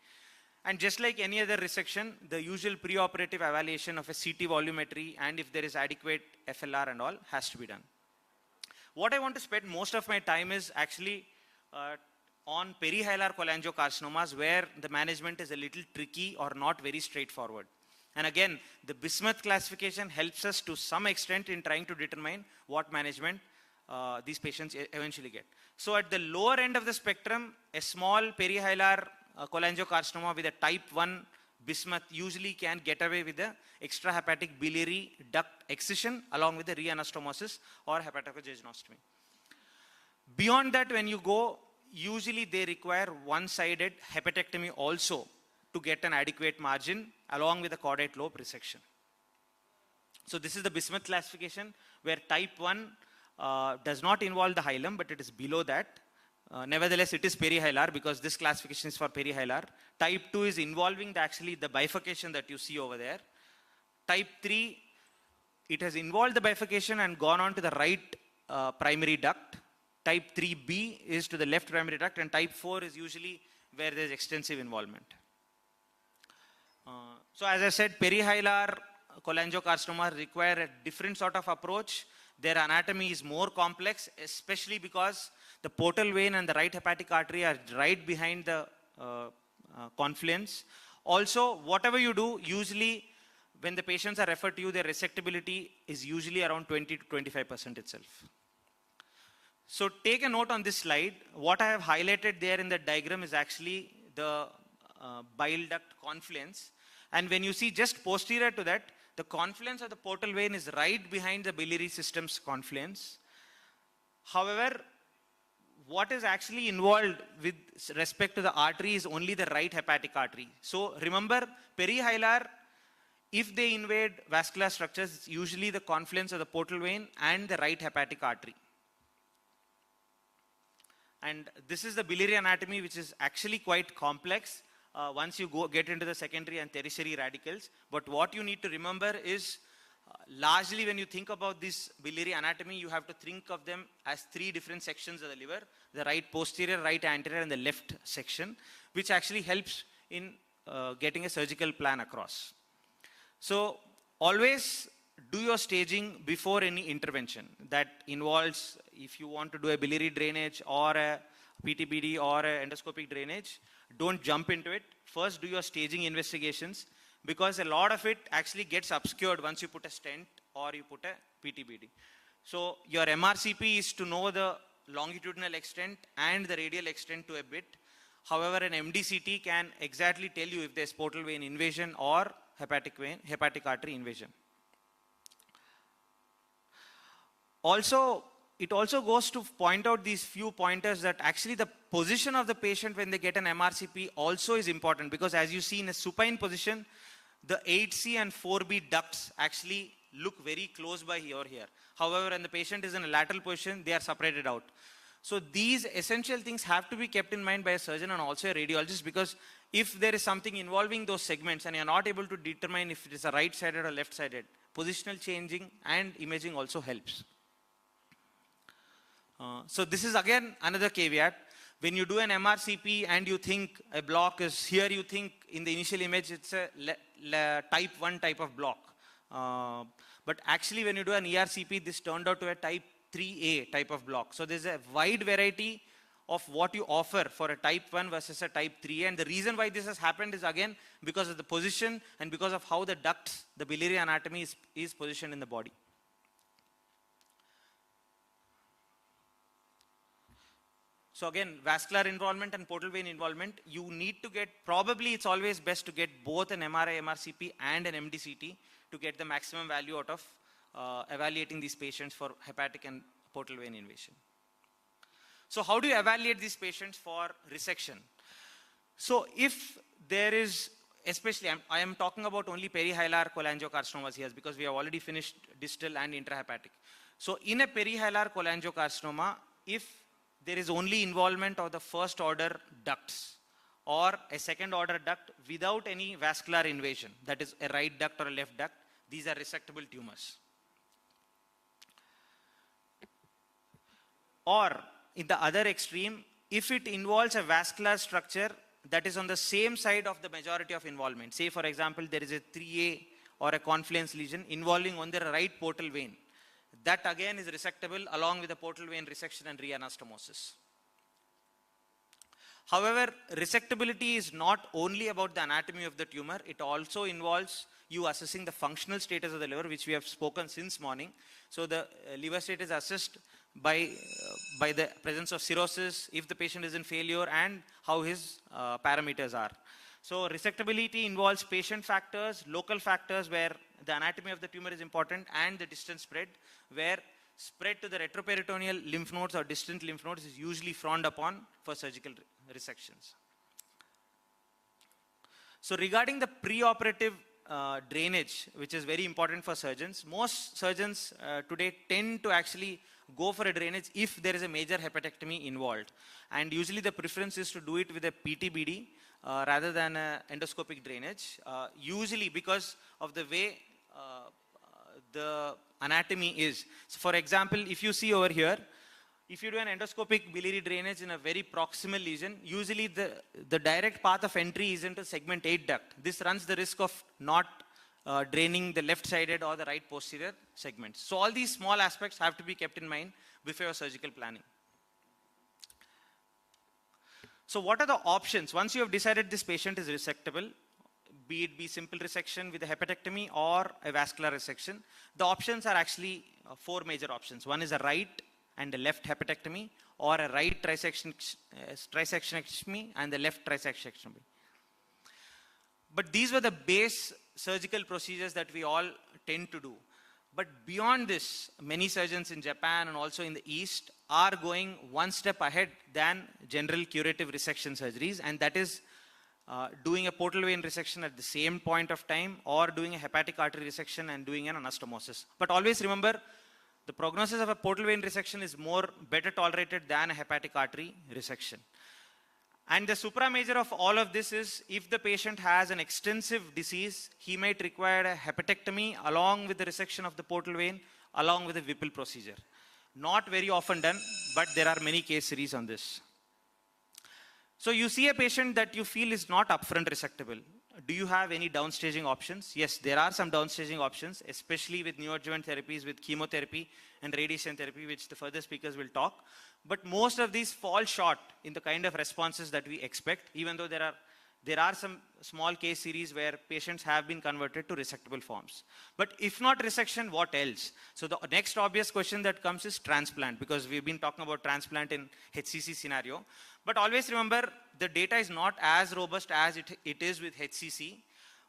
And just like any other resection, the usual preoperative evaluation of a CT volumetry and if there is adequate FLR and all has to be done. What I want to spend most of my time is actually on perihilar cholangiocarcinomas, where the management is a little tricky or not very straightforward. And again, the Bismuth classification helps us to some extent in trying to determine what management these patients eventually get. So at the lower end of the spectrum, a small perihilar cholangiocarcinoma with a type 1 bismuth usually can get away with the extrahepatic biliary duct excision along with the reanastomosis or hepatocogegnostomy. Beyond that, when you go, usually they require one-sided hepatectomy also to get an adequate margin along with the caudate lobe resection. So this is the bismuth classification, where type 1 does not involve the hilum, but it is below that. Nevertheless, it is perihilar because this classification is for perihilar. Type 2 is involving actually the bifurcation that you see over there. Type 3, it has involved the bifurcation and gone on to the right primary duct. Type 3B is to the left primary duct, and type 4 is usually where there is extensive involvement. So as I said, perihilar cholangiocarcinoma require a different sort of approach. Their anatomy is more complex, especially because the portal vein and the right hepatic artery are right behind the confluence. Also, whatever you do, usually when the patients are referred to you, their resectability is usually around 20 to 25% itself. So take a note on this slide. What I have highlighted there in the diagram is actually the bile duct confluence. And when you see just posterior to that, the confluence of the portal vein is right behind the biliary system's confluence. However, what is actually involved with respect to the artery is only the right hepatic artery. So remember, perihilar, if they invade vascular structures, it's usually the confluence of the portal vein and the right hepatic artery. And this is the biliary anatomy, which is actually quite complex once you get into the secondary and tertiary radicals. But what you need to remember is largely when you think about this biliary anatomy, you have to think of them as three different sections of the liver: the right posterior, right anterior, and the left section, which actually helps in getting a surgical plan across. So always do your staging before any intervention. That involves, if you want to do a biliary drainage or a PTBD or a endoscopic drainage, don't jump into it. First do your staging investigations, because a lot of it actually gets obscured once you put a stent or you put a PTBD. So your MRCP is to know the longitudinal extent and the radial extent to a bit. However, an MDCT can exactly tell you if there's portal vein invasion or hepatic artery invasion. Also, it also goes to point out these few pointers that actually the position of the patient when they get an MRCP also is important, because as you see in a supine position, the 8C and 4B ducts actually look very close by here or here. However, when the patient is in a lateral position, they are separated out. So these essential things have to be kept in mind by a surgeon and also a radiologist, because if there is something involving those segments and you are not able to determine if it is a right-sided or left-sided, positional changing and imaging also helps. So this is again another caveat. When you do an MRCP and you think a block is here, you think in the initial image it's a type 1 type of block. But actually when you do an ERCP, this turned out to a type 3A type of block. So there's a wide variety of what you offer for a type 1 versus a type 3A. And the reason why this has happened is again because of the position and because of how the ducts, the biliary anatomy is positioned in the body. So again, vascular involvement and portal vein involvement, you need to get, probably it's always best to get both an MRI, MRCP and an MDCT to get the maximum value out of evaluating these patients for hepatic and portal vein invasion. So how do you evaluate these patients for resection? So if there is, especially I am talking about only perihilar cholangiocarcinomas here because we have already finished distal and intrahepatic. So in a perihilar cholangiocarcinoma, if there is only involvement of the first order ducts or a second order duct without any vascular invasion, that is a right duct or a left duct, these are resectable tumors. Or in the other extreme, if it involves a vascular structure that is on the same side of the majority of involvement, say for example there is a 3A or a confluence lesion involving on the right portal vein, that again is resectable along with the portal vein resection and reanastomosis. However, resectability is not only about the anatomy of the tumor, it also involves you assessing the functional status of the liver, which we have spoken since morning. So the liver state is assessed by the presence of cirrhosis, if the patient is in failure, and how his parameters are. So resectability involves patient factors, local factors where the anatomy of the tumor is important, and the distance spread, where spread to the retroperitoneal lymph nodes or distant lymph nodes is usually frowned upon for surgical resections. So regarding the preoperative drainage, which is very important for surgeons, most surgeons today tend to actually go for a drainage if there is a major hepatectomy involved. And usually the preference is to do it with a PTBD rather than a endoscopic drainage, usually because of the way the anatomy is. So for example, if you see over here, if you do an endoscopic biliary drainage in a very proximal lesion, usually the direct path of entry is into segment 8 duct. This runs the risk of not draining the left-sided or the right posterior segments. So all these small aspects have to be kept in mind before your surgical planning. So what are the options? Once you have decided this patient is resectable, be it simple resection with a hepatectomy or a vascular resection, the options are actually 4 major options. One is a right and a left hepatectomy, or a right trisectionectomy and the left trisectionectomy. But these were the base surgical procedures that we all tend to do. But beyond this, many surgeons in Japan and also in the East are going one step ahead than general curative resection surgeries, and that is doing a portal vein resection at the same point of time, or doing a hepatic artery resection and doing an anastomosis. But always remember, the prognosis of a portal vein resection is better tolerated than a hepatic artery resection. And the supramajor of all of this is, if the patient has an extensive disease, he might require a hepatectomy along with the resection of the portal vein, along with a Whipple procedure. Not very often done, but there are many case series on this. So you see a patient that you feel is not upfront resectable. Do you have any downstaging options? Yes, there are some downstaging options, especially with neoadjuvant therapies, with chemotherapy and radiation therapy, which the further speakers will talk. But most of these fall short in the kind of responses that we expect, even though there are some small case series where patients have been converted to resectable forms. But if not resection, what else? So the next obvious question that comes is transplant, because we've been talking about transplant in HCC scenario. But always remember, the data is not as robust as it is with HCC.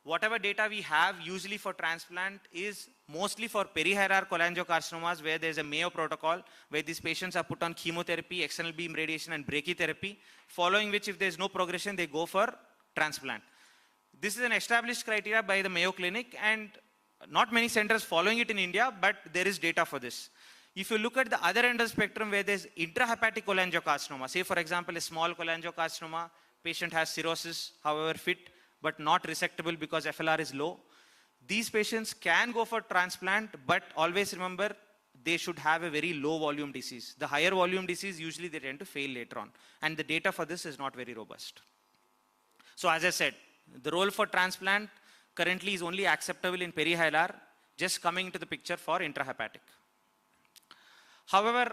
Whatever data we have usually for transplant is mostly for perihilar cholangiocarcinomas, where there's a Mayo protocol, where these patients are put on chemotherapy, external beam radiation and brachytherapy, following which if there's no progression, they go for transplant. This is an established criteria by the Mayo Clinic, and not many centers following it in India, but there is data for this. If you look at the other end of the spectrum, where there's intrahepatic cholangiocarcinoma, say for example a small cholangiocarcinoma, patient has cirrhosis, however fit, but not resectable because FLR is low. These patients can go for transplant, but always remember, they should have a very low volume disease. The higher volume disease, usually they tend to fail later on. And the data for this is not very robust. So as I said, the role for transplant currently is only acceptable in perihilar, just coming into the picture for intrahepatic. However,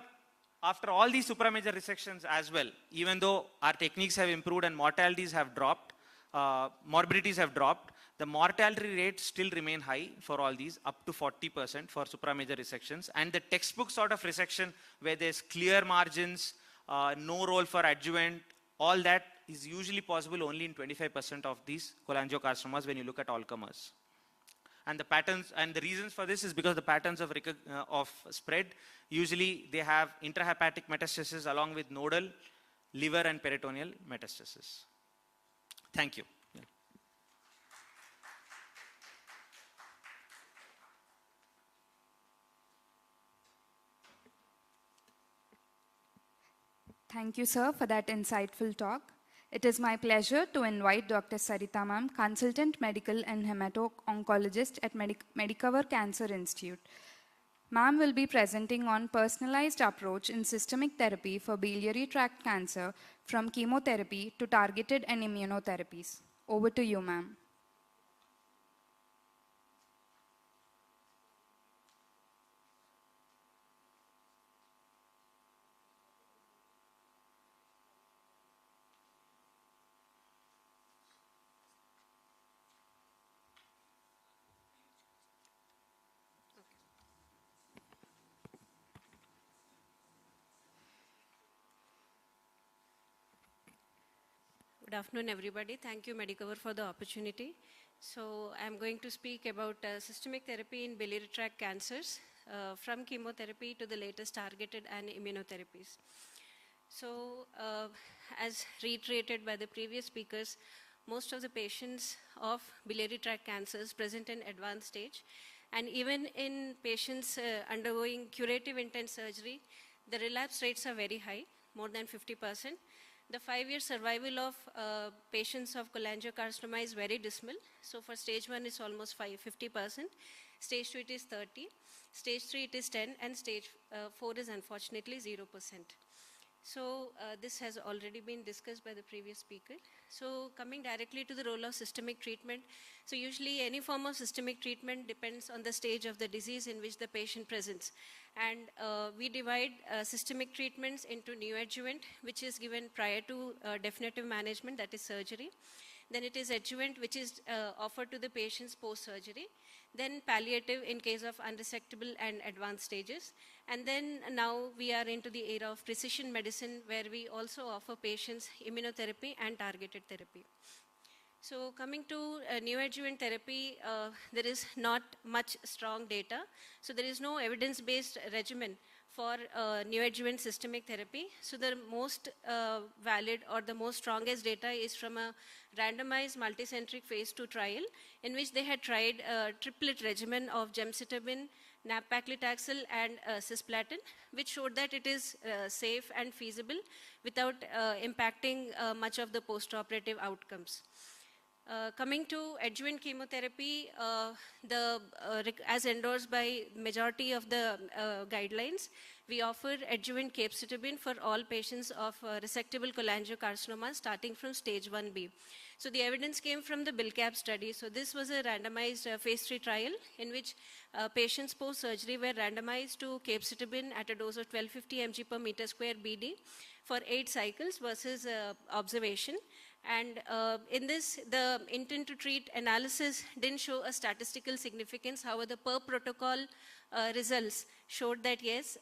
after all these supramajor resections as well, even though our techniques have improved and mortalities have dropped, morbidities have dropped, the mortality rates still remain high for all these, up to 40% for supramajor resections. And the textbook sort of resection, where there's clear margins, no role for adjuvant, all that is usually possible only in 25% of these cholangiocarcinomas when you look at all comers. And the patterns and the reasons for this is because the patterns of spread, usually they have intrahepatic metastasis along with nodal, liver and peritoneal metastasis. Thank you. Yeah. Thank you, sir, for that insightful talk. It is my pleasure to invite Dr. Sarita ma'am, Consultant Medical and Hemato-Oncologist at Medicover Cancer Institute. Ma'am will be presenting on personalized approach in systemic therapy for biliary tract cancer from chemotherapy to targeted and immunotherapies. Over to you, ma'am. Good afternoon, everybody. Thank you, Medicover, for the opportunity. So I'm going to speak about systemic therapy in biliary tract cancers, from chemotherapy to the latest targeted and immunotherapies. So as reiterated by the previous speakers, most of the patients of biliary tract cancers present in advanced stage, and even in patients undergoing curative intent surgery, the relapse rates are very high, more than 50%. The 5-year survival of patients of cholangiocarcinoma is very dismal. So for stage 1, it's almost 50%. Stage 2, it is 30. Stage 3, it is 10. And stage 4 is unfortunately 0%. So this has already been discussed by the previous speaker. So coming directly to the role of systemic treatment. So usually any form of systemic treatment depends on the stage of the disease in which the patient presents. And we divide systemic treatments into neoadjuvant, which is given prior to definitive management, that is surgery. Then it is adjuvant, which is offered to the patients post-surgery. Then palliative in case of unresectable and advanced stages. And then now we are into the era of precision medicine, where we also offer patients immunotherapy and targeted therapy. So coming to neoadjuvant therapy, there is not much strong data. So there is no evidence-based regimen for neoadjuvant systemic therapy. So the most valid or the most strongest data is from a randomized multicentric phase 2 trial in which they had tried a triplet regimen of gemcitabine, nab-paclitaxel and cisplatin, which showed that it is safe and feasible without impacting much of the postoperative outcomes. Coming to adjuvant chemotherapy, as endorsed by majority of the guidelines, we offer adjuvant capecitabine for all patients of resectable cholangiocarcinoma starting from stage 1B. So the evidence came from the BILCAP study. So this was a randomized phase 3 trial in which patients post-surgery were randomized to capecitabine at a dose of 1250 mg per meter square BD for 8 cycles versus observation. And in this, the intent to treat analysis didn't show a statistical significance. However, the per protocol results showed that yes,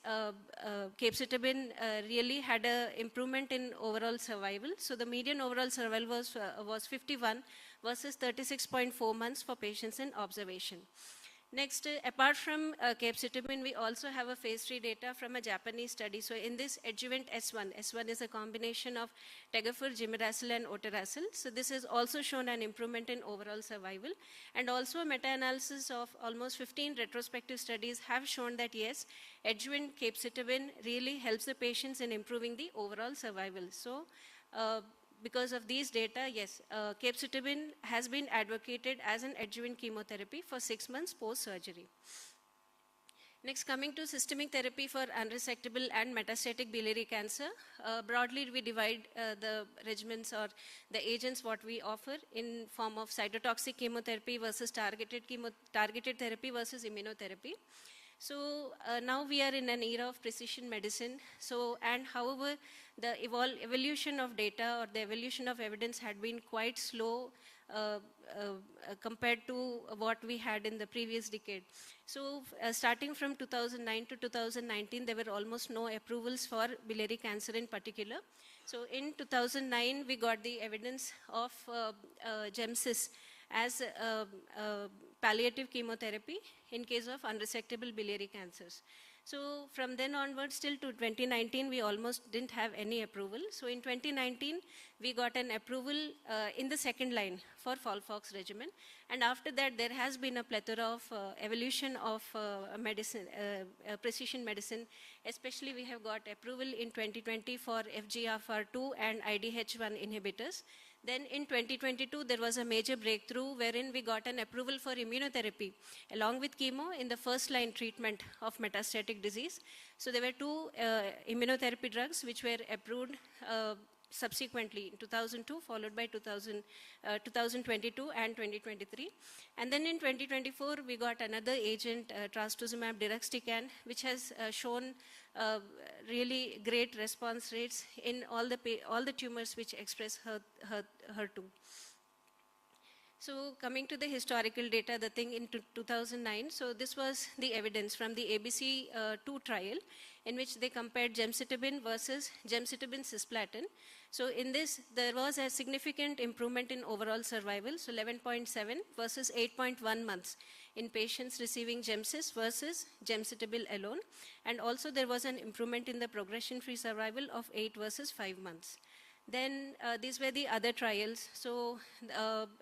capecitabine really had an improvement in overall survival. So the median overall survival was 51 versus 36.4 months for patients in observation. Next, apart from capecitabine, we also have a phase 3 data from a Japanese study. So in this adjuvant S1 is a combination of Tegafur, Jimidacil and Oteracil. So this has also shown an improvement in overall survival. And also a meta-analysis of almost 15 retrospective studies have shown that yes, adjuvant capecitabine really helps the patients in improving the overall survival. So because of these data, yes, capecitabine has been advocated as an adjuvant chemotherapy for 6 months post-surgery. Next, coming to systemic therapy for unresectable and metastatic biliary cancer. Broadly, we divide the regimens or the agents what we offer in form of cytotoxic chemotherapy versus targeted therapy versus immunotherapy. So now we are in an era of precision medicine. So, and however, the evolution of data or the evolution of evidence had been quite slow compared to what we had in the previous decade. So starting from 2009 to 2019, there were almost no approvals for biliary cancer in particular. So in 2009, we got the evidence of GEMSIS as palliative chemotherapy in case of unresectable biliary cancers. So from then onwards till to 2019, we almost didn't have any approval. So in 2019, we got an approval in the second line for FOLFOX regimen. And after that, there has been a plethora of evolution of medicine, precision medicine. Especially, we have got approval in 2020 for FGFR2 and IDH1 inhibitors. Then in 2022, there was a major breakthrough wherein we got an approval for immunotherapy along with chemo in the first line treatment of metastatic disease. So there were two immunotherapy drugs which were approved subsequently in 2002, followed by 2022 and 2023. And then in 2024, we got another agent, trastuzumab deruxtecan, which has shown really great response rates in all the tumors which express HER2. So coming to the historical data, the thing in 2009, so this was the evidence from the ABC2 trial in which they compared gemcitabine versus gemcitabine cisplatin. So in this, there was a significant improvement in overall survival, so 11.7 versus 8.1 months in patients receiving GemCis versus gemcitabine alone. And also there was an improvement in the progression-free survival of 8 versus 5 months. Then these were the other trials. So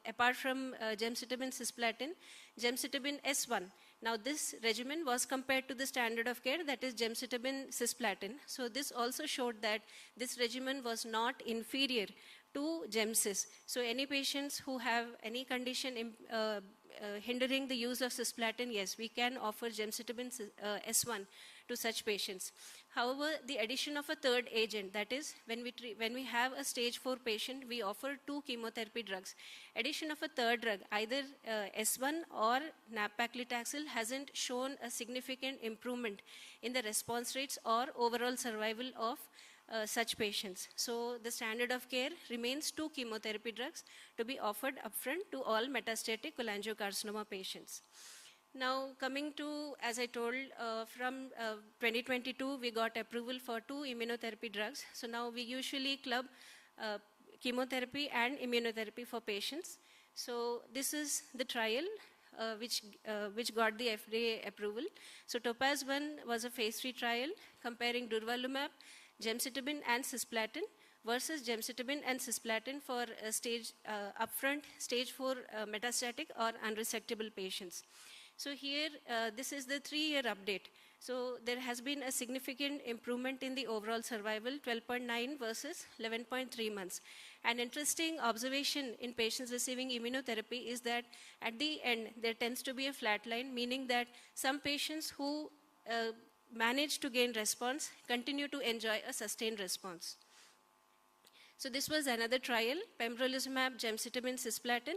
apart from gemcitabine cisplatin, gemcitabine S1. Now this regimen was compared to the standard of care, that is gemcitabine cisplatin. So this also showed that this regimen was not inferior to GemCis. So any patients who have any condition hindering the use of cisplatin, yes, we can offer gemcitabine S1 to such patients. However, the addition of a third agent, that is when we have a stage 4 patient, we offer 2 chemotherapy drugs. Addition of a third drug, either S1 or nab-paclitaxel, hasn't shown a significant improvement in the response rates or overall survival of such patients. So the standard of care remains 2 chemotherapy drugs to be offered upfront to all metastatic cholangiocarcinoma patients. Now coming to, as I told, from 2022 we got approval for 2 immunotherapy drugs. So now we usually club chemotherapy and immunotherapy for patients. So this is the trial which got the FDA approval. So Topaz 1 was a phase 3 trial comparing durvalumab, gemcitabine and cisplatin versus gemcitabine and cisplatin for upfront stage 4 metastatic or unresectable patients. So here, this is the 3-year update. So there has been a significant improvement in the overall survival, 12.9 versus 11.3 months. An interesting observation in patients receiving immunotherapy is that at the end, there tends to be a flat line, meaning that some patients who manage to gain response continue to enjoy a sustained response. So this was another trial, pembrolizumab, gemcitabine, cisplatin.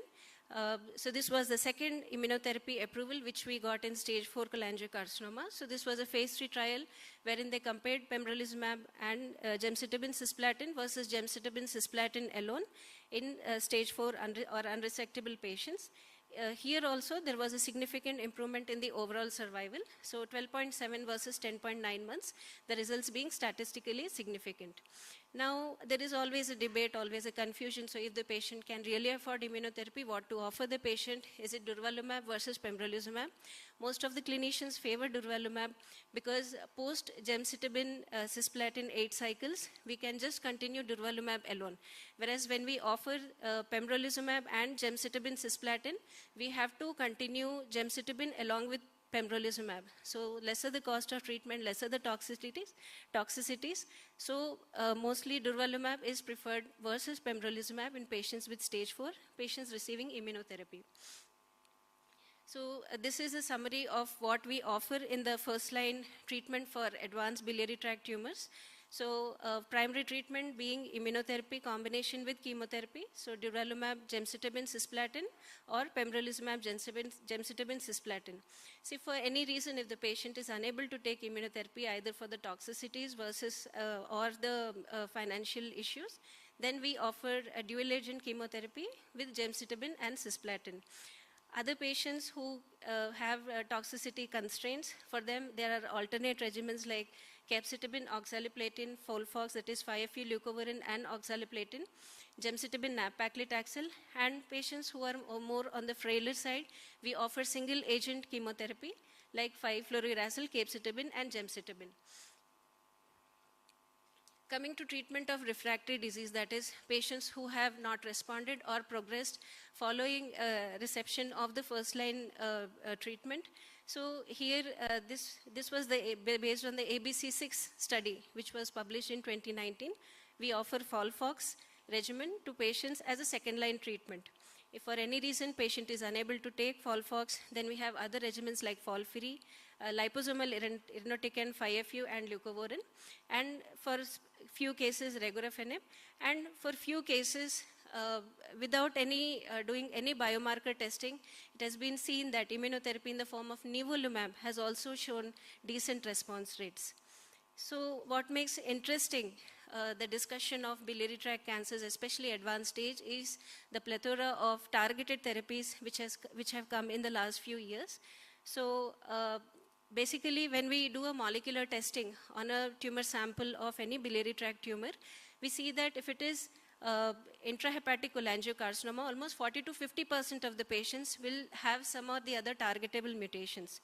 So this was the second immunotherapy approval which we got in stage 4 cholangiocarcinoma. So this was a phase 3 trial wherein they compared pembrolizumab and gemcitabine cisplatin versus gemcitabine cisplatin alone in stage 4 or unresectable patients. Here also there was a significant improvement in the overall survival. So 12.7 versus 10.9 months, the results being statistically significant. Now, there is always a debate, always a confusion. So if the patient can really afford immunotherapy, what to offer the patient? Is it durvalumab versus pembrolizumab? Most of the clinicians favor durvalumab because post gemcitabine cisplatin 8 cycles, we can just continue durvalumab alone. Whereas when we offer pembrolizumab and gemcitabine cisplatin, we have to continue gemcitabine along with pembrolizumab. So lesser the cost of treatment, lesser the toxicities. So mostly durvalumab is preferred versus pembrolizumab in patients with stage 4, patients receiving immunotherapy. So this is a summary of what we offer in the first line treatment for advanced biliary tract tumors. So primary treatment being immunotherapy combination with chemotherapy. So durvalumab, gemcitabine, cisplatin, or pembrolizumab, gemcitabine, cisplatin. See, for any reason, if the patient is unable to take immunotherapy either for the toxicities versus or the financial issues, Then we offer a dual agent chemotherapy with gemcitabine and cisplatin. Other patients who have toxicity constraints, for them there are alternate regimens like capecitabine, oxaliplatin, Folfox, that is 5-FU leucovorin and oxaliplatin, gemcitabine, nab-paclitaxel, and patients who are more on the frailer side, we offer single agent chemotherapy like 5-fluorouracil, capecitabine and gemcitabine. Coming to treatment of refractory disease, that is patients who have not responded or progressed following reception of the first line treatment. So here this was based on the ABC6 study which was published in 2019. We offer Folfox regimen to patients as a second line treatment. If for any reason patient is unable to take Folfox, then we have other regimens like Folfiri, liposomal irinotecan, 5-FU and leucovorin, and for few cases regorafenib, and for few cases without doing any biomarker testing, it has been seen that immunotherapy in the form of nivolumab has also shown decent response rates. So what makes interesting the discussion of biliary tract cancers, especially advanced stage, is the plethora of targeted therapies which have come in the last few years. So basically, when we do a molecular testing on a tumor sample of any biliary tract tumor, we see that if it is intrahepatic cholangiocarcinoma, almost 40 to 50% of the patients will have some or the other targetable mutations.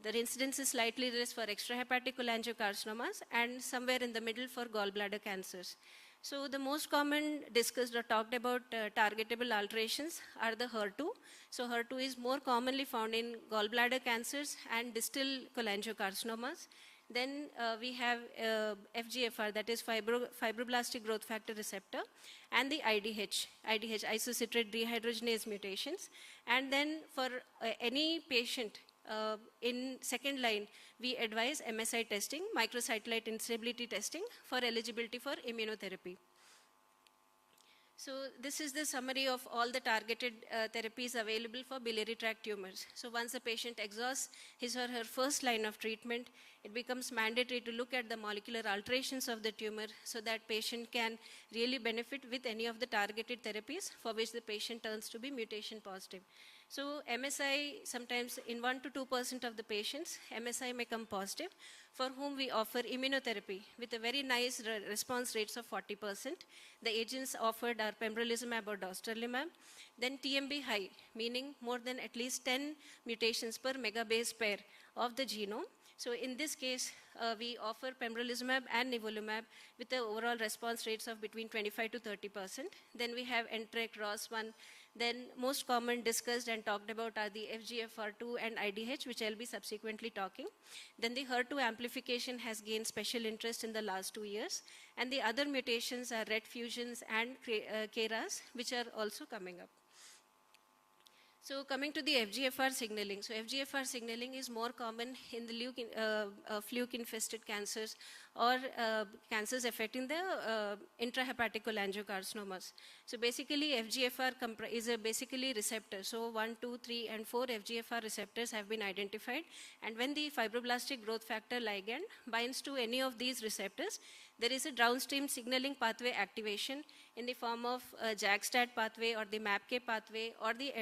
The incidence is slightly less for extrahepatic cholangiocarcinomas and somewhere in the middle for gallbladder cancers. So the most common discussed or talked about targetable alterations are the HER2. So HER2 is more commonly found in gallbladder cancers and distal cholangiocarcinomas. Then we have FGFR, that is fibroblastic growth factor receptor, and the IDH isocitrate dehydrogenase mutations. And then for any patient in second line, we advise MSI testing, microsatellite instability testing, for eligibility for immunotherapy. So this is the summary of all the targeted therapies available for biliary tract tumors. So once a patient exhausts his or her first line of treatment, it becomes mandatory to look at the molecular alterations of the tumor so that patient can really benefit with any of the targeted therapies for which the patient turns to be mutation positive. So MSI, sometimes in 1 to 2% of the patients, MSI may come positive, for whom we offer immunotherapy with a very nice response rates of 40%. The agents offered are pembrolizumab or dostarlimab. Then TMB high, meaning more than at least 10 mutations per megabase pair of the genome. So in this case, we offer pembrolizumab and nivolumab with the overall response rates of between 25 to 30%. Then we have NTRK, ROS1. Then most common discussed and talked about are the FGFR2 and IDH, which I'll be subsequently talking. Then the HER2 amplification has gained special interest in the last 2 years. And the other mutations are RET fusions and KRAS, which are also coming up. So coming to the FGFR signaling. So FGFR signaling is more common in the fluke-infested cancers or cancers affecting the intrahepatic cholangiocarcinomas. So basically FGFR is a basically receptor. So 1, 2, 3 and 4 FGFR receptors have been identified. And when the fibroblastic growth factor ligand binds to any of these receptors, there is a downstream signaling pathway activation in the form of JAK-STAT pathway or the MAPK pathway or the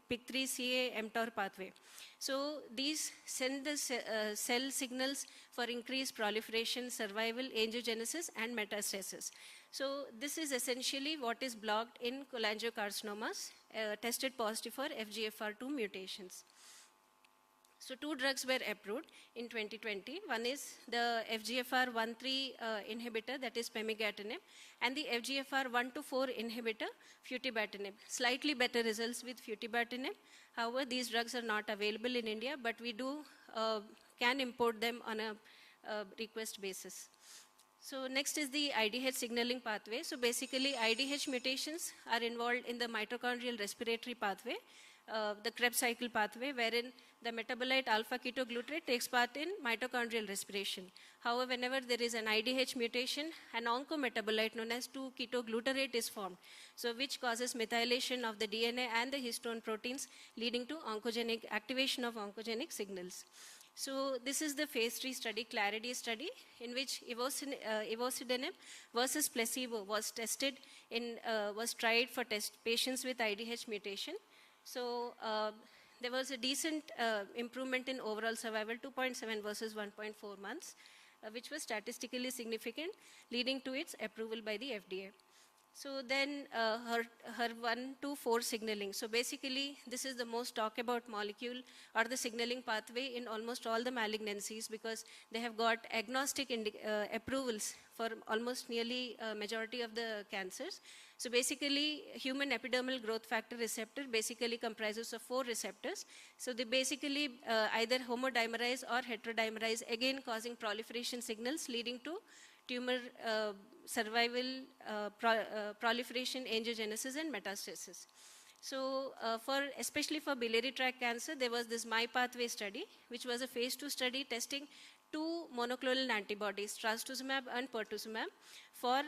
PIK3CA-mTOR pathway. So these send the cell signals for increased proliferation, survival, angiogenesis and metastasis. So this is essentially what is blocked in cholangiocarcinomas tested positive for FGFR2 mutations. So 2 drugs were approved in 2020. One is the FGFR1/3 inhibitor, that is pemigatinib, and the FGFR1/4 inhibitor, futibatinib. Slightly better results with futibatinib. However, these drugs are not available in India, but we can import them on a request basis. So next is the IDH signaling pathway. So basically IDH mutations are involved in the mitochondrial respiratory pathway, the Krebs cycle pathway, wherein the metabolite alpha ketoglutarate takes part in mitochondrial respiration. However, whenever there is an IDH mutation, an oncometabolite known as 2-ketoglutarate is formed, so which causes methylation of the DNA and the histone proteins, leading to oncogenic activation of oncogenic signals. So this is the phase 3 study, Clarity study, in which ivosidenib versus placebo was tested was tried for patients with IDH mutation. So there was a decent improvement in overall survival, 2.7 versus 1.4 months, which was statistically significant, leading to its approval by the FDA. So then HER1-4 signaling. So basically, this is the most talked about molecule or the signaling pathway in almost all the malignancies, because they have got agnostic approvals for almost nearly majority of the cancers. So basically, human epidermal growth factor receptor basically comprises of 4 receptors. So they basically either homodimerize or heterodimerize, again causing proliferation signals leading to tumor survival, proliferation, angiogenesis, and metastasis. So especially for biliary tract cancer, there was this My Pathway study, which was a phase 2 study testing 2 monoclonal antibodies, trastuzumab and pertuzumab, for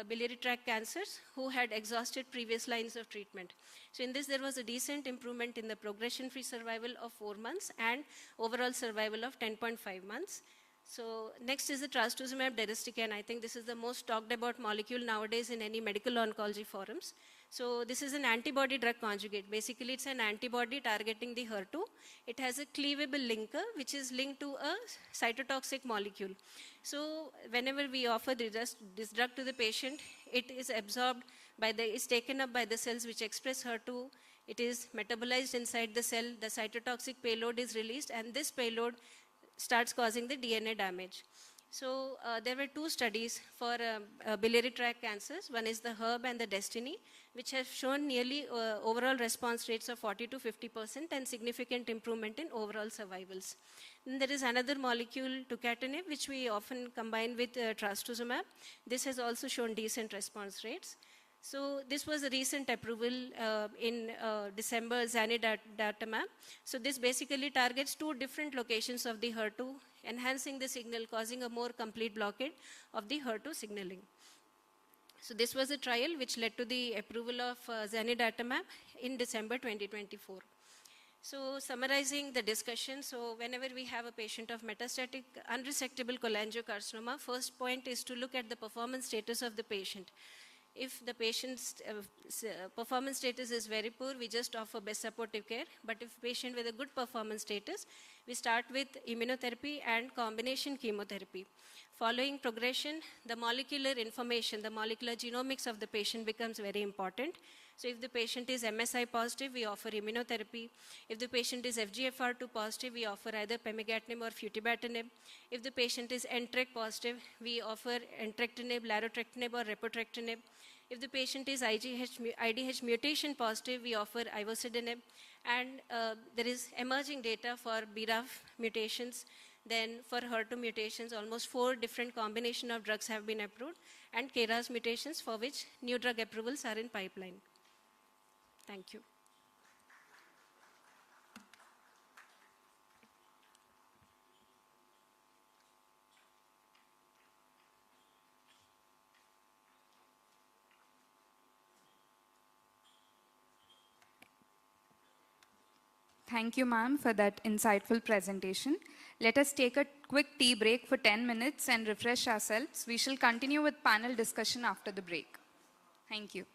biliary tract cancers who had exhausted previous lines of treatment. So in this, there was a decent improvement in the progression-free survival of 4 months and overall survival of 10.5 months. So next is the trastuzumab deruxtecan. I think this is the most talked about molecule nowadays in any medical oncology forums. So this is an antibody drug conjugate. Basically, it's an antibody targeting the HER2. It has a cleavable linker, which is linked to a cytotoxic molecule. So whenever we offer this drug to the patient, it is absorbed is taken up by the cells which express HER2. It is metabolized inside the cell. The cytotoxic payload is released, and this payload starts causing the DNA damage. So there were 2 studies for biliary tract cancers. One is the HERB and the Destiny, which have shown nearly overall response rates of 40 to 50% and significant improvement in overall survivals. Then there is another molecule, tucatinib, which we often combine with trastuzumab. This has also shown decent response rates. So this was a recent approval in December, zanidatamab. So this basically targets 2 different locations of the HER2, enhancing the signal, causing a more complete blockade of the HER2 signaling. So this was a trial which led to the approval of zanidatamab in December 2024. So summarizing the discussion, so whenever we have a patient of metastatic unresectable cholangiocarcinoma, first point is to look at the performance status of the patient. If the patient's performance status is very poor, we just offer best supportive care. But if patient with a good performance status, we start with immunotherapy and combination chemotherapy. Following progression, the molecular information, the molecular genomics of the patient becomes very important. So if the patient is MSI positive, we offer immunotherapy. If the patient is FGFR2 positive, we offer either pemigatinib or futibatinib. If the patient is NTRK positive, we offer entrectinib, larotrectinib, or repotrectinib. If the patient is IDH mutation positive, we offer ivosidenib. And there is emerging data for BRAF mutations. Then for HER2 mutations, almost 4 different combination of drugs have been approved, and KRAS mutations for which new drug approvals are in pipeline. Thank you. Thank you, ma'am, for that insightful presentation. Let us take a quick tea break for 10 minutes and refresh ourselves. We shall continue with panel discussion after the break. Thank you.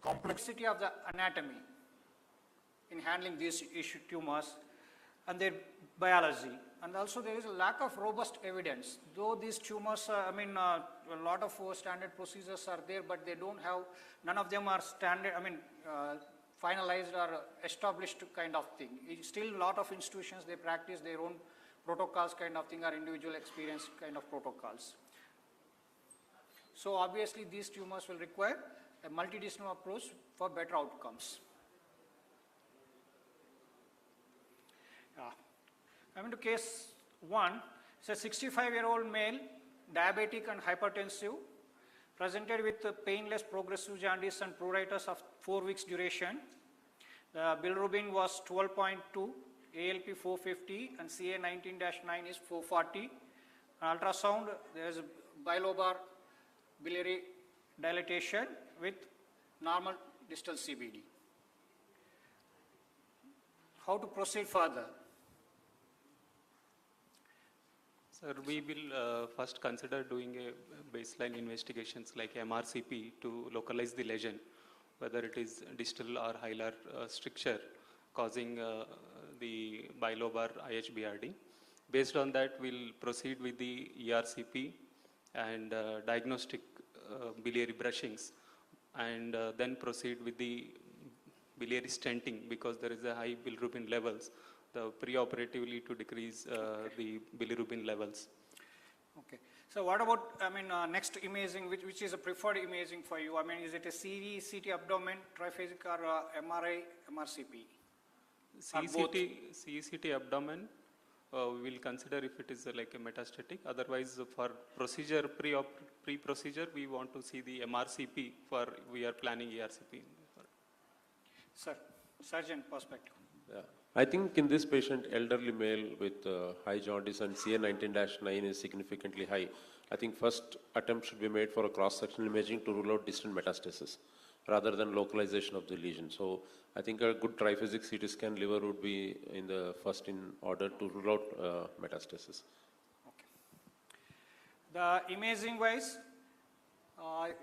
complexity of the anatomy in handling these tumors and their biology. And also there is a lack of robust evidence. Though these tumors, a lot of standard procedures are there, but they don't have, none of them are standard, finalized or established kind of thing. It's still a lot of institutions, they practice their own protocols kind of thing or individual experience kind of protocols. So obviously these tumors will require a multidisciplinary approach for better outcomes. Coming to case 1, it's a 65-year-old male, diabetic and hypertensive, presented with painless progressive jaundice and pruritus of 4 weeks duration. The bilirubin was 12.2, ALP 450, and CA 19-9 is 440. Ultrasound, there is bilobar biliary dilatation with normal distal CBD. How to proceed further? Sir, we will first consider doing a baseline investigations like MRCP to localize the lesion, whether it is distal or hilar stricture causing the bilobar IHBRD. Based on that, we'll proceed with the ERCP and diagnostic biliary brushings, and then proceed with the biliary stenting because there is a high bilirubin levels. The preoperatively to decrease the bilirubin levels. Okay. So what about, next imaging, which is a preferred imaging for you? Is it a CV, CT abdomen, triphasic or MRI, MRCP? CCT abdomen, we will consider if it is like a metastatic. Otherwise, for procedure, pre-procedure, we want to see the MRCP for, we are planning ERCP. Sir, surgeon perspective. Yeah. I think in this patient, elderly male with high jaundice and CA 19-9 is significantly high. I think first attempt should be made for a cross-sectional imaging to rule out distant metastasis rather than localization of the lesion. So I think a good triphasic CT scan liver would be in the first in order to rule out metastasis. Okay. The imaging wise,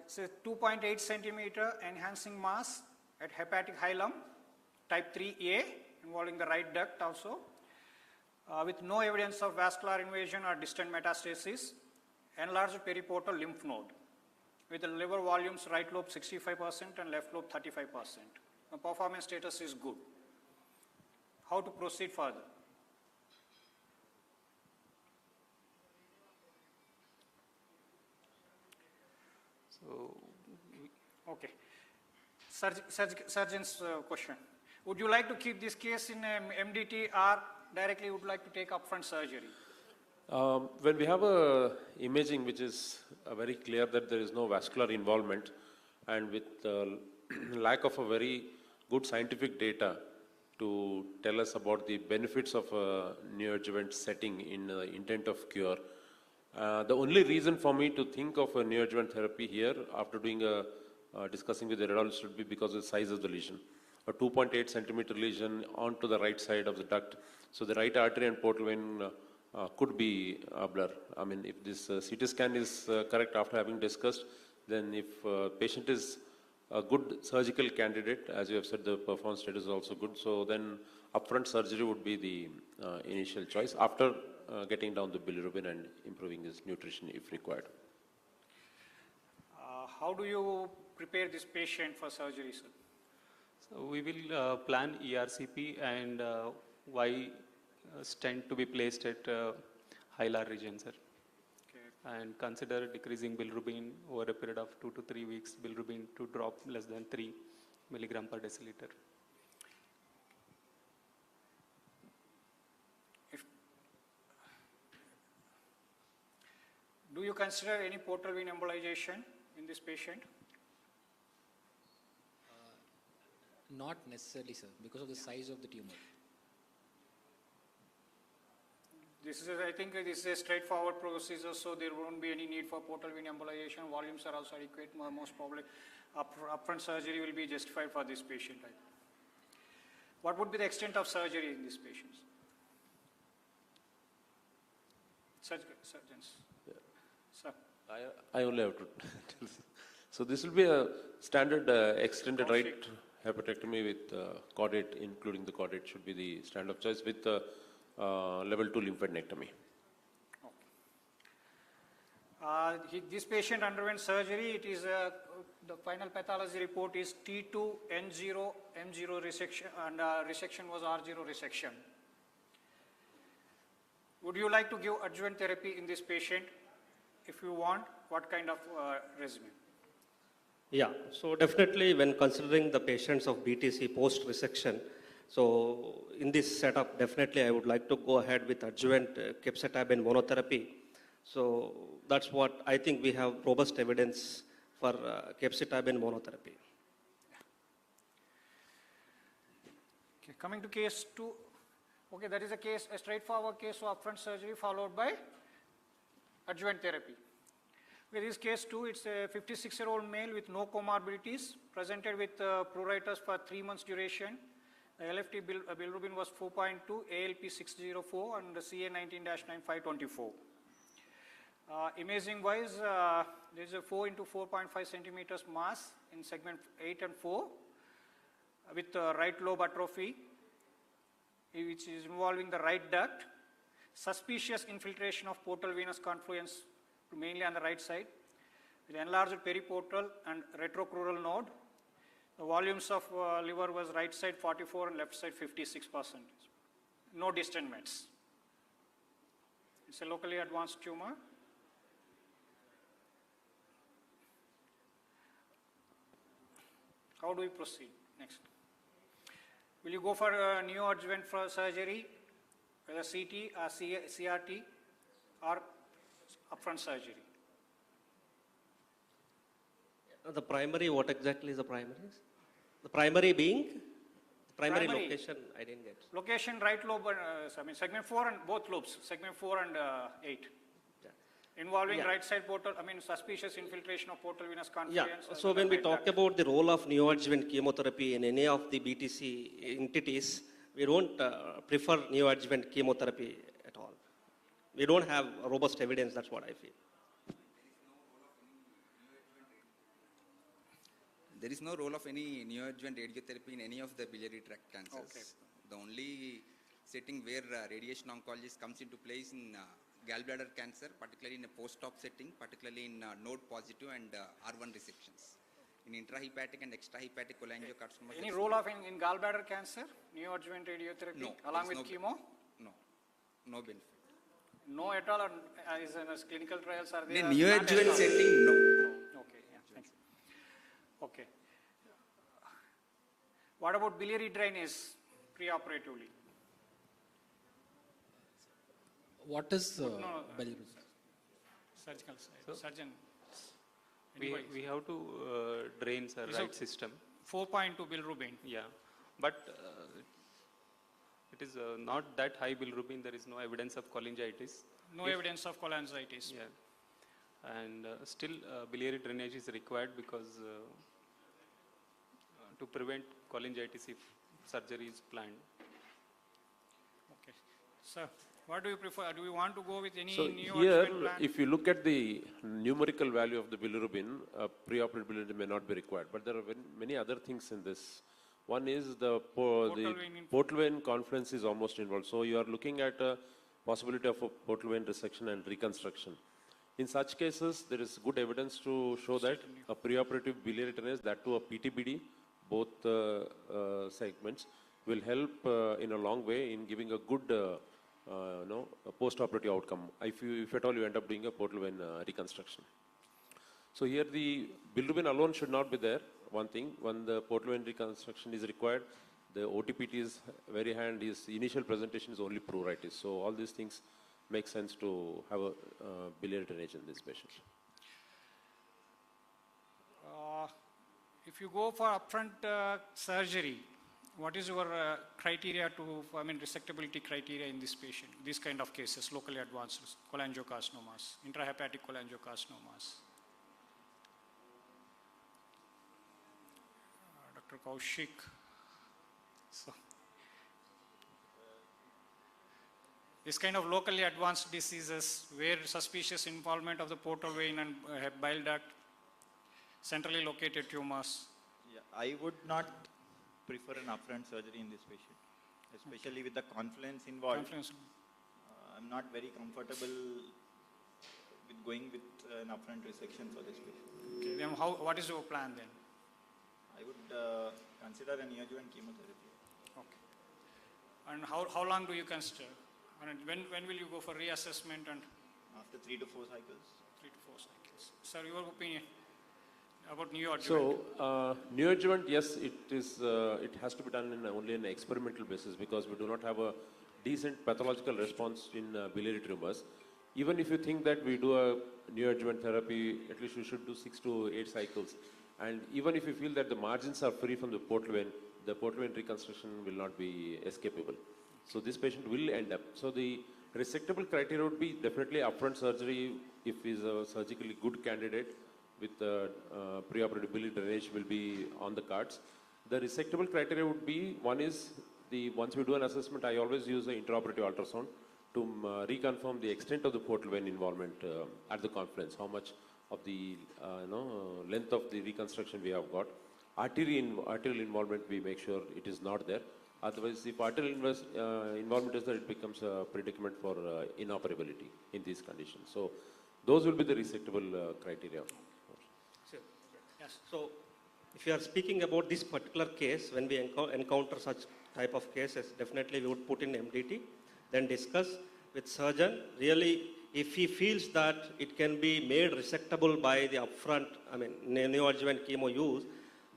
it's a 2.8 centimeter enhancing mass at hepatic hilum, type 3A, involving the right duct also, with no evidence of vascular invasion or distant metastasis, enlarged periportal lymph node, with the liver volumes right lobe 65% and left lobe 35%. The performance status is good. How to proceed further? So, okay. Surgeon's question. Would you like to keep this case in MDT or directly would like to take upfront surgery? When we have a imaging which is very clear that there is no vascular involvement and with lack of a very good scientific data to tell us about the benefits of a neoadjuvant setting in the intent of cure, the only reason for me to think of a neoadjuvant therapy here after doing discussing with the radiologist would be because of the size of the lesion. A 2.8 centimeter lesion onto the right side of the duct. So the right artery and portal vein could be a blur. If this CT scan is correct after having discussed, then if patient is a good surgical candidate, as you have said, the performance status is also good. So then upfront surgery would be the initial choice after getting down the bilirubin and improving his nutrition if required. How do you prepare this patient for surgery, sir? So we will plan ERCP and Y stent to be placed at hilar region, sir. Okay. And consider decreasing bilirubin over a period of 2 to 3 weeks, bilirubin to drop less than 3 milligram per deciliter. Do you consider any portal vein embolization in this patient? Not necessarily, sir, because of the size of the tumor. This is, I think this is a straightforward procedure, so there won't be any need for portal vein embolization. Volumes are also adequate. Most probably, upfront surgery will be justified for this patient. What would be the extent of surgery in these patients? Surgeons. Yeah. Sir. I only have to tell. So this will be a standard extended right hepatectomy with caudate, including the caudate should be the standard of choice with level 2 lymphadenectomy. This patient underwent surgery. It is the final pathology report is T2 N0 M0 resection, and resection was R0 resection. Would you like to give adjuvant therapy in this patient? If you want, what kind of regimen? Yeah, so definitely when considering the patients of BTC post-resection, so in this setup, definitely I would like to go ahead with adjuvant capecitabine monotherapy. So that's what I think we have robust evidence for capecitabine monotherapy. Okay, coming to case 2. Okay, that is a straightforward case of upfront surgery followed by adjuvant therapy. With this case 2, it's a 56-year-old male with no comorbidities, presented with pruritus for 3 months duration. The LFT bilirubin was 4.2, ALP 604, and the CA 19-9 524. Imaging wise, there is a 4 into 4.5 centimeters mass in segment 8 and 4 with right lobe atrophy, which is involving the right duct, suspicious infiltration of portal venous confluence mainly on the right side, with enlarged periportal and retrocrural node. The volumes of liver was right side 44 and left side 56%. No distant mets. It's a locally advanced tumor. How do we proceed next? Will you go for neoadjuvant for surgery, whether CT or CRT or upfront surgery? The primary, what exactly is the primary? The primary being? Primary location, I didn't get. Location, right lobe, segment 4 and both lobes, segment 4 and 8. Involving right side portal, suspicious infiltration of portal venous confluence. Yeah, so when we talk about the role of neoadjuvant chemotherapy in any of the BTC entities, we don't prefer neoadjuvant chemotherapy at all. We don't have robust evidence, that's what I feel. There is no role of any neoadjuvant radiotherapy in any of the biliary tract cancers. Okay. The only setting where radiation oncologist comes into place in gallbladder cancer, particularly in a post-op setting, particularly in node positive and R1 resections. In intrahepatic and extrahepatic cholangiocarcinoma. Any role of in gallbladder cancer, neoadjuvant radiotherapy, no, along with chemo? No, no benefit. No at all, as in clinical trials are there? In neoadjuvant setting, no. Okay, yeah, thank you. Okay. What about biliary drainage preoperatively? What is biliary? Surgical side. Surgeon. We have to drain the right system. 4.2 bilirubin. Yeah, but it is not that high bilirubin. There is no evidence of cholangitis. No evidence of cholangitis. Yeah, and still biliary drainage is required because to prevent cholangitis if surgery is planned. Okay, sir. What do you prefer? Do you want to go with any new here, plan? If you look at the numerical value of the bilirubin, preoperative bilirubin may not be required. But there are many other things in this. One is the portal vein confluence is almost involved. So you are looking at a possibility of a portal vein resection and reconstruction. In such cases, there is good evidence to show that a preoperative biliary drainage, that to a PTBD, both segments, will help in a long way in giving a good a post-operative outcome if at all you end up doing a portal vein reconstruction. So here the bilirubin alone should not be there. One thing, when the portal vein reconstruction is required, the OTPT is very high and his initial presentation is only pruritus. So all these things make sense to have a biliary drainage in this patient. If you go for upfront surgery, what is your criteria to, resectability criteria in this patient, this kind of cases, locally advanced cholangiocarcinomas, intrahepatic cholangiocarcinomas? Dr. Kaushik. So, this kind of locally advanced diseases where suspicious involvement of the portal vein and bile duct, centrally located tumors? Yeah, I would not prefer an upfront surgery in this patient, especially with the confluence involved. I'm not very comfortable with going with an upfront resection for this patient. Okay, then what is your plan then? I would consider a neoadjuvant chemotherapy. Okay. And how long do you consider? And when will you go for reassessment? And after 3 to 4 cycles. 3 to 4 cycles. Sir, your opinion about neoadjuvant? So, neoadjuvant, yes, it has to be done only on an experimental basis because we do not have a decent pathological response in biliary tumors. Even if you think that we do a neoadjuvant therapy, at least we should do 6 to 8 cycles. And even if you feel that the margins are free from the portal vein, the portal vein reconstruction will not be escapable. So this patient will end up. So the resectable criteria would be definitely upfront surgery if he is a surgically good candidate with preoperative biliary drainage will be on the cards. The resectable criteria would be, one is, once we do an assessment, I always use the intraoperative ultrasound to reconfirm the extent of the portal vein involvement at the confluence, how much of the length of the reconstruction we have got. Arterial involvement, we make sure it is not there. Otherwise, if arterial involvement is there, it becomes a predicament for inoperability in these conditions. So, those will be the resectable criteria. Sure. Yes. So, if you are speaking about this particular case, when we encounter such type of cases, definitely we would put in MDT, then discuss with surgeon. Really, if he feels that it can be made resectable by the upfront, neoadjuvant chemo use,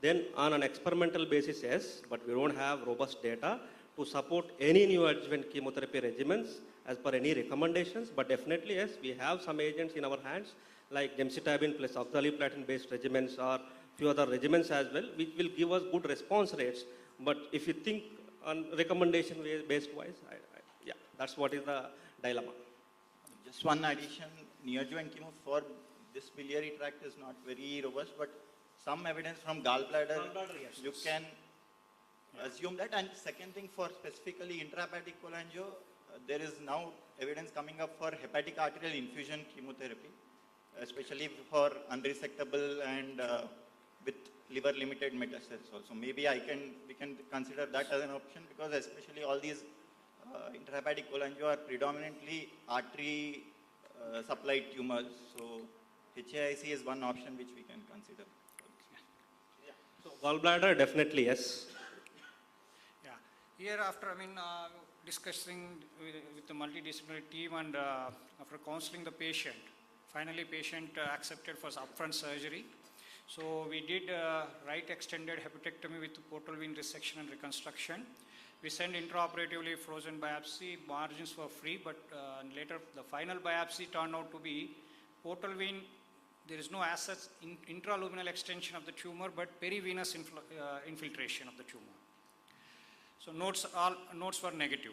then on an experimental basis, yes, but we don't have robust data to support any neoadjuvant chemotherapy regimens as per any recommendations, but definitely, yes, we have some agents in our hands, like gemcitabine plus oxaliplatin-based regimens or few other regimens as well, which will give us good response rates. But if you think on recommendation-based wise, yeah, that's what is the dilemma. Just one addition, neoadjuvant chemo for this biliary tract is not very robust, but some evidence from gallbladder, yes, you can assume that. And second thing, for specifically intrahepatic cholangio, there is now evidence coming up for hepatic arterial infusion chemotherapy, especially for unresectable and with liver limited metastasis also. Maybe we can consider that as an option, because especially all these intrahepatic cholangio are predominantly artery supplied tumors. So HAIC is one option which we can consider. So gallbladder, definitely yes. Yeah. Here after, discussing with the multidisciplinary team and after counseling the patient, finally patient accepted for upfront surgery. So we did right extended hepatectomy with portal vein resection and reconstruction. We sent intraoperatively frozen biopsy, margins were free, but later the final biopsy turned out to be portal vein. There is no as such intraluminal extension of the tumor, but perivenous infiltration of the tumor. So notes were negative.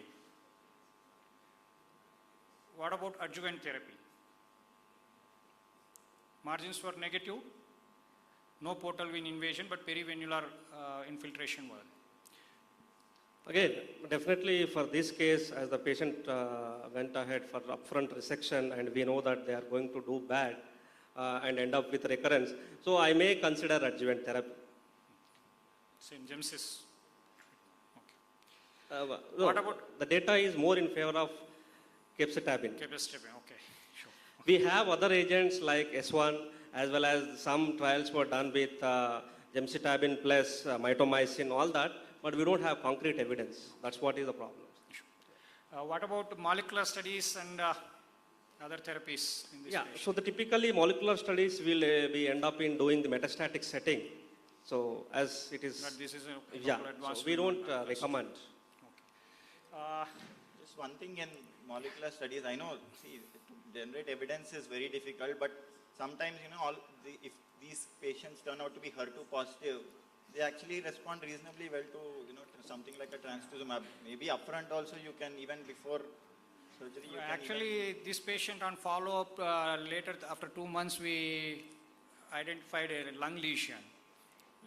What about adjuvant therapy? Margins were negative, no portal vein invasion, but perivenular infiltration were. Again, definitely for this case, as the patient went ahead for upfront resection and we know that they are going to do bad and end up with recurrence, so I may consider adjuvant therapy. Same Genesis. No, what about the data is more in favor of capecitabine. Capecitabine, okay, sure. We have other agents like S1, as well as some trials were done with gemcitabine plus mitomycin, all that, but we don't have concrete evidence. That's what is the problem. Sure. What about molecular studies and other therapies in this patient? So the typically molecular studies will we end up in doing the metastatic setting. So as it is, but this is a so we don't recommend. Just one thing in molecular studies, I know, see, to generate evidence is very difficult, but sometimes, if these patients turn out to be HER2 positive, they actually respond reasonably well to something like a trastuzumab. Maybe upfront also you can, even before surgery. Actually, this patient on follow-up later, after 2 months, we identified a lung lesion.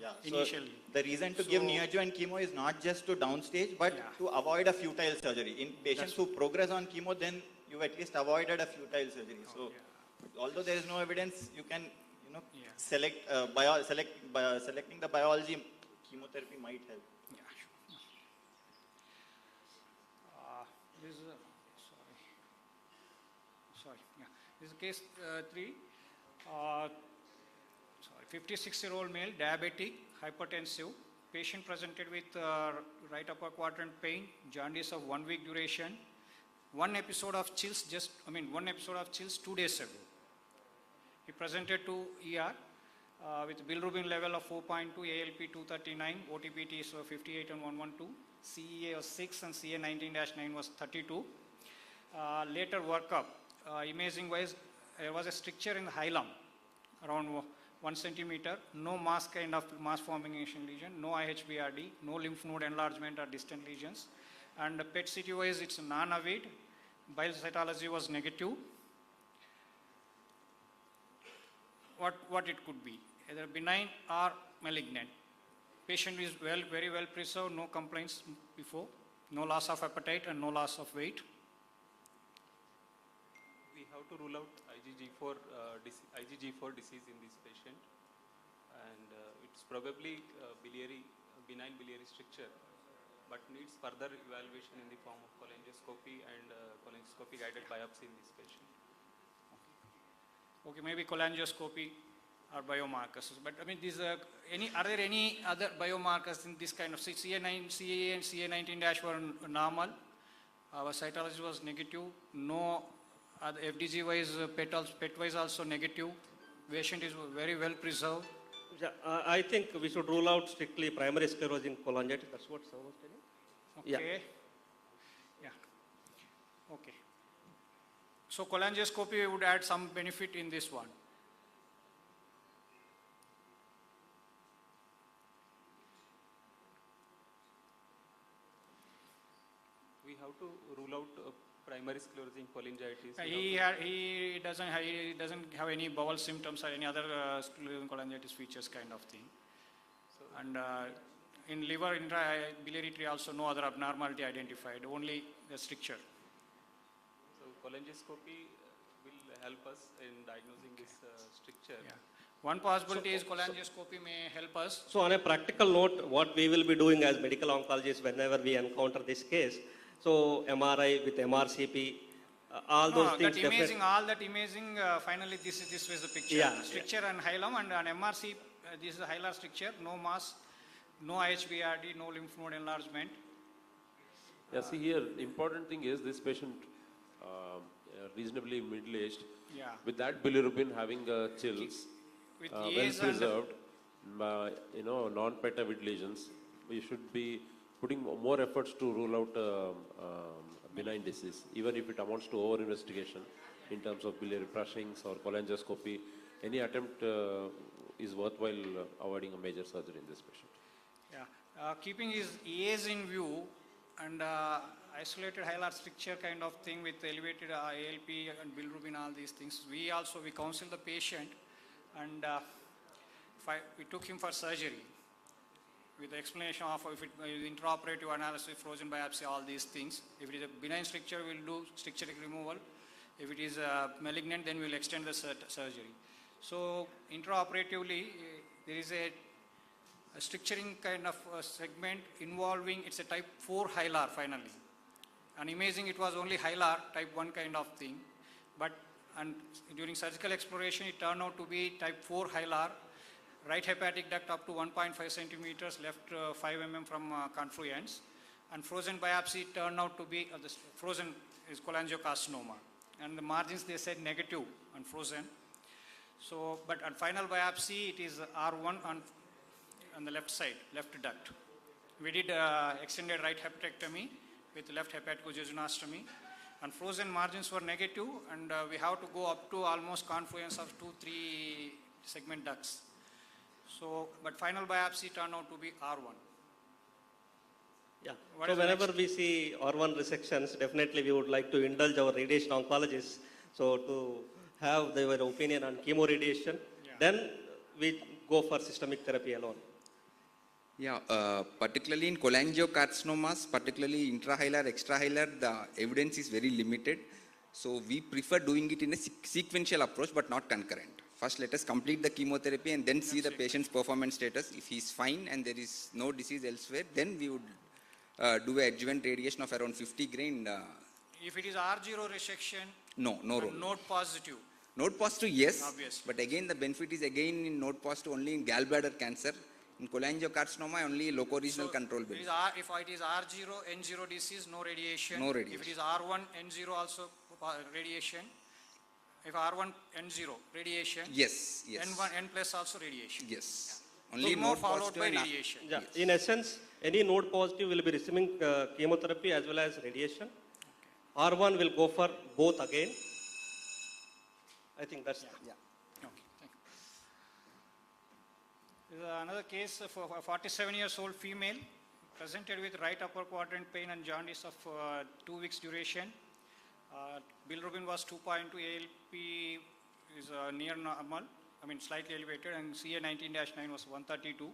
Yeah, initially. So the reason to give neoadjuvant chemo is not just to downstage, but to avoid a futile surgery. In patients who progress on chemo, then you at least avoided a futile surgery. So although there is no evidence, you can, selecting the biology, chemotherapy might help. This is This is case 3. 56-year-old male, diabetic, hypertensive. Patient presented with right upper quadrant pain, jaundice of 1 week duration. One episode of chills 2 days ago. He presented to ER with bilirubin level of 4.2, ALP 239, OTPT is 58 and 112, CEA was 6 and CA 19-9 was 32. Later workup, imaging wise, there was a stricture in the hilum around 1 centimeter, no mass kind of mass formation lesion, no IHBRD, no lymph node enlargement or distant lesions, and PET CT wise it's non-avid, bile cytology was negative. What it could be, either benign or malignant. Patient is very well preserved, no complaints before, no loss of appetite and no loss of weight. We have to rule out IgG4 disease in this patient, and it's probably benign biliary stricture, but needs further evaluation in the form of cholangioscopy and cholangioscopy guided biopsy in this patient. Okay, maybe cholangioscopy or biomarkers. But I mean, are there any other biomarkers in this kind of CA and CA19- were normal. Our cytology was negative. No other FDG wise, PET wise also negative. Patient is very well preserved. Yeah, I think we should rule out strictly primary sclerosing cholangitis. That's what someone was telling. Okay. Yeah. Okay. So cholangioscopy would add some benefit in this one. We have to rule out primary sclerosing cholangitis. He doesn't have any bowel symptoms or any other sclerosing cholangitis features kind of thing. So, and in liver biliary tree also no other abnormality identified, only the stricture. So cholangioscopy will help us in diagnosing this stricture. Yeah. One possibility is cholangioscopy may help us. So on a practical note, what we will be doing as medical oncologists whenever we encounter this case, so MRI with MRCP, all those things. All that imaging, finally this was the picture. Yeah, stricture and hilum, and on MRC, this is a hilar stricture, no mass, no IHBRD, no lymph node enlargement. Yeah, see here, important thing is this patient reasonably middle-aged, with that bilirubin having chills, well preserved, non-PET avid lesions, we should be putting more efforts to rule out benign disease, even if it amounts to over-investigation in terms of biliary brushings or cholangioscopy. Any attempt is worthwhile avoiding a major surgery in this patient. Yeah, keeping his EAs in view and isolated hilar stricture kind of thing with elevated ALP and bilirubin, all these things, we counsel the patient, and we took him for surgery with the explanation of if it is intraoperative analysis, frozen biopsy, all these things. If it is a benign stricture, we will do stricture removal. If it is malignant, then we will extend the surgery. So intraoperatively, there is a stricturing kind of segment involving, it's a type 4 hilar finally. And imaging, it was only hilar, type 1 kind of thing. But during surgical exploration, it turned out to be type 4 hilar, right hepatic duct up to 1.5 centimeters, left 5 mm from confluence. And frozen biopsy turned out to be, frozen is cholangiocarcinoma. And the margins, they said negative on frozen. So, but on final biopsy, it is R1 on the left side, left duct. We did extended right hepatectomy with left hepaticojejunostomy. And frozen margins were negative, and we have to go up to almost confluence of 2-3 segment ducts. So, but final biopsy turned out to be R1. Yeah. So whenever we see R1 resections, definitely we would like to indulge our radiation oncologists. So to have their opinion on chemoradiation, then we go for systemic therapy alone. Yeah, particularly in cholangiocarcinomas, particularly intrahilar, extrahilar, the evidence is very limited. So we prefer doing it in a sequential approach, but not concurrent. first let us complete the chemotherapy and then see the patient's performance status. If he is fine and there is no disease elsewhere, then we would do a adjuvant radiation of around 50 grain. If it is R0 resection, No role. node positive. Node positive, yes. Obviously. But again, the benefit is again in node positive only in gallbladder cancer. In cholangiocarcinoma, only locoregional control If benefit. it is R0, N0 disease, no radiation. No radiation. If it is R1, N0 also radiation. If R1, N0, radiation. Yes. N1, N plus also radiation. Yes. Yeah. Only Chemo node followed positive by and radiation. Yeah. In essence, any node positive will be receiving chemotherapy as well as radiation. R1 will go for both again. I think that's Okay, thank you. This is another case of a 47 years old female presented with right upper quadrant pain and jaundice of 2 weeks duration. Bilirubin was 2.2, ALP is near normal, I mean slightly elevated, and CA19-9 was 132.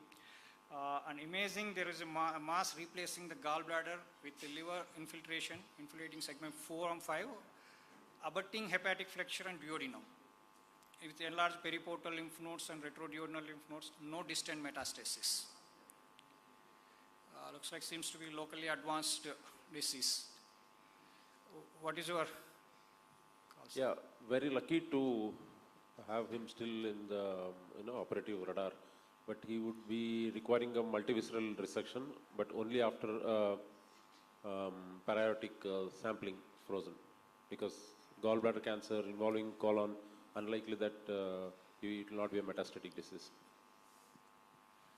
And imaging, there is a mass replacing the gallbladder with the liver infiltration, infiltrating segment 4 and 5, abutting hepatic flexure and duodenum, with enlarged periportal lymph nodes and retroduodenal lymph nodes, no distant metastasis. Looks like seems to be locally advanced disease. What is your call? Yeah, very lucky to have him still in the operative radar, but he would be requiring a multivisceral resection, but only after periodic sampling frozen, because gallbladder cancer involving colon, unlikely that it will not be a metastatic disease.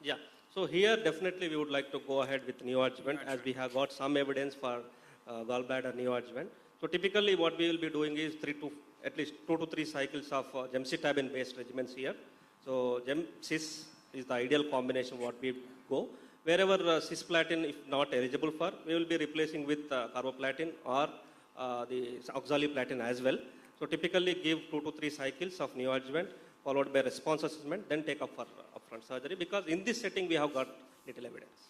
Yeah. So here definitely we would like to go ahead with neoadjuvant as we have got some evidence for gallbladder neoadjuvant. So typically what we will be doing is at least 2 to 3 cycles of gemcitabine based regimens here. So gem-cis is the ideal combination what we go. Wherever cisplatin, if not eligible for, we will be replacing with carboplatin or the oxaliplatin as well. So typically give 2 to 3 cycles of neoadjuvant followed by response assessment, then take up for upfront surgery, because in this setting we have got little evidence.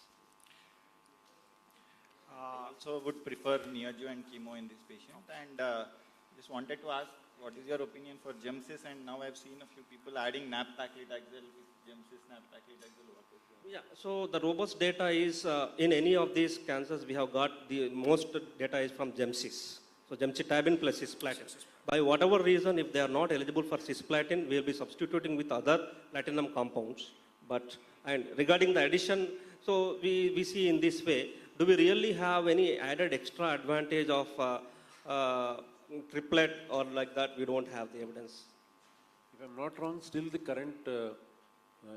Also would prefer neoadjuvant chemo in this patient, and just wanted to ask, what is your opinion for gemcis? And now I've seen a few people adding nab-paclitaxel with gemcis, nab-paclitaxel. Yeah, so the robust data is in any of these cancers we have got the most data is from gemcis. So gemcitabine plus cisplatin. By whatever reason, if they are not eligible for cisplatin, we will be substituting with other platinum compounds. And regarding the addition, so we see in this way, do we really have any added extra advantage of triplet or like that? We don't have the evidence. If I'm not wrong, still the current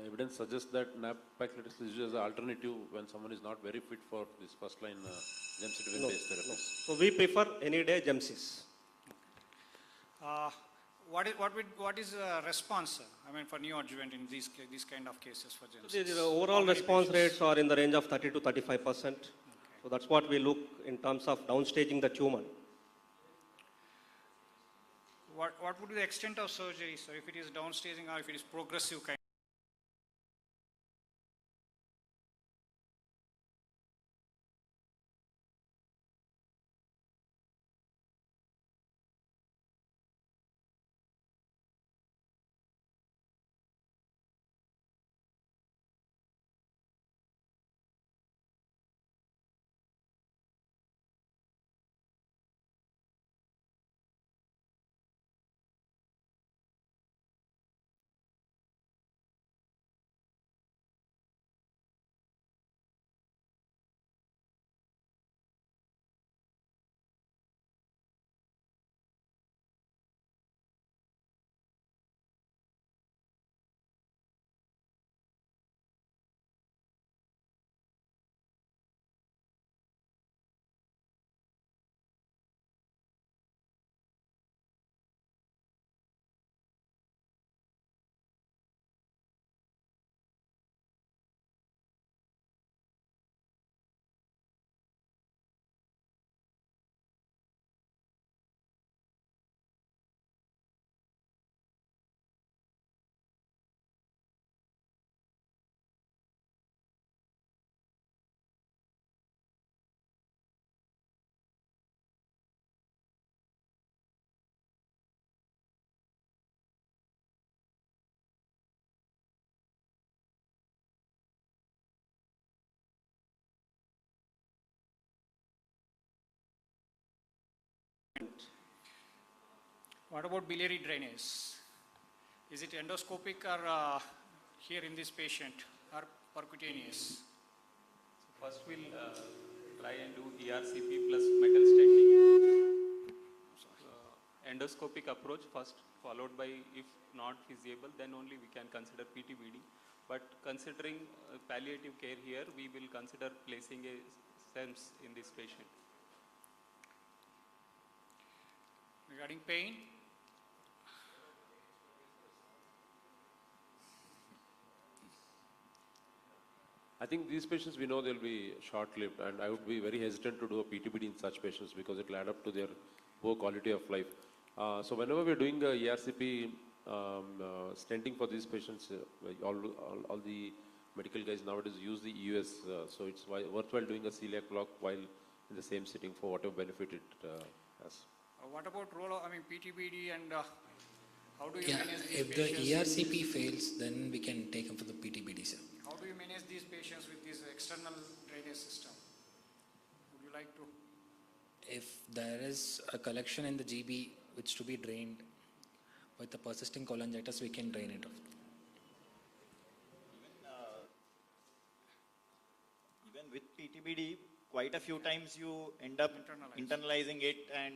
evidence suggests that nab-paclitaxel is used as an alternative when someone is not very fit for this first line gemcitabine-based therapies. So we prefer any day gemcis. What is response, I mean, for neoadjuvant in these kind of cases for gemcitabine? So the overall response rates are in the range of 30 to 35%. So that's what we look in terms of downstaging the tumor. What would be the extent of surgery, sir, if it is downstaging or if it is progressive kind? What about biliary drainage? Is it endoscopic or here in this patient or percutaneous? First we'll try and do ERCP plus metal stenting. Endoscopic approach first, followed by, if not feasible, then only we can consider PTBD. But considering palliative care here, we will consider placing a SEMS in this patient. Regarding pain? I think these patients, we know they'll be short-lived, and I would be very hesitant to do a PTBD in such patients because it will add up to their poor quality of life. So whenever we're doing a ERCP stenting for these patients, all the medical guys nowadays use the EUS, so it's worthwhile doing a celiac block while in the same sitting for whatever benefit it has. What about role of, PTBD and how do you Yeah, manage these if the patients? ERCP fails, then we can take them for the PTBD, sir. How do you manage these patients with this external drainage system? Would you like to? If there is a collection in the GB which to be drained with the persisting cholangitis, we can drain it off. Even with PTBD, quite a few times you end up internalizing it and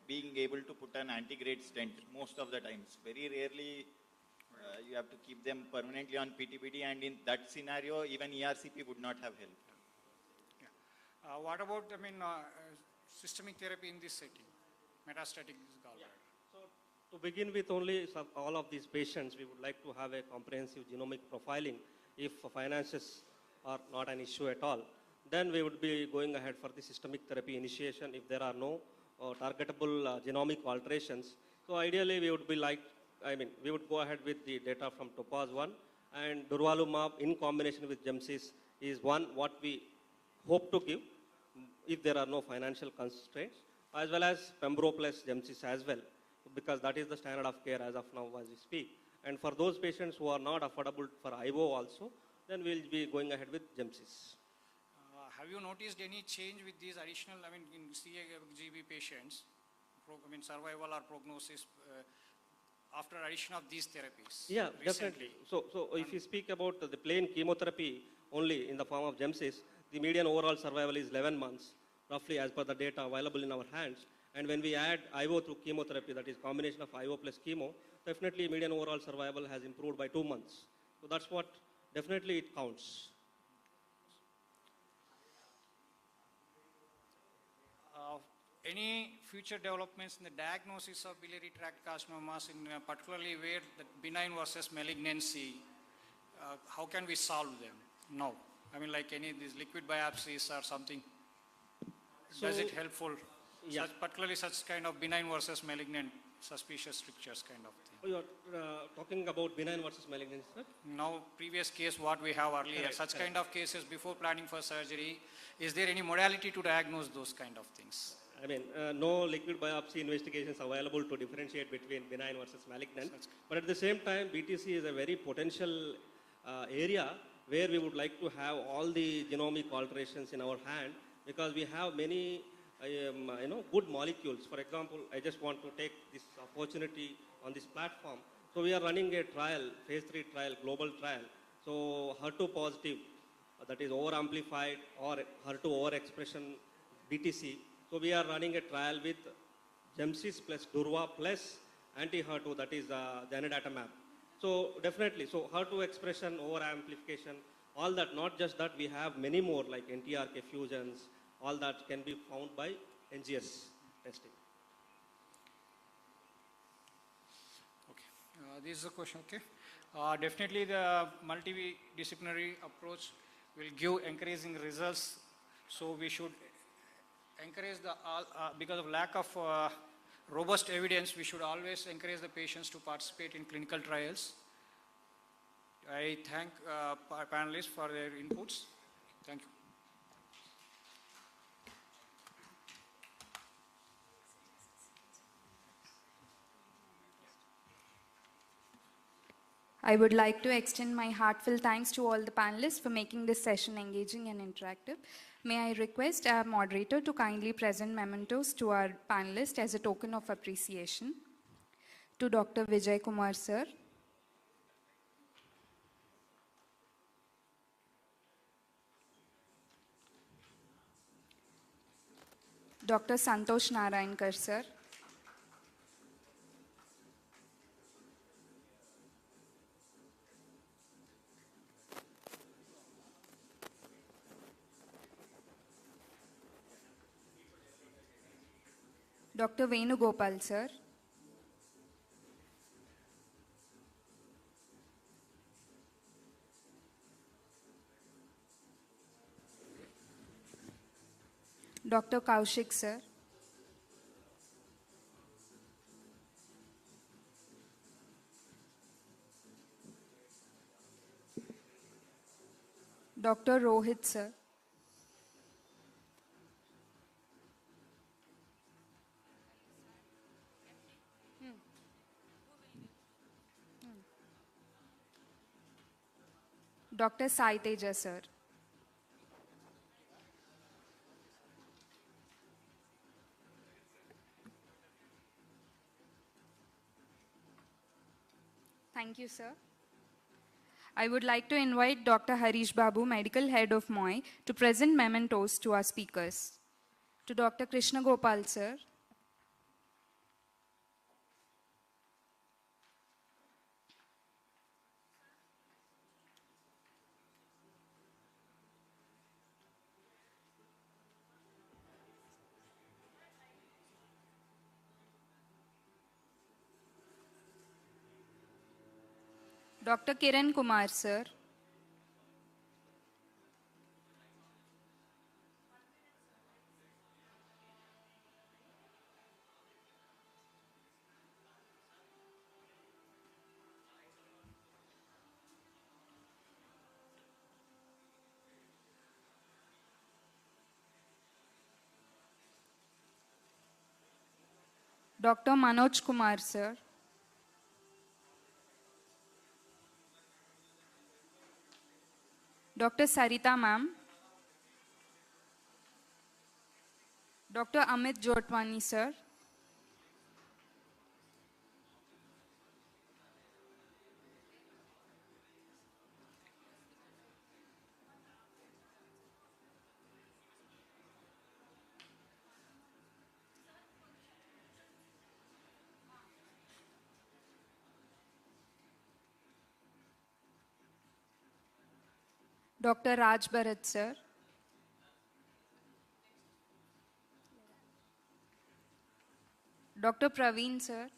being able to put an anti-grade stent most of the times. Very rarely you have to keep them permanently on PTBD, and in that scenario even ERCP would not have helped. What about, systemic therapy in this setting? Metastatic gallbladder. So to begin with, only all of these patients, we would like to have a comprehensive genomic profiling. If finances are not an issue at all, then we would be going ahead for the systemic therapy initiation if there are no targetable genomic alterations. So ideally we would be we would go ahead with the data from TOPAZ 1, and durvalumab in combination with Gemcis is one what we hope to give if there are no financial constraints, as well as Pembro plus Gemcis as well, because that is the standard of care as of now as we speak. And for those patients who are not affordable for IO also, then we'll be going ahead with Gemcis. Have you noticed any change with these additional, in CAGB patients, survival or prognosis after addition of these therapies? Yeah, recently? definitely. So if you speak about the plain chemotherapy only in the form of Gemcis, the median overall survival is 11 months, roughly as per the data available in our hands. And when we add IO through chemotherapy, that is combination of IO plus chemo, definitely median overall survival has improved by 2 months. So that's what definitely it counts. Any future developments in the diagnosis of biliary tract carcinomas, particularly where the benign versus malignancy, how can we solve them? No. Any of these liquid biopsies or something. Does it helpful? Yeah. Particularly such kind of benign versus malignant suspicious strictures kind of thing. You're talking about benign versus malignant, sir? Now, previous case what we have earlier, such kind of cases before planning for surgery, is there any modality to diagnose those kind of things? No liquid biopsy investigations available to differentiate between benign versus malignant. But at the same time, BTC is a very potential area where we would like to have all the genomic alterations in our hand, because we have many good molecules. For example, I just want to take this opportunity on this platform. So we are running a trial, phase 3 trial, global trial. So HER2 positive, that is over-amplified or HER2 overexpression BTC. So we are running a trial with Gemcis plus Durva plus anti-HER2, that is zanidatamab. So definitely, so HER2 expression, over-amplification, all that, not just that, we have many more like NTRK fusions, all that can be found by NGS testing. Okay, this is a question, okay. Definitely the multidisciplinary approach will give encouraging results. So we should encourage because of lack of robust evidence, we should always encourage the patients to participate in clinical trials. I thank panelists for their inputs. Thank you. I would like to extend my heartfelt thanks to all the panelists for making this session engaging and interactive. May I request our moderator to kindly present mementos to our panelists as a token of appreciation. to Dr. Vijay Kumar sir. Dr. Santosh Narayankar sir. Dr. Venugopal sir. Dr. Kaushik sir. Dr. Rohit sir. Dr. Sai Teja sir. Thank you, sir. I would like to invite Dr. Harish Babu, Medical Head of MOI, to present mementos to our speakers. To Dr. Krishna Gopal, sir. Dr. Kiran Kumar, sir. Dr. Manoj Kumar, sir. Dr. Sarita, ma'am. Dr. Amit Jotwani, sir. Dr. Raj Bharat, sir. Dr. Praveen, sir.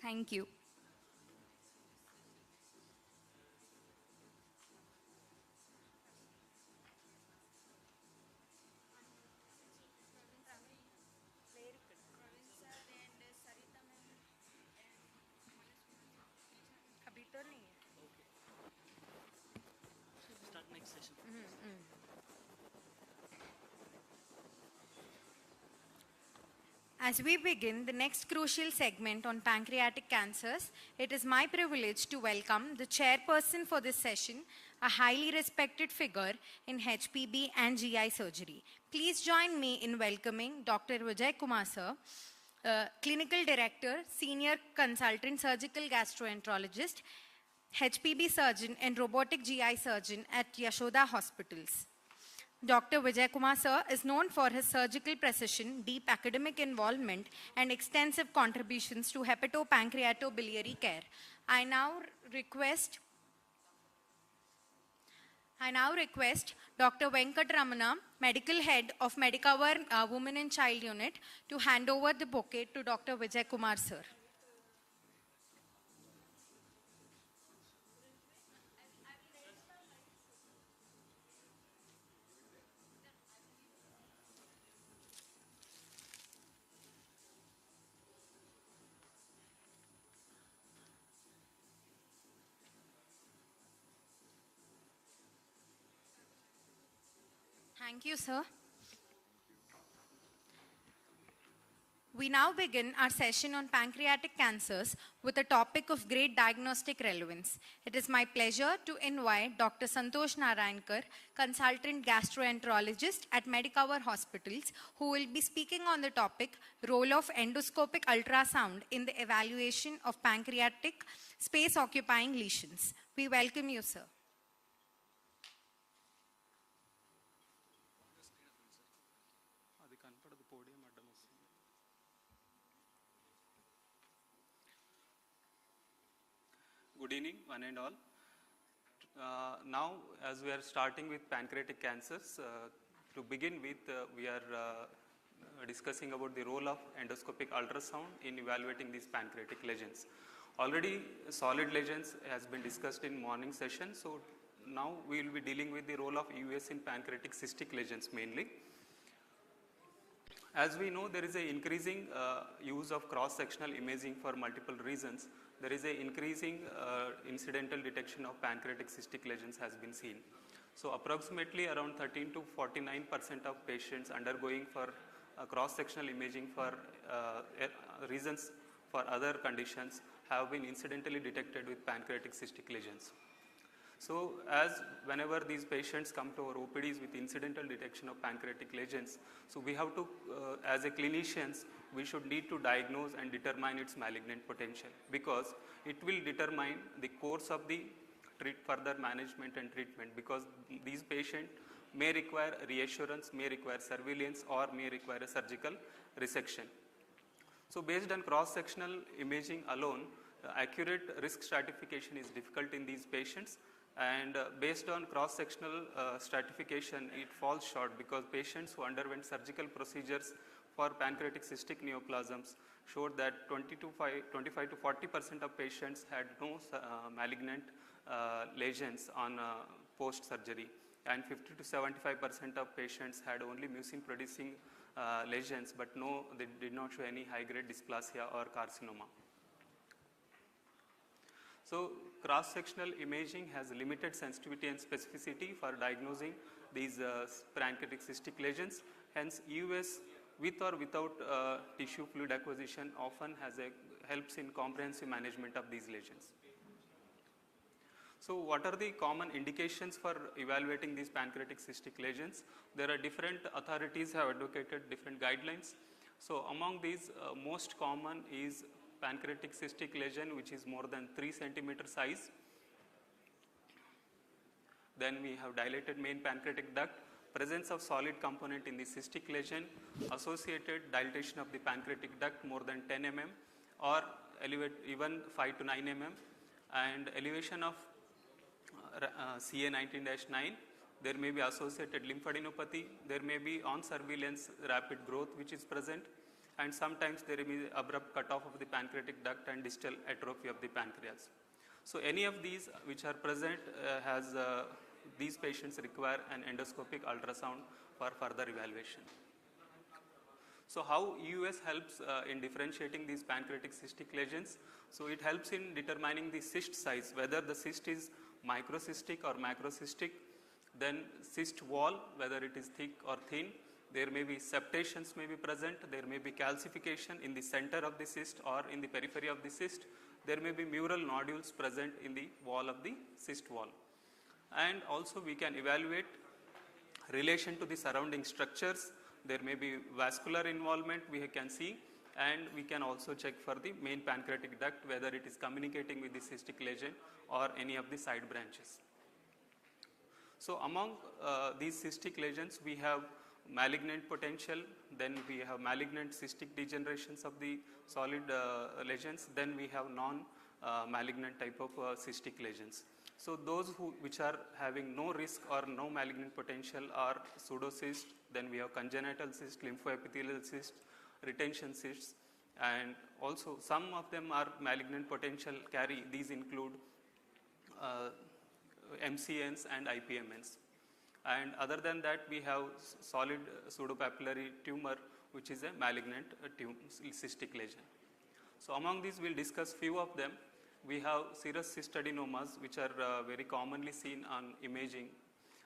Thank you. Start next session. As we begin the next crucial segment on pancreatic cancers, it is my privilege to welcome the chairperson for this session, a highly respected figure in HPB and GI surgery. Please join me in welcoming Dr. Vijay Kumar sir, Clinical Director, Senior Consultant Surgical Gastroenterologist, HPB surgeon and robotic GI surgeon at Yashoda Hospitals. Dr. Vijay Kumar sir is known for his surgical precision, deep academic involvement, and extensive contributions to hepatopancreatobiliary care. I now request Dr. Venkatramana, Medical Head of Medicover Women and Child Unit, to hand over the bouquet to Dr. Vijay Kumar sir. Thank you, sir. We now begin our session on pancreatic cancers with a topic of great diagnostic relevance. It is my pleasure to invite Dr. Santosh Narayankar, consultant gastroenterologist at Medicover Hospitals, who will be speaking on the topic role of endoscopic ultrasound in the evaluation of pancreatic space-occupying lesions. We welcome you, sir. Good evening, one and all. Now, as we are starting with pancreatic cancers, to begin with, we are discussing about the role of endoscopic ultrasound in evaluating these pancreatic lesions. Already, solid lesions has been discussed in morning session, so now we will be dealing with the role of EUS in pancreatic cystic lesions mainly. As we know, there is an increasing use of cross-sectional imaging for multiple reasons. There is an increasing incidental detection of pancreatic cystic lesions has been seen. So approximately around 13 to 49% of patients undergoing for cross-sectional imaging for reasons for other conditions have been incidentally detected with pancreatic cystic lesions. So as whenever these patients come to our OPDs with incidental detection of pancreatic lesions, so we have to, as a clinicians, we should need to diagnose and determine its malignant potential, because it will determine the course of the further management and treatment, because these patients may require reassurance, may require surveillance, or may require a surgical resection. So based on cross-sectional imaging alone, accurate risk stratification is difficult in these patients, and based on cross-sectional stratification, it falls short, because patients who underwent surgical procedures for pancreatic cystic neoplasms showed that 25 to 40% of patients had no malignant lesions on post-surgery, and 50 to 75% of patients had only mucin-producing lesions, but they did not show any high-grade dysplasia or carcinoma. So cross-sectional imaging has limited sensitivity and specificity for diagnosing these pancreatic cystic lesions. Hence, EUS with or without tissue fluid acquisition often helps in comprehensive management of these lesions. So what are the common indications for evaluating these pancreatic cystic lesions? There are different authorities have advocated different guidelines. So among these, most common is pancreatic cystic lesion which is more than 3 centimeter size. Then we have dilated main pancreatic duct, presence of solid component in the cystic lesion, associated dilatation of the pancreatic duct more than 10 mm or even 5 to 9 mm, and elevation of CA19-9. There may be associated lymphadenopathy. There may be on surveillance rapid growth which is present, and sometimes there may be abrupt cutoff of the pancreatic duct and distal atrophy of the pancreas. So any of these which are present these patients require an endoscopic ultrasound for further evaluation. So how EUS helps in differentiating these pancreatic cystic lesions? So it helps in determining the cyst size, whether the cyst is microcystic or macrocystic, then cyst wall, whether it is thick or thin. There may be septations may be present, there may be calcification in the center of the cyst or in the periphery of the cyst. There may be mural nodules present in the wall of the cyst wall. And also we can evaluate relation to the surrounding structures. There may be vascular involvement we can see, and we can also check for the main pancreatic duct whether it is communicating with the cystic lesion or any of the side branches. So among these cystic lesions we have malignant potential, then we have malignant cystic degenerations of the solid lesions, then we have non-malignant type of cystic lesions. So those which are having no risk or no malignant potential are pseudocysts, then we have congenital cysts, lymphoepithelial cysts, retention cysts, and also some of them are malignant potential carry. These include MCNs and IPMNs. And other than that, we have solid pseudopapillary tumor, which is a malignant cystic lesion. So among these, we'll discuss few of them. We have serous cystadenomas, which are very commonly seen on imaging.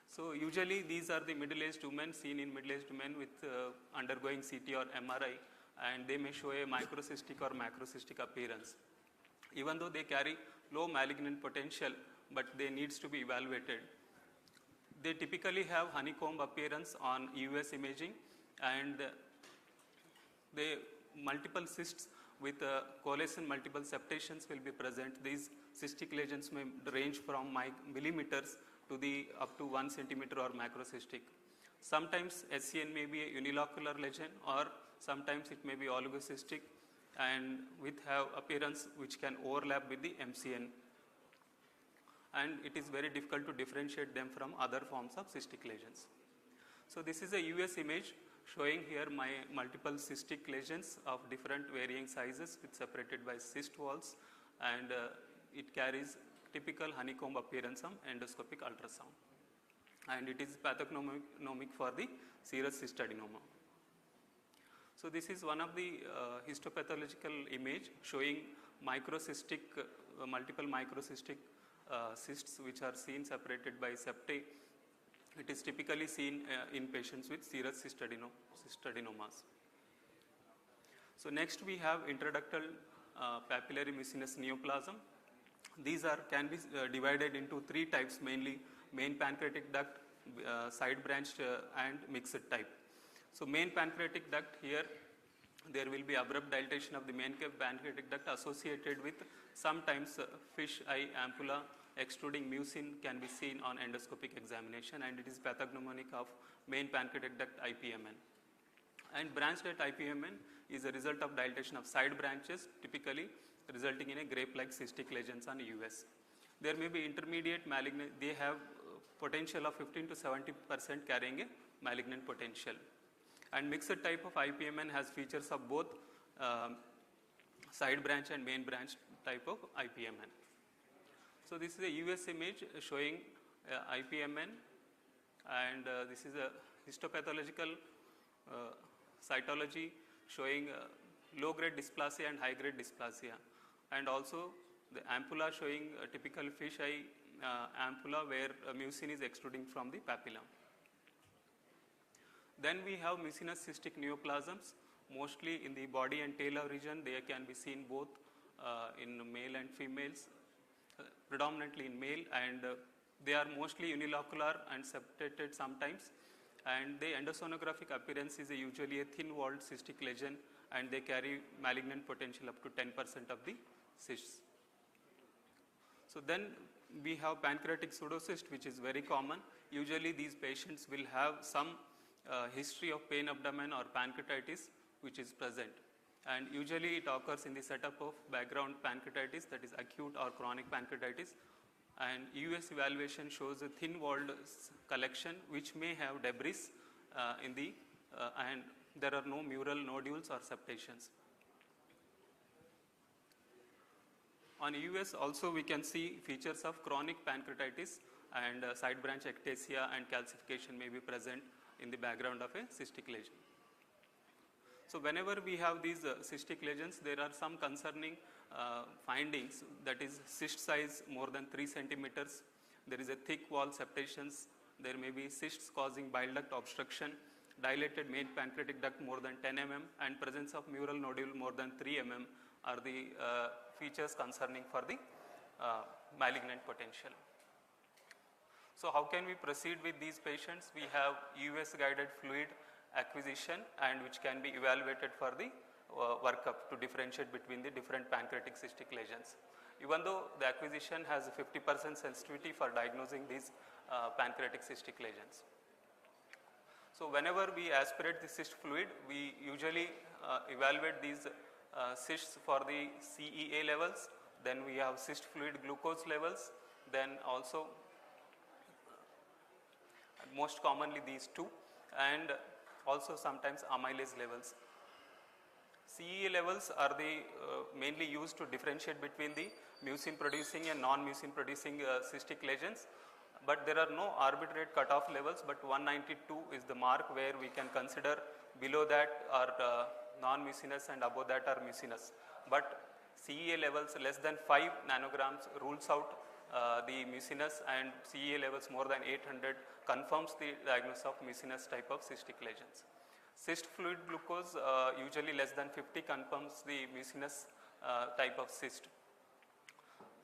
So usually these are the middle-aged women seen in middle-aged men with undergoing CT or MRI, and they may show a microcystic or macrocystic appearance. Even though they carry low malignant potential, but they needs to be evaluated. They typically have honeycomb appearance on US imaging, and the multiple cysts with coalescent multiple septations will be present. These cystic lesions may range from millimeters to up to 1 centimeter or macrocystic. Sometimes SCN may be a unilocular lesion, or sometimes it may be oligocystic and with have appearance which can overlap with the MCN. And it is very difficult to differentiate them from other forms of cystic lesions. So this is a US image showing here my multiple cystic lesions of different varying sizes with separated by cyst walls, and it carries typical honeycomb appearance on endoscopic ultrasound. And it is pathognomic for the serous cystadenoma. So this is one of the histopathological image showing microcystic, multiple microcystic cysts which are seen separated by septae. It is typically seen in patients with serous cystadenomas. So next we have intraductal papillary mucinous neoplasm. These can be divided into 3 types mainly: main pancreatic duct, side branched and mixed type. So main pancreatic duct, here there will be abrupt dilatation of the main pancreatic duct associated with sometimes fish eye ampulla extruding mucin can be seen on endoscopic examination, and it is pathognomonic of main pancreatic duct IPMN. And branched duct IPMN is a result of dilatation of side branches, typically resulting in a grape-like cystic lesions on US. There may be intermediate malignant, they have potential of 15 to 70% carrying a malignant potential. And mixed type of IPMN has features of both side branch and main branch type of IPMN. So this is a US image showing IPMN, and this is a histopathological cytology showing low-grade dysplasia and high-grade dysplasia, and also the ampulla showing a typical fish eye ampulla where mucin is extruding from the papilla. Then we have mucinous cystic neoplasms, mostly in the body and tail region. They can be seen both in male and females, predominantly in male, and they are mostly unilocular and septated sometimes, and the endosonographic appearance is usually a thin-walled cystic lesion, and they carry malignant potential up to 10% of the cysts. So then we have pancreatic pseudocyst, which is very common. Usually these patients will have some history of pain abdomen or pancreatitis which is present, and usually it occurs in the setup of background pancreatitis, that is acute or chronic pancreatitis, and US evaluation shows a thin-walled collection which may have debris in the and there are no mural nodules or septations. On US also we can see features of chronic pancreatitis, and side branch ectasia and calcification may be present in the background of a cystic lesion. So whenever we have these cystic lesions, there are some concerning findings, that is cyst size more than 3 centimeters, there is a thick wall septations, there may be cysts causing bile duct obstruction, dilated main pancreatic duct more than 10 mm, and presence of mural nodule more than 3 mm are the features concerning for the malignant potential. So how can we proceed with these patients? We have US guided fluid acquisition, and which can be evaluated for the workup to differentiate between the different pancreatic cystic lesions. Even though the acquisition has 50% sensitivity for diagnosing these pancreatic cystic lesions. So whenever we aspirate the cyst fluid, we usually evaluate these cysts for the CEA levels, then we have cyst fluid glucose levels, then also most commonly these two, and also sometimes amylase levels. CEA levels are the mainly used to differentiate between the mucin producing and non-mucin producing cystic lesions, but there are no arbitrate cutoff levels, but 192 is the mark where we can consider below that are non-mucinous and above that are mucinous. But CEA levels less than 5 nanograms rules out the mucinous, and CEA levels more than 800 confirms the diagnosis of mucinous type of cystic lesions. Cyst fluid glucose usually less than 50 confirms the mucinous type of cyst.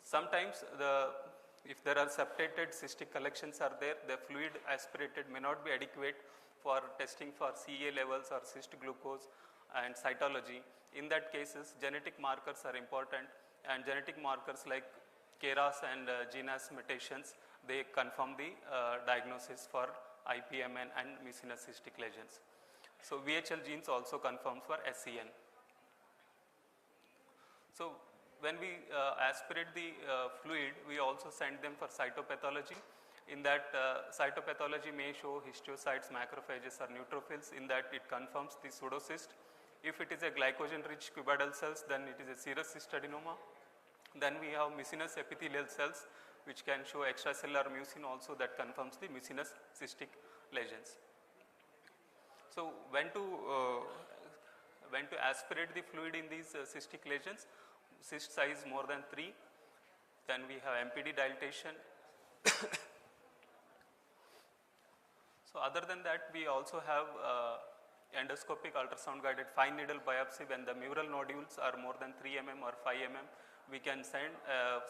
Sometimes if there are septated cystic collections are there, the fluid aspirated may not be adequate for testing for CA levels or cyst glucose and cytology. In that cases, genetic markers are important, and genetic markers like KRAS and GNAS mutations, they confirm the diagnosis for IPMN and mucinous cystic lesions. So VHL genes also confirms for SCN. So when we aspirate the fluid, we also send them for cytopathology. In that cytopathology may show histiocytes, macrophages or neutrophils. In that it confirms the pseudocyst. If it is a glycogen-rich cuboidal cells, then it is a serous cystadenoma. Then we have mucinous epithelial cells, which can show extracellular mucin also, that confirms the mucinous cystic lesions. So when to aspirate the fluid in these cystic lesions? Cyst size more than 3. Then we have MPD dilatation. So other than that, we also have endoscopic ultrasound guided fine needle biopsy. When the mural nodules are more than 3 mm or 5 mm, we can send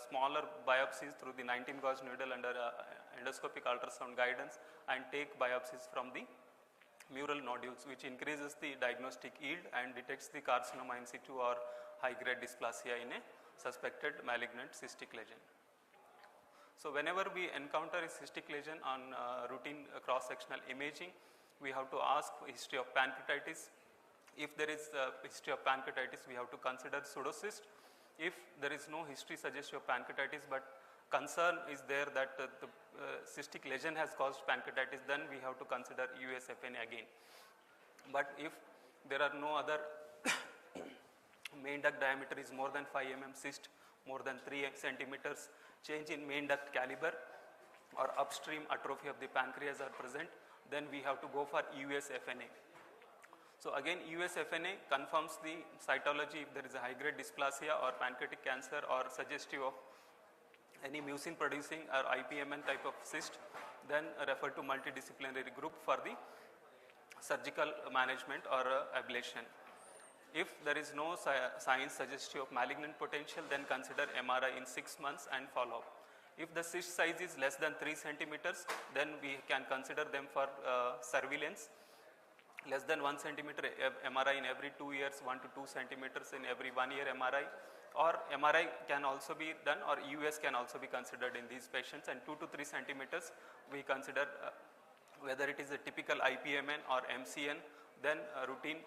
smaller biopsies through the 19 gauge needle under endoscopic ultrasound guidance and take biopsies from the mural nodules, which increases the diagnostic yield and detects the carcinoma in situ or high grade dysplasia in a suspected malignant cystic lesion. So whenever we encounter a cystic lesion on routine cross-sectional imaging, we have to ask history of pancreatitis. If there is a history of pancreatitis, we have to consider pseudocyst. If there is no history suggestive of pancreatitis, but concern is there that the cystic lesion has caused pancreatitis, then we have to consider USFNA again. But if there are no other main duct diameter is more than 5 mm, cyst more than 3 centimeters, change in main duct caliber or upstream atrophy of the pancreas are present, then we have to go for USFNA. So again, USFNA confirms the cytology if there is a high grade dysplasia or pancreatic cancer or suggestive of any mucin producing or IPMN type of cyst, then refer to multidisciplinary group for the surgical management or ablation. If there is no signs suggestive of malignant potential, then consider MRI in 6 months and follow up. If the cyst size is less than 3 centimeters, then we can consider them for surveillance. Less than 1 centimeter MRI in every 2 years, 1 to 2 centimeters in every 1 year MRI, or MRI can also be done, or US can also be considered in these patients, and 2 to 3 centimeters we consider whether it is a typical IPMN or MCN, then routine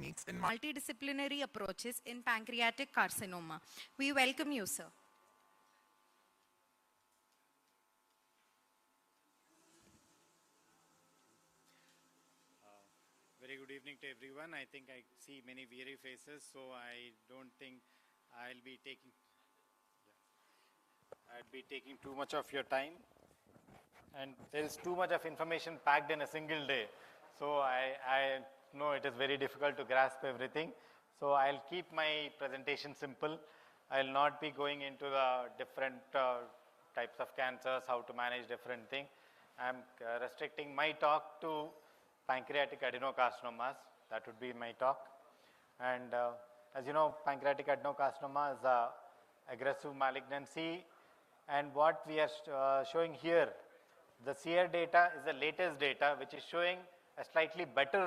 techniques in multidisciplinary approaches in pancreatic carcinoma. We welcome you, sir. Very good evening to everyone. I think I see many weary faces, so I don't think I'll be taking too much of your time. And there is too much of information packed in a single day. So I know it is very difficult to grasp everything. So I'll keep my presentation simple. I'll not be going into the different types of cancers, how to manage different things. I'm restricting my talk to pancreatic adenocarcinomas. That would be my talk. And as you know, pancreatic adenocarcinoma is a aggressive malignancy. And what we are showing here, the CR data is the latest data, which is showing a slightly better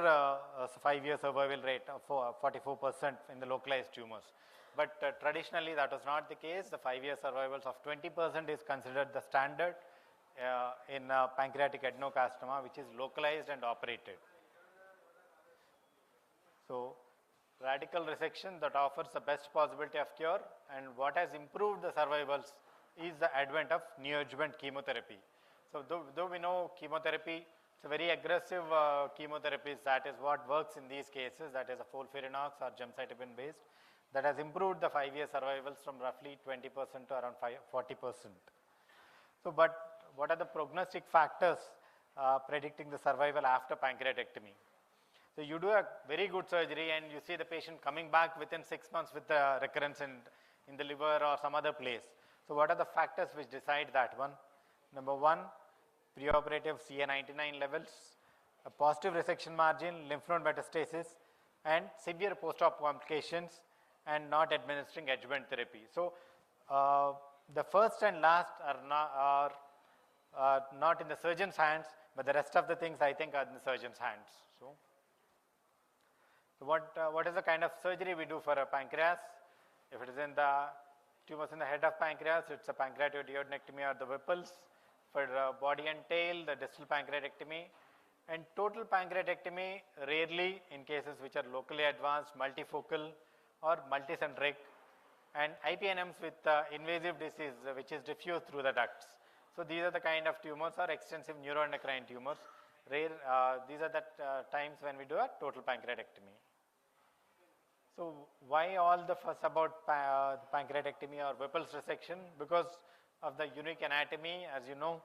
5-year survival rate of 44% in the localized tumors. But traditionally, that was not the case. The 5-year survivals of 20% is considered the standard in pancreatic adenocarcinoma, which is localized and operated. So, radical resection that offers the best possibility of cure, and what has improved the survivals is the advent of neoadjuvant chemotherapy. So, though we know chemotherapy, it's a very aggressive chemotherapies, that is what works in these cases, that is a FOLFIRINOX or gemcitabine based, that has improved the 5-year survivals from roughly 20% to around 40%. So, but what are the prognostic factors predicting the survival after pancreatectomy? So, you do a very good surgery and you see the patient coming back within 6 months with the recurrence in the liver or some other place. So, what are the factors which decide that one? Number one, preoperative CA99 levels, a positive resection margin, lymph node metastasis, and severe post-op complications, and not administering adjuvant therapy. So, the first and last are not in the surgeon's hands, but the rest of the things I think are in the surgeon's hands. So what is the kind of surgery we do for a pancreas? If it is in the tumors in the head of pancreas, it's a pancreatiduodenectomy or the Whipple's. For body and tail, the distal pancreatectomy, and total pancreatectomy rarely in cases which are locally advanced, multifocal or multicentric, and IPNMs with invasive disease which is diffused through the ducts. So these are the kind of tumors or extensive neuroendocrine tumors. Rare, these are the times when we do a total pancreatectomy. So why all the fuss about pancreatectomy or Whipple's resection? Because of the unique anatomy, as you know,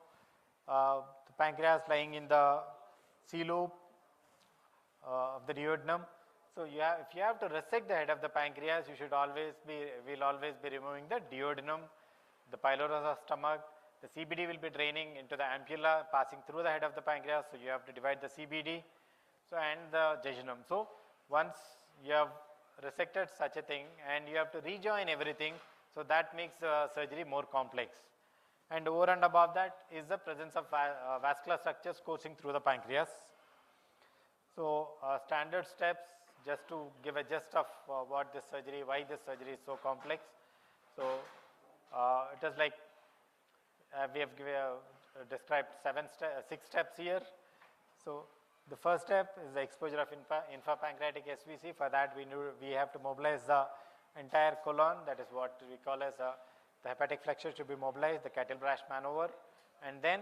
the pancreas lying in the C lobe of the duodenum. So if you have to resect the head of the pancreas, you should always be, will always be removing the duodenum, the pylorus of stomach. The CBD will be draining into the ampulla, passing through the head of the pancreas. So you have to divide the CBD, so and the jejunum. So once you have resected such a thing, and you have to rejoin everything, so that makes the surgery more complex. And over and above that is the presence of vascular structures coursing through the pancreas. So standard steps, just to give a gist of what this surgery, why this surgery is so complex. So it is like we have described 6 steps here. So the first step is the exposure of intrapancreatic SVC. For that we have to mobilize the entire colon, that is what we call as the hepatic flexure should be mobilized, the Kettle-Brash maneuver, and then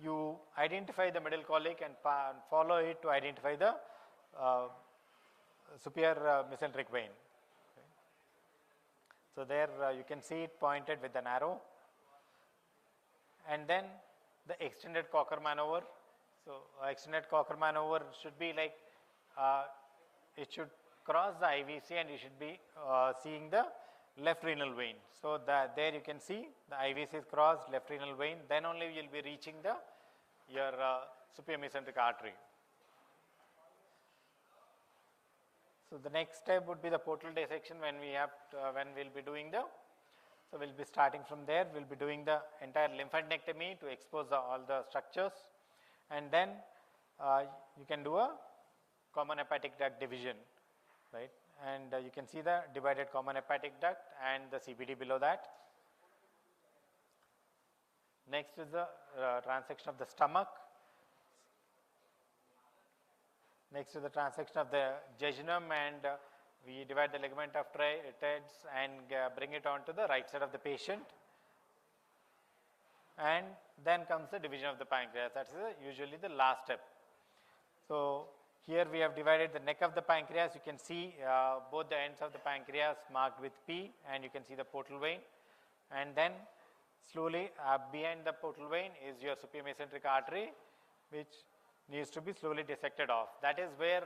you identify the middle colic and follow it to identify the superior mesenteric vein. Okay. So there you can see it pointed with an arrow, and then the extended Cocker maneuver. So extended Cocker maneuver should be like, it should cross the IVC and you should be seeing the left renal vein. So there you can see the IVC is crossed, left renal vein, then only you will be reaching your superior mesenteric artery. So the next step would be the portal dissection when we have when we'll be doing so we'll be starting from there. We'll be doing the entire lymphadenectomy to expose all the structures, and then you can do a common hepatic duct division, right? And you can see the divided common hepatic duct and the CBD below that. Next is the transection of the stomach. next to the transection of the jejunum, and we divide the ligament of treads and bring it onto the right side of the patient. And then comes the division of the pancreas. That is usually the last step. So here we have divided the neck of the pancreas. You can see both the ends of the pancreas marked with P, and you can see the portal vein. And then slowly behind the portal vein is your superior mesenteric artery, which needs to be slowly dissected off. That is where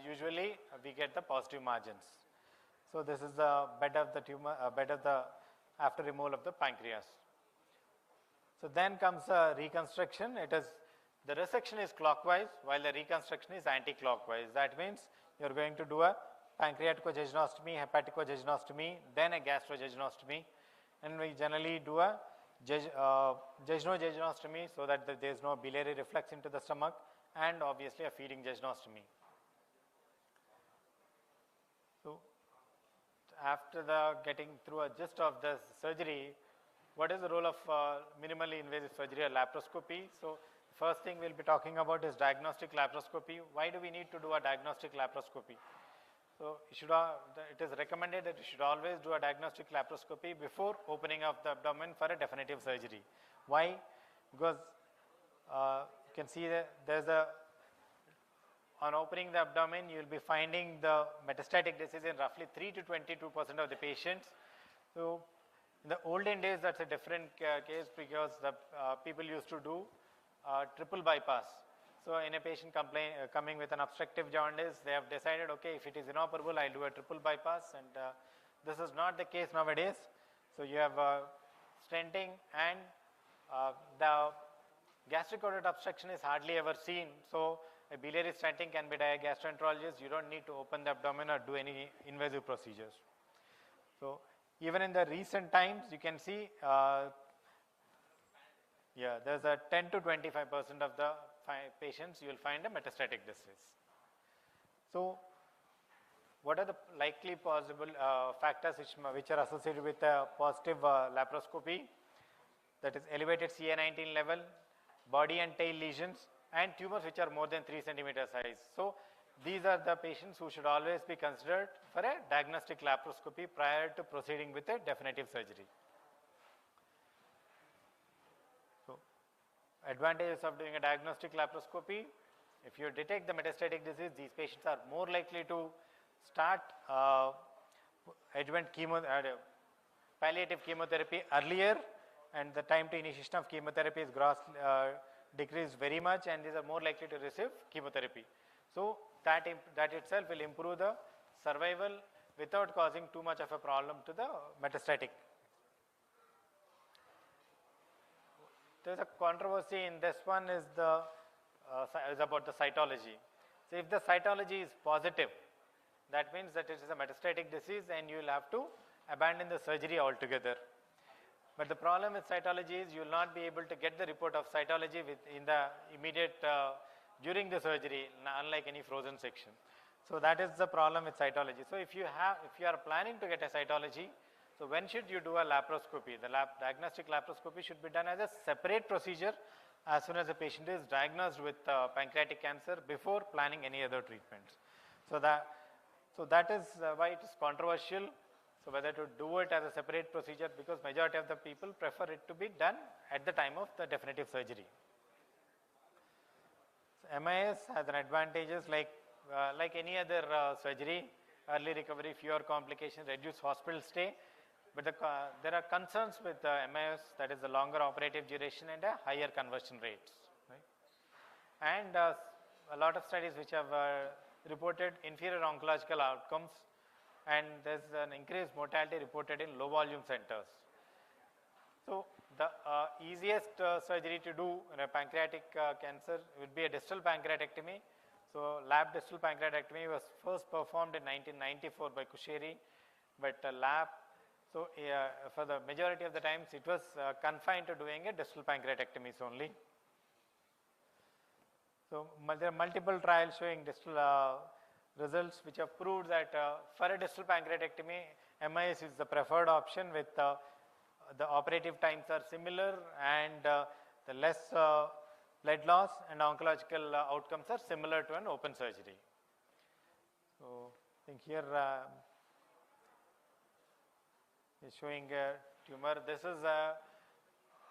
usually we get the positive margins. So this is the bed of the tumor, bed of the after removal of the pancreas. So then comes reconstruction. It is the resection is clockwise while the reconstruction is anti-clockwise. That means you are going to do a pancreaticojejunostomy, hepaticojejunostomy, then a gastrojejunostomy, and we generally do a jejunojejunostomy so that there is no biliary reflux into the stomach, and obviously a feeding jejunostomy. So after the getting through a gist of the surgery, what is the role of minimally invasive surgery or laparoscopy? So first thing we'll be talking about is diagnostic laparoscopy. Why do we need to do a diagnostic laparoscopy? So it is recommended that you should always do a diagnostic laparoscopy before opening of the abdomen for a definitive surgery. Why? Because you can see that there's on opening the abdomen, you will be finding the metastatic disease in roughly 3 to 22% of the patients. So in the olden days, that's a different case because the people used to do triple bypass. So in a patient coming with an obstructive jaundice, they have decided, okay, if it is inoperable, I'll do a triple bypass, and this is not the case nowadays. So you have stenting, and the gastric outlet obstruction is hardly ever seen. So a biliary stenting can be done by a gastroenterologist. You don't need to open the abdomen or do any invasive procedures. So even in the recent times, you can see, there's a 10 to 25% of the patients you will find a metastatic disease. So what are the likely possible factors which are associated with a positive laparoscopy? That is elevated CA19 level, body and tail lesions, and tumors which are more than 3 centimeter size. So these are the patients who should always be considered for a diagnostic laparoscopy prior to proceeding with a definitive surgery. So advantages of doing a diagnostic laparoscopy: if you detect the metastatic disease, these patients are more likely to start adjuvant palliative chemotherapy earlier, and the time to initiation of chemotherapy is decreased very much, and these are more likely to receive chemotherapy. So that itself will improve the survival without causing too much of a problem to the metastatic. There is a controversy in this one is about the cytology. So if the cytology is positive, that means that it is a metastatic disease and you will have to abandon the surgery altogether. But the problem with cytology is you will not be able to get the report of cytology in the immediate during the surgery, unlike any frozen section. So that is the problem with cytology. So if you are planning to get a cytology, so when should you do a laparoscopy? The diagnostic laparoscopy should be done as a separate procedure as soon as the patient is diagnosed with pancreatic cancer before planning any other treatments. So that is why it is controversial. So whether to do it as a separate procedure, because majority of the people prefer it to be done at the time of the definitive surgery. So MIS has an advantages like any other surgery: early recovery, fewer complications, reduced hospital stay. But there are concerns with MIS, that is the longer operative duration and a higher conversion rates. Right? And a lot of studies which have reported inferior oncological outcomes, and there is an increased mortality reported in low volume centers. So the easiest surgery to do in a pancreatic cancer would be a distal pancreatectomy. So lap distal pancreatectomy was first performed in 1994 by Kusheri, but lap, so for the majority of the times it was confined to doing a distal pancreatectomies only. So there are multiple trials showing distal results which have proved that for a distal pancreatectomy, MIS is the preferred option, with the operative times are similar, and the less blood loss and oncological outcomes are similar to an open surgery. So I think here is showing a tumor. This is a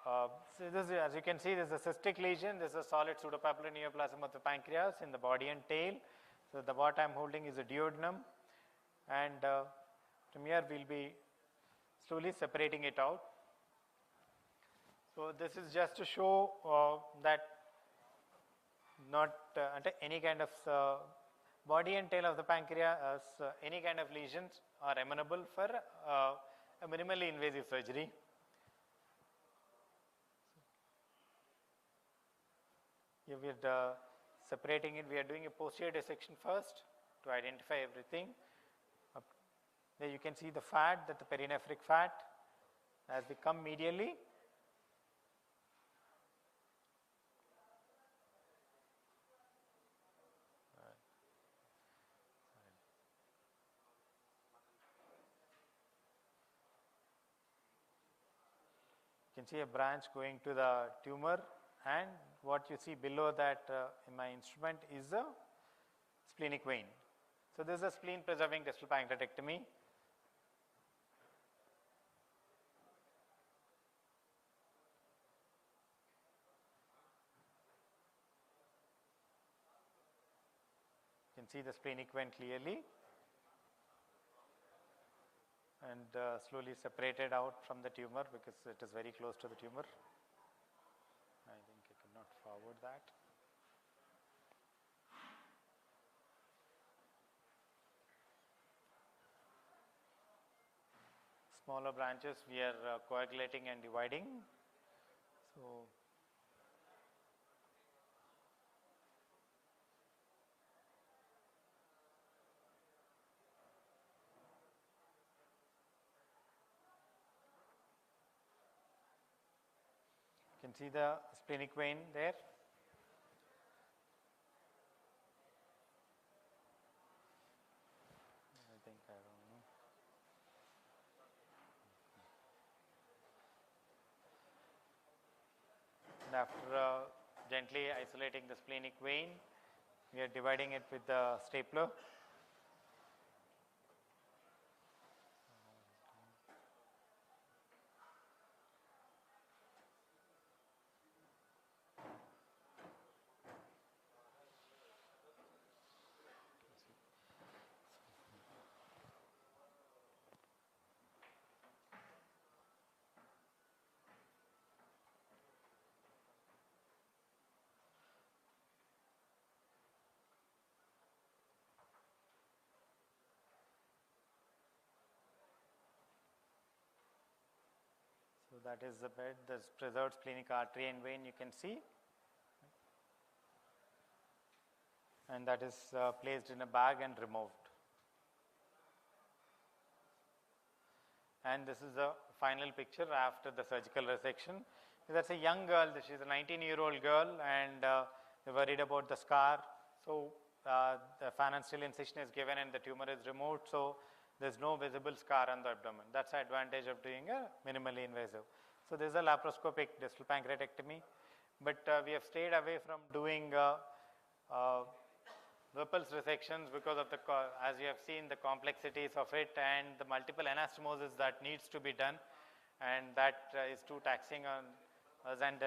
so this is, as you can see, this is a cystic lesion. This is a solid pseudopapillary neoplasm of the pancreas in the body and tail. So the what I am holding is a duodenum, and from here we will be slowly separating it out. So this is just to show that not any kind of body and tail of the pancreas, any kind of lesions are amenable for a minimally invasive surgery. Here we are separating it. We are doing a posterior dissection first to identify everything. There you can see the fat, that the perinephric fat. As we come medially, you can see a branch going to the tumor, and what you see below that in my instrument is a splenic vein. So this is a spleen preserving distal pancreatectomy. You can see the splenic vein clearly, and slowly separated out from the tumor because it is very close to the tumor. I think I cannot forward that. Smaller branches we are coagulating and dividing. So you can see the splenic vein there. I think I don't know. And after gently isolating the splenic vein, we are dividing it with the stapler. So that is the bed, the preserved splenic artery and vein you can see, and that is placed in a bag and removed. And this is the final picture after the surgical resection. That's a young girl, she's a 19-year-old girl, and they're worried about the scar. So the phalansteal incision is given and the tumor is removed, so there's no visible scar on the abdomen. That's the advantage of doing a minimally invasive. So this is a laparoscopic distal pancreatectomy, but we have stayed away from doing Whipple's resections because of the, as you have seen, the complexities of it and the multiple anastomosis that needs to be done, and that is too taxing on us, and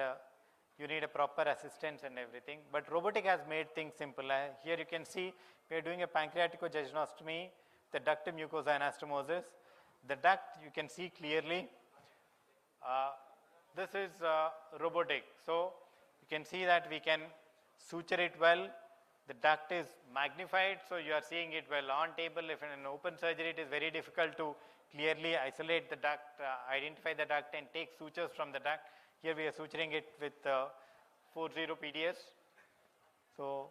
you need a proper assistance and everything. But robotic has made things simple. Here you can see we are doing a pancreaticojejunostomy, the ductal mucosa anastomosis. The duct you can see clearly. This is robotic. So you can see that we can suture it well. The duct is magnified, so you are seeing it well on table. If in an open surgery, it is very difficult to clearly isolate the duct, identify the duct and take sutures from the duct. Here we are suturing it with 40 PDS. So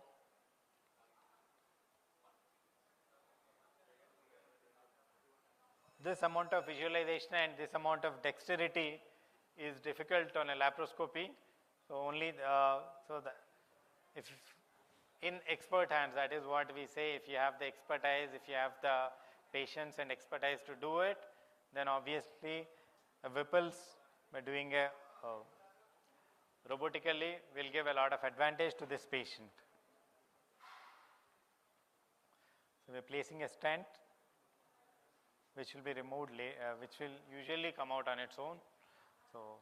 this amount of visualization and this amount of dexterity is difficult on a laparoscopy. So only if in expert hands, that is what we say, if you have the expertise, if you have the patience and expertise to do it, then obviously Whipple's by doing a robotically will give a lot of advantage to this patient. So we're placing a stent which will be removed, which will usually come out on its own. So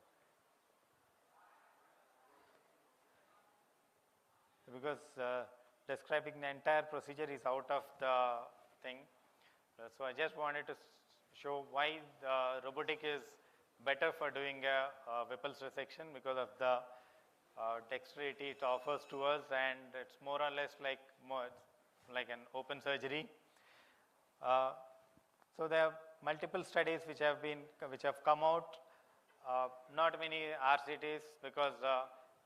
because describing the entire procedure is out of the thing. So I just wanted to show why the robotic is better for doing a Whipple's resection, because of the dexterity it offers to us, and it's more or less like an open surgery. So there are multiple studies which have come out. Not many RCTs, because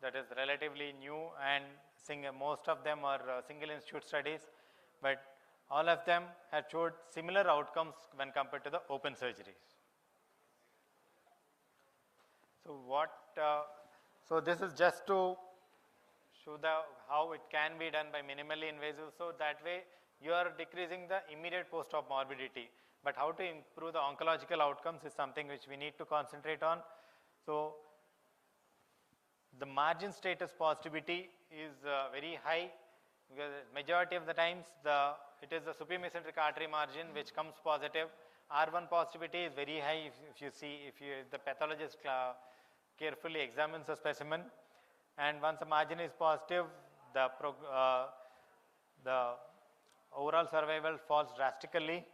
that is relatively new, and most of them are single institute studies, but all of them have showed similar outcomes when compared to the open surgeries. So so this is just to show how it can be done by minimally invasive. So that way you are decreasing the immediate post-op morbidity, but how to improve the oncological outcomes is something which we need to concentrate on. So the margin status positivity is very high, because majority of the times it is the supramesenteric artery margin which comes positive. R1 positivity is very high if the pathologist carefully examines the specimen, and once the margin is positive, the overall survival falls drastically.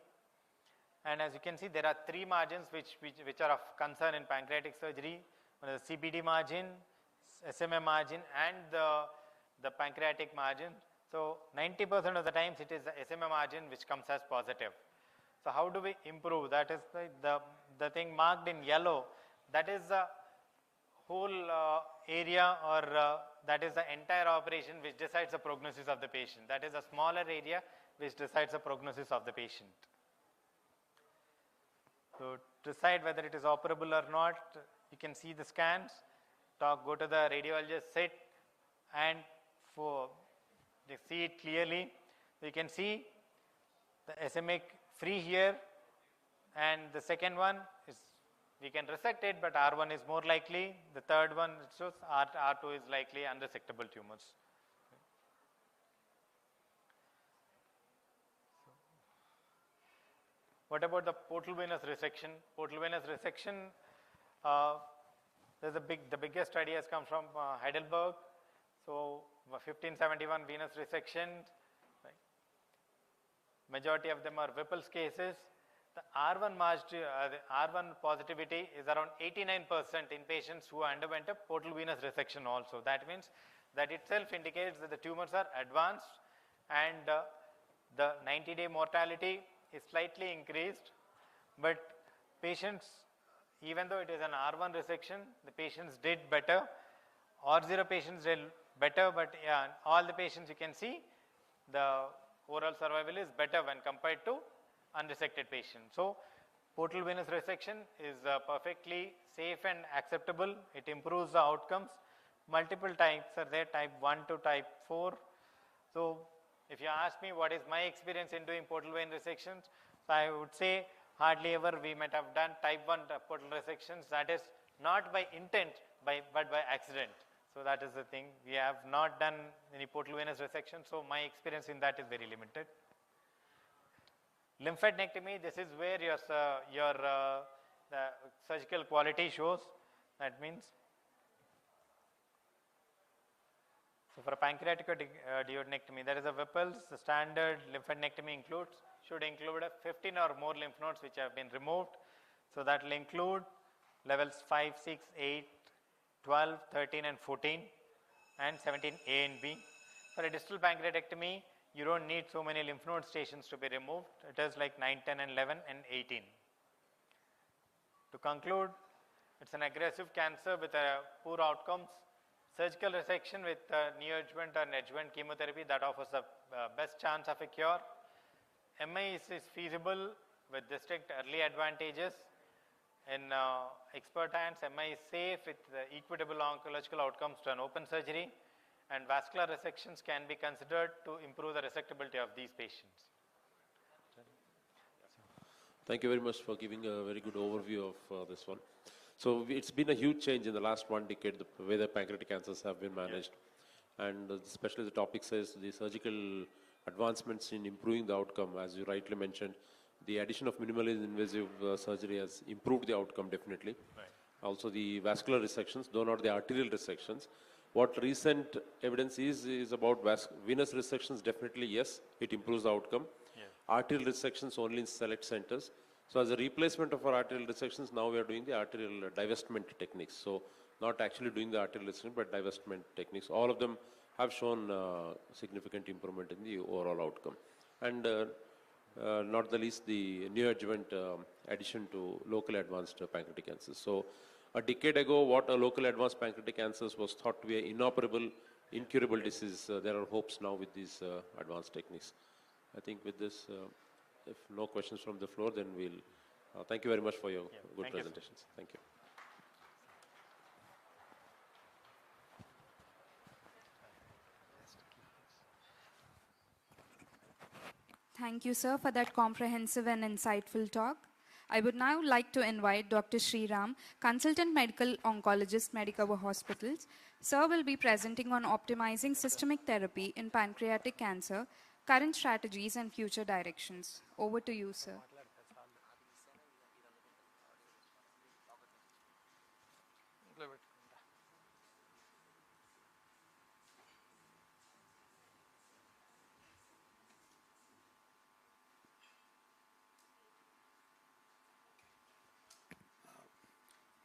And as you can see, there are three margins which are of concern in pancreatic surgery: the CBD margin, SMA margin, and the pancreatic margin. So 90% of the times it is the SMA margin which comes as positive. So how do we improve? That is the thing marked in yellow. That is the whole area, or that is the entire operation which decides the prognosis of the patient. That is a smaller area which decides the prognosis of the patient. So to decide whether it is operable or not, you can see the scans, go to the radiologist, sit, and they see it clearly. So you can see the SMA free here, and the second one is, we can resect it, but R1 is more likely. The third one shows R2 is likely unresectable tumors. What about the portal venous resection? Portal venous resection, the biggest study has come from Heidelberg. So 1571 venous resection, right? Majority of them are Whipple's cases. The R1 positivity is around 89% in patients who underwent a portal venous resection also. That means that itself indicates that the tumors are advanced, and the 90-day mortality is slightly increased, but patients, even though it is an R1 resection, the patients did better. R0 patients did better, but yeah, all the patients you can see the overall survival is better when compared to unresected patients. So portal venous resection is perfectly safe and acceptable. It improves the outcomes. Multiple types are there, type 1 to type 4. So if you ask me what is my experience in doing portal vein resections, so I would say hardly ever we might have done type 1 portal resections. That is not by intent, but by accident. So that is the thing. We have not done any portal venous resection, so my experience in that is very limited. Lymphadenectomy, this is where the surgical quality shows. That means, so for a pancreatic duodenectomy, there is a Whipple's. The standard lymphadenectomy should include 15 or more lymph nodes which have been removed. So that will include levels 5, 6, 8, 12, 13 and 14 and 17A and B. For a distal pancreatectomy, you don't need so many lymph node stations to be removed. It is like 9, 10 and 11 and 18. To conclude, it's an aggressive cancer with poor outcomes. Surgical resection with neoadjuvant or adjuvant chemotherapy, that offers the best chance of a cure. MI is feasible with distinct early advantages. In expert hands, MI is safe with equitable oncological outcomes to an open surgery, and vascular resections can be considered to improve the resectability of these patients. Thank you very much for giving a very good overview of this one. So it's been a huge change in the last 1 decade, the way the pancreatic cancers have been managed. And especially the topic says the surgical advancements in improving the outcome. As you rightly mentioned, the addition of minimally invasive surgery has improved the outcome definitely. Right. Also the vascular resections, though not the arterial resections. What recent evidence is about venous resections, definitely yes, it improves the outcome. Yeah. Arterial resections only in select centers. So as a replacement of our arterial resections, now we are doing the arterial divestment techniques. So not actually doing the arterial resection, but divestment techniques. All of them have shown significant improvement in the overall outcome. And not the least, the neoadjuvant addition to locally advanced pancreatic cancers. So a decade ago, what a local advanced pancreatic cancers was thought to be an inoperable, incurable disease. There are hopes now with these advanced techniques. I think with this, if no questions from the floor, then we'll thank you very much for your good presentations. Thank you. Thank you, sir, for that comprehensive and insightful talk. I would now like to invite Dr. Sriram, Consultant Medical Oncologist, Medicover Hospitals. Sir will be presenting on optimizing systemic therapy in pancreatic cancer, current strategies and future directions. Over to you, sir.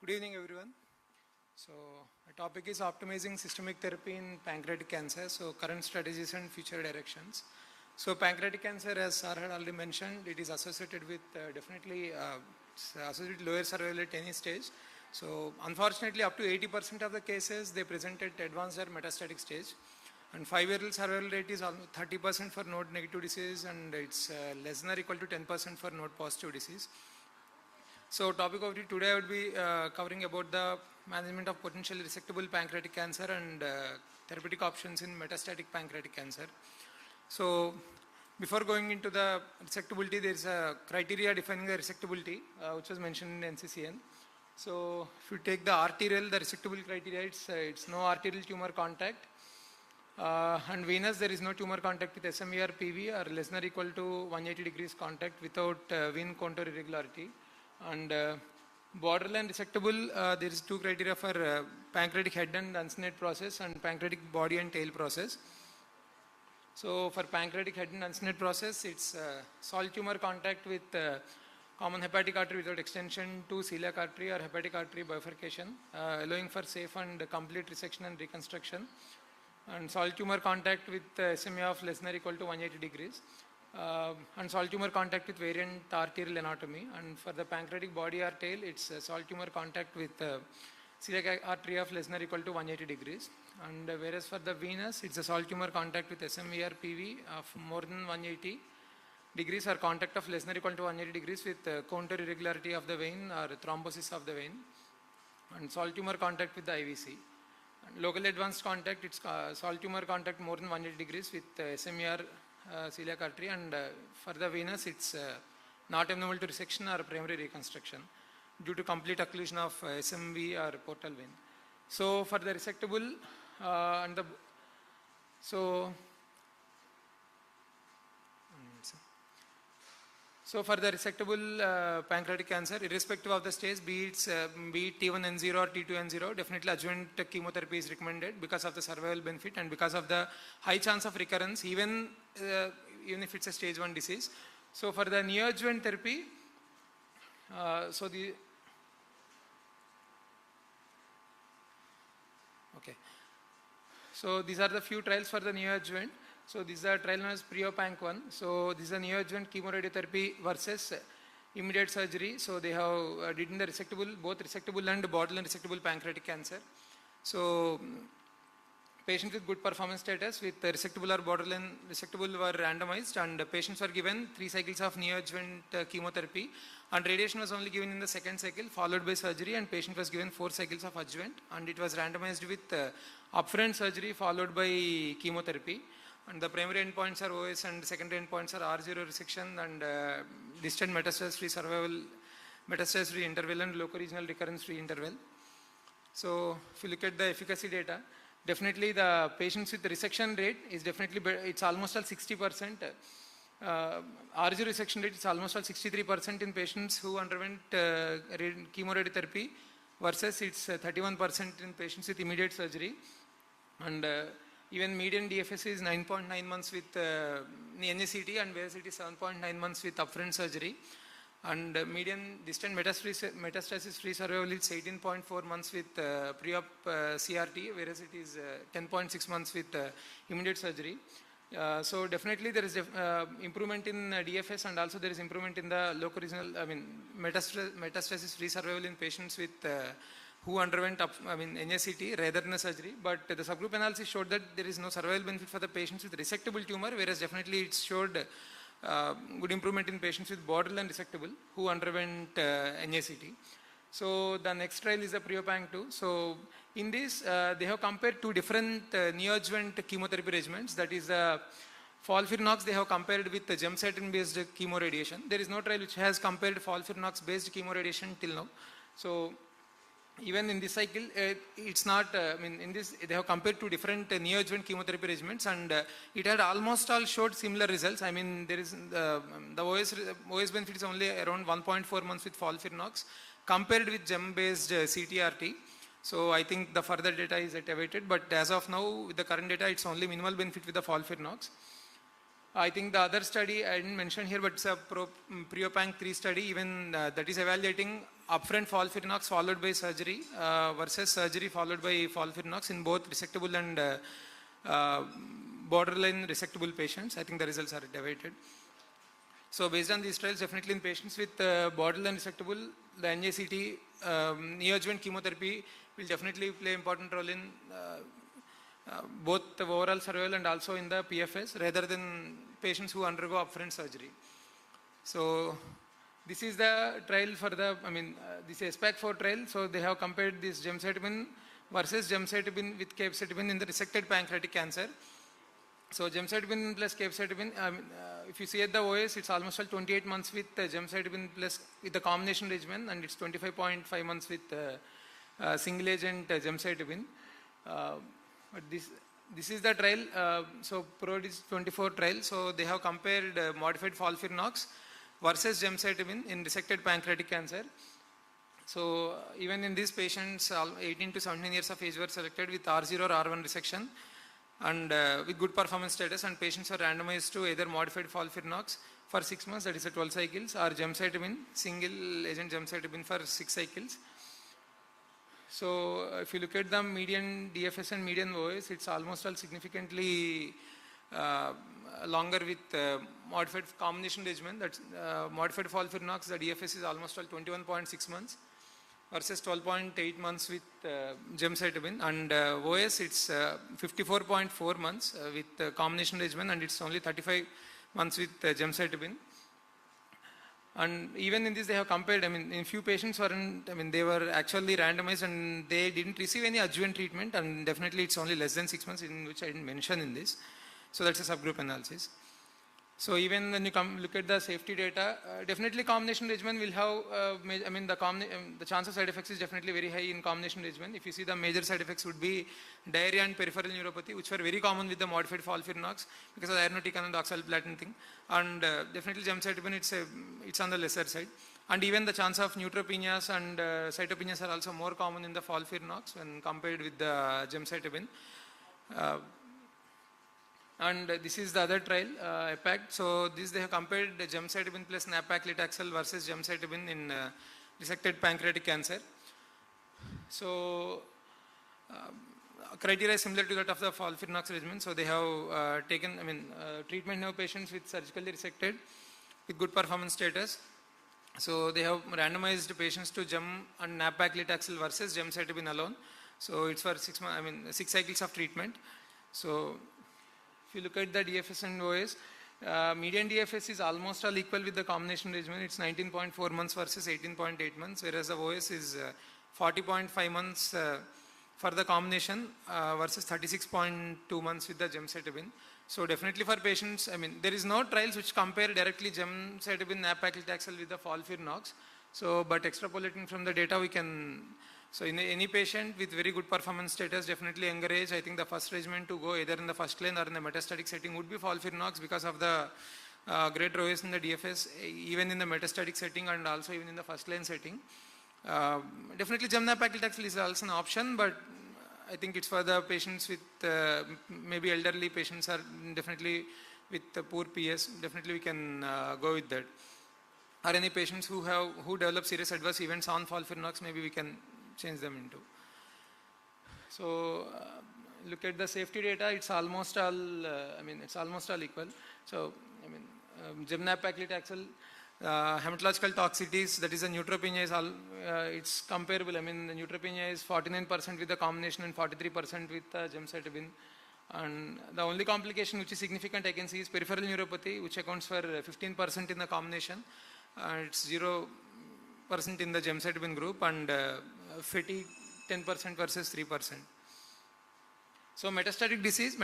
Good evening, everyone. So, the topic is optimizing systemic therapy in pancreatic cancer. So, current strategies and future directions. So, pancreatic cancer, as Sir had already mentioned, it is associated with definitely associated with lower survival at any stage. So, unfortunately, up to 80% of the cases they present at advanced or metastatic stage. And 5-year survival rate is 30% for node negative disease, and it's less than or equal to 10% for node positive disease. So topic of today I would be covering about the management of potentially resectable pancreatic cancer and therapeutic options in metastatic pancreatic cancer. So before going into the resectability, there is a criteria defining the resectability which was mentioned in NCCN. So if you take the arterial, the resectable criteria, it's no arterial tumor contact. And venous, there is no tumor contact with SME or PV or less than or equal to 180 degrees contact without vein contour irregularity. And borderline resectable, there is two criteria for pancreatic head and uncinate process and pancreatic body and tail process. So for pancreatic head and uncinate process, it's solid tumor contact with common hepatic artery without extension to celiac artery or hepatic artery bifurcation, allowing for safe and complete resection and reconstruction. And solid tumor contact with SMA of less than or equal to 180 degrees. And solid tumor contact with variant arterial anatomy. And for the pancreatic body or tail, it's solid tumor contact with celiac artery of less than or equal to 180 degrees. And whereas for the venous, it's a solid tumor contact with SME or PV of more than 180 degrees or contact of less than or equal to 180 degrees with contour irregularity of the vein or thrombosis of the vein. And solid tumor contact with the IVC. And locally advanced contact, it's solid tumor contact more than 180 degrees with SME or celiac artery, and for the venous it's not amenable to resection or primary reconstruction due to complete occlusion of SMV or portal vein. So for the resectable and the so for the resectable pancreatic cancer, irrespective of the stage, be it T1N0 or T2N0, definitely adjuvant chemotherapy is recommended because of the survival benefit and because of the high chance of recurrence, even if it's a stage 1 disease. So for the neoadjuvant therapy, so these are the few trials for the neoadjuvant. So this is a trial known as PRIO-PANC1. So this is a neoadjuvant chemoradiotherapy versus immediate surgery. So they have did in the resectable, both resectable and borderline resectable pancreatic cancer. So patients with good performance status with resectable or borderline resectable were randomized, and patients were given 3 cycles of neoadjuvant chemotherapy, and radiation was only given in the 2nd cycle followed by surgery, and patient was given 4 cycles of adjuvant, and it was randomized with upfront surgery followed by chemotherapy. And the primary endpoints are OS and secondary endpoints are R0 resection and distant metastasis-free survival, metastasis-free interval and locoregional recurrence-free interval. So if you look at the efficacy data, definitely the patients with resection rate is definitely, it's almost all 60%. RG resection rate is almost all 63% in patients who underwent chemoradiotherapy versus it's 31% in patients with immediate surgery. And even median DFS is 9.9 months with NACT, and whereas it is 7.9 months with upfront surgery. And median distant metastasis-free survival is 18.4 months with pre-op CRT, whereas it is 10.6 months with immediate surgery. So definitely there is improvement in DFS, and also there is improvement in the local regional, metastasis-free survival in patients with who underwent NACT rather than a surgery. But the subgroup analysis showed that there is no survival benefit for the patients with resectable tumor, whereas definitely it showed good improvement in patients with borderline resectable who underwent NACT. So the next trial is the PRIOPANC2. So in this, they have compared two different neoadjuvant chemotherapy regimens. That is FOLFIRINOX they have compared with the gemcitabine-based chemoradiation. There is no trial which has compared FOLFIRINOX-based chemoradiation till now. So even in this cycle, it's not, in this, they have compared two different neoadjuvant chemotherapy regimens, and it had almost all showed similar results. There is, the OS benefit is only around 1.4 months with FOLFIRINOX compared with gem-based CTRT. So I think the further data is awaited, but as of now, with the current data, it's only minimal benefit with the FOLFIRINOX. I think the other study I didn't mention here, but it's a PRIOPANC3 study, even that is evaluating upfront FOLFIRINOX followed by surgery versus surgery followed by FOLFIRINOX in both resectable and borderline resectable patients. I think the results are awaited. So based on these trials, definitely in patients with borderline resectable, the NACT neoadjuvant chemotherapy will definitely play an important role in both the overall survival and also in the PFS rather than patients who undergo upfront surgery. So this is the trial for the, this is SPAC4 trial. So they have compared this gemcitabine versus gemcitabine with capecitabine in the resected pancreatic cancer. So gemcitabine plus capecitabine, if you see at the OS, it's almost 28 months with gemcitabine plus with the combination regimen, and it's 25.5 months with single agent gemcitabine. But this is the trial. So PRODIS24 trial. So they have compared modified FOLFIRINOX versus gemcitabine in resected pancreatic cancer. So even in these patients, 18 to 17 years of age were selected with R0 or R1 resection, and with good performance status, and patients are randomized to either modified FOLFIRINOX for 6 months, that is 12 cycles, or gemcitabine, single agent gemcitabine for 6 cycles. So if you look at the median DFS and median OS, it's almost all significantly longer with modified combination regimen. That's modified FOLFIRINOX, the DFS is almost all 21.6 months versus 12.8 months with gemcitabine, and OS it's 54.4 months with combination regimen, and it's only 35 months with gemcitabine. And even in this they have compared, in few patients weren't, they were actually randomized and they didn't receive any adjuvant treatment, and definitely it's only less than 6 months, in which I didn't mention in this. So that's a subgroup analysis. So even when you look at the safety data, definitely combination regimen will have, the chance of side effects is definitely very high in combination regimen. If you see, the major side effects would be diarrhea and peripheral neuropathy, which were very common with the modified FOLFIRINOX because of the irinotecan and oxaliplatin thing. And definitely gemcitabine, it's on the lesser side. And even the chance of neutropenias and cytopenias are also more common in the FOLFIRINOX when compared with the gemcitabine. And this is the other trial, EPACT. So this they have compared the gemcitabine plus nab-paclitaxel versus gemcitabine in resected pancreatic cancer. So criteria is similar to that of the FOLFIRINOX regimen. So they have taken, treatment now patients with surgically resected with good performance status. So they have randomized patients to gem and nab-paclitaxel versus gemcitabine alone. So it's for 6 months, 6 cycles of treatment. So if you look at the DFS and OS, median DFS is almost all equal with the combination regimen. It's 19.4 months versus 18.8 months, whereas the OS is 40.5 months for the combination versus 36.2 months with the gemcitabine. So definitely for patients, there is no trials which compare directly gemcitabine nab-paclitaxel with the FOLFIRINOX. So, but extrapolating from the data, we can So in any patient with very good performance status, definitely younger age, I think the first regimen to go either in the first line or in the metastatic setting would be FOLFIRINOX because of the greater OS in the DFS, even in the metastatic setting and also even in the first line setting. Definitely Gemna-paclitaxel is also an option, but I think it's for the patients with maybe elderly patients are definitely with poor PS, definitely we can go with that. Or any patients who develop serious adverse events on FOLFIRINOX, maybe we can change them into. So look at the safety data, it's almost all, it's almost all equal. So, Gemna-paclitaxel, hematological toxicities, that is a neutropenia is it's comparable. The neutropenia is 49% with the combination and 43% with gemcitabine. And the only complication which is significant I can see is peripheral neuropathy, which accounts for 15% in the combination. It's 0% in the gemcitabine group, and fatigue 10% versus 3%. So metastatic disease,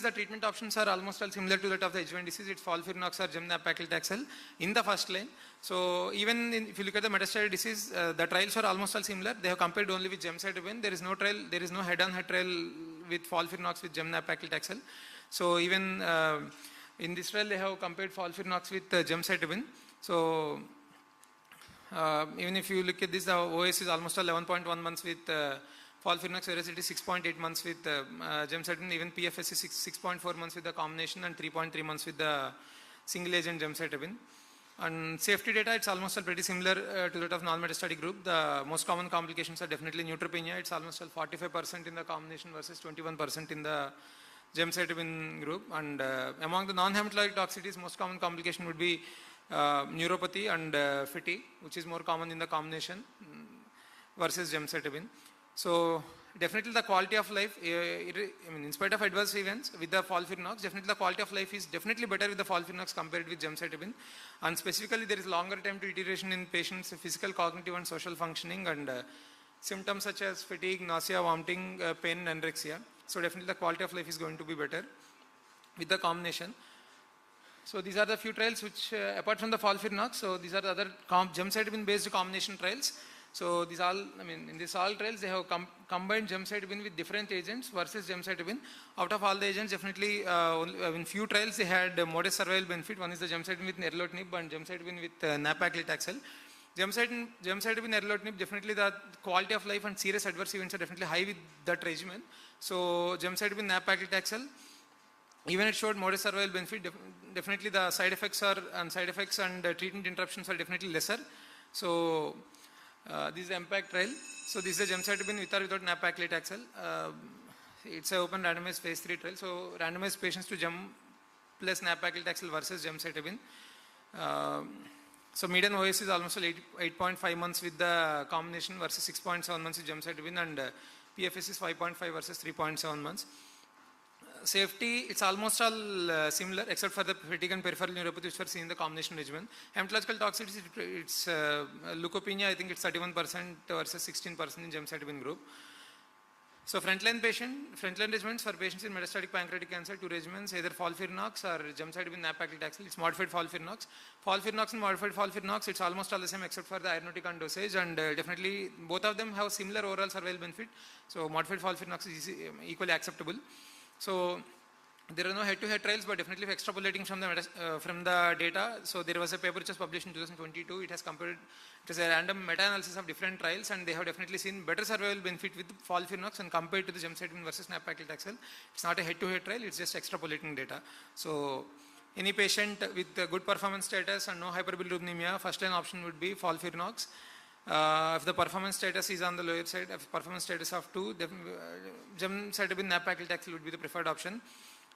the treatment options are almost all similar to that of the H1 disease. It's FOLFIRINOX or Gemna-paclitaxel in the first line. So even if you look at the metastatic disease, the trials are almost all similar. They have compared only with gemcitabine. There is no trial, there is no head-on-head trial with FOLFIRINOX with Gemna-paclitaxel. So even in this trial, they have compared FOLFIRINOX with gemcitabine. So even if you look at this, the OS is almost 11.1 months with FOLFIRINOX, whereas it is 6.8 months with gemcitabine. Even PFS is 6.4 months with the combination and 3.3 months with the single agent gemcitabine. And safety data, it's almost pretty similar to that of non-metastatic group. The most common complications are definitely neutropenia. It's almost 45% in the combination versus 21% in the gemcitabine group. And among the non-hematologic toxicities, most common complication would be neuropathy and fatigue, which is more common in the combination versus gemcitabine. So definitely the quality of life, in spite of adverse events with the FOLFIRINOX, definitely the quality of life is definitely better with the FOLFIRINOX compared with gemcitabine. And specifically there is longer time to deterioration in patients' physical, cognitive and social functioning, and symptoms such as fatigue, nausea, vomiting, pain, anorexia. So definitely the quality of life is going to be better with the combination. So these are the few trials which, apart from the FOLFIRINOX, so these are the other gemcitabine based combination trials. So these all, in these all trials, they have combined gemcitabine with different agents versus gemcitabine. Out of all the agents, definitely, in few trials, they had modest survival benefit. One is the gemcitabine with erlotinib and gemcitabine with nab-paclitaxel. Gemcitabine, erlotinib, definitely the quality of life and serious adverse events are definitely high with that regimen. So gemcitabine, nab-paclitaxel, even it showed modest survival benefit. Definitely the side effects and treatment interruptions are definitely lesser. So this is the impact trial. So this is the gemcitabine with or without nab-paclitaxel. It's an open randomized phase 3 trial. So randomized patients to gem plus nab-paclitaxel versus gemcitabine. So median OS is almost 8.5 months with the combination versus 6.7 months with gemcitabine, and PFS is 5.5 versus 3.7 months. Safety, it's almost all similar except for the fatigue and peripheral neuropathy which were seen in the combination regimen. Hematological toxicity, it's leukopenia, I think it's 31% versus 16% in gemcitabine group. So frontline regimens for patients in metastatic pancreatic cancer, 2 regimens, either FOLFIRINOX or gemcitabine nab-paclitaxel. It's modified FOLFIRINOX. FOLFIRINOX and modified FOLFIRINOX, it's almost all the same except for the irinotecan dosage, and definitely both of them have similar overall survival benefit. So modified FOLFIRINOX is equally acceptable. So there are no head-to-head trials, but definitely extrapolating from the data. So there was a paper which was published in 2022. It has compared, it was a random meta-analysis of different trials, and they have definitely seen better survival benefit with FOLFIRINOX and compared to the gemcitabine versus nab-paclitaxel. It's not a head-to-head trial, it's just extrapolating data. So any patient with good performance status and no hyperbilirubinemia, first line option would be FOLFIRINOX. If the performance status is on the lower side, if performance status of 2, gemcitabine nab-paclitaxel would be the preferred option.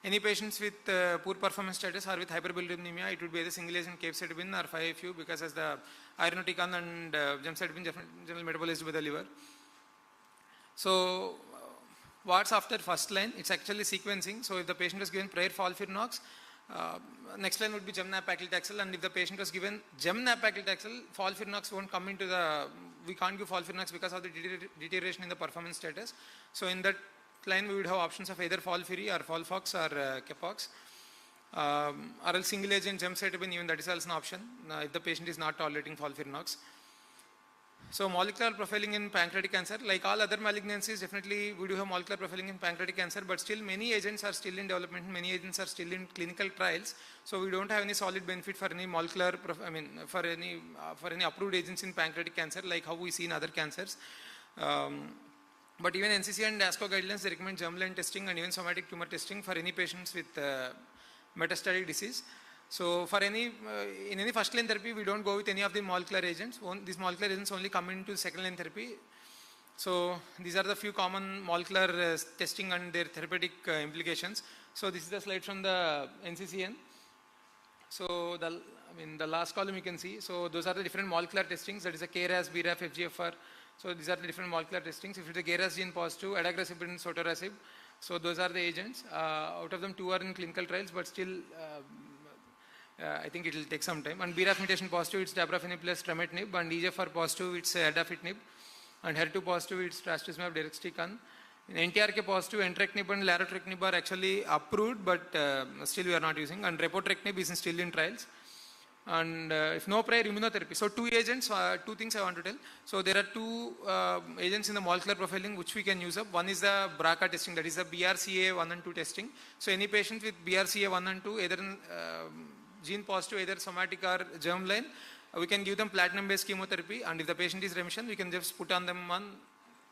Any patients with poor performance status or with hyperbilirubinemia, it would be either single agent capecitabine or 5-FU, because as the irinotecan and gemcitabine generally metabolized by the liver. So what's after first line? It's actually sequencing. So if the patient was given prior FOLFIRINOX, next line would be Gem-nab-paclitaxel, and if the patient was given Gem-nab-paclitaxel, FOLFIRINOX won't come into the, we can't give FOLFIRINOX because of the deterioration in the performance status. So in that line we would have options of either FOLFIRI or FOLFOX or Capox, or else single agent gemcitabine, even that is also an option if the patient is not tolerating FOLFIRINOX. So molecular profiling in pancreatic cancer, like all other malignancies, definitely we do have molecular profiling in pancreatic cancer, but still many agents are still in development, many agents are still in clinical trials. So we don't have any solid benefit for any molecular, for any approved agents in pancreatic cancer, like how we see in other cancers. But even NCC and ASCO guidelines, they recommend germline testing and even somatic tumor testing for any patients with metastatic disease. So for in any first line therapy, we don't go with any of the molecular agents. These molecular agents only come into second line therapy. So these are the few common molecular testing and their therapeutic implications. So this is the slide from the NCCN. So the last column you can see. So those are the different molecular testings. That is a KRAS, BRAF, FGFR. So these are the different molecular testings. If it is a KRAS gene positive, adagrasib and sotorasib. So those are the agents. Out of them, 2 are in clinical trials, but still I think it will take some time. And BRAF mutation positive, it's dabrafenib plus trametinib. And EGFR positive, it's erdafitinib. And HER2 positive, it's trastuzumab deruxtecan. In NTRK positive, entrectinib and larotrectinib are actually approved, but still we are not using. And repotrectinib is still in trials. And if no prior immunotherapy, so 2 agents, 2 things I want to tell. So there are 2 agents in the molecular profiling which we can use up. One is the BRCA testing, that is the BRCA1 and 2 testing. So any patient with BRCA1 and 2, either gene positive, either somatic or germline, we can give them platinum based chemotherapy, and if the patient is remission, we can just put on them on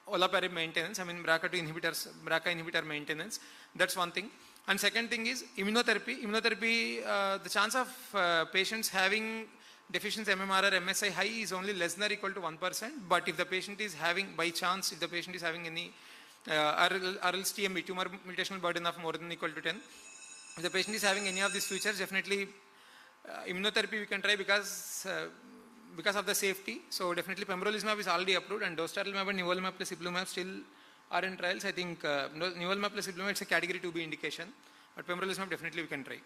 olaparib maintenance, BRCA inhibitor maintenance. That's one thing. And second thing is immunotherapy. Immunotherapy, the chance of patients having deficiency MMR or MSI high is only less than or equal to 1%. But if the patient is having, by chance, if the patient is having any or else TMB, tumor mutational burden of more than or equal to 10, if the patient is having any of these features, definitely immunotherapy we can try because of the safety. So definitely pembrolizumab is already approved, and dostarlimab and nivolumab plus ipilimumab still are in trials. I think nivolumab plus ipilimumab, it's a category 2B indication, but pembrolizumab definitely we can try.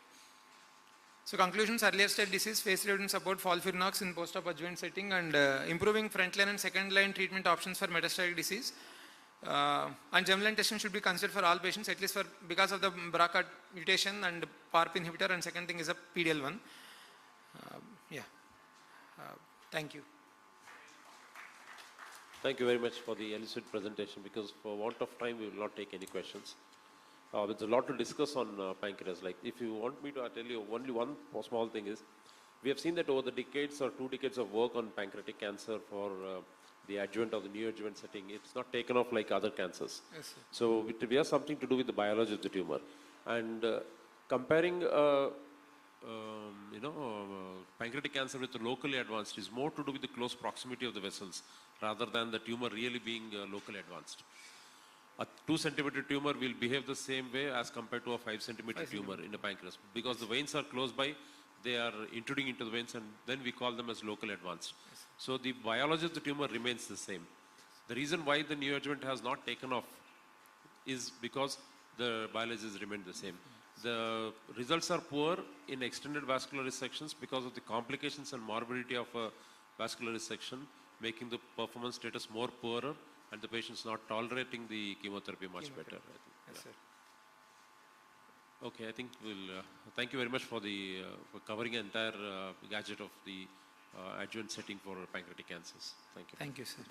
So conclusions: earlier stage disease, phase 3 evidence support FOLFIRINOX in post-op adjuvant setting, and improving frontline and second line treatment options for metastatic disease. And germline testing should be considered for all patients, at least because of the BRCA mutation and PARP inhibitor, and second thing is a PDL1. Thank you. Thank you very much for the elicit presentation, because for want of time, we will not take any questions. There's a lot to discuss on pancreas. Like, if you want me to tell you only one small thing is, we have seen that over the decades or 2 decades of work on pancreatic cancer for the adjuvant or the neoadjuvant setting, it's not taken off like other cancers. Yes, sir. So we have something to do with the biology of the tumor. And comparing pancreatic cancer with the locally advanced is more to do with the close proximity of the vessels rather than the tumor really being locally advanced. A 2 centimeter tumor will behave the same way as compared to a 5 centimeter tumor in the pancreas, because the veins are close by, they are intruding into the veins, and then we call them as locally advanced. Yes. So the biology of the tumor remains the same. The reason why the neoadjuvant has not taken off is because the biologies remain the same. The results are poor in extended vascular resections because of the complications and morbidity of a vascular resection, making the performance status more poorer, and the patient's not tolerating the chemotherapy much better. I think. Yes, sir. Okay, I think we'll thank you very much for the for covering the entire gadget of the adjuvant setting for pancreatic cancers. Thank you. Thank you, sir.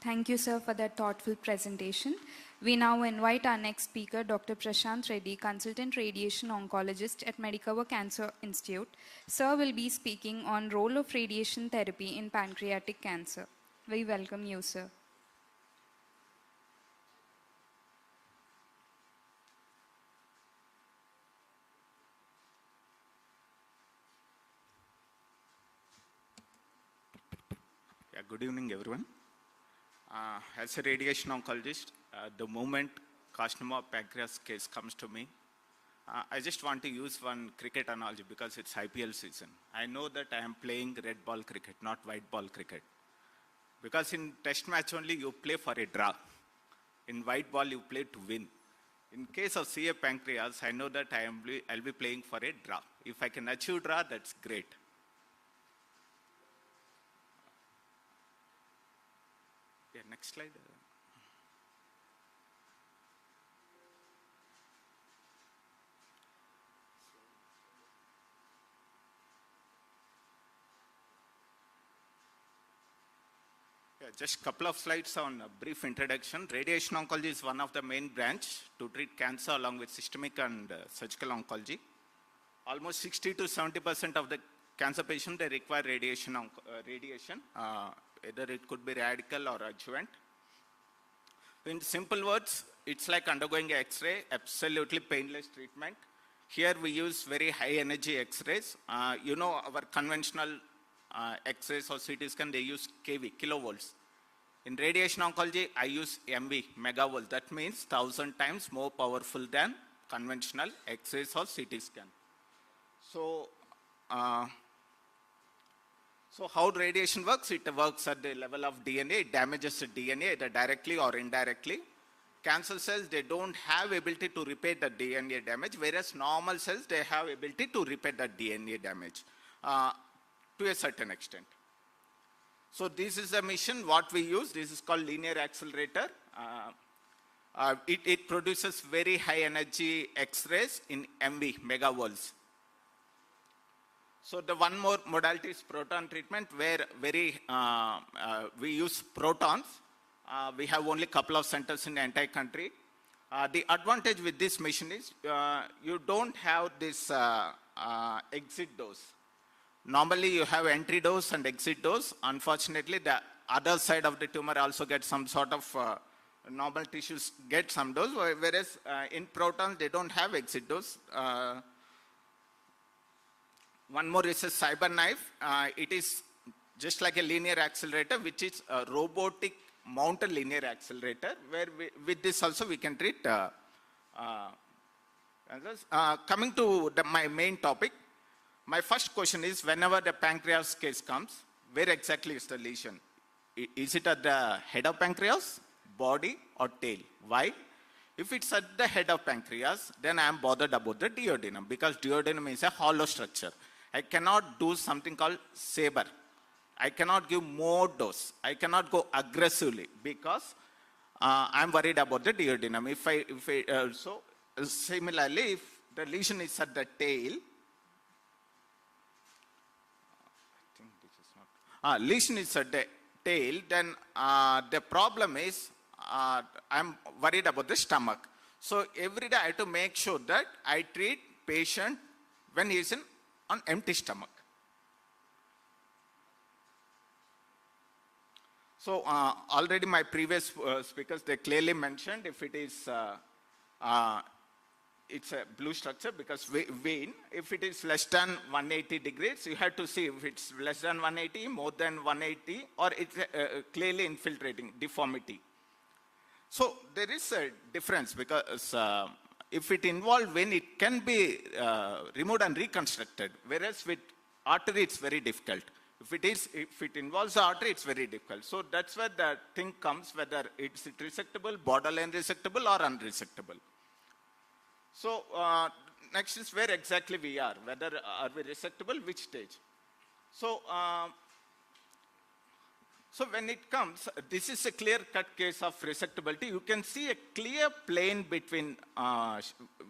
Thank you, sir, for that thoughtful presentation. We now invite our next speaker, Dr. Prashant Reddy, Consultant Radiation Oncologist at Medicover Cancer Institute. Sir will be speaking on role of radiation therapy in pancreatic cancer. We welcome you, sir. Yeah, good evening, everyone. As a radiation oncologist, the moment carcinoma pancreas case comes to me, I just want to use one cricket analogy because it's IPL season. I know that I am playing red ball cricket, not white ball cricket. Because in test match only you play for a draw. In white ball you play to win. In case of CA pancreas, I know that I'll be playing for a draw. If I can achieve draw, that's great. Yeah, next slide. Just a couple of slides on a brief introduction. Radiation oncology is one of the main branch to treat cancer along with systemic and surgical oncology. Almost 60 to 70% of the cancer patients, they require radiation, either it could be radical or adjuvant. In simple words, it's like undergoing X-ray, absolutely painless treatment. Here we use very high energy X-rays. You know, our conventional X-rays or CT scan, they use kV, kilovolts. In radiation oncology, I use MV, megavolt. That means 1,000 times more powerful than conventional X-rays or CT scan. So, so how radiation works? It works at the level of DNA. It damages the DNA either directly or indirectly. Cancer cells, they don't have ability to repair the DNA damage, whereas normal cells, they have ability to repair the DNA damage to a certain extent. So this is the mission, what we use. This is called linear accelerator. It produces very high energy X-rays in MV, megavolts. So the one more modality is proton treatment, where we use protons. We have only a couple of centers in the entire country. The advantage with this machine is you don't have this exit dose. Normally you have entry dose and exit dose. Unfortunately, the other side of the tumor also gets some sort of normal tissues get some dose, whereas in protons they don't have exit dose. One more is a cyber knife. It is just like a linear accelerator, which is a robotic mounted linear accelerator, where with this also we can treat coming to my main topic. My first question is, whenever the pancreas case comes, where exactly is the lesion? Is it at the head of pancreas, body, or tail? Why? If it's at the head of pancreas, then I am bothered about the duodenum, because duodenum is a hollow structure. I cannot do something called saber. I cannot give more dose. I cannot go aggressively, because I'm worried about the duodenum. So similarly, if the lesion is at the tail, lesion is at the tail, then the problem is I'm worried about the stomach. So every day I have to make sure that I treat patient when he is on empty stomach. So already my previous speakers, they clearly mentioned if it is, it's a blue structure because vein, if it is less than 180 degrees, you have to see if it's less than 180, more than 180, or it's clearly infiltrating, deformity. So there is a difference, because if it involves vein, it can be removed and reconstructed, whereas with artery, it's very difficult. If it involves the artery, it's very difficult. So that's where the thing comes, whether it's resectable, borderline resectable, or unresectable. So next is where exactly we are, whether are we resectable, which stage. So, so when it comes, this is a clear-cut case of resectability. You can see a clear plane between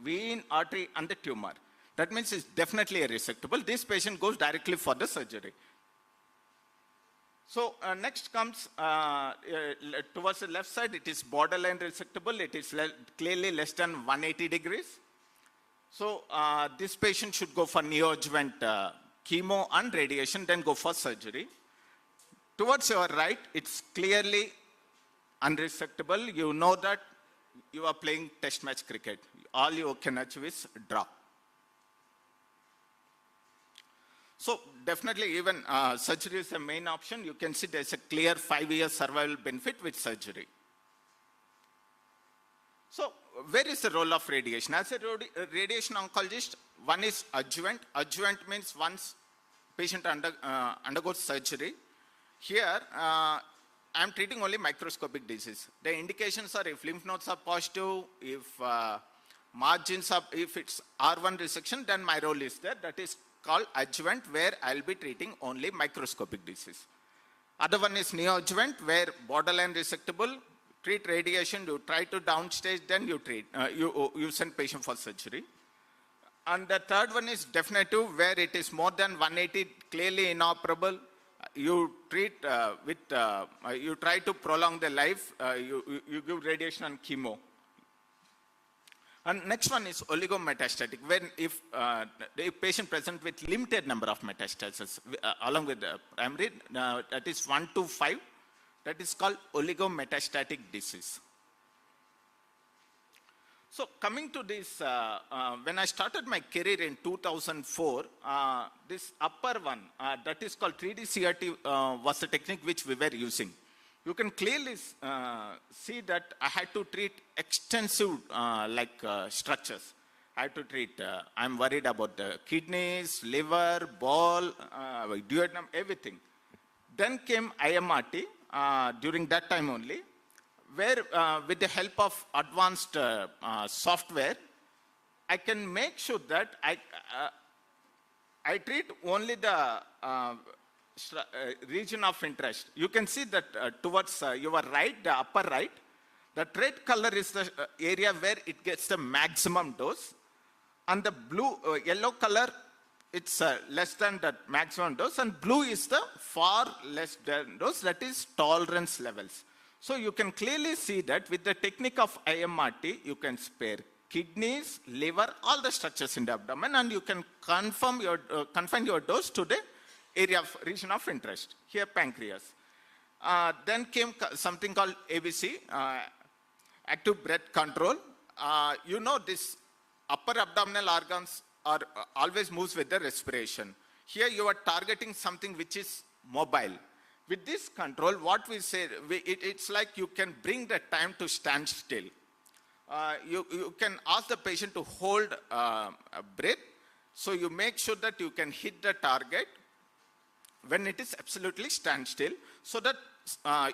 vein, artery, and the tumor. That means it's definitely a resectable. This patient goes directly for the surgery. So next comes towards the left side, it is borderline resectable. It is clearly less than 180 degrees. So this patient should go for neoadjuvant chemo and radiation, then go for surgery. Towards your right, it's clearly unresectable. You know that you are playing test match cricket. All you can achieve is draw. So definitely even surgery is the main option. You can see there's a clear 5-year survival benefit with surgery. So where is the role of radiation? As a radiation oncologist, one is adjuvant. Adjuvant means once patient undergoes surgery. Here, I'm treating only microscopic disease. The indications are if lymph nodes are positive, if margins are, if it's R1 resection, then my role is there. That is called adjuvant, where I'll be treating only microscopic disease. Other one is neoadjuvant, where borderline resectable, treat radiation, you try to downstage, then you treat, you send patient for surgery. And the third one is definitive, where it is more than 180, clearly inoperable. you treat you try to prolong the life, you give radiation and chemo. And next one is oligometastatic, when if the patient present with limited number of metastases along with the primary, that is 1 to 5, that is called oligometastatic disease. So coming to this, when I started my career in 2004, this upper one, that is called 3D CRT, was the technique which we were using. You can clearly see that I had to treat extensive structures. I had to treat, I'm worried about the kidneys, liver, ball, duodenum, everything. Then came IMRT during that time only, where with the help of advanced software, I can make sure that I treat only the region of interest. You can see that towards your right, the upper right, the red color is the area where it gets the maximum dose, and the blue, yellow color, it's less than the maximum dose, and blue is the far less than dose, that is tolerance levels. So you can clearly see that with the technique of IMRT, you can spare kidneys, liver, all the structures in the abdomen, and you can confine your dose to the area of region of interest, here pancreas. Then came something called ABC, active breath control. You know, this upper abdominal organs are always moves with the respiration. Here you are targeting something which is mobile. With this control, what we say, it's like you can bring the time to stand still. You can ask the patient to hold a breath, so you make sure that you can hit the target when it is absolutely stand still, so that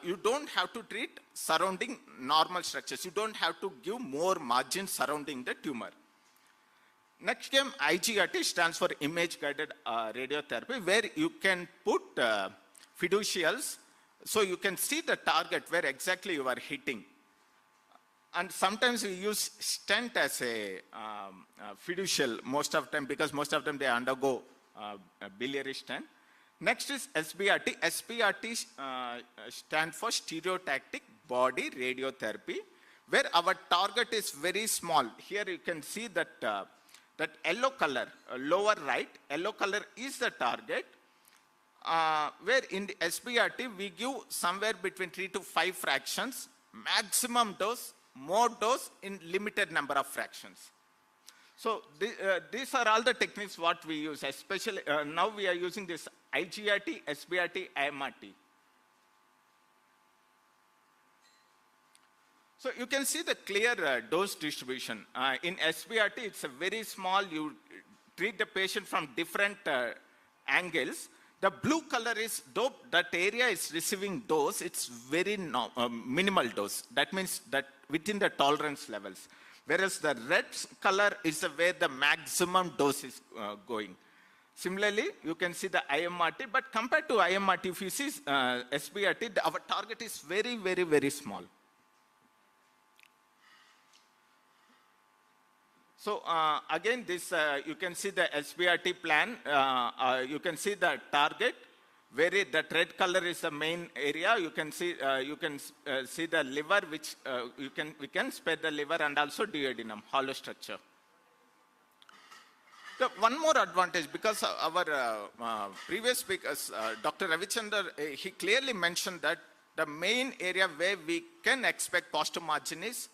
you don't have to treat surrounding normal structures. You don't have to give more margin surrounding the tumor. Next came IGRT, stands for image guided radiotherapy, where you can put fiducials, so you can see the target where exactly you are hitting. And sometimes we use stent as a fiducial most of the time, because most of them they undergo a biliary stent. Next is SBRT. SBRT stands for stereotactic body radiotherapy, where our target is very small. Here you can see that that yellow color, lower right, yellow color is the target. Where in the SBRT, we give somewhere between 3 to 5 fractions, maximum dose, more dose in limited number of fractions. So these are all the techniques what we use, especially now we are using this IGRT, SBRT, IMRT. So you can see the clear dose distribution. In SBRT, it's a very small, you treat the patient from different angles. The blue color is dope, that area is receiving dose, it's very minimal dose. That means that within the tolerance levels. Whereas the red color is where the maximum dose is going. Similarly, you can see the IMRT, but compared to IMRT, if you see SBRT, our target is very, very, very small. So again, this you can see the SBRT plan. You can see the target, where the red color is the main area. You can see the liver, which we can spare the liver, and also duodenum, hollow structure. One more advantage, because our previous speakers, Dr. Ravichandar, he clearly mentioned that the main area where we can expect positive margin is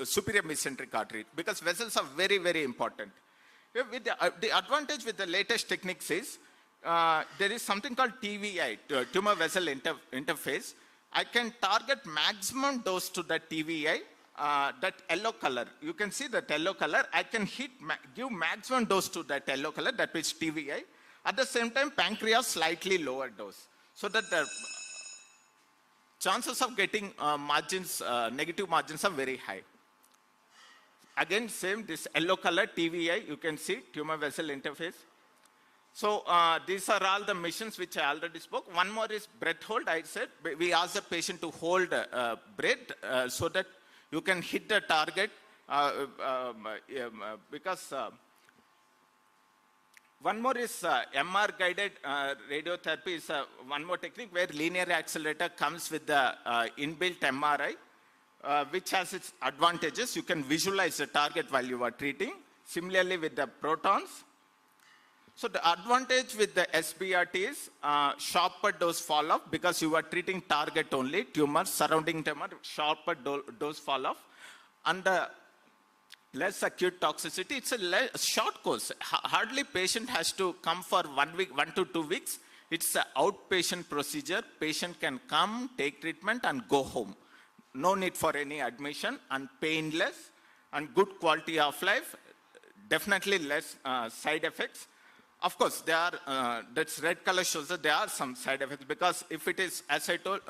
superior mesenteric artery, because vessels are very, very important. With the advantage with the latest techniques is there is something called TVI, tumor vessel interface. I can target maximum dose to the TVI, that yellow color. You can see that yellow color. I can give maximum dose to that yellow color, that is TVI. At the same time, pancreas slightly lower dose, so that the chances of getting negative margins are very high. Again, same, this yellow color, TVI, you can see, tumor vessel interface. So these are all the missions which I already spoke. One more is breath hold. I said, we ask the patient to hold breath so that you can hit the target, because One more is MR guided radiotherapy is one more technique where linear accelerator comes with the inbuilt MRI, which has its advantages. You can visualize the target while you are treating. Similarly with the protons. So the advantage with the SBRT is sharper dose fall-off because you are treating target only, tumor, surrounding tumor, sharper dose fall-off. And the less acute toxicity, it's a short course. Hardly patient has to come for 1 week, 1 to 2 weeks. It's an outpatient procedure. Patient can come, take treatment and go home. No need for any admission and painless and good quality of life. Definitely less side effects. Of course, there are, that red color shows that there are some side effects because if it is, as I told,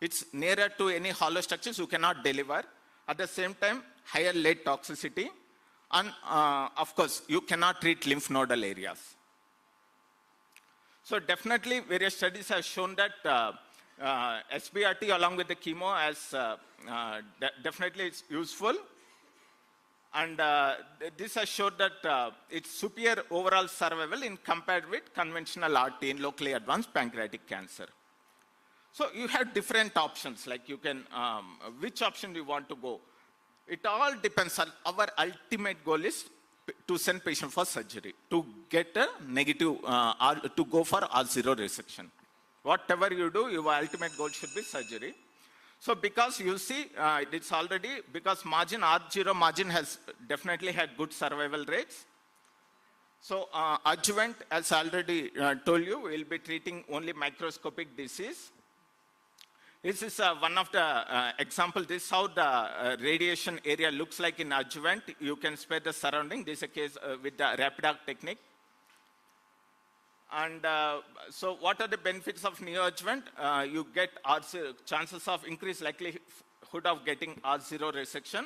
it's nearer to any hollow structures, you cannot deliver. At the same time, higher lead toxicity. And of course, you cannot treat lymph nodal areas. So definitely, various studies have shown that SBRT along with the chemo as definitely it's useful. And this has showed that it's superior overall survival in compared with conventional RT in locally advanced pancreatic cancer. So you have different options, like you can, which option you want to go. It all depends on our ultimate goal is to send patient for surgery, to get a negative, to go for R0 resection. Whatever you do, your ultimate goal should be surgery. So because you see, it's already, because margin, R0 margin has definitely had good survival rates. So adjuvant, as I already told you, will be treating only microscopic disease. This is one of the examples. This is how the radiation area looks like in adjuvant. You can spare the surrounding. This is a case with the Rapidoc technique. And so what are the benefits of neoadjuvant? You get R0, chances of increased likelihood of getting R0 resection.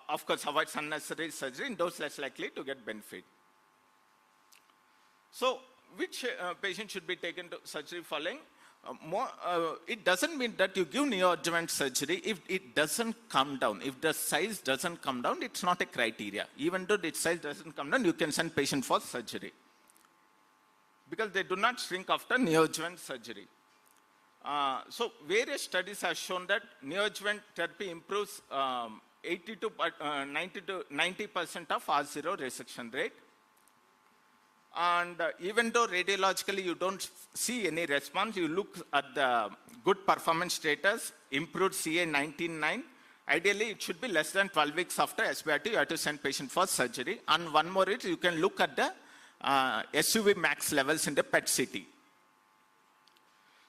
Of course, avoids unnecessary surgery and those less likely to get benefit. So which patient should be taken to surgery following? It doesn't mean that you give neoadjuvant surgery if it doesn't come down. If the size doesn't come down, it's not a criteria. Even though the size doesn't come down, you can send patient for surgery. Because they do not shrink after neoadjuvant surgery. So various studies have shown that neoadjuvant therapy improves 80 to 90% of R0 resection rate. And even though radiologically you don't see any response, you look at the good performance status, improved CA 19.9. Ideally, it should be less than 12 weeks after SBRT, you have to send patient for surgery. And one more is you can look at the SUV max levels in the PET CT.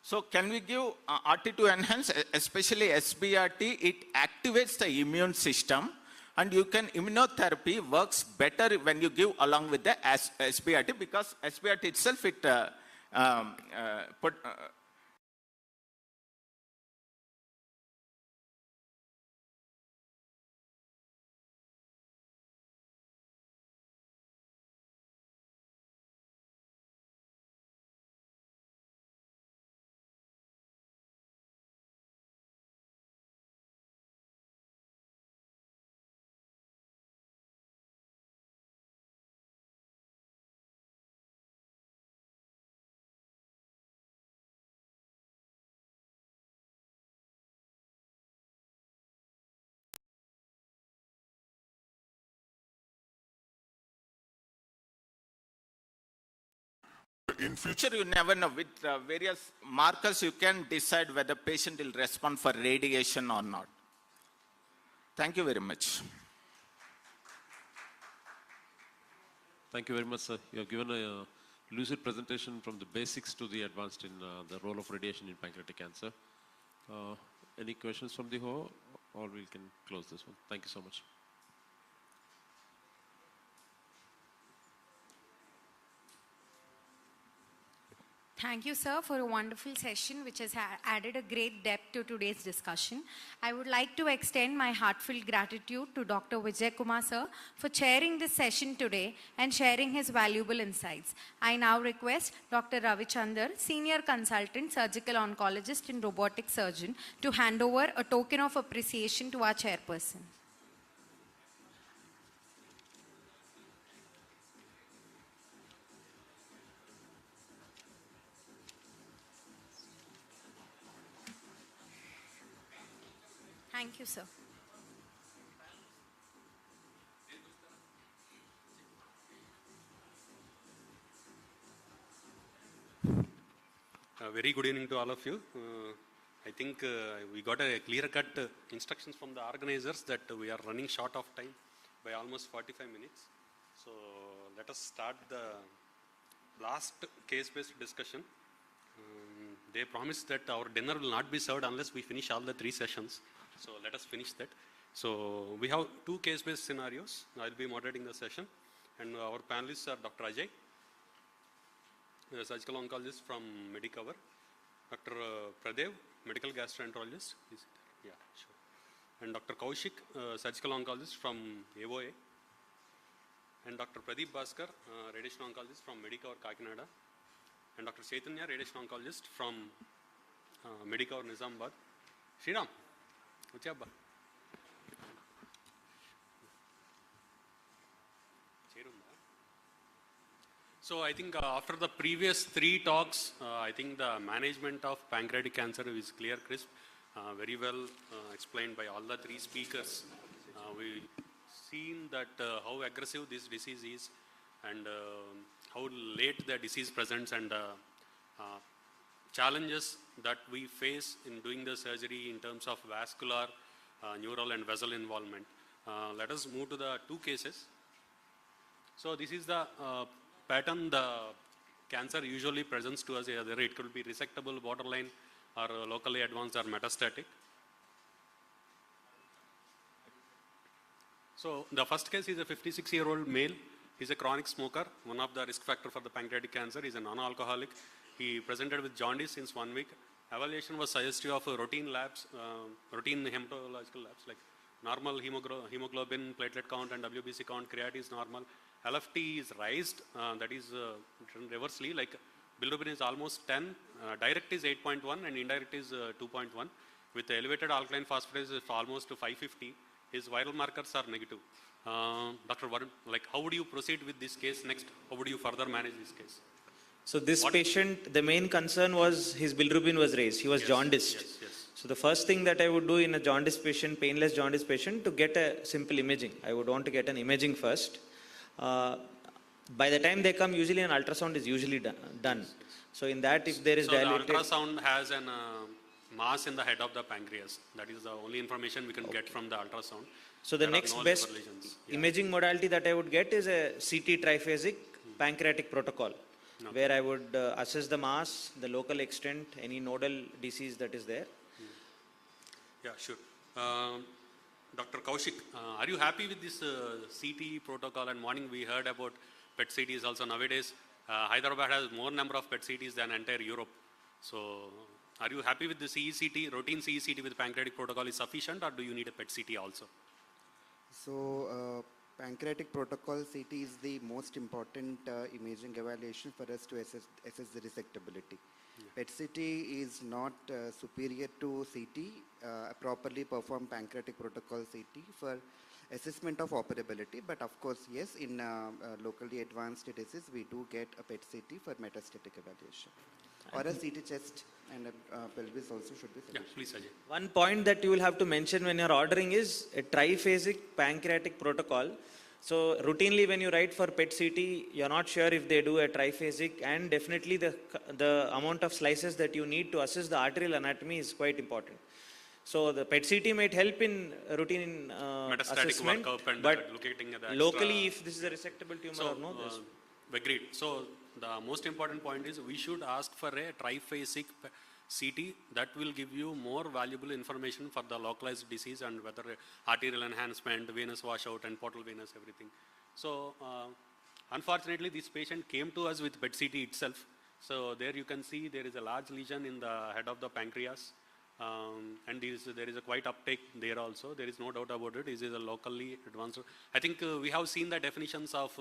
So can we give RT2 enhance, especially SBRT? It activates the immune system, and you can immunotherapy works better when you give along with the SBRT, because SBRT itself it in future, you never know. With various markers, you can decide whether patient will respond for radiation or not. Thank you very much. Thank you very much, sir. You have given a lucid presentation from the basics to the advanced in the role of radiation in pancreatic cancer. Any questions from the hall, or we can close this one? Thank you so much. Thank you, sir, for a wonderful session which has added a great depth to today's discussion. I would like to extend my heartfelt gratitude to Dr. Vijay Kumar, sir, for chairing this session today and sharing his valuable insights. I now request Dr. Ravichandar, Senior Consultant, Surgical Oncologist and Robotic Surgeon, to hand over a token of appreciation to our chairperson. Thank you, sir. Very good evening to all of you. I think we got a clear-cut instructions from the organizers that we are running short of time by almost 45 minutes. So let us start the last case-based discussion. They promised that our dinner will not be served unless we finish all the 3 sessions. So let us finish that. So we have 2 case-based scenarios. I will be moderating the session. And our panelists are Dr. Ajay, a surgical oncologist from Medicover, Dr. Pradev, medical gastroenterologist, yeah, sure, and Dr. Kaushik, surgical oncologist from AOA, and Dr. Pradeep Bhaskar, radiation oncologist from Medicover Kakinada, and Dr. Chaitanya, radiation oncologist from Medicover Nizamabad. Sriram, what's up? So I think after the previous 3 talks, I think the management of pancreatic cancer is clear, crisp, very well explained by all the 3 speakers. We've seen that how aggressive this disease is and how late the disease presents and challenges that we face in doing the surgery in terms of vascular, neural and vessel involvement. Let us move to the 2 cases. So this is the pattern the cancer usually presents to us. Either it could be resectable, borderline, or locally advanced or metastatic. So the first case is a 56-year-old male. He's a chronic smoker. One of the risk factors for the pancreatic cancer. He's a non-alcoholic. He presented with jaundice since 1 week. Evaluation was suggestive of routine labs, routine hematological labs like normal hemoglobin, platelet count and WBC count. Creatinine is normal. LFT is raised, that is reversely, like bilirubin is almost 10, direct is 8.1 and indirect is 2.1. With elevated alkaline phosphatase of almost 550, his viral markers are negative. Dr. Varun, like how would you proceed with this case next? How would you further manage this case? So this patient, the main concern was his bilirubin was raised. He was jaundiced. Yes. So the first thing that I would do in a jaundice patient, painless jaundice patient, to get a simple imaging. I would want to get an imaging first. By the time they come, usually an ultrasound is usually done. So in that, if there is dilated... the ultrasound has an mass in the head of the pancreas. That is the only information we can get from the ultrasound. So the next best imaging modality that I would get is a CT triphasic pancreatic protocol, where I would assess the mass, the local extent, any nodal disease that is there. Yeah, sure. Dr. Kaushik, are you happy with this CT protocol? And morning we heard about PET CTs also. Nowadays, Hyderabad has more number of PET CTs than entire Europe. So, are you happy with the CECT, routine CECT with pancreatic protocol is sufficient, or do you need a PET CT also? So, pancreatic protocol CT is the most important imaging evaluation for us to assess the resectability. PET CT is not superior to CT. Properly performed pancreatic protocol CT for assessment of operability, but of course, yes, in locally advanced disease, we do get a PET CT for metastatic evaluation. Or a CT chest and a pelvis also should be sufficient. Yeah, please, Ajay. One point that you will have to mention when you're ordering is a triphasic pancreatic protocol. So routinely when you write for PET CT, you're not sure if they do a triphasic, and definitely the amount of slices that you need to assess the arterial anatomy is quite important. So the PET CT might help in routine assessment, workup and but locating the locally if this is a resectable tumor or no. Agreed. So the most important point is we should ask for a triphasic CT that will give you more valuable information for the localized disease and whether arterial enhancement, venous washout and portal venous, everything. So unfortunately this patient came to us with PET CT itself. So there you can see there is a large lesion in the head of the pancreas. And there is a quite uptake there also. There is no doubt about it. This is a locally advanced. I think we have seen the definitions of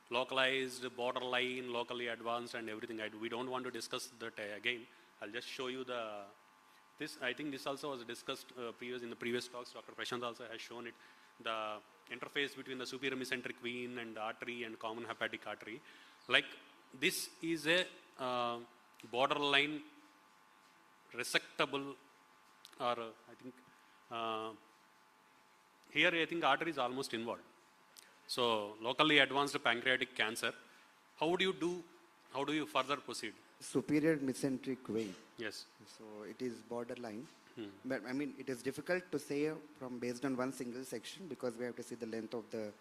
localized, borderline, locally advanced and everything. We don't want to discuss that again. I'll just show you this. I think this also was discussed in the previous talks. Dr. Prashant also has shown it. The interface between the superior mesenteric vein and the artery and common hepatic artery. Like this is a borderline resectable or I think Here I think artery is almost involved. So locally advanced pancreatic cancer, how do you further proceed? Superior mesenteric vein. Yes. So it is borderline. But I mean, it is difficult to say from based on one single section because we have to see the length of the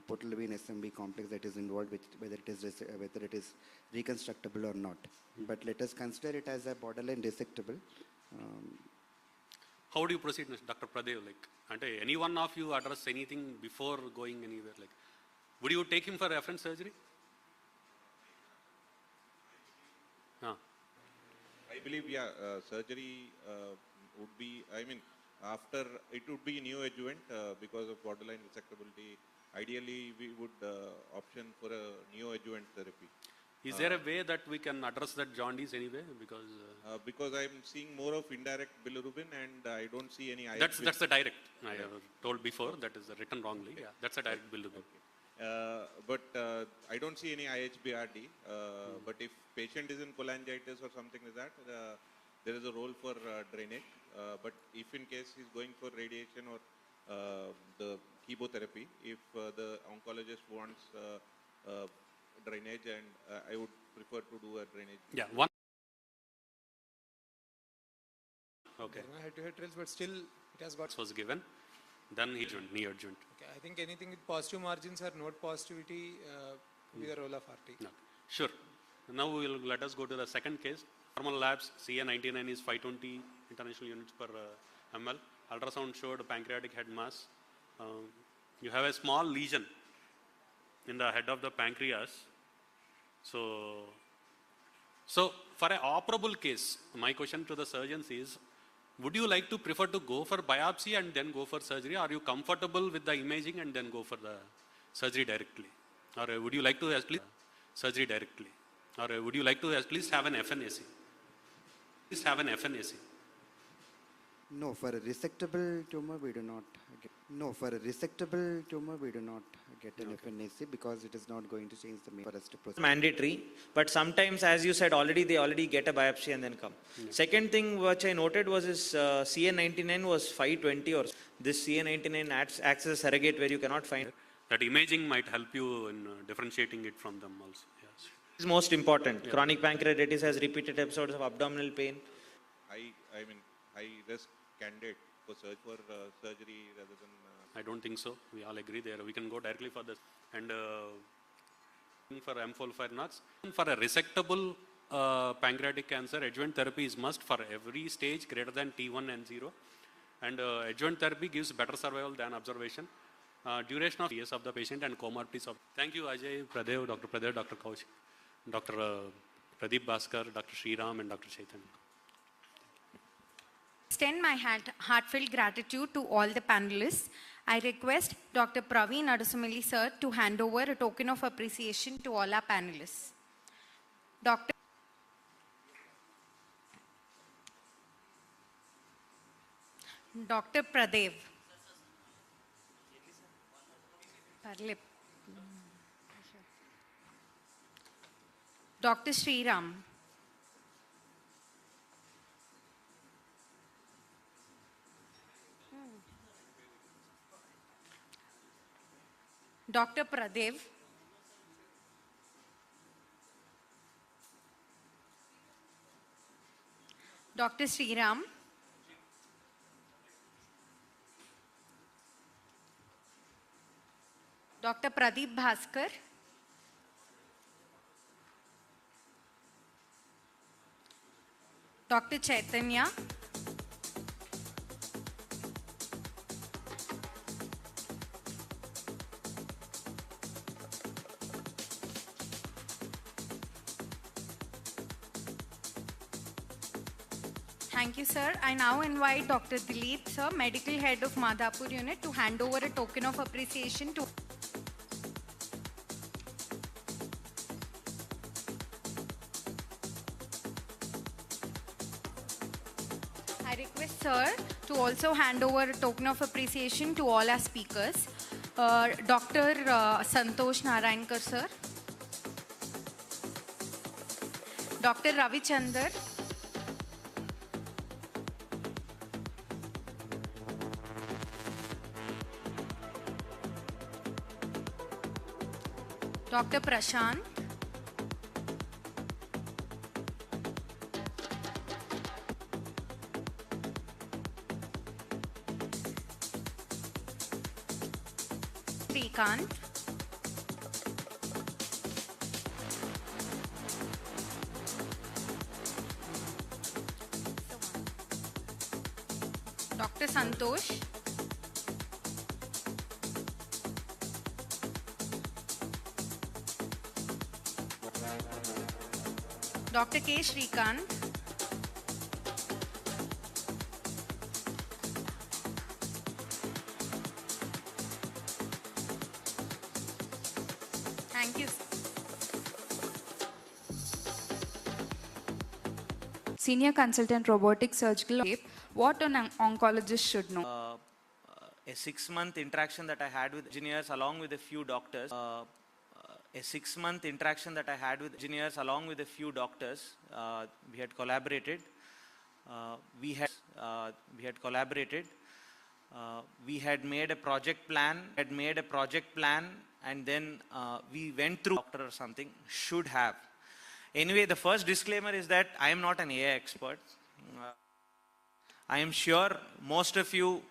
portal vein SMB complex that is involved, whether it is reconstructible or not. But let us consider it as a borderline resectable. How do you proceed, Dr. Pradev? Like, any one of you address anything before going anywhere? Like, would you take him for reference surgery? I believe, surgery would be, after it would be neoadjuvant because of borderline resectability. Ideally, we would option for a neoadjuvant therapy. Is there a way that we can address that jaundice anyway? Because I'm seeing more of indirect bilirubin and I don't see any IHB. That's the direct. I have told before that is written wrongly. Okay. Yeah, that's a direct bilirubin. Okay. But I don't see any IHB-RD. But if patient is in cholangitis or something like that, there is a role for drainage. But if in case he's going for radiation or the chemotherapy, if the oncologist wants drainage, and I would prefer to do a drainage. Yeah, one. Okay. Head-to-head trials, but still it has got. Was given, then neoadjuvant. Okay, I think anything with positive margins or node positivity will be the role of RT. No. Sure. Now let us go to the second case. Normal labs, CA99 is 520 international units per ml. Ultrasound showed pancreatic head mass. You have a small lesion in the head of the pancreas. So for an operable case, my question to the surgeons is, would you like to prefer to go for biopsy and then go for surgery? Are you comfortable with the imaging and then go for the surgery directly? Or would you like to at least surgery directly? Or would you like to at least have an FNAC? No, for a resectable tumor, we do not get. No, for a resectable tumor, we do not get an FNAC because it is not going to change the main for us to proceed. Mandatory, but sometimes, as you said, they already get a biopsy and then come. Second thing which I noted was this CA99 was 520 or this CA99 acts as a surrogate where you cannot find. That imaging might help you in differentiating it from them also. Yes. Is most important. Yeah. Chronic pancreatitis has repeated episodes of abdominal pain. I mean, high risk candidate for surgery rather than. I don't think so. We all agree there. We can go directly for this. And for M4 for a resectable pancreatic cancer, adjuvant therapy is must for every stage greater than T1 and 0. And adjuvant therapy gives better survival than observation. Duration of years of the patient and comorbidities of. Thank you, Ajay, Pradev, Dr. Kaushik, Dr. Pradeep Bhaskar, Dr. Sriram, and Dr. Chaitanya. Extend my heartfelt gratitude to all the panelists. I request Dr. Praveen Adusumilli sir to hand over a token of appreciation to all our panelists. Dr. Pradev. Dr. Sriram. Dr. Pradev. Dr. Sriram. Dr. Pradeep Bhaskar. Dr. Chaitanya. Thank you, sir. I now invite Dr. Dileep, sir, Medical Head of Madhapur Unit, to hand over a token of appreciation to. I request, sir, to also hand over a token of appreciation to all our speakers. Dr. Santosh Narayankar, sir. Dr. Ravi Chandar. Dr. Prashant. Srikanth. Dr. Santosh. Dr. K. Srikanth. Thank you. Senior Consultant Robotic Surgical. What an oncologist should know. A 6-month interaction that I had with engineers along with a few doctors. A 6-month interaction that I had with engineers along with a few doctors. We had collaborated. We had collaborated. We had made a project plan. And then we went through doctor or something. Should have. Anyway, the first disclaimer is that I am not an AI expert. I am sure most of you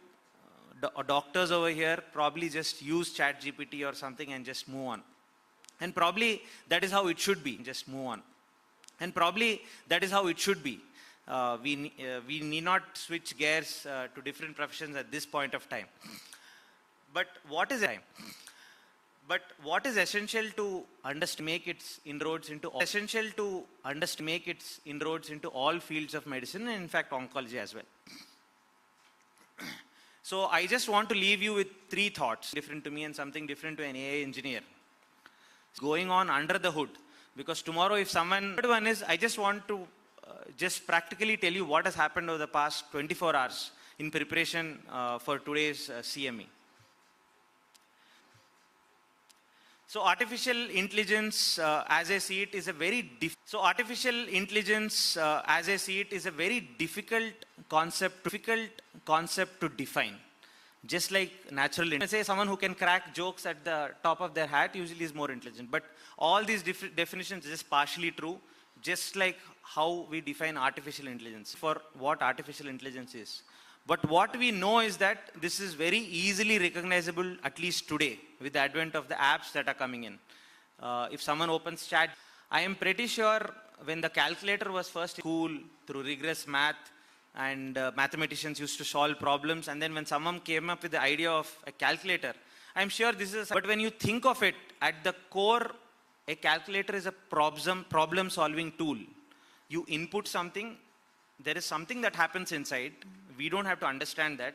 doctors over here probably just use ChatGPT or something and just move on. And probably that is how it should be, just move on. And probably that is how it should be. We need not switch gears to different professions at this point of time. But what is essential to understand, make its inroads into all fields of medicine and in fact oncology as well. So I just want to leave you with 3 thoughts, different to me and something different to an AI engineer. Going on under the hood, because tomorrow if someone, third one is I just want to just practically tell you what has happened over the past 24 hours in preparation for today's CME. So artificial intelligence, as I see it, is a very difficult concept to define. Just like natural intelligence. Say someone who can crack jokes at the top of their hat usually is more intelligent. But all these definitions are just partially true. Just like how we define artificial intelligence for what artificial intelligence is. But what we know is that this is very easily recognizable, at least today, with the advent of the apps that are coming in. If someone opens chat, I am pretty sure when the calculator was first in school through rigorous math and mathematicians used to solve problems, and then when someone came up with the idea of a calculator, I'm sure this is, but when you think of it, at the core, a calculator is a problem solving tool. You input something, there is something that happens inside. We don't have to understand that.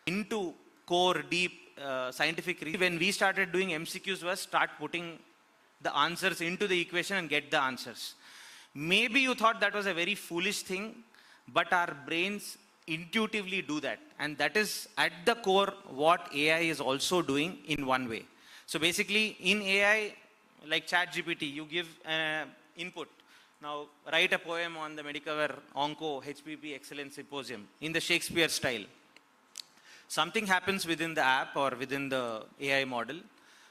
Into core, deep scientific reason. When we started doing MCQs was start putting the answers into the equation and get the answers. Maybe you thought that was a very foolish thing, but our brains intuitively do that. And that is at the core what AI is also doing in one way. So basically in AI, like ChatGPT, you give input. Now, write a poem on the Medicover Onco Hpb Excellence Symposium in the Shakespeare style. Something happens within the app or within the AI model.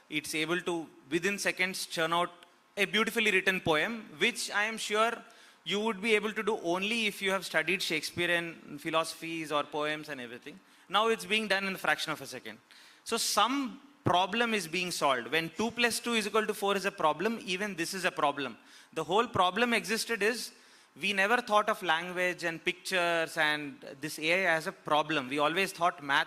It's able to, within seconds, churn out a beautifully written poem, which I am sure you would be able to do only if you have studied Shakespearean philosophies or poems and everything. Now it's being done in a fraction of a second. So some problem is being solved. When 2 + 2 = 4 is a problem, even this is a problem. The whole problem existed is we never thought of language and pictures and this AI as a problem. We always thought math